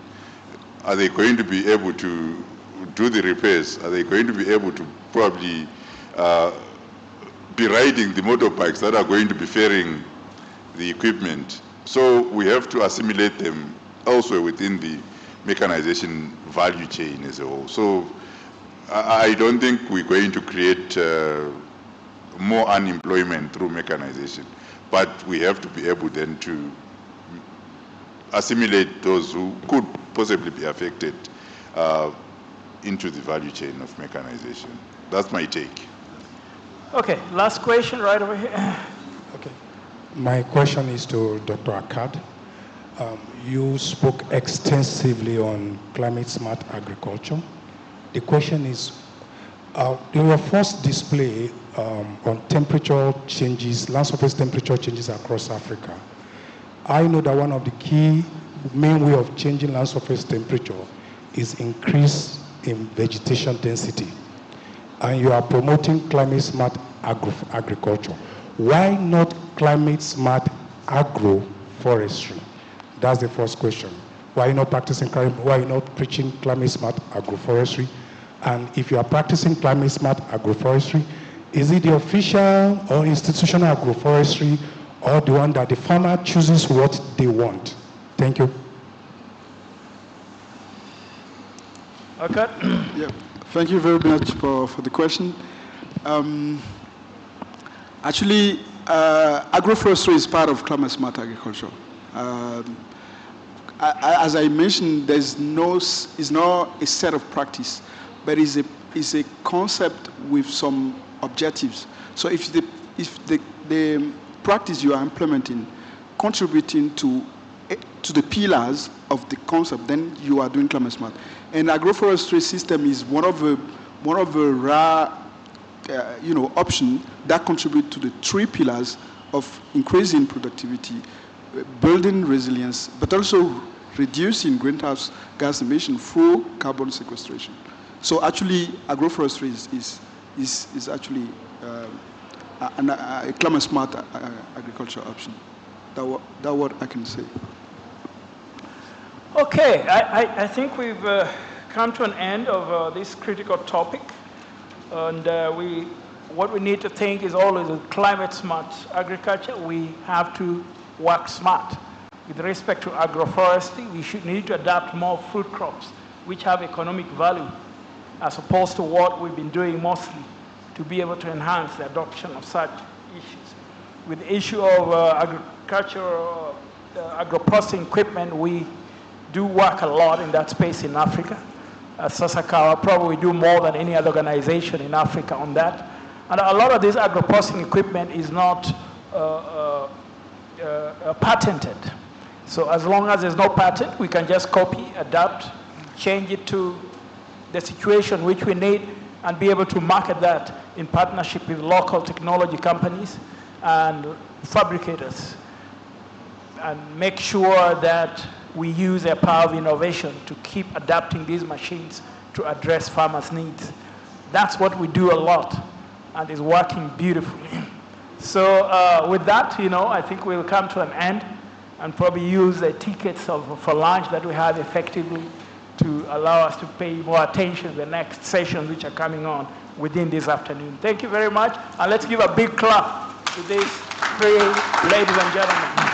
Are they going to be able to do the repairs? Are they going to be able to probably be riding the motorbikes that are going to be ferrying the equipment? So we have to assimilate them elsewhere within the mechanization value chain as a whole. So I don't think we're going to create more unemployment through mechanization, but we have to be able then to assimilate those who could possibly be affected into the value chain of mechanization. That's my take. Okay, last question right over here. Okay. My question is to Dr. Akkad. You spoke extensively on climate smart agriculture. The question is, in your first display on temperature changes, land surface temperature changes across Africa, I know that one of the key main way of changing land surface temperature is increase in vegetation density. and you are promoting climate smart agriculture. Why not climate smart agroforestry? That's the first question. Why are you not practicing, why are you not preaching climate smart agroforestry? And if you are practicing climate smart agroforestry, is it the official or institutional agroforestry, or the one that the farmer chooses what they want? Thank you. Okay. Yeah, thank you very much for the question. Actually, agroforestry is part of climate smart agriculture. As I mentioned, it's not a set of practice, but it's a concept with some objectives. So if the practice you are implementing contributing to the pillars of the concept, then you are doing climate smart. And agroforestry system is one of the rare option that contribute to the three pillars of increasing productivity, building resilience, but also reducing greenhouse gas emission through carbon sequestration. So actually, agroforestry is actually a climate smart agriculture option. That's what I can say. Okay, I think we've come to an end of this critical topic. And what we need to think is always with climate smart agriculture, we have to work smart. With respect to agroforestry, we need to adapt more fruit crops, which have economic value, as opposed to what we've been doing mostly to be able to enhance the adoption of such issues. With the issue of agricultural, agro-processing equipment, we do work a lot in that space in Africa. Sasakawa probably do more than any other organization in Africa on that. And a lot of this agro-processing equipment is not patented. So as long as there's no patent, we can just copy, adapt, change it to the situation which we need, and be able to market that in partnership with local technology companies and fabricators, and make sure that we use the power of innovation to keep adapting these machines to address farmers' needs. That's what we do a lot, and is working beautifully. So with that, I think we'll come to an end and probably use the tickets for lunch that we have effectively to allow us to pay more attention to the next sessions which are coming on within this afternoon. Thank you very much, and let's give a big clap to these three ladies and gentlemen.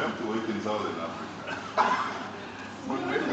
have to work in Southern Africa. But maybe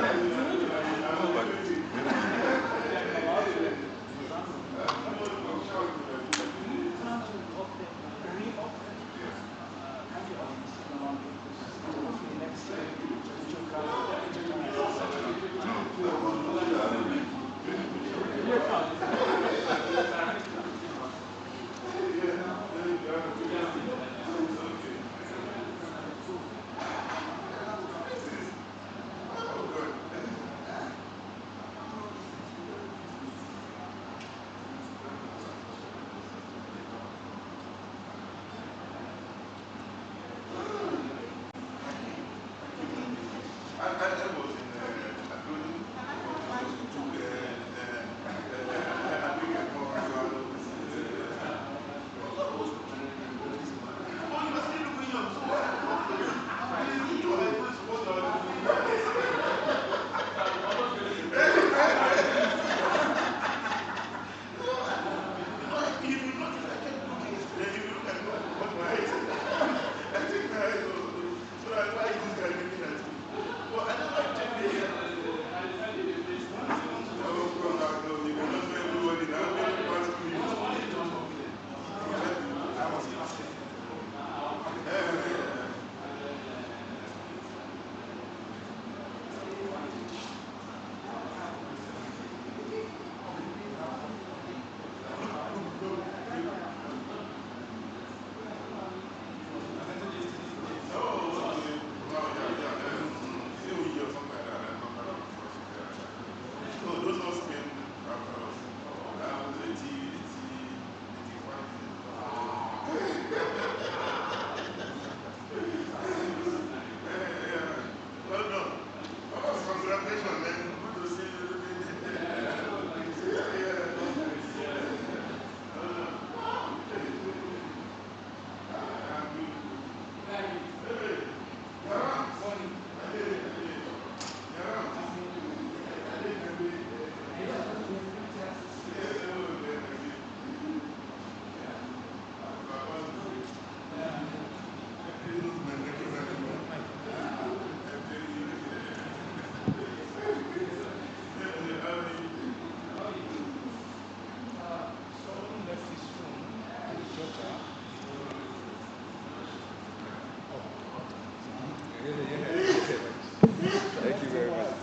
Thank you very much.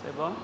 C'est bon?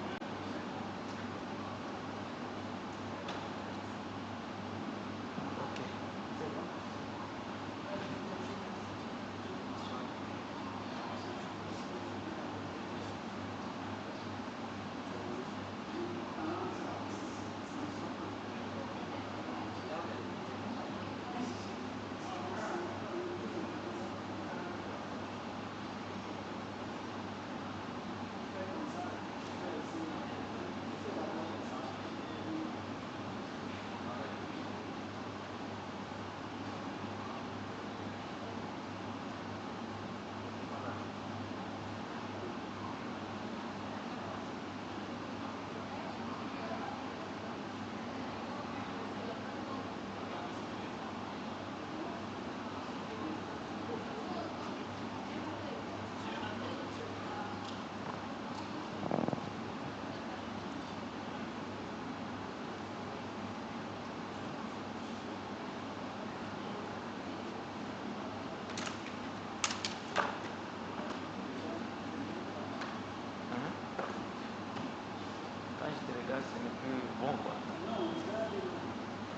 Quand je te regarde, ce n'est plus bon, quoi.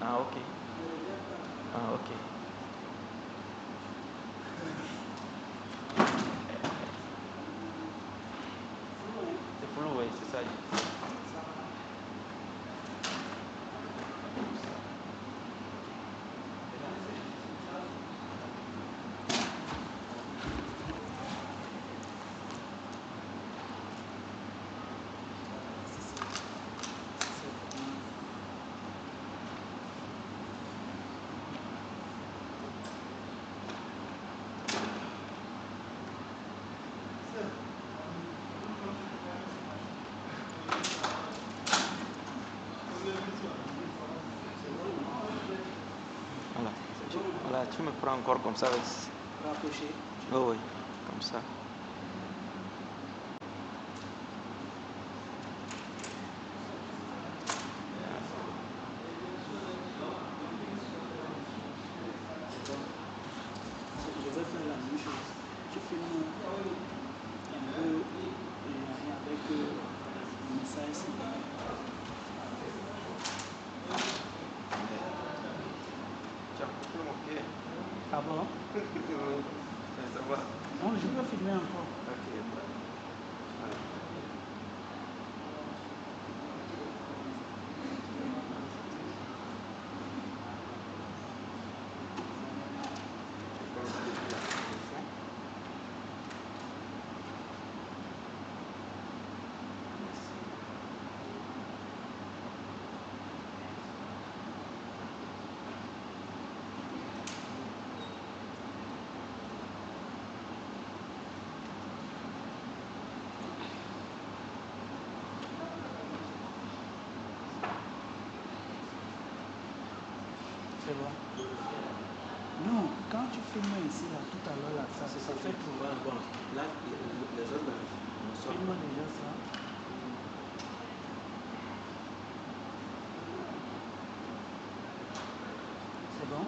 Ah, ok. Ah, ok. C'est flou, oui, c'est ça. tu me prends encore comme ça. Rapproché. Oh oui, comme ça. Je vais faire la même chose. Je filme un peu avec le message. Ah bon? Ça va? Non, je peux filmer encore. C'est bon. Non, quand tu filmes ici, là, tout à l'heure, là, ça fait trop. Bon, là, les autres, Filme déjà ça. C'est bon?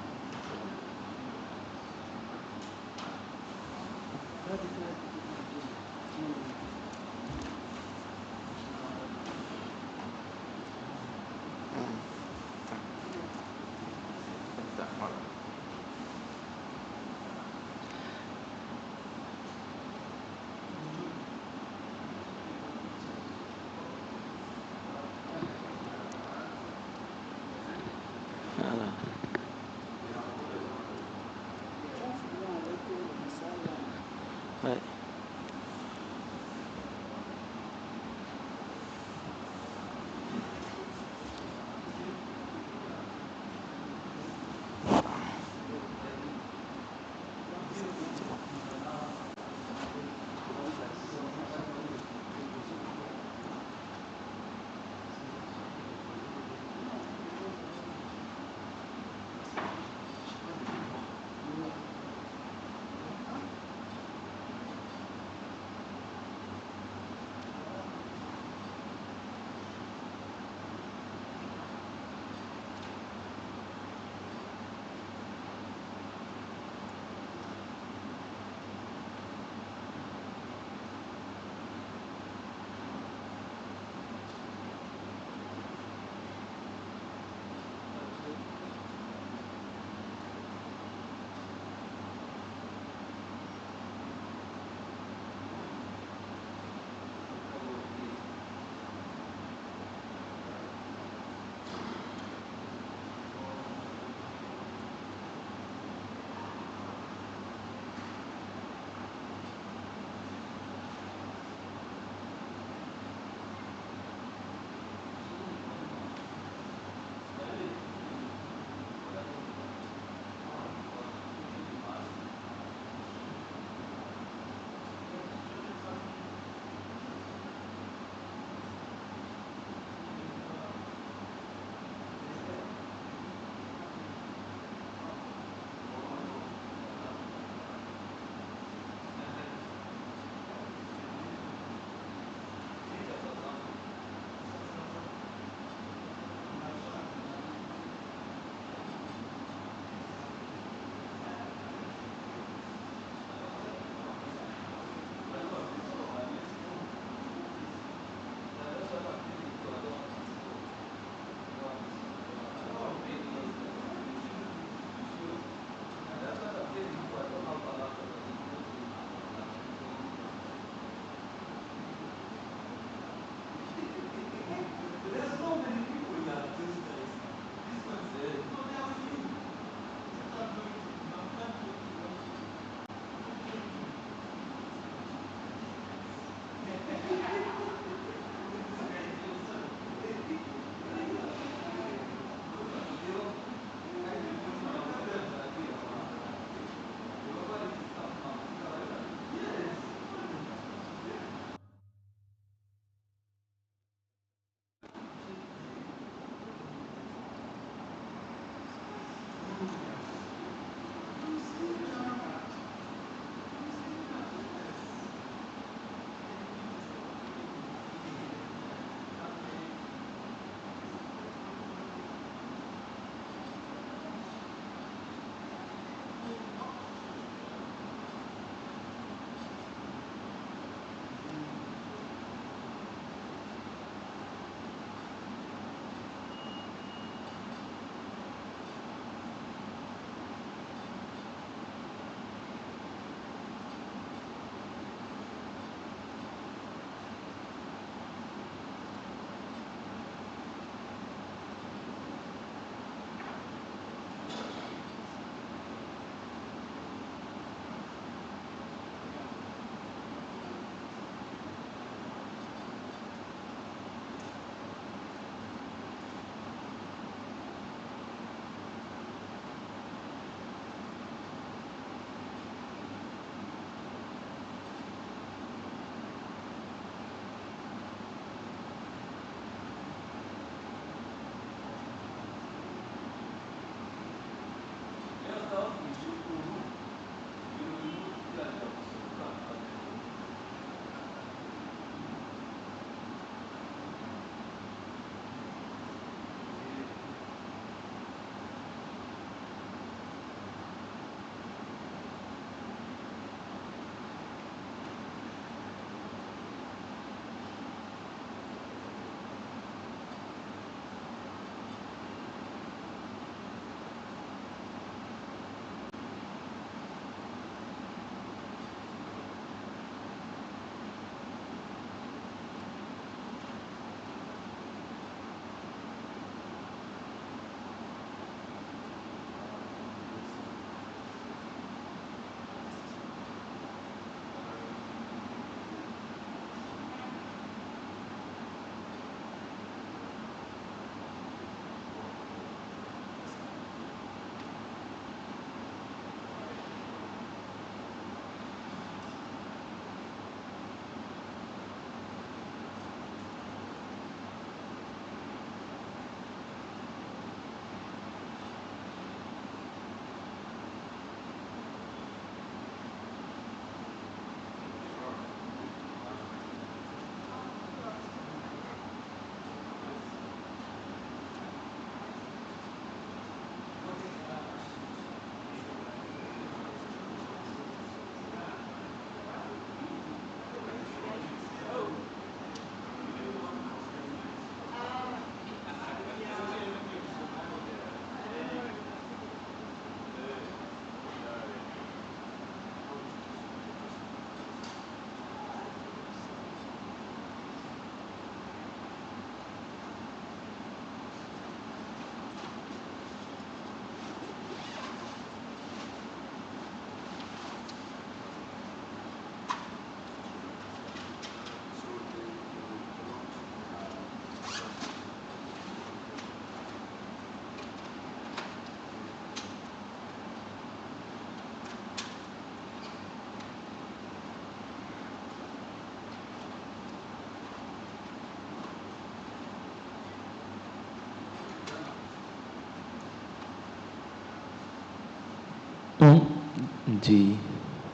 G,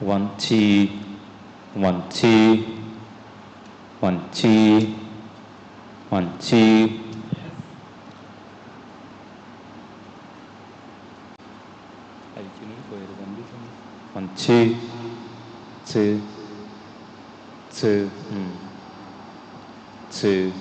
1, 2, 1, 2, 1, 2, 1, 2. 1, 2, 2, 2, 2.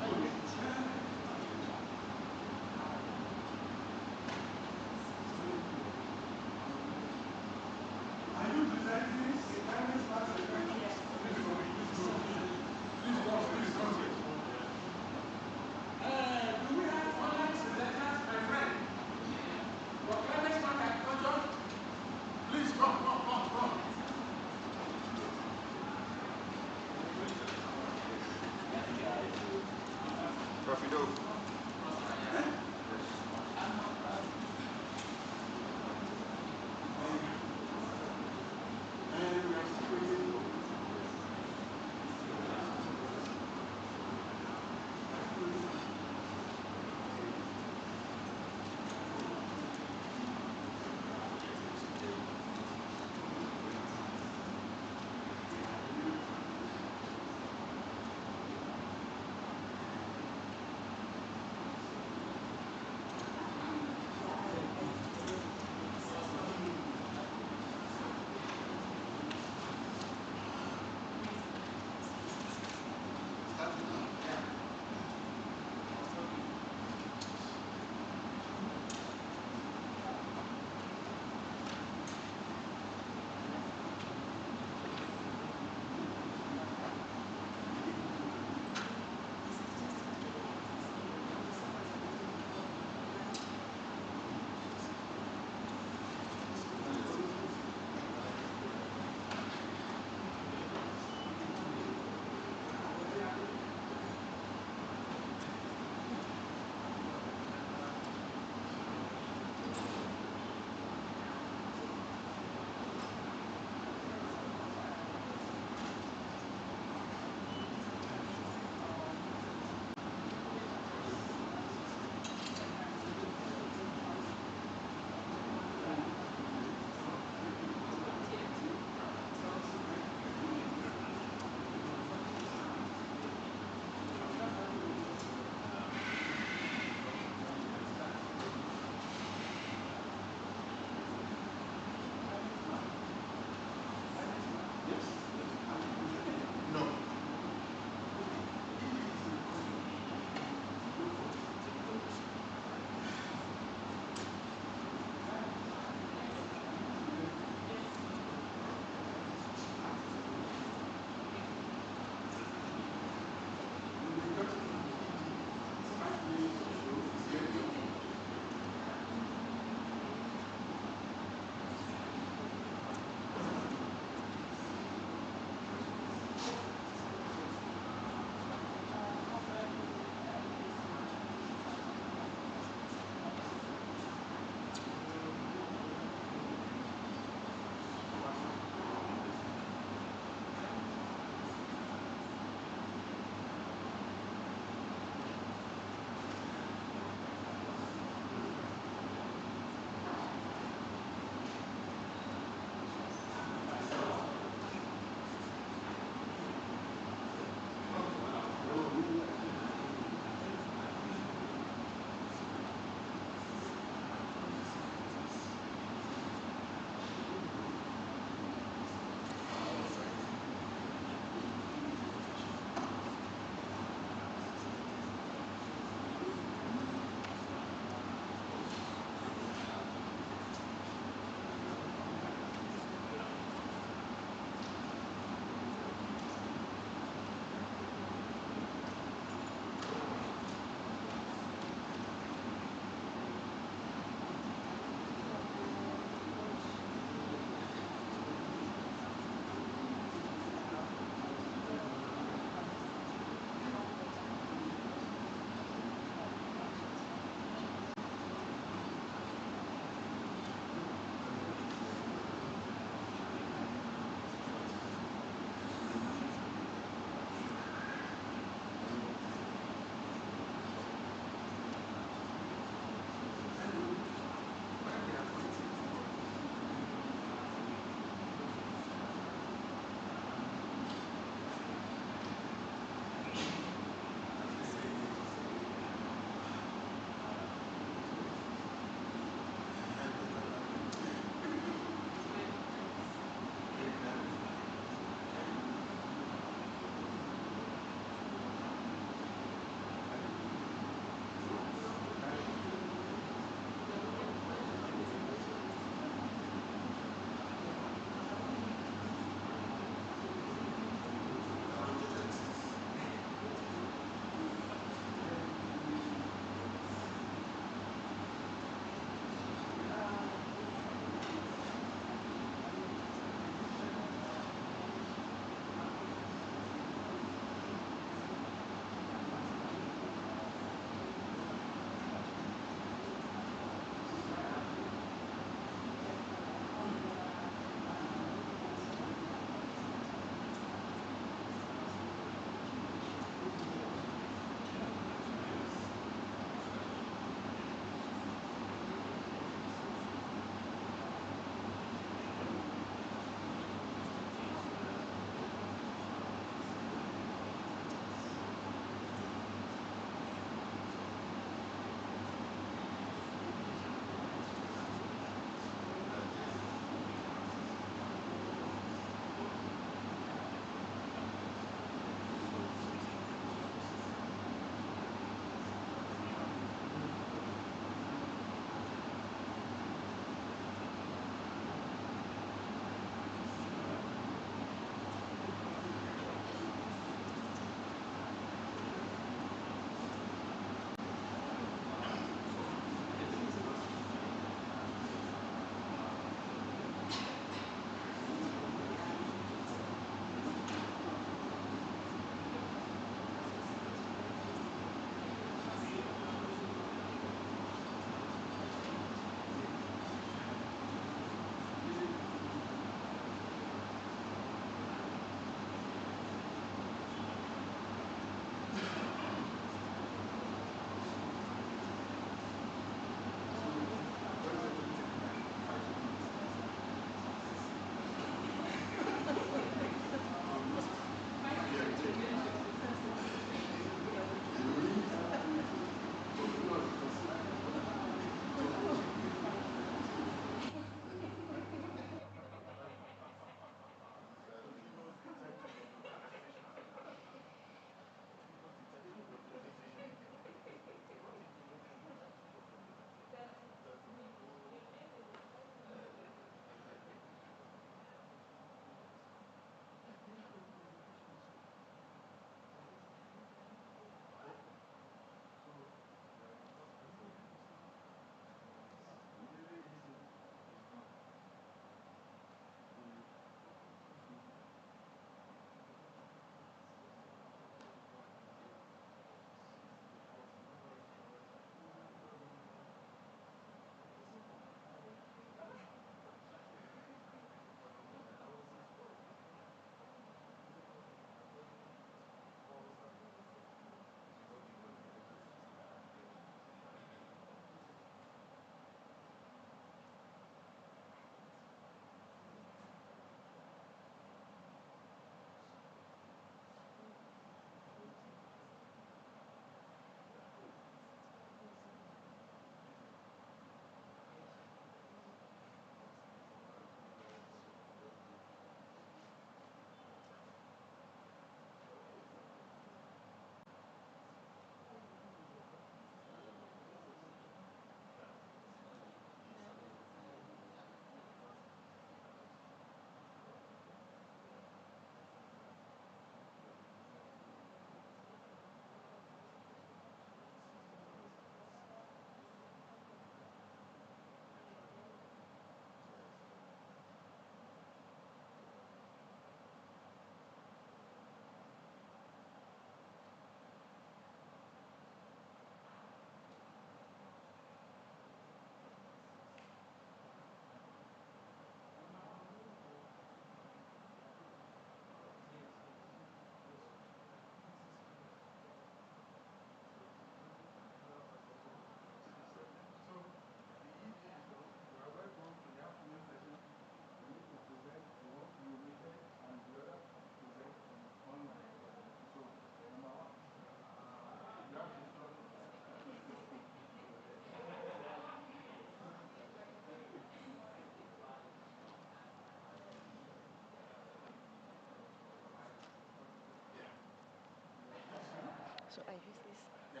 So I use this.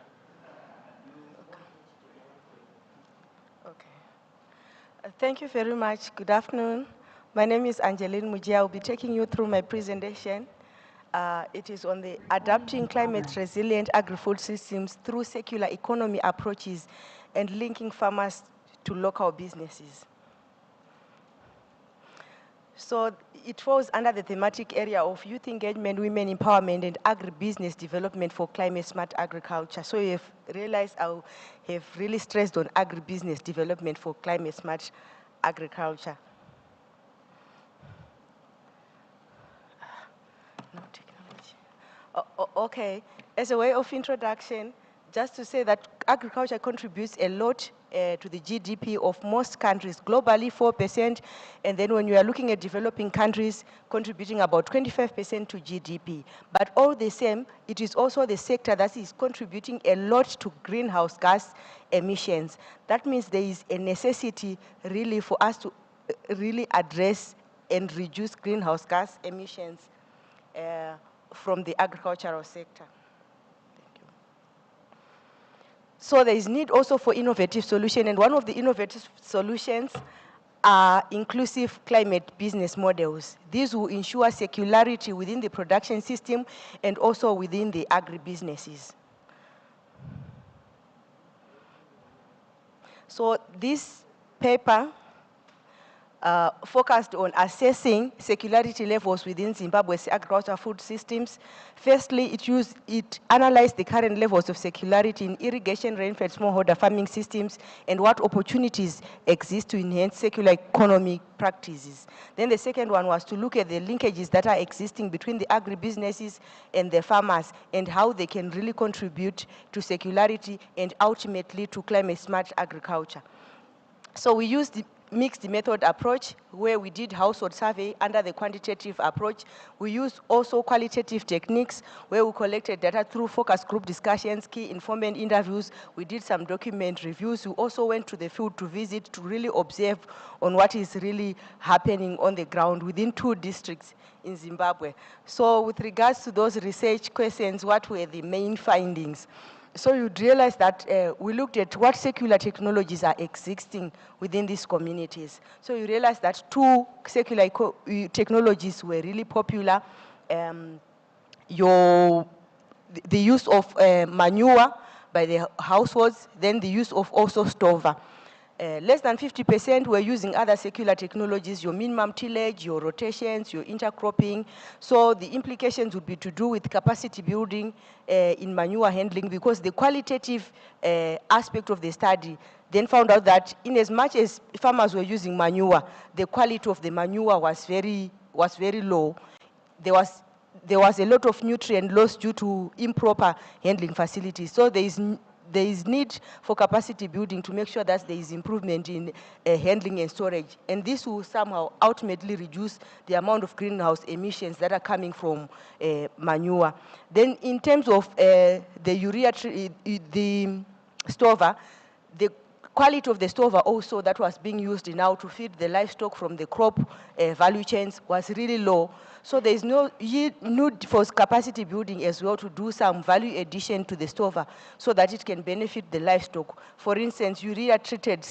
Okay. Thank you very much. Good afternoon. My name is Angeline Mujia. I'll be taking you through my presentation. It is on the adapting climate-resilient agri-food systems through circular economy approaches and linking farmers to local businesses. So it falls under the thematic area of youth engagement, women empowerment, and agribusiness development for climate-smart agriculture. So you have realized I have really stressed on agribusiness development for climate-smart agriculture. No technology. Okay, as a way of introduction, just to say that agriculture contributes a lot to the GDP of most countries, globally 4%, and then when you are looking at developing countries, contributing about 25% to GDP. But all the same, it is also the sector that is contributing a lot to greenhouse gas emissions. That means there is a necessity really for us to really address and reduce greenhouse gas emissions from the agricultural sector. So there is need also for innovative solutions, and one of the innovative solutions are inclusive climate business models. These will ensure circularity within the production system and also within the agribusinesses. So this paper focused on assessing circularity levels within Zimbabwe's agricultural food systems. Firstly, it analyzed the current levels of circularity in irrigation, rainfed smallholder farming systems, and what opportunities exist to enhance circular economy practices. Then the second one was to look at the linkages that are existing between the agribusinesses and the farmers and how they can really contribute to circularity and ultimately to climate-smart agriculture. So we used the mixed method approach where we did household survey under the quantitative approach. We used also qualitative techniques where we collected data through focus group discussions, key informant interviews. We did some document reviews. We also went to the field to visit to really observe on what is really happening on the ground within 2 districts in Zimbabwe. So with regards to those research questions, what were the main findings? So you'd realize that we looked at what circular technologies are existing within these communities. So you realize that 2 circular technologies were really popular. The use of manure by the households, then the use of also stover. Less than 50% were using other circular technologies, your minimum tillage, your rotations, your intercropping. So the implications would be to do with capacity building in manure handling, because the qualitative aspect of the study then found out that in as much as farmers were using manure, the quality of the manure was very low. There was a lot of nutrient loss due to improper handling facilities. So there is need for capacity building to make sure that there is improvement in handling and storage. And this will somehow ultimately reduce the amount of greenhouse emissions that are coming from manure. Then in terms of the stover, the quality of the stover also that was being used now to feed the livestock from the crop value chains was really low. So there is no need for capacity building as well to do some value addition to the stover so that it can benefit the livestock. For instance, urea-treated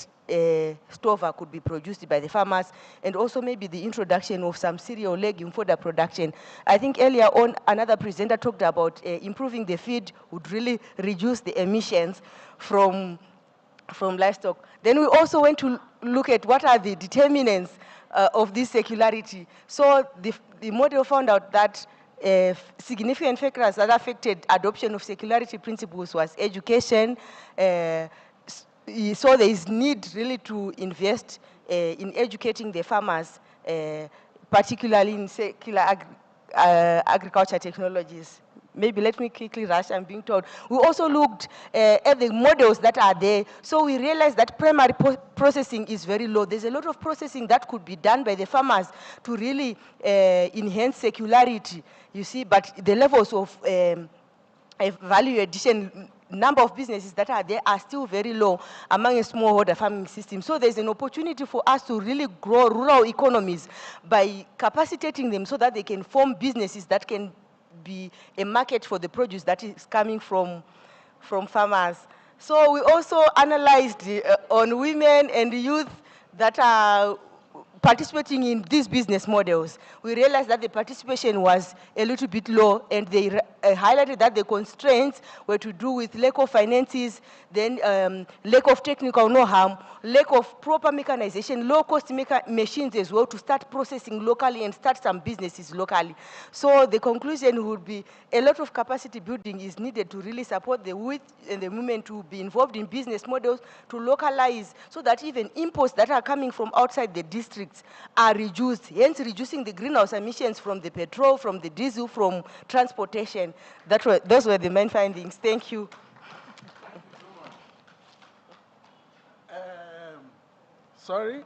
stover could be produced by the farmers, and also maybe the introduction of some cereal legume fodder production. I think earlier on another presenter talked about improving the feed would really reduce the emissions from livestock. Then we also went to look at what are the determinants of this circularity. So the model found out that significant factors that affected adoption of circularity principles was education. So there is need really to invest in educating the farmers, particularly in circular agriculture technologies. Maybe let me quickly rush, I'm being told. We also looked at the models that are there. So we realized that primary processing is very low. There's a lot of processing that could be done by the farmers to really enhance circularity, you see, but the levels of value addition, number of businesses that are there are still very low among a smallholder farming system. So there's an opportunity for us to really grow rural economies by capacitating them so that they can form businesses that can be a market for the produce that is coming from farmers. So we also analyzed on women and youth that are participating in these business models. We realized that the participation was a little bit low, and they highlighted that the constraints were to do with lack of finances, then lack of technical know-how, lack of proper mechanization, low-cost machines as well to start processing locally and start some businesses locally. So the conclusion would be a lot of capacity building is needed to really support the youth and the women to be involved in business models, to localize, so that even imports that are coming from outside the districts are reduced, hence reducing the greenhouse emissions from the petrol, from the diesel, from transportation. Those were the main findings. Thank you. Sorry,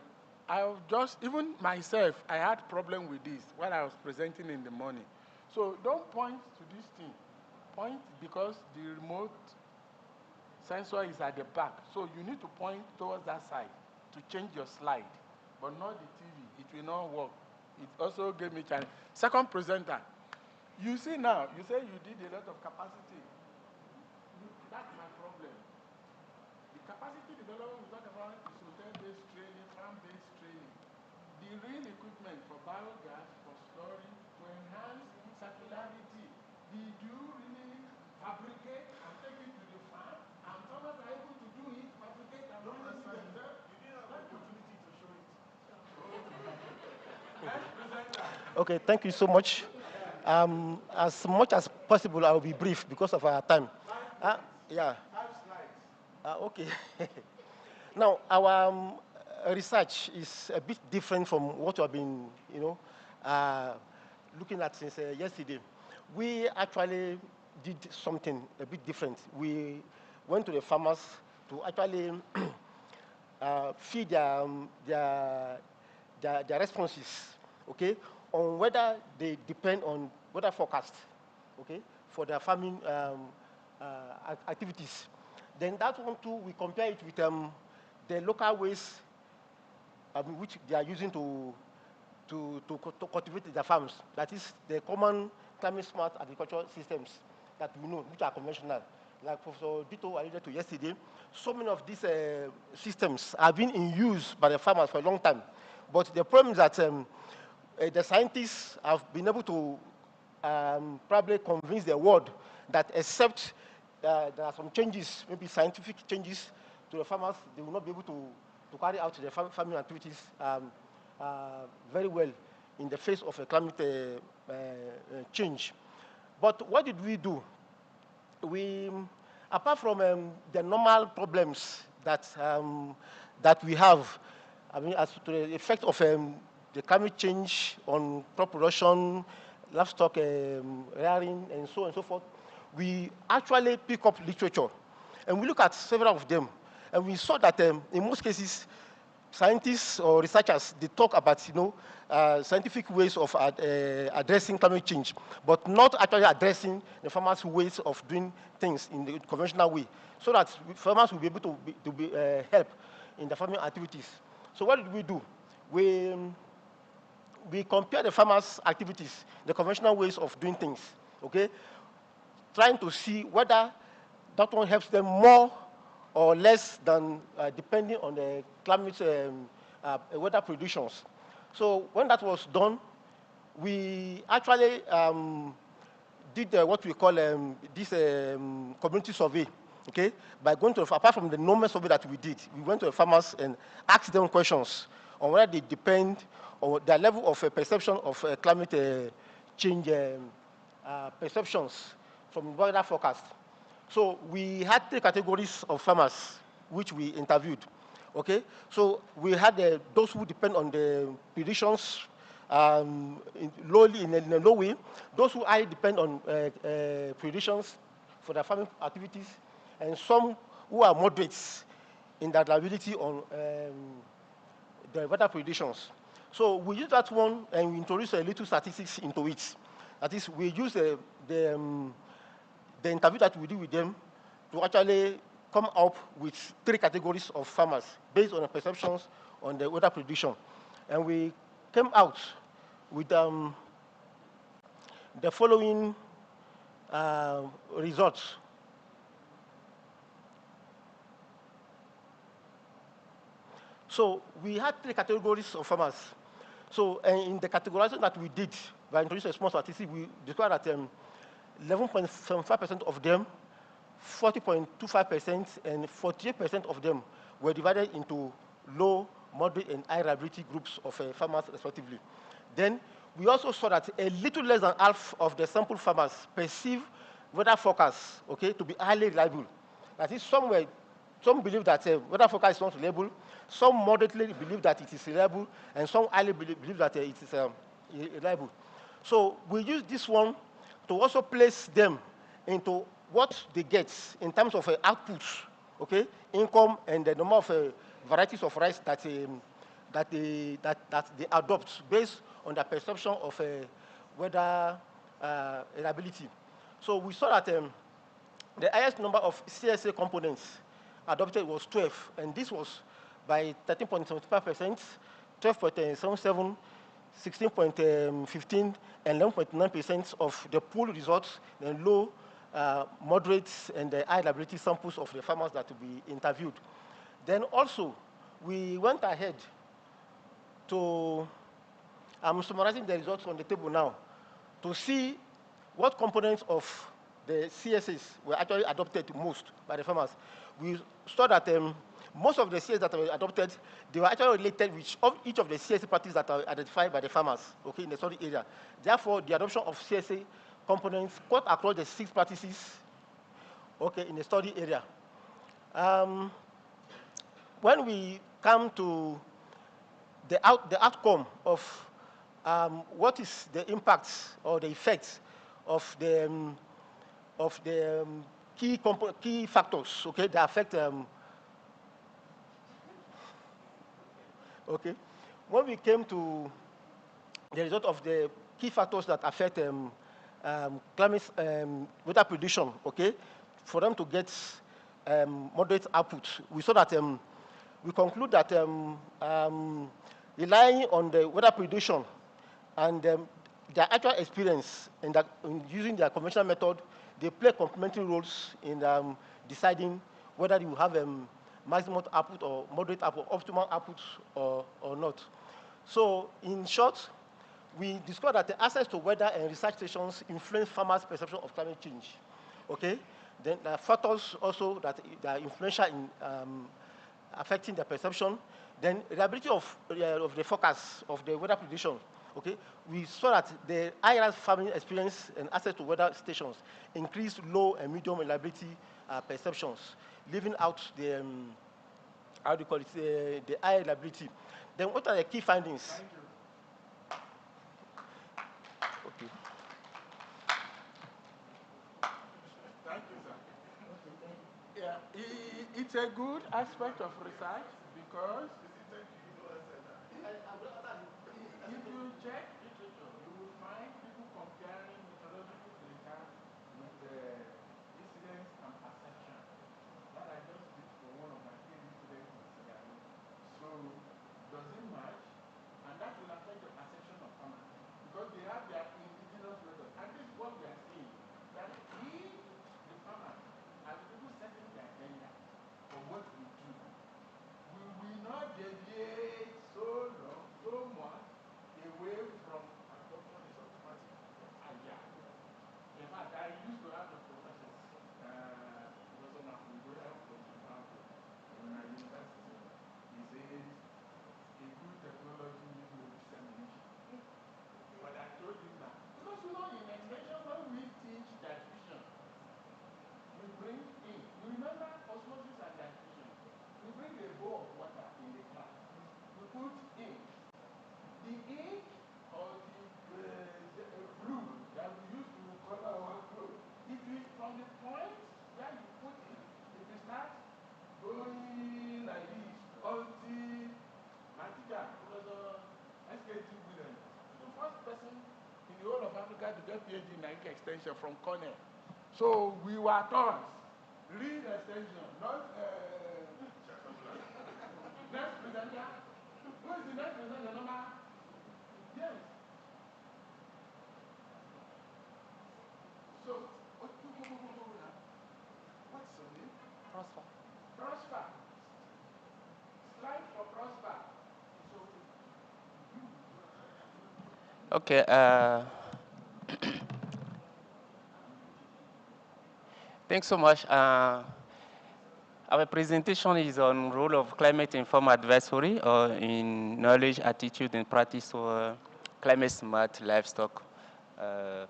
even myself, I had problem with this when I was presenting in the morning. So don't point to this thing. Point because the remote sensor is at the back. So you need to point towards that side to change your slide, but not the TV. It will not work. It also gave me challenge. Second presenter, you see now, you say you did a lot of capacity. That's my problem. The capacity development we talk about is hotel-based training, farm-based training. The real equipment for biogas, for storage, to enhance circularity. Did you really fabricate and take it to the farm? And farmers are able to do it, fabricate and run it themselves? You didn't have the opportunity to show it. Okay, thank you so much. As much as possible, I will be brief because of our time. Yeah. Okay. Now, our research is a bit different from what we have been, looking at since yesterday. We actually did something a bit different. We went to the farmers to actually feed their responses, okay, on whether they depend on weather forecast, okay, for their farming activities. Then that one too, we compare it with the local ways which they are using to cultivate their farms. That is the common climate smart agricultural systems that we know, which are conventional. Like Professor Dito alluded to yesterday, so many of these systems have been in use by the farmers for a long time. But the problem is that the scientists have been able to probably convince the world that except there are some changes, maybe scientific changes to the farmers, they will not be able to carry out their farming activities very well in the face of a climate change. But what did we do? We, apart from the normal problems that we have, I mean, as to the effect of the climate change on crop production, livestock rearing, and so on and so forth, we actually pick up literature, and we look at several of them, and we saw that in most cases, scientists or researchers, they talk about scientific ways of addressing climate change, but not actually addressing the farmers' ways of doing things in the conventional way, so that farmers will be able to be help in the farming activities. So what did we do? We compare the farmers' activities, the conventional ways of doing things, okay, trying to see whether that one helps them more or less than depending on the climate weather predictions. So when that was done, we actually did what we call this community survey, okay? By going to, apart from the normal survey that we did, we went to the farmers and asked them questions on whether they depend on their level of perception of climate change perceptions from weather forecast. So we had 3 categories of farmers which we interviewed, okay? So we had those who depend on the predictions in a low way, those who depend on predictions for their farming activities, and some who are moderates in their liability on the weather predictions. So we used that one and we introduced a little statistics into it. That is, we use the interview that we do with them to actually come up with 3 categories of farmers based on the perceptions on the weather prediction. And we came out with the following results. So we had 3 categories of farmers. So in the categorization that we did by introducing a small statistic, we discovered that 11.75% of them, 40.25%, and 48% of them were divided into low, moderate, and high reliability groups of farmers, respectively. Then we also saw that a little less than half of the sample farmers perceive weather forecasts, okay, to be highly reliable. That is, some believe that weather forecast is not reliable, some moderately believe that it is reliable, and some highly believe that it is reliable. So we use this one to also place them into what they get in terms of output, okay, income, and the number of varieties of rice that they adopt based on the perception of weather reliability. So we saw that the highest number of CSA components adopted was 12, and this was by 13.75%, 12.77, 16.15, and 11.9% of the pool results, the low, moderate, and the high reliability samples of the farmers that we interviewed. Then also, we went ahead to, I'm summarizing the results on the table now, to see what components of the CSAs were actually adopted most by the farmers. We saw that most of the CSAs that were adopted, they were actually related with each of the CSA parties that are identified by the farmers, okay, in the study area. Therefore, the adoption of CSA components cut across the 6 practices, okay, in the study area. When we come to the outcome of what is the impact or the effects of the key factors, okay, that affect. Okay, when we came to the result of the key factors that affect climate weather prediction, okay, for them to get moderate output, we saw that we conclude that relying on the weather prediction and their actual experience in using their conventional method, they play complementary roles in deciding whether you have maximum output or moderate output, optimal output or not. So in short, we discovered that the access to weather and research stations influence farmers' perception of climate change. Okay? Then there are factors also that are influential in affecting the perception. Then reliability of the forecast of the weather prediction. Okay? We saw that the higher farming experience and access to weather stations increased low and medium reliability perceptions, leaving out the how do you call it, the high reliability. Then what are the key findings? Thank you. Okay. Thank you, sir. Okay, thank you. Yeah, it's a good aspect of research because if you check literature, you will find people comparing meteorological data with incidence and perception. That I just did for one of my PhD students in Kigali. So, does it match? And that will affect the perception of farmers. Because they have their indigenous methods. And this is what we are seeing. That if the farmers are the people setting the agenda for what we do, we will not deviate so much away from adoption is automatic idea. In fact, I used to have a professor, Professor Nafungoya from Zimbabwe, in my university. He said, a good technology needs no dissemination. But I told him that, because you know, in extension, when we teach diffusion, we bring in, you remember osmosis and diffusion? We bring a bowl of water in the class. We put ink. The ink or the blue that we use to color our clothes, if you, from the point where you put it, if you start going like this, until my teacher, Professor SPAC2024, the first person in the whole of Africa to get PhD in ink extension from Cornell. So we were taught, read extension, not next presenter. Who is the next presenter? Number? Yes. So, Prosper. Slide for prosper. Okay. Thanks so much. Our presentation is on role of climate-informed advisory in knowledge, attitude, and practice for climate-smart livestock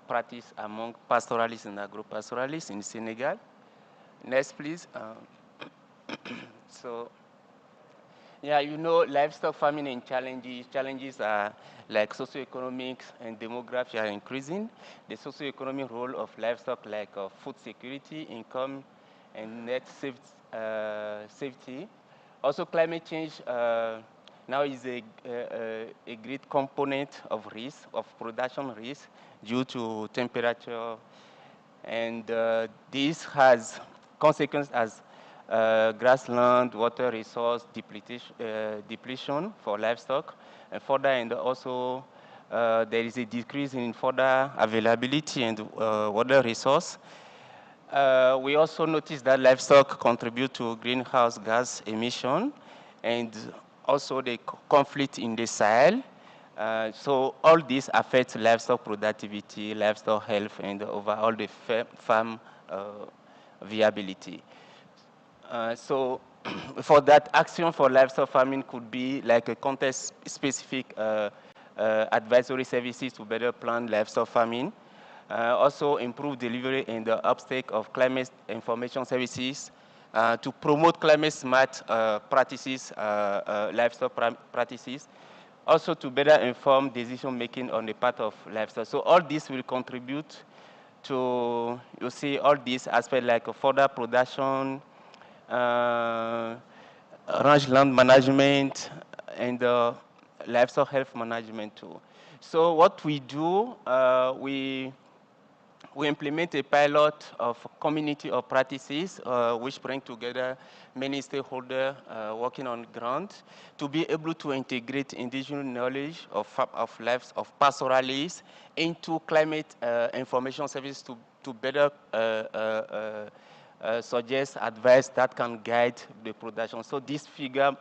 practice among pastoralists and agro-pastoralists in Senegal. Next, please. So, yeah, you know, livestock farming and challenges are like socioeconomics and demography are increasing. The socioeconomic role of livestock, like food security, income, and net safety. Also, climate change now is a great component of risk, of production risk, due to temperature, and this has consequences as grassland, water resource depletion for livestock, and further, and also there is a decrease in fodder availability and water resource. We also notice that livestock contribute to greenhouse gas emission, and also the conflict in the Sahel. So all this affects livestock productivity, livestock health, and overall the farm viability. So for that, action for livestock farming could be like a context-specific advisory services to better plan livestock farming. Also improve delivery and the uptake of climate information services to promote climate-smart practices, livestock practices. Also to better inform decision-making on the part of livestock. So all this will contribute to, you see, all these aspects like fodder production, rangeland management, and livestock health management too. So what we do, we implement a pilot of community of practices which bring together many stakeholders working on ground to be able to integrate indigenous knowledge of lives of pastoralists into climate information services to better suggest advice that can guide the production. So this figure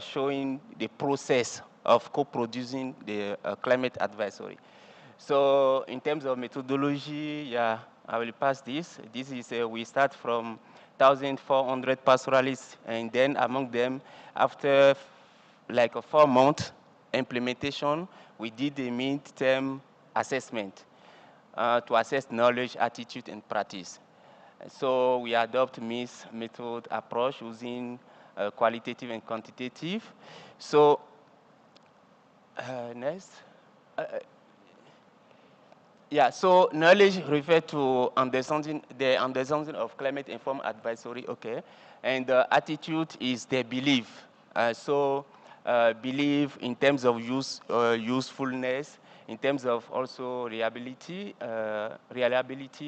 showing the process of co-producing the climate advisory. So in terms of methodology, yeah, I will pass this. This is, we start from 1,400 pastoralists, and then among them, after like a 4-month implementation, we did a mid-term assessment to assess knowledge, attitude, and practice. So we adopt MIS method approach using qualitative and quantitative. So next. Yeah, so knowledge refers to understanding, the understanding of climate-informed advisory, okay. And attitude is the belief. Belief in terms of usefulness, in terms of also reliability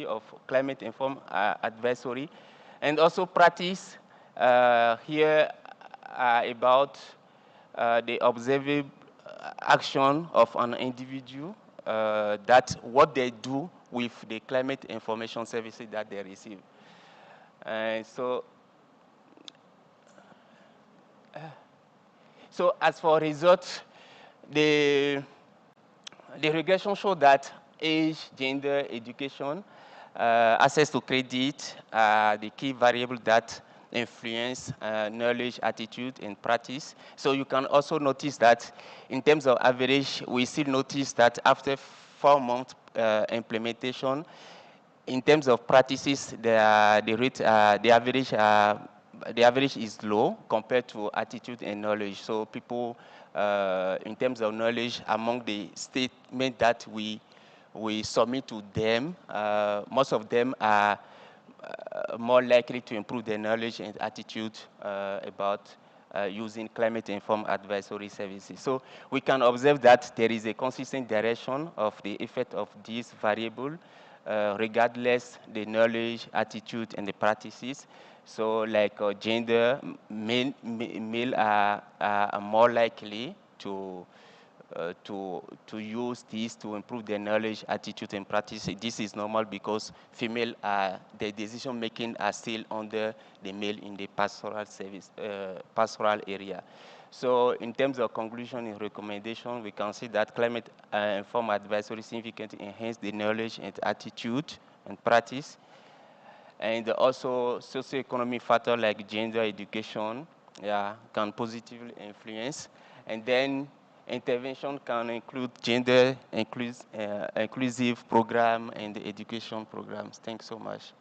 of climate-informed advisory, and also practice here about the observable action of an individual, that what they do with the climate information services that they receive. And so as for results, the regression show that age, gender, education, access to credit are the key variables that influence knowledge, attitude, and practice. So you can also notice that in terms of average, we still notice that after 4-month implementation, in terms of practices, the average is low compared to attitude and knowledge. So people, in terms of knowledge, among the statements that we submit to them, most of them are more likely to improve their knowledge and attitude about using climate-informed advisory services. So we can observe that there is a consistent direction of the effect of these variables, regardless the knowledge, attitude, and the practices. So like gender, male are more likely to to use this to improve their knowledge, attitude, and practice. This is normal because female the decision making are still under the male in the pastoral service, pastoral area. So in terms of conclusion and recommendation, we can see that climate informed advisory significantly enhance the knowledge and attitude and practice. And also socioeconomic factors like gender education can positively influence. And then intervention can include gender inclusive program and education programs. Thanks so much.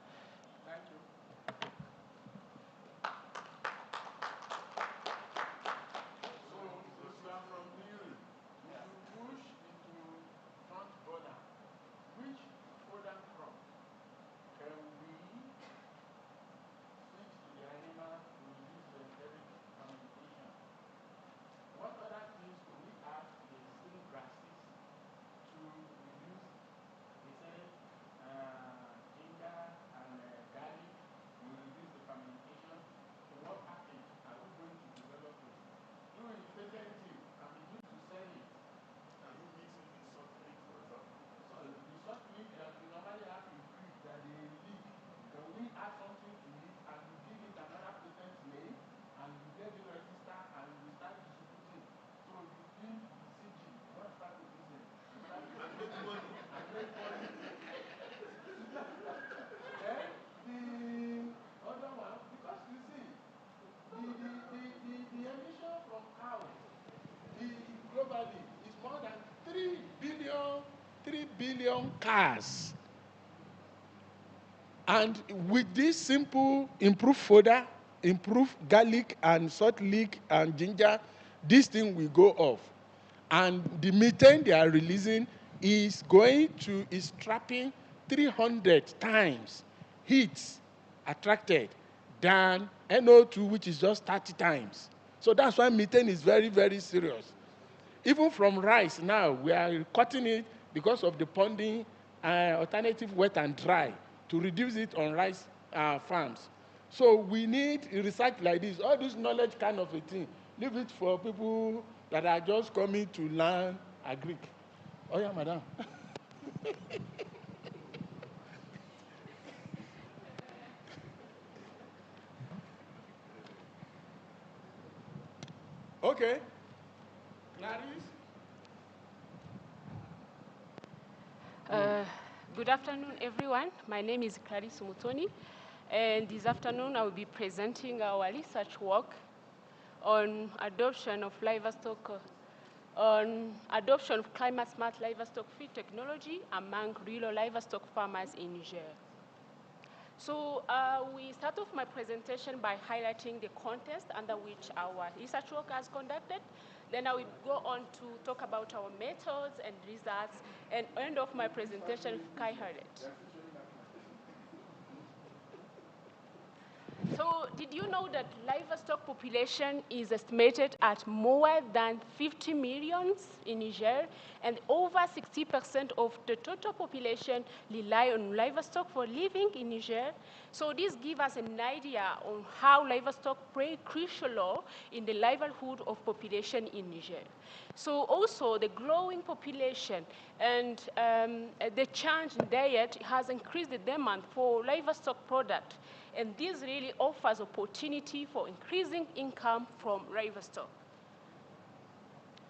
Globally, is more than 3 billion cars. And with this simple improved fodder, improved garlic and salt lick and ginger, this thing will go off. And the methane they are releasing is trapping 300 times heat attracted than NO2, which is just 30 times. So that's why methane is very, very serious. Even from rice now, we are cutting it because of the ponding alternative wet and dry to reduce it on rice farms. So we need research like this, all this knowledge kind of a thing. Leave it for people that are just coming to learn agric. Oh yeah, madam. Okay. Clarice? Good afternoon, everyone. My name is Clarice Mutoni, and this afternoon I will be presenting our research work on adoption of livestock, on adoption of climate-smart livestock feed technology among rural livestock farmers in Niger. So we start off my presentation by highlighting the context under which our research work has conducted. Then I will go on to talk about our methods and results, and end off my presentation with key highlights. So did you know that livestock population is estimated at more than 50 million in Niger, and over 60% of the total population rely on livestock for living in Niger? So this gives us an idea on how livestock play a crucial role in the livelihood of population in Niger. So also the growing population and the change in diet has increased the demand for livestock products. And this really offers opportunity for increasing income from livestock.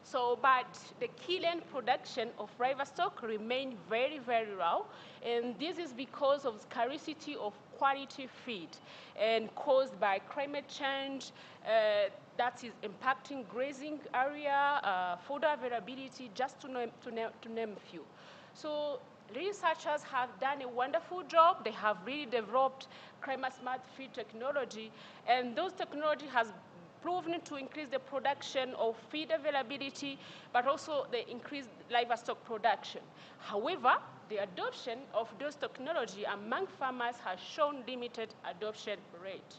So, but the killing production of livestock remain very, very low, and this is because of scarcity of quality feed and caused by climate change that is impacting grazing area, food availability, just to name a few. So researchers have done a wonderful job. They have really developed climate-smart feed technology, and those technology has proven to increase the production of feed availability, but also the increased livestock production. However, the adoption of those technology among farmers has shown limited adoption rate.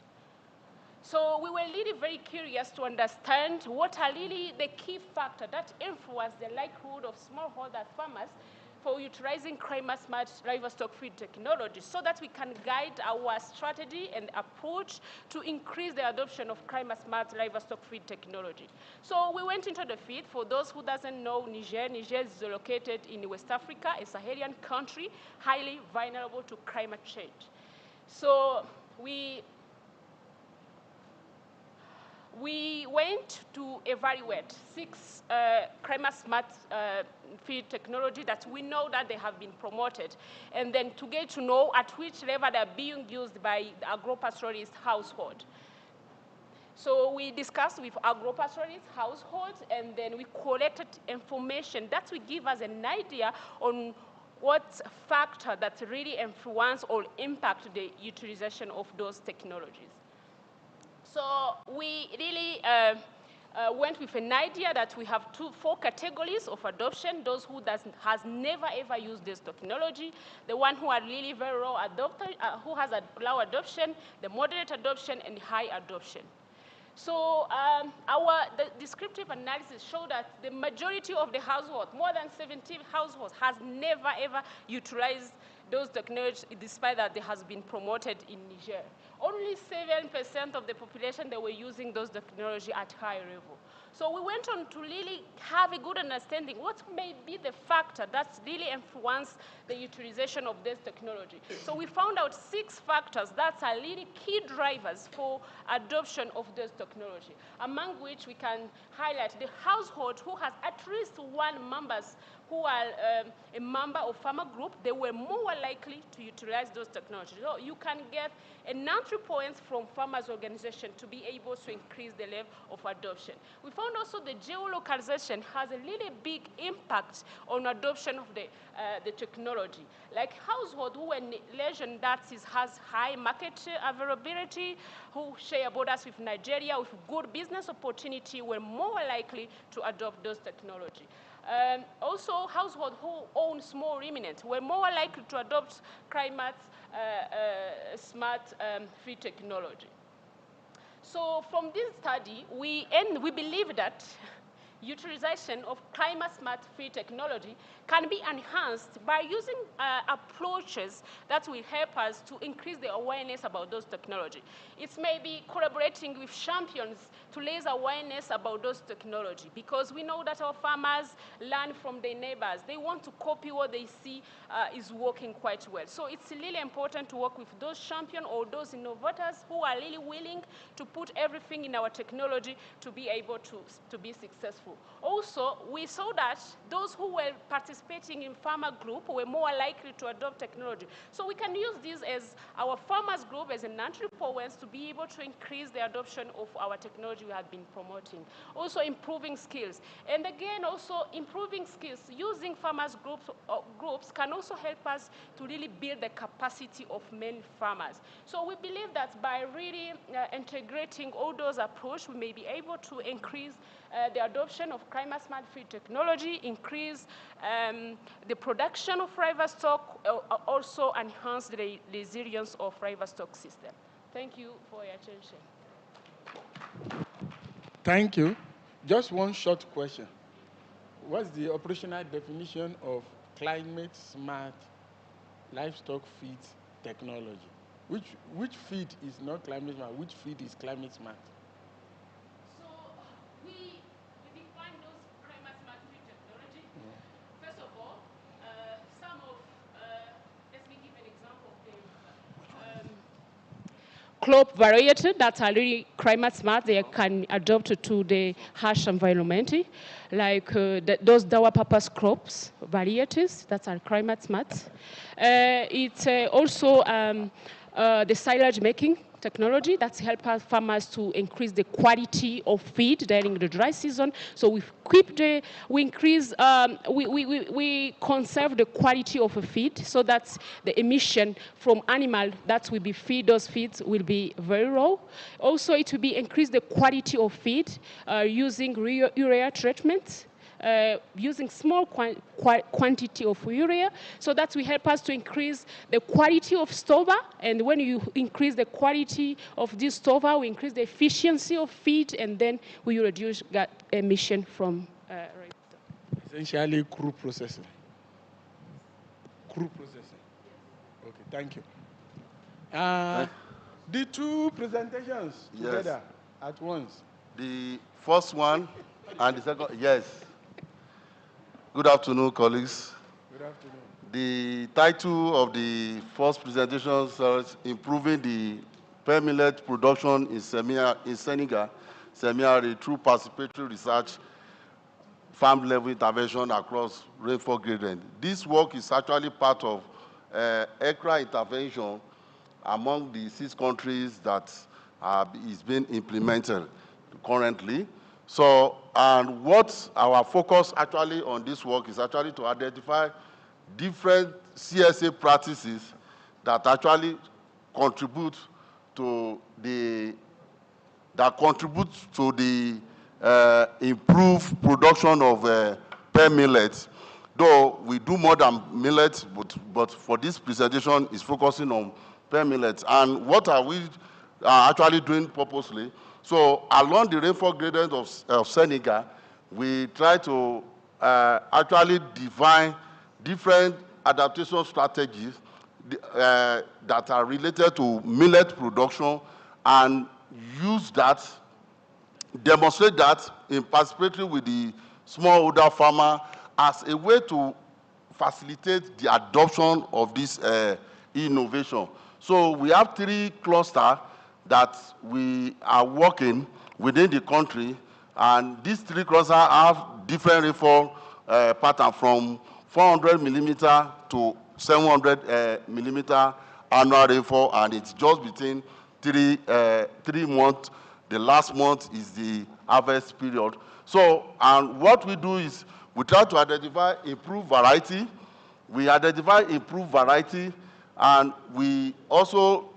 So we were really very curious to understand what are really the key factors that influence the likelihood of smallholder farmers for utilizing climate-smart livestock feed technology so that we can guide our strategy and approach to increase the adoption of climate-smart livestock feed technology. So we went into the field. For those who doesn't know Niger is located in West Africa, a Sahelian country, highly vulnerable to climate change. So we went to evaluate 6 climate-smart feed technology that we know that they have been promoted, and then to get to know at which level they're being used by the agro-pastoralist household. So we discussed with agro-pastoralist households, and then we collected information that will give us an idea on what factor that really influence or impact the utilization of those technologies. So we really went with an idea that we have 4 categories of adoption: those who has never ever used this technology, the one who are really very low adopter, who has a low adoption, the moderate adoption, and high adoption. So the descriptive analysis showed that the majority of the households, more than 70 households, has never ever utilized those technologies, despite that they has been promoted in Niger. Only 7% of the population that were using those technology at high level. So we went on to really have a good understanding what may be the factor that's really influence the utilization of this technology. So we found out 6 factors that are really key drivers for adoption of this technology, among which we can highlight the household who has at least 1 member who are a member of farmer group. They were more likely to utilize those technologies. So you can get an entry points from farmers' organization to be able to increase the level of adoption. We found also the geolocalization has a really big impact on adoption of the technology. Like household who in region that has high market availability, who share borders with Nigeria, with good business opportunity, were more likely to adopt those technology. Also, households who own small ruminants were more likely to adopt climate-smart feed technology. So from this study, we believe that utilization of climate-smart feed technology can be enhanced by using approaches that will help us to increase the awareness about those technology. It may be collaborating with champions to raise awareness about those technology, because we know that our farmers learn from their neighbors. They want to copy what they see is working quite well. So it's really important to work with those champions or those innovators who are really willing to put everything in our technology to be able to be successful. Also, we saw that those who were participating in farmer group were more likely to adopt technology. So we can use this as our farmers group as an entry point to be able to increase the adoption of our technology we have been promoting. Also improving skills. And again, also improving skills using farmers groups can also help us to really build the capacity of many farmers. So we believe that by really integrating all those approaches, we may be able to increase the adoption of climate-smart feed technology, increase the production of livestock, also enhance the resilience of livestock system. Thank you for your attention. Thank you. Just one short question. What's the operational definition of climate-smart livestock feed technology? Which feed is not climate-smart? Which feed is climate-smart? Crop variety that are really climate smart, they can adapt to the harsh environment, like those dual purpose crops varieties that are climate smart. It's also the silage making technology that helps farmers to increase the quality of feed during the dry season. So we conserve the quality of a feed so that the emission from animal that will be feed, those feeds will be very low. Also, it will be increase the quality of feed using urea treatment. Using small quantity of urea, so that will help us to increase the quality of stover. And when you increase the quality of this stover, we increase the efficiency of feed, and then we reduce gas emission from essentially crude processing. crude processing. Okay, thank you. The two presentations together at once. The first one and the second, yes. Good afternoon, colleagues. Good afternoon. The title of the first presentation is Improving the Pear Millet Production in Senegal, semi-arid through participatory research, farm level intervention across rainfall gradient. This work is actually part of ECRA intervention among the 6 countries that is being implemented currently. So, and what our focus actually on this work is actually to identify different CSA practices that actually contribute to the improved production of pear millet. Though we do more than millet, but for this presentation is focusing on pear millet. And what are we actually doing purposely? So along the rainfall gradient of Senegal, we try to actually define different adaptation strategies that are related to millet production and use that, demonstrate that in participatory with the smallholder farmer as a way to facilitate the adoption of this innovation. So we have 3 clusters that we are working within the country, and these 3 clusters have different rainfall pattern from 400 millimeter to 700 millimeter annual rainfall, and it's just between 3 months. The last month is the harvest period. So, and what we do is we try to identify improved variety. We identify improved variety, and we also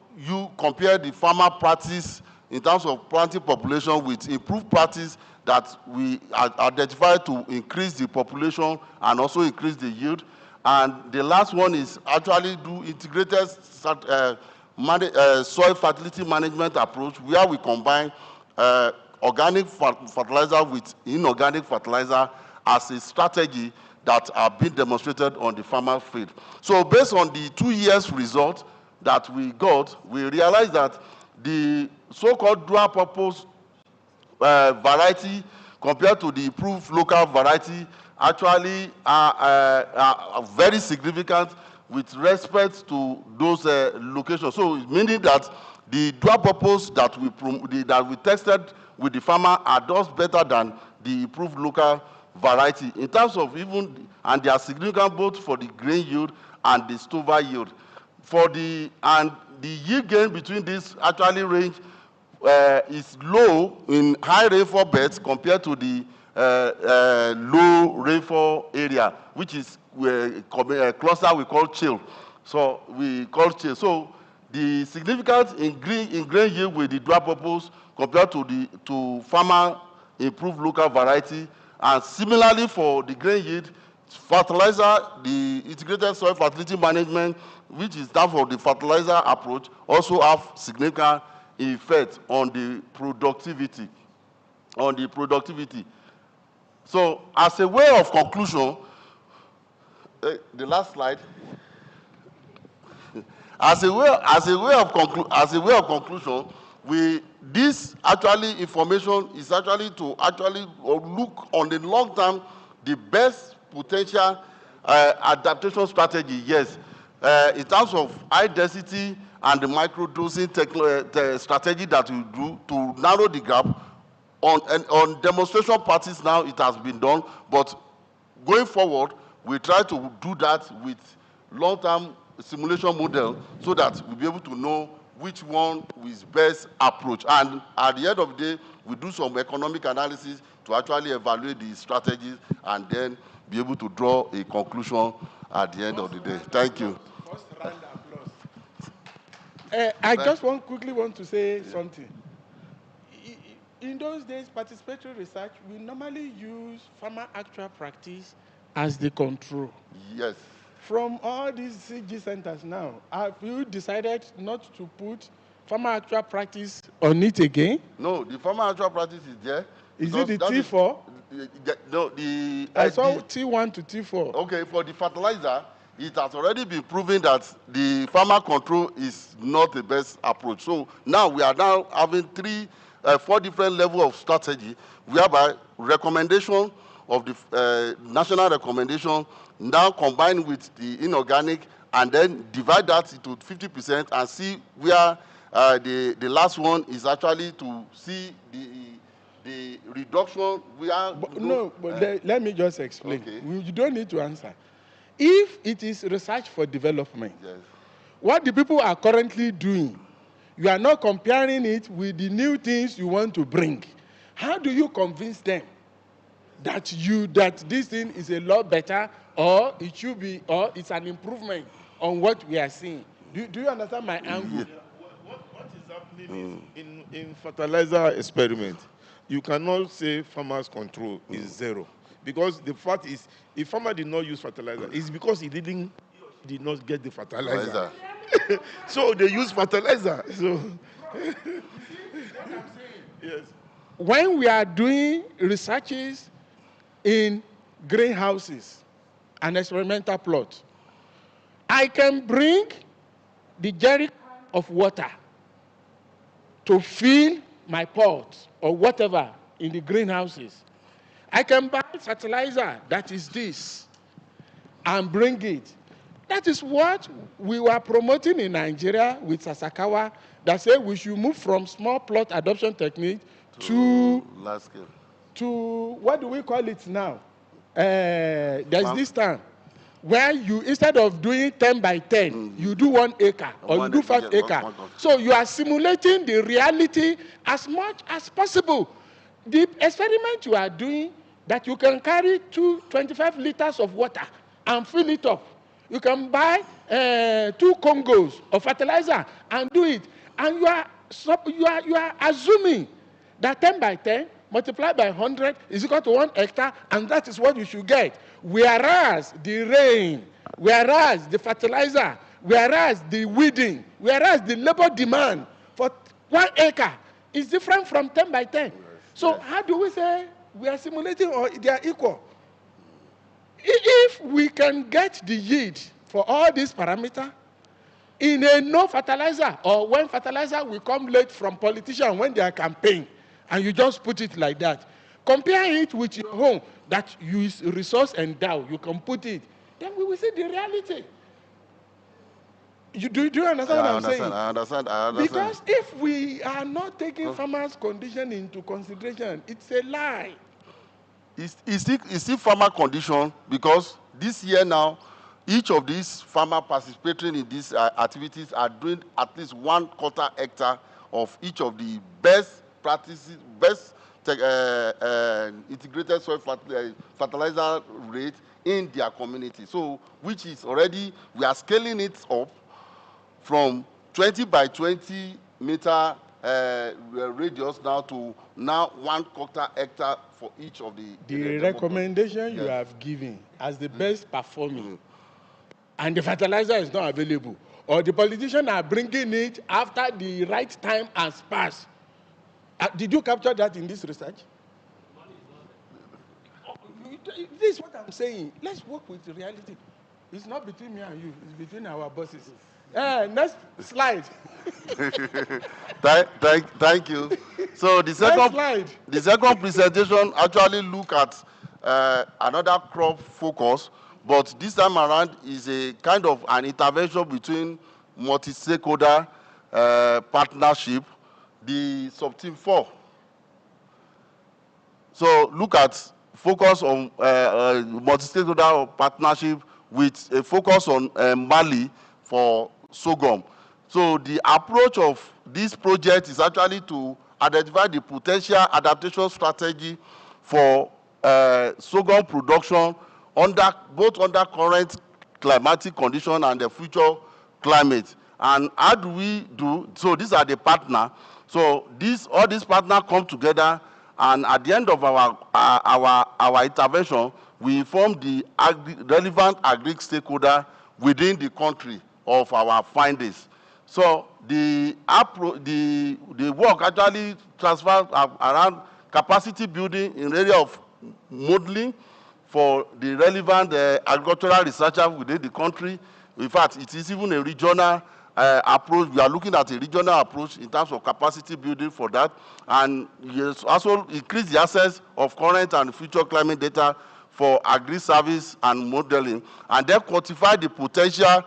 compare the farmer practice in terms of planting population with improved practice that we identify to increase the population and also increase the yield. And the last one is actually do integrated soil fertility management approach, where we combine organic fertilizer with inorganic fertilizer as a strategy that are being demonstrated on the farmer field. So based on the 2 years result that we got, we realized that the so-called dual purpose variety compared to the improved local variety actually are very significant with respect to those locations. So meaning that the dual purpose that we tested with the farmer are just better than the improved local variety in terms of even, and they are significant both for the grain yield and the stover yield. And the yield gain between these actually range is low in high rainfall beds compared to the low rainfall area, which is a cluster we call chill. So we call chill. So the significance in grain yield with the dual purpose compared to farmer improved local variety, and similarly for the grain yield, fertilizer, the integrated soil fertility management, which is that for the fertilizer approach, also have significant effect on the productivity. So as a way of conclusion, the last slide. As a way of conclusion, this actually information is actually to look on the long term the best potential adaptation strategy. Yes, in terms of high density and the microdosing strategy that we do to narrow the gap. On demonstration parties now it has been done, but going forward we try to do that with long-term simulation model so that we'll be able to know which one is best approach. And at the end of the day, we do some economic analysis to actually evaluate the strategies and then be able to draw a conclusion at the end of the day. Thank you. First round applause. I just quickly want to say something. In those days, participatory research, we normally use farmer actual practice as the control. Yes. From all these CG centers now, have you decided not to put farmer actual practice on it again? No, the farmer actual practice is there. Is it the T4? No, I saw T1 to T4. Okay, for the fertilizer, it has already been proven that the farmer control is not the best approach. So now we are now having four different levels of strategy, whereby recommendation of the national recommendation now combined with the inorganic, and then divide that into 50% and see where the last one is actually to see the reduction. Let me just explain. Okay. You don't need to answer. If it is research for development, yes, what the people are currently doing, you are not comparing it with the new things you want to bring. How do you convince them that this thing is a lot better, or it should be, or it's an improvement on what we are seeing? Do you understand my angle? Yeah. What is happening is in fertilizer experiment, you cannot say farmers' control is zero, because the fact is, if farmer did not use fertilizer, it's because he did not get the fertilizer. So they use fertilizer. So yes. When we are doing researches in greenhouses and experimental plots, I can bring the jerry of water to fill my pot or whatever in the greenhouses. I can buy fertilizer that is this and bring it. That is what we were promoting in Nigeria with Sasakawa, that said we should move from small plot adoption technique to large scale. To what do we call it now? There's this time where you, instead of doing 10 by 10, you do 1 acre or you do 5 acres. So you are simulating the reality as much as possible. The experiment you are doing, that you can carry 25 liters of water and fill it up. You can buy 2 Congos of fertilizer and do it. And you are assuming that 10 by 10 multiplied by 100 is equal to 1 hectare, and that is what you should get. Whereas the rain, whereas the fertilizer, whereas the weeding, whereas the labor demand for 1 acre is different from 10 by 10. So how do we say we are simulating or they are equal? If we can get the yield for all these parameters in a no fertilizer, or when fertilizer will come late from politicians when they are campaigning, and you just put it like that, compare it with your home that you is resource endowed, you can put it, then we will see the reality. Do you understand what I'm saying? I understand. Because if we are not taking farmers' condition into consideration, it's a lie. It's still farmer condition, because this year now, each of these farmers participating in these activities are doing at least 1/4 hectare of each of the best practices, integrated soil fertilizer rate in their community. So, which is already, we are scaling it up from 20 by 20 meter radius now to 1/4 hectare for each of the recommendation you have given as the best performing, and the fertilizer is not available, or the politicians are bringing it after the right time has passed. Did you capture that in this research? This is what I'm saying. Let's work with the reality. It's not between me and you, it's between our bosses. Next slide. Thank you. So the second presentation actually look at another crop focus, but this time around is a kind of an intervention between multi-stakeholder partnership, the sub-team 4. So look at focus on multi-stakeholder partnership with a focus on Mali for sorghum. So the approach of this project is actually to identify the potential adaptation strategy for sorghum production both under current climatic condition and the future climate. And how do we do? So these are the partners. So all these partners come together, and at the end of our intervention, we inform the relevant agri stakeholder within the country of our findings. So the work actually transfers around capacity building in area of modeling, for the relevant agricultural researchers within the country. In fact, it is even a regional approach. We are looking at a regional approach in terms of capacity building for that, and yes, also increase the access of current and future climate data for agri-service and modeling, and then quantify the potential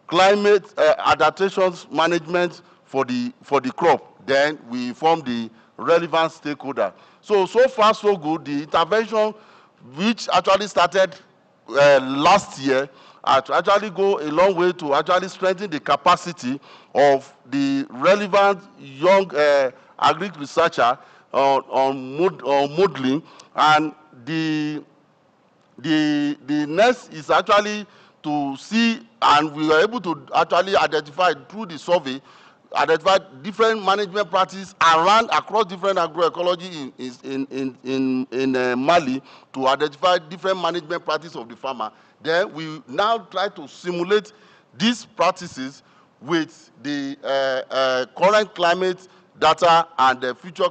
climate adaptations management for the crop. Then we inform the relevant stakeholder. So far so good. The intervention, which actually started last year, to actually go a long way to actually strengthen the capacity of the relevant young agri researcher on modeling. And the next is actually to see, and we were able to actually identify through the survey, identify different management practices across different agroecology in Mali, to identify different management practices of the farmer. Then we now try to simulate these practices with the current climate data and the future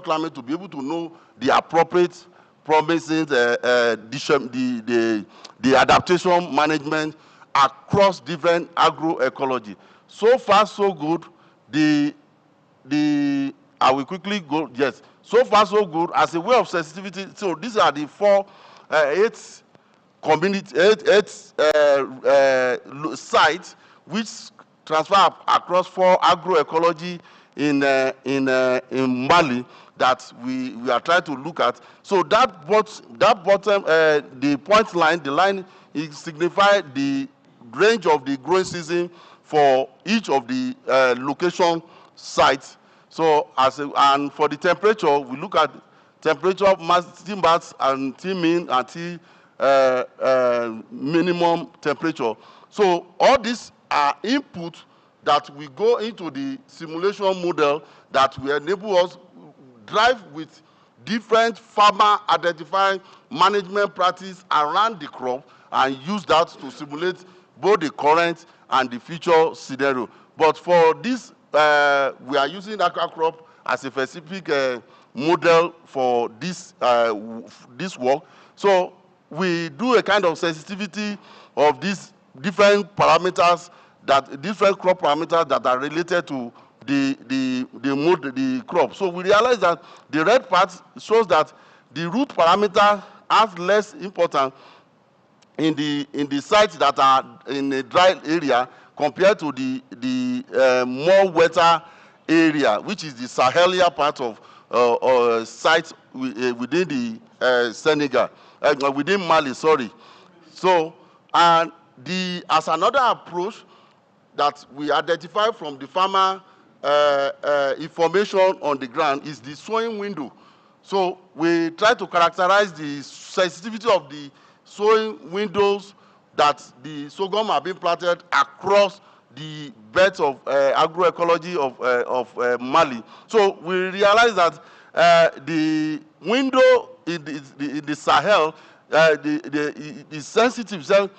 climate, to be able to know the appropriate promising the adaptation management across different agroecology. So far, so good. I will quickly go. Yes. So far, so good. As a way of sensitivity, so these are the eight sites which transfer across 4 agroecology in Mali that we are trying to look at. So that bottom, the point line, the line signifies the range of the growing season for each of the location sites. So and for the temperature, we look at temperature, max and T-min and T-minimum temperature. So all these are input that we go into the simulation model that will enable us drive with different farmer identifying management practice around the crop, and use that to simulate both the current and the future scenario. But for this, we are using aqua crop as a specific model for this work. So we do a kind of sensitivity of these different parameters, different crop parameters that are related to the crop. So we realize that the red part shows that the root parameter has less importance in the sites that are in a dry area compared to the more wetter area, which is the Sahelia part of sites within the Senegal, within Mali, sorry. So, and as another approach that we identify from the farmer information on the ground is the sowing window. So we try to characterize the sensitivity of the sowing windows that the sorghum are being planted across the beds of agroecology of Mali. So we realize that the window in the Sahel, the sensitive cell,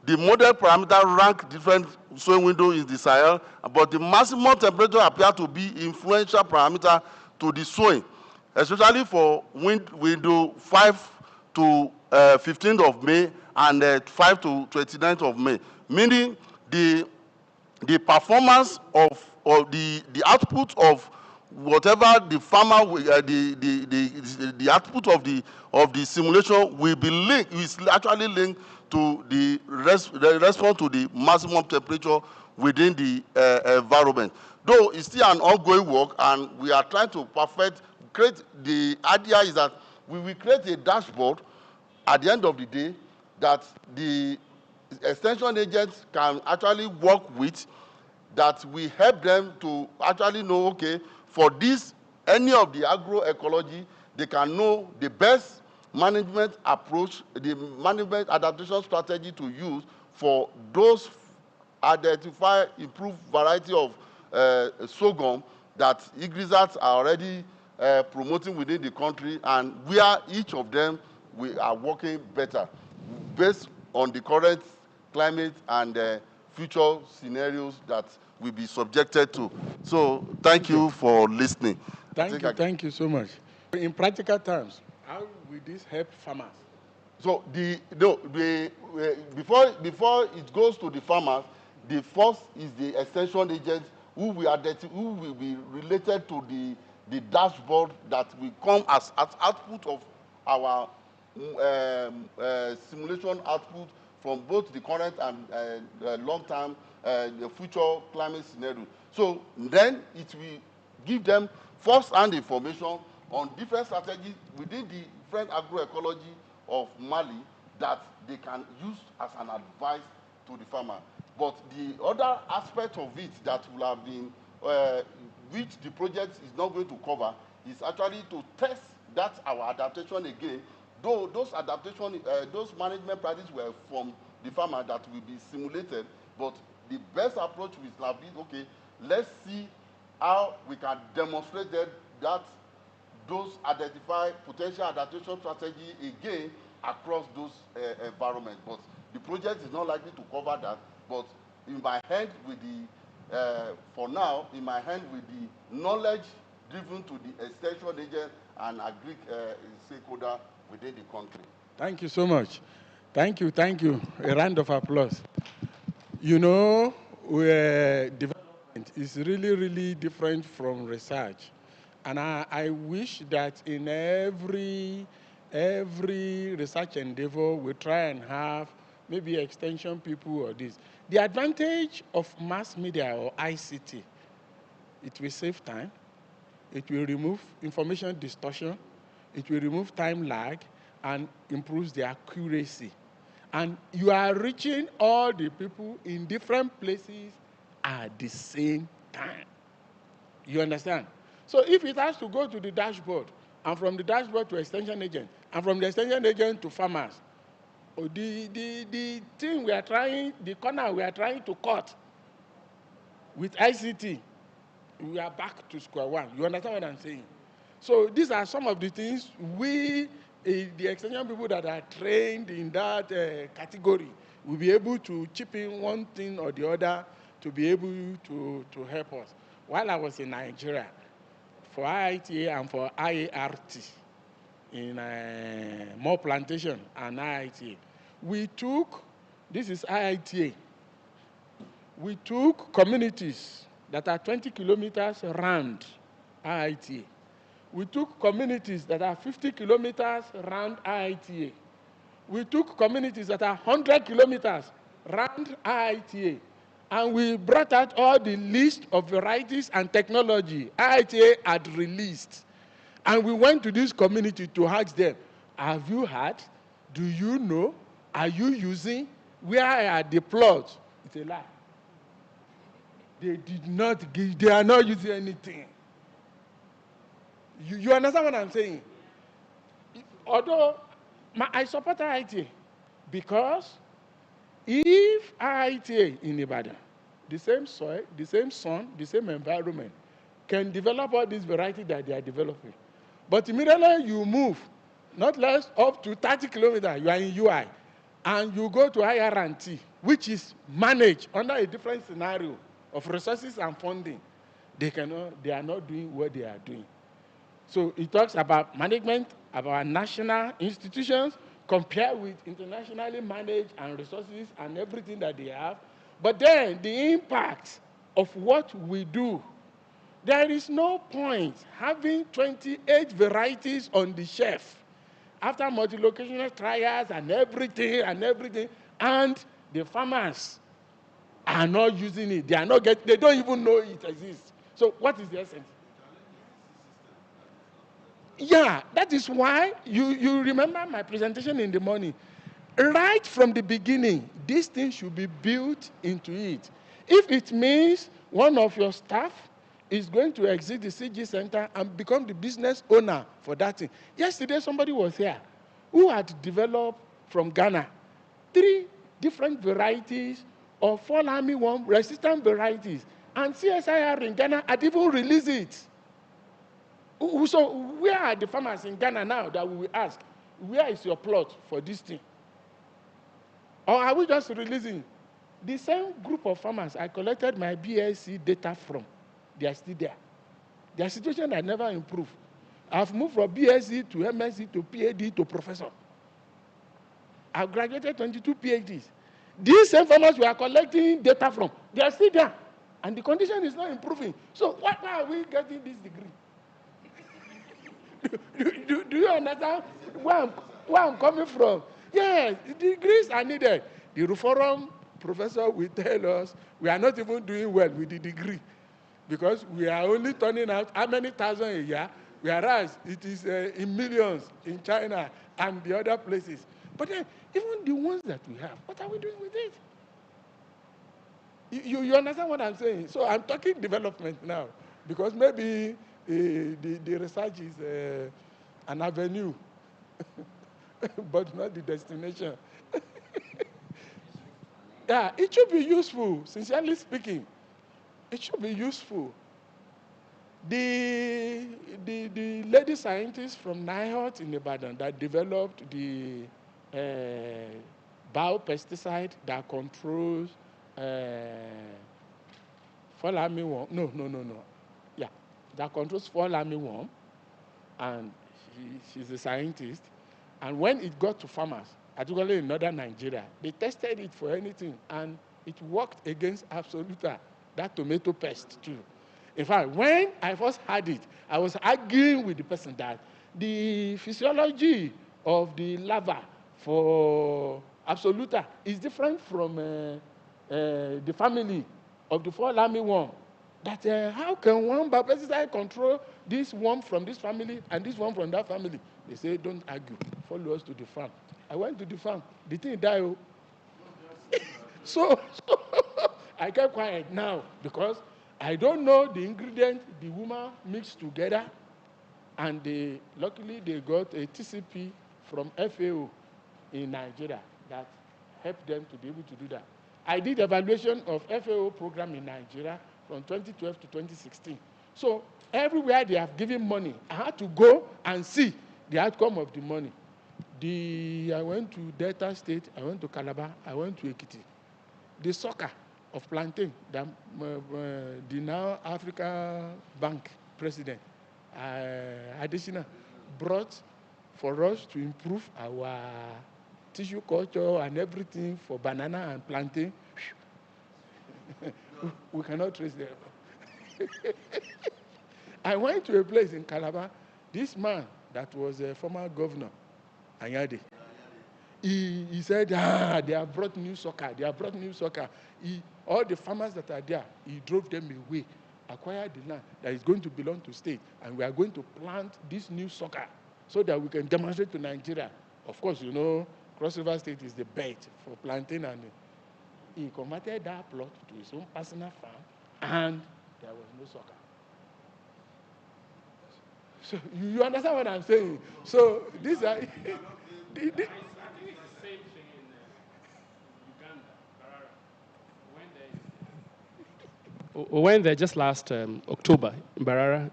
the model parameter rank different sowing window in the Sahel, but the maximum temperature appear to be influential parameter to the sowing, especially for window 5 to 15th of May and 5 to 29th of May, meaning the performance of the output of whatever the farmer, the output of the simulation will be linked, is actually linked to the response to the maximum temperature within the environment. Though it's still an ongoing work, and we are trying to create. The idea is that we will create a dashboard at the end of the day that the extension agents can actually work with, that we help them to actually know, okay, for this, any of the agroecology, they can know the best management approach, the management adaptation strategy to use for those identify improved variety of sorghum that IGRISATs are already promoting within the country, and where each of them we are working better based on the current climate and future scenarios that will be subjected to. So thank you for listening. Thank you so much. In practical terms, how will this help farmers? So before it goes to the farmers, the first is the extension agent who will be related to the dashboard that will come as output of our simulation output from both the current and long-term the future climate scenario. So then it will give them first-hand information on different strategies within the different agroecology of Mali that they can use as an advice to the farmer. But the other aspect of it that will have been, which the project is not going to cover, is actually to test that our adaptation again, though those adaptation, those management practices were from the farmer that will be simulated, but the best approach will have been, okay, let's see how we can demonstrate that those identified potential adaptation strategy again across those environments. But the project is not likely to cover that. But in my hand with the, for now, in my hand with the knowledge driven to the extension agent and agri stakeholder within the country. Thank you so much. Thank you. A round of applause. You know, development is really different from research. And I wish that in every research endeavor, we try and have maybe extension people or this. The advantage of mass media or ICT, it will save time, it will remove information distortion, it will remove time lag, and improves the accuracy. And you are reaching all the people in different places at the same time. You understand? So if it has to go to the dashboard, and from the dashboard to extension agent, and from the extension agent to farmers, the thing we are trying, the corner we are trying to cut with ICT, we are back to square one. You understand what I'm saying? So these are some of the things we, the extension people that are trained in that category, will be able to chip in one thing or the other to be able to help us. While I was in Nigeria, for IITA and for IART, in more plantation and IITA, we took, this is IITA, we took communities that are 20 kilometers around IITA. We took communities that are 50 kilometers around IITA. We took communities that are 100 kilometers around IITA. And we brought out all the list of varieties and technology IITA had released. And we went to this community to ask them, have you had? Do you know? Are you using? Where are the plots? It's a lie. They did not give, they are not using anything. You understand what I'm saying? Although I support IITA, because if IITA in Ibadan, the same soil, the same sun, the same environment, can develop all these varieties that they are developing, but immediately you move, not less up to 30 kilometers, you are in UI, and you go to IR&T, which is managed under a different scenario of resources and funding, they are not doing what they are doing. So it talks about management, about national institutions, compared with internationally managed and resources and everything that they have. But then the impact of what we do, there is no point having 28 varieties on the shelf after multi-locational trials and everything, and the farmers are not using it. They are not getting, they don't even know it exists. So what is the essence? Yeah, that is why you remember my presentation in the morning. Right from the beginning, this thing should be built into it. If it means one of your staff is going to exit the CG center and become the business owner for that thing. Yesterday, somebody was here who had developed from Ghana 3 different varieties of fall armyworm resistant varieties. And CSIR in Ghana had even released it. So where are the farmers in Ghana now that we will ask, where is your plot for this thing? Or are we just releasing? The same group of farmers I collected my BSc data from, they are still there. Their situation has never improved. I've moved from BSc to MSc to PhD to professor. I've graduated 22 PhDs. These same farmers we are collecting data from, they are still there. And the condition is not improving. So why are we getting this degree? Do you understand where I'm coming from? Yes, degrees are needed. The Reform professor will tell us we are not even doing well with the degree because we are only turning out how many thousand a year, whereas it is in millions in China and the other places. But then, even the ones that we have, what are we doing with it? You understand what I'm saying? So I'm talking development now because maybe the research is an avenue, but not the destination. Yeah, it should be useful, sincerely speaking. It should be useful. The lady scientist from NIHOT in Ibadan that developed the biopesticide that controls fall armyworm. No. Yeah, that controls fall armyworm, and she's a scientist. And when it got to farmers, particularly in northern Nigeria, they tested it for anything, and it worked against Absoluta, that tomato pest too. In fact, when I first heard it, I was arguing with the person that the physiology of the larva for Absoluta is different from the family of the fall armyworm. That how can one biopesticide control this worm from this family and this one from that family? They say, don't argue, follow us to the farm. I went to the farm, the thing died. So I kept quiet now because I don't know the ingredient the woman mixed together, and luckily they got a TCP from FAO in Nigeria that helped them to be able to do that. I did evaluation of FAO program in Nigeria from 2012 to 2016. So everywhere they have given money, I had to go and see the outcome of the money. I went to Delta State, I went to Calabar, I went to Ekiti. The sucker of plantain, the now Africa Bank president, Adesina, brought for us to improve our tissue culture and everything for banana and plantain. We cannot trace them. I went to a place in Calabar. This man that was a former governor, Anyade, he said, they have brought new soccer. They have brought new soccer. All the farmers that are there, he drove them away, acquired the land that is going to belong to state, and we are going to plant this new soccer so that we can demonstrate to Nigeria. Of course, you know, Cross River State is the bed for planting, and he converted that plot to his own personal farm, and there was no soccer. So you understand what I'm saying? So these are... We went there just last October in Barara,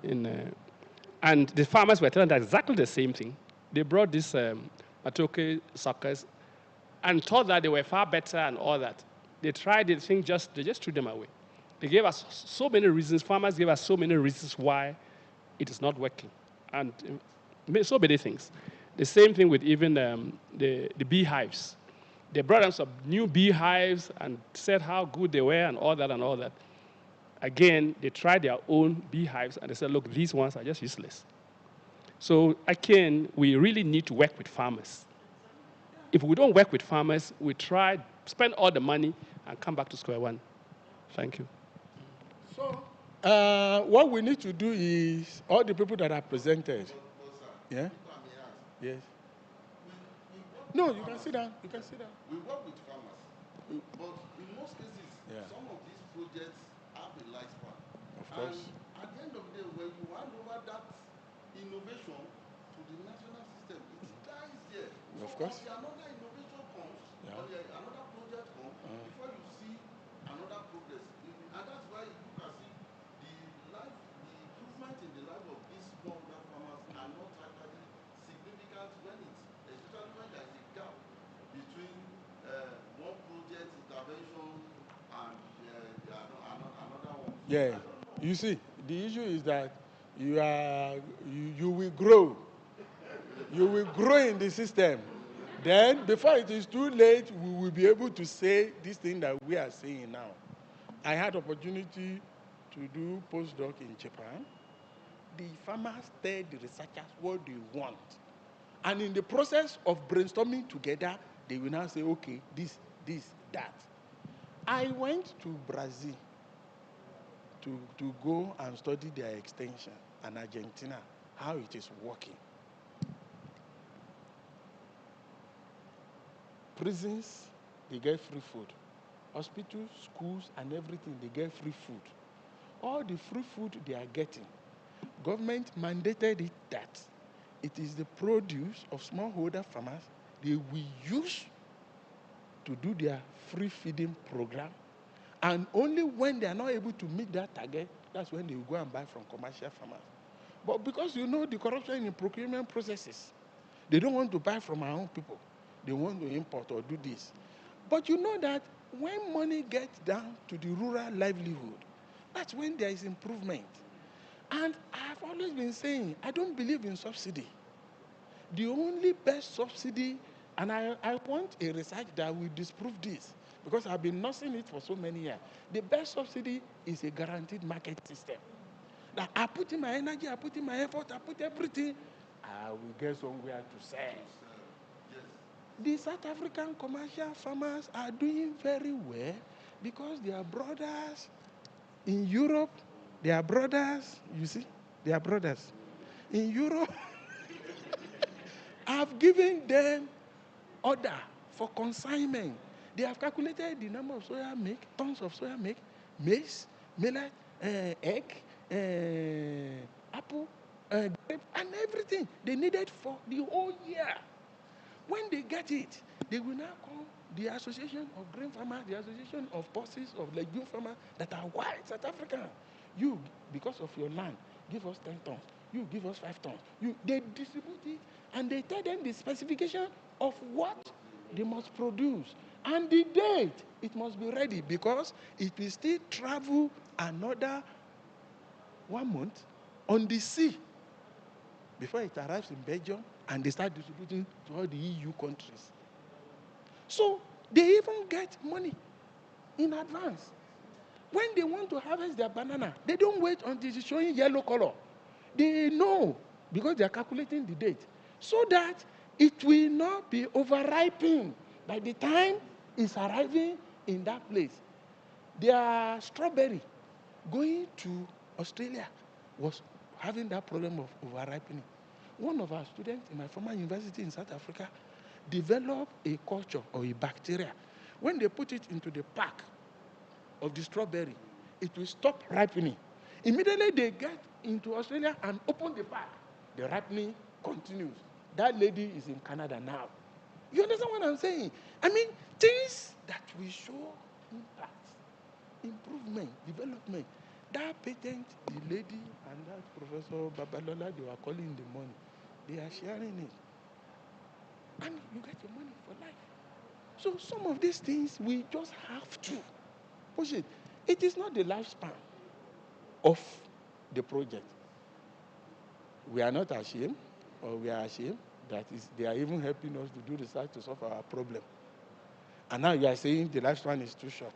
and the farmers were telling them exactly the same thing. They brought these Matoke suckers and thought that they were far better and all that. They tried the thing, they just threw them away. They gave us so many reasons, farmers gave us so many reasons why it is not working, and so many things. The same thing with even the beehives. They brought us some new beehives and said how good they were and all that and all that. Again, they tried their own beehives and they said, look, these ones are just useless. So again, we really need to work with farmers. If we don't work with farmers, we spend all the money and come back to square one. Thank you. So what we need to do is, all the people that are presented. Yeah? Yes. No, you can sit down. You can sit down. We work with farmers, but in most cases, some of these projects have a lifespan. Of course. And at the end of the day, when you hand over that innovation to the national system, it dies there. Of course. Until another innovation comes, or another project comes, before you see another progress. And that's why you can see the improvement in the life of these smallholder farmers are not actually significant when especially when there is a gap between one project intervention and another one. Yeah, you see, the issue is that you will grow. You will grow in the system. Then, before it is too late, we will be able to say this thing that we are saying now. I had opportunity to do postdoc in Japan. The farmers tell the researchers what they want. And in the process of brainstorming together, they will now say, okay, this, that. I went to Brazil to go and study their extension and Argentina, how it is working. Prisons, they get free food. Hospitals, schools, and everything, they get free food. All the free food they are getting, government mandated it that it is the produce of smallholder farmers they will use to do their free feeding program. And only when they are not able to meet that target, that's when they will go and buy from commercial farmers. But because you know the corruption in procurement processes, they don't want to buy from our own people. They want to import or do this. But you know that when money gets down to the rural livelihood, that's when there is improvement. And I've always been saying, I don't believe in subsidy. The only best subsidy, and I want a research that will disprove this, because I've been nursing it for so many years. The best subsidy is a guaranteed market system. That I put in my energy, I put in my effort, I put everything, I will get somewhere to sell. The South African commercial farmers are doing very well because their brothers in Europe, their brothers, you see, their brothers in Europe have given them order for consignment. They have calculated the number of soya milk, tons of soya milk, maize, millet, egg, apple, grape, and everything they needed for the whole year. When they get it, they will now call the Association of Grain Farmers, the Association of Pulses of Legume Farmers that are white South African. You, because of your land, give us 10 tons. You give us 5 tons. They distribute it, and they tell them the specification of what they must produce. And the date, it must be ready because it will still travel another 1 month on the sea before it arrives in Belgium, and they start distributing to all the EU countries. So they even get money in advance. When they want to harvest their banana, they don't wait until it's showing yellow color. They know because they are calculating the date so that it will not be overripened by the time it's arriving in that place. Their strawberry going to Australia was having that problem of overripening. One of our students in my former university in South Africa developed a culture or a bacteria. When they put it into the pack of the strawberry, it will stop ripening. Immediately they get into Australia and open the pack, the ripening continues. That lady is in Canada now. You understand what I'm saying? I mean, things that will show impact, improvement, development. That patent, the lady and that Professor Babalola, they were calling in the morning. They are sharing it. And you get your money for life. So some of these things, we just have to push it. It is not the lifespan of the project. We are not ashamed, or we are ashamed that they are even helping us to do research to solve our problem. And now you are saying the lifespan is too short,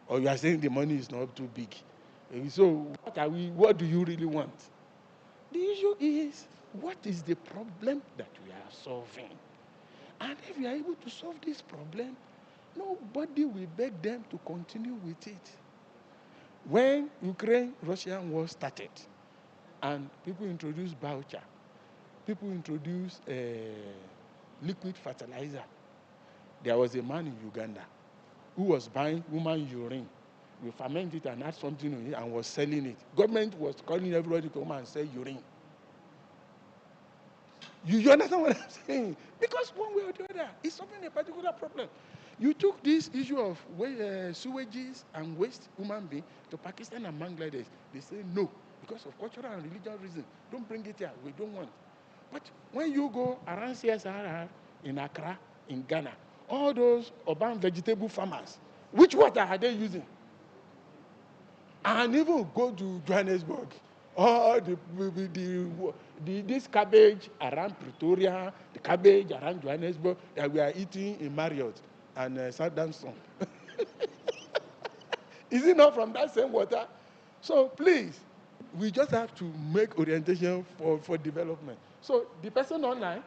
or you are saying the money is not too big. So what do you really want? The issue is, what is the problem that we are solving? And if we are able to solve this problem, nobody will beg them to continue with it. When Ukraine-Russian war started, and people introduced voucher, people introduced liquid fertilizer, there was a man in Uganda who was buying woman urine. We ferment it and add something in it and was selling it. Government was calling everybody to come and sell urine. You understand what I'm saying? Because one way or the other, it's solving a particular problem. You took this issue of sewages and waste human being to Pakistan and Bangladesh. They say no, because of cultural and religious reasons. Don't bring it here. We don't want. But when you go around CSRR in Accra, in Ghana, all those urban vegetable farmers, which water are they using? And even go to Johannesburg, All this cabbage around Pretoria, the cabbage around Johannesburg that we are eating in Marriott and Southampton. Is it not from that same water? So please, we just have to make orientation for development. So the person online,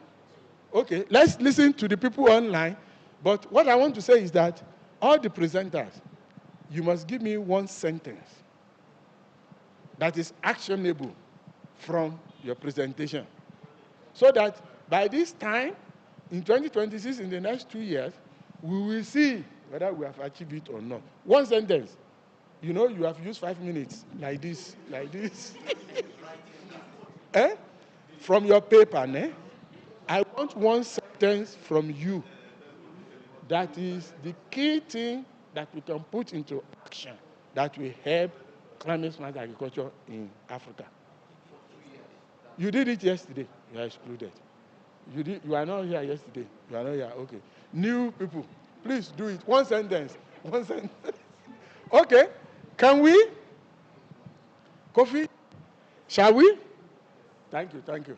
okay, let's listen to the people online. But what I want to say is that all the presenters, you must give me one sentence that is actionable from your presentation. So that by this time, in 2026, in the next 2 years, we will see whether we have achieved it or not. One sentence. You know, you have used 5 minutes, like this. Eh? From your paper, eh? I want one sentence from you that is the key thing that we can put into action that will help climate smart agriculture in Africa. You did it yesterday, you are excluded. You are not here yesterday, you are not here, okay. New people, please do it. One sentence. Okay, can we? Kofi, shall we? Thank you. You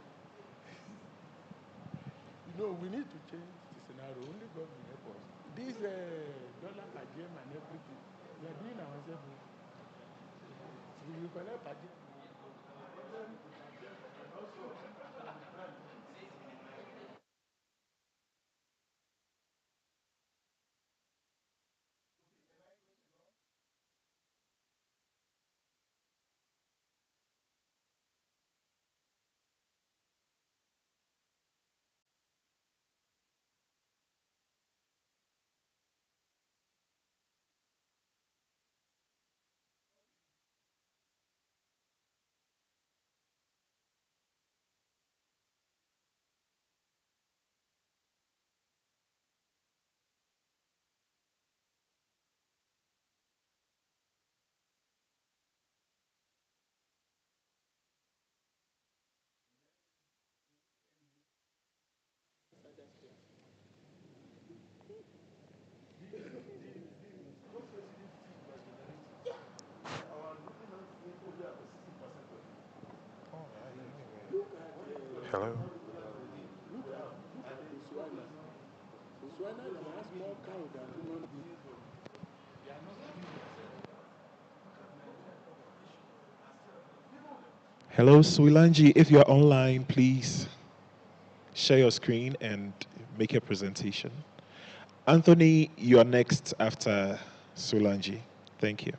know, we need to change the scenario. Only God will help us. This dollar per gem and everything, we are doing ourselves. We will collect per gem. Hello. Hello, Swilanji. If you're online, please share your screen and make your presentation. Anthony, you're next after Swilanji. Thank you.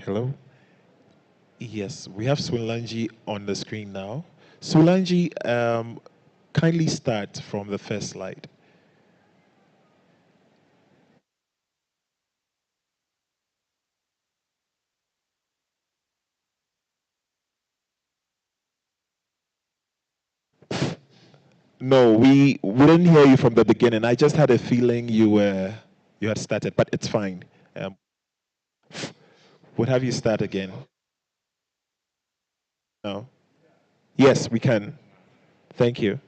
Hello? Yes, we have Sulanji on the screen now. Sulanji, kindly start from the first slide. No, we didn't hear you from the beginning. I just had a feeling you had started, but it's fine. Would have you start again? No. Yes, we can. Thank you.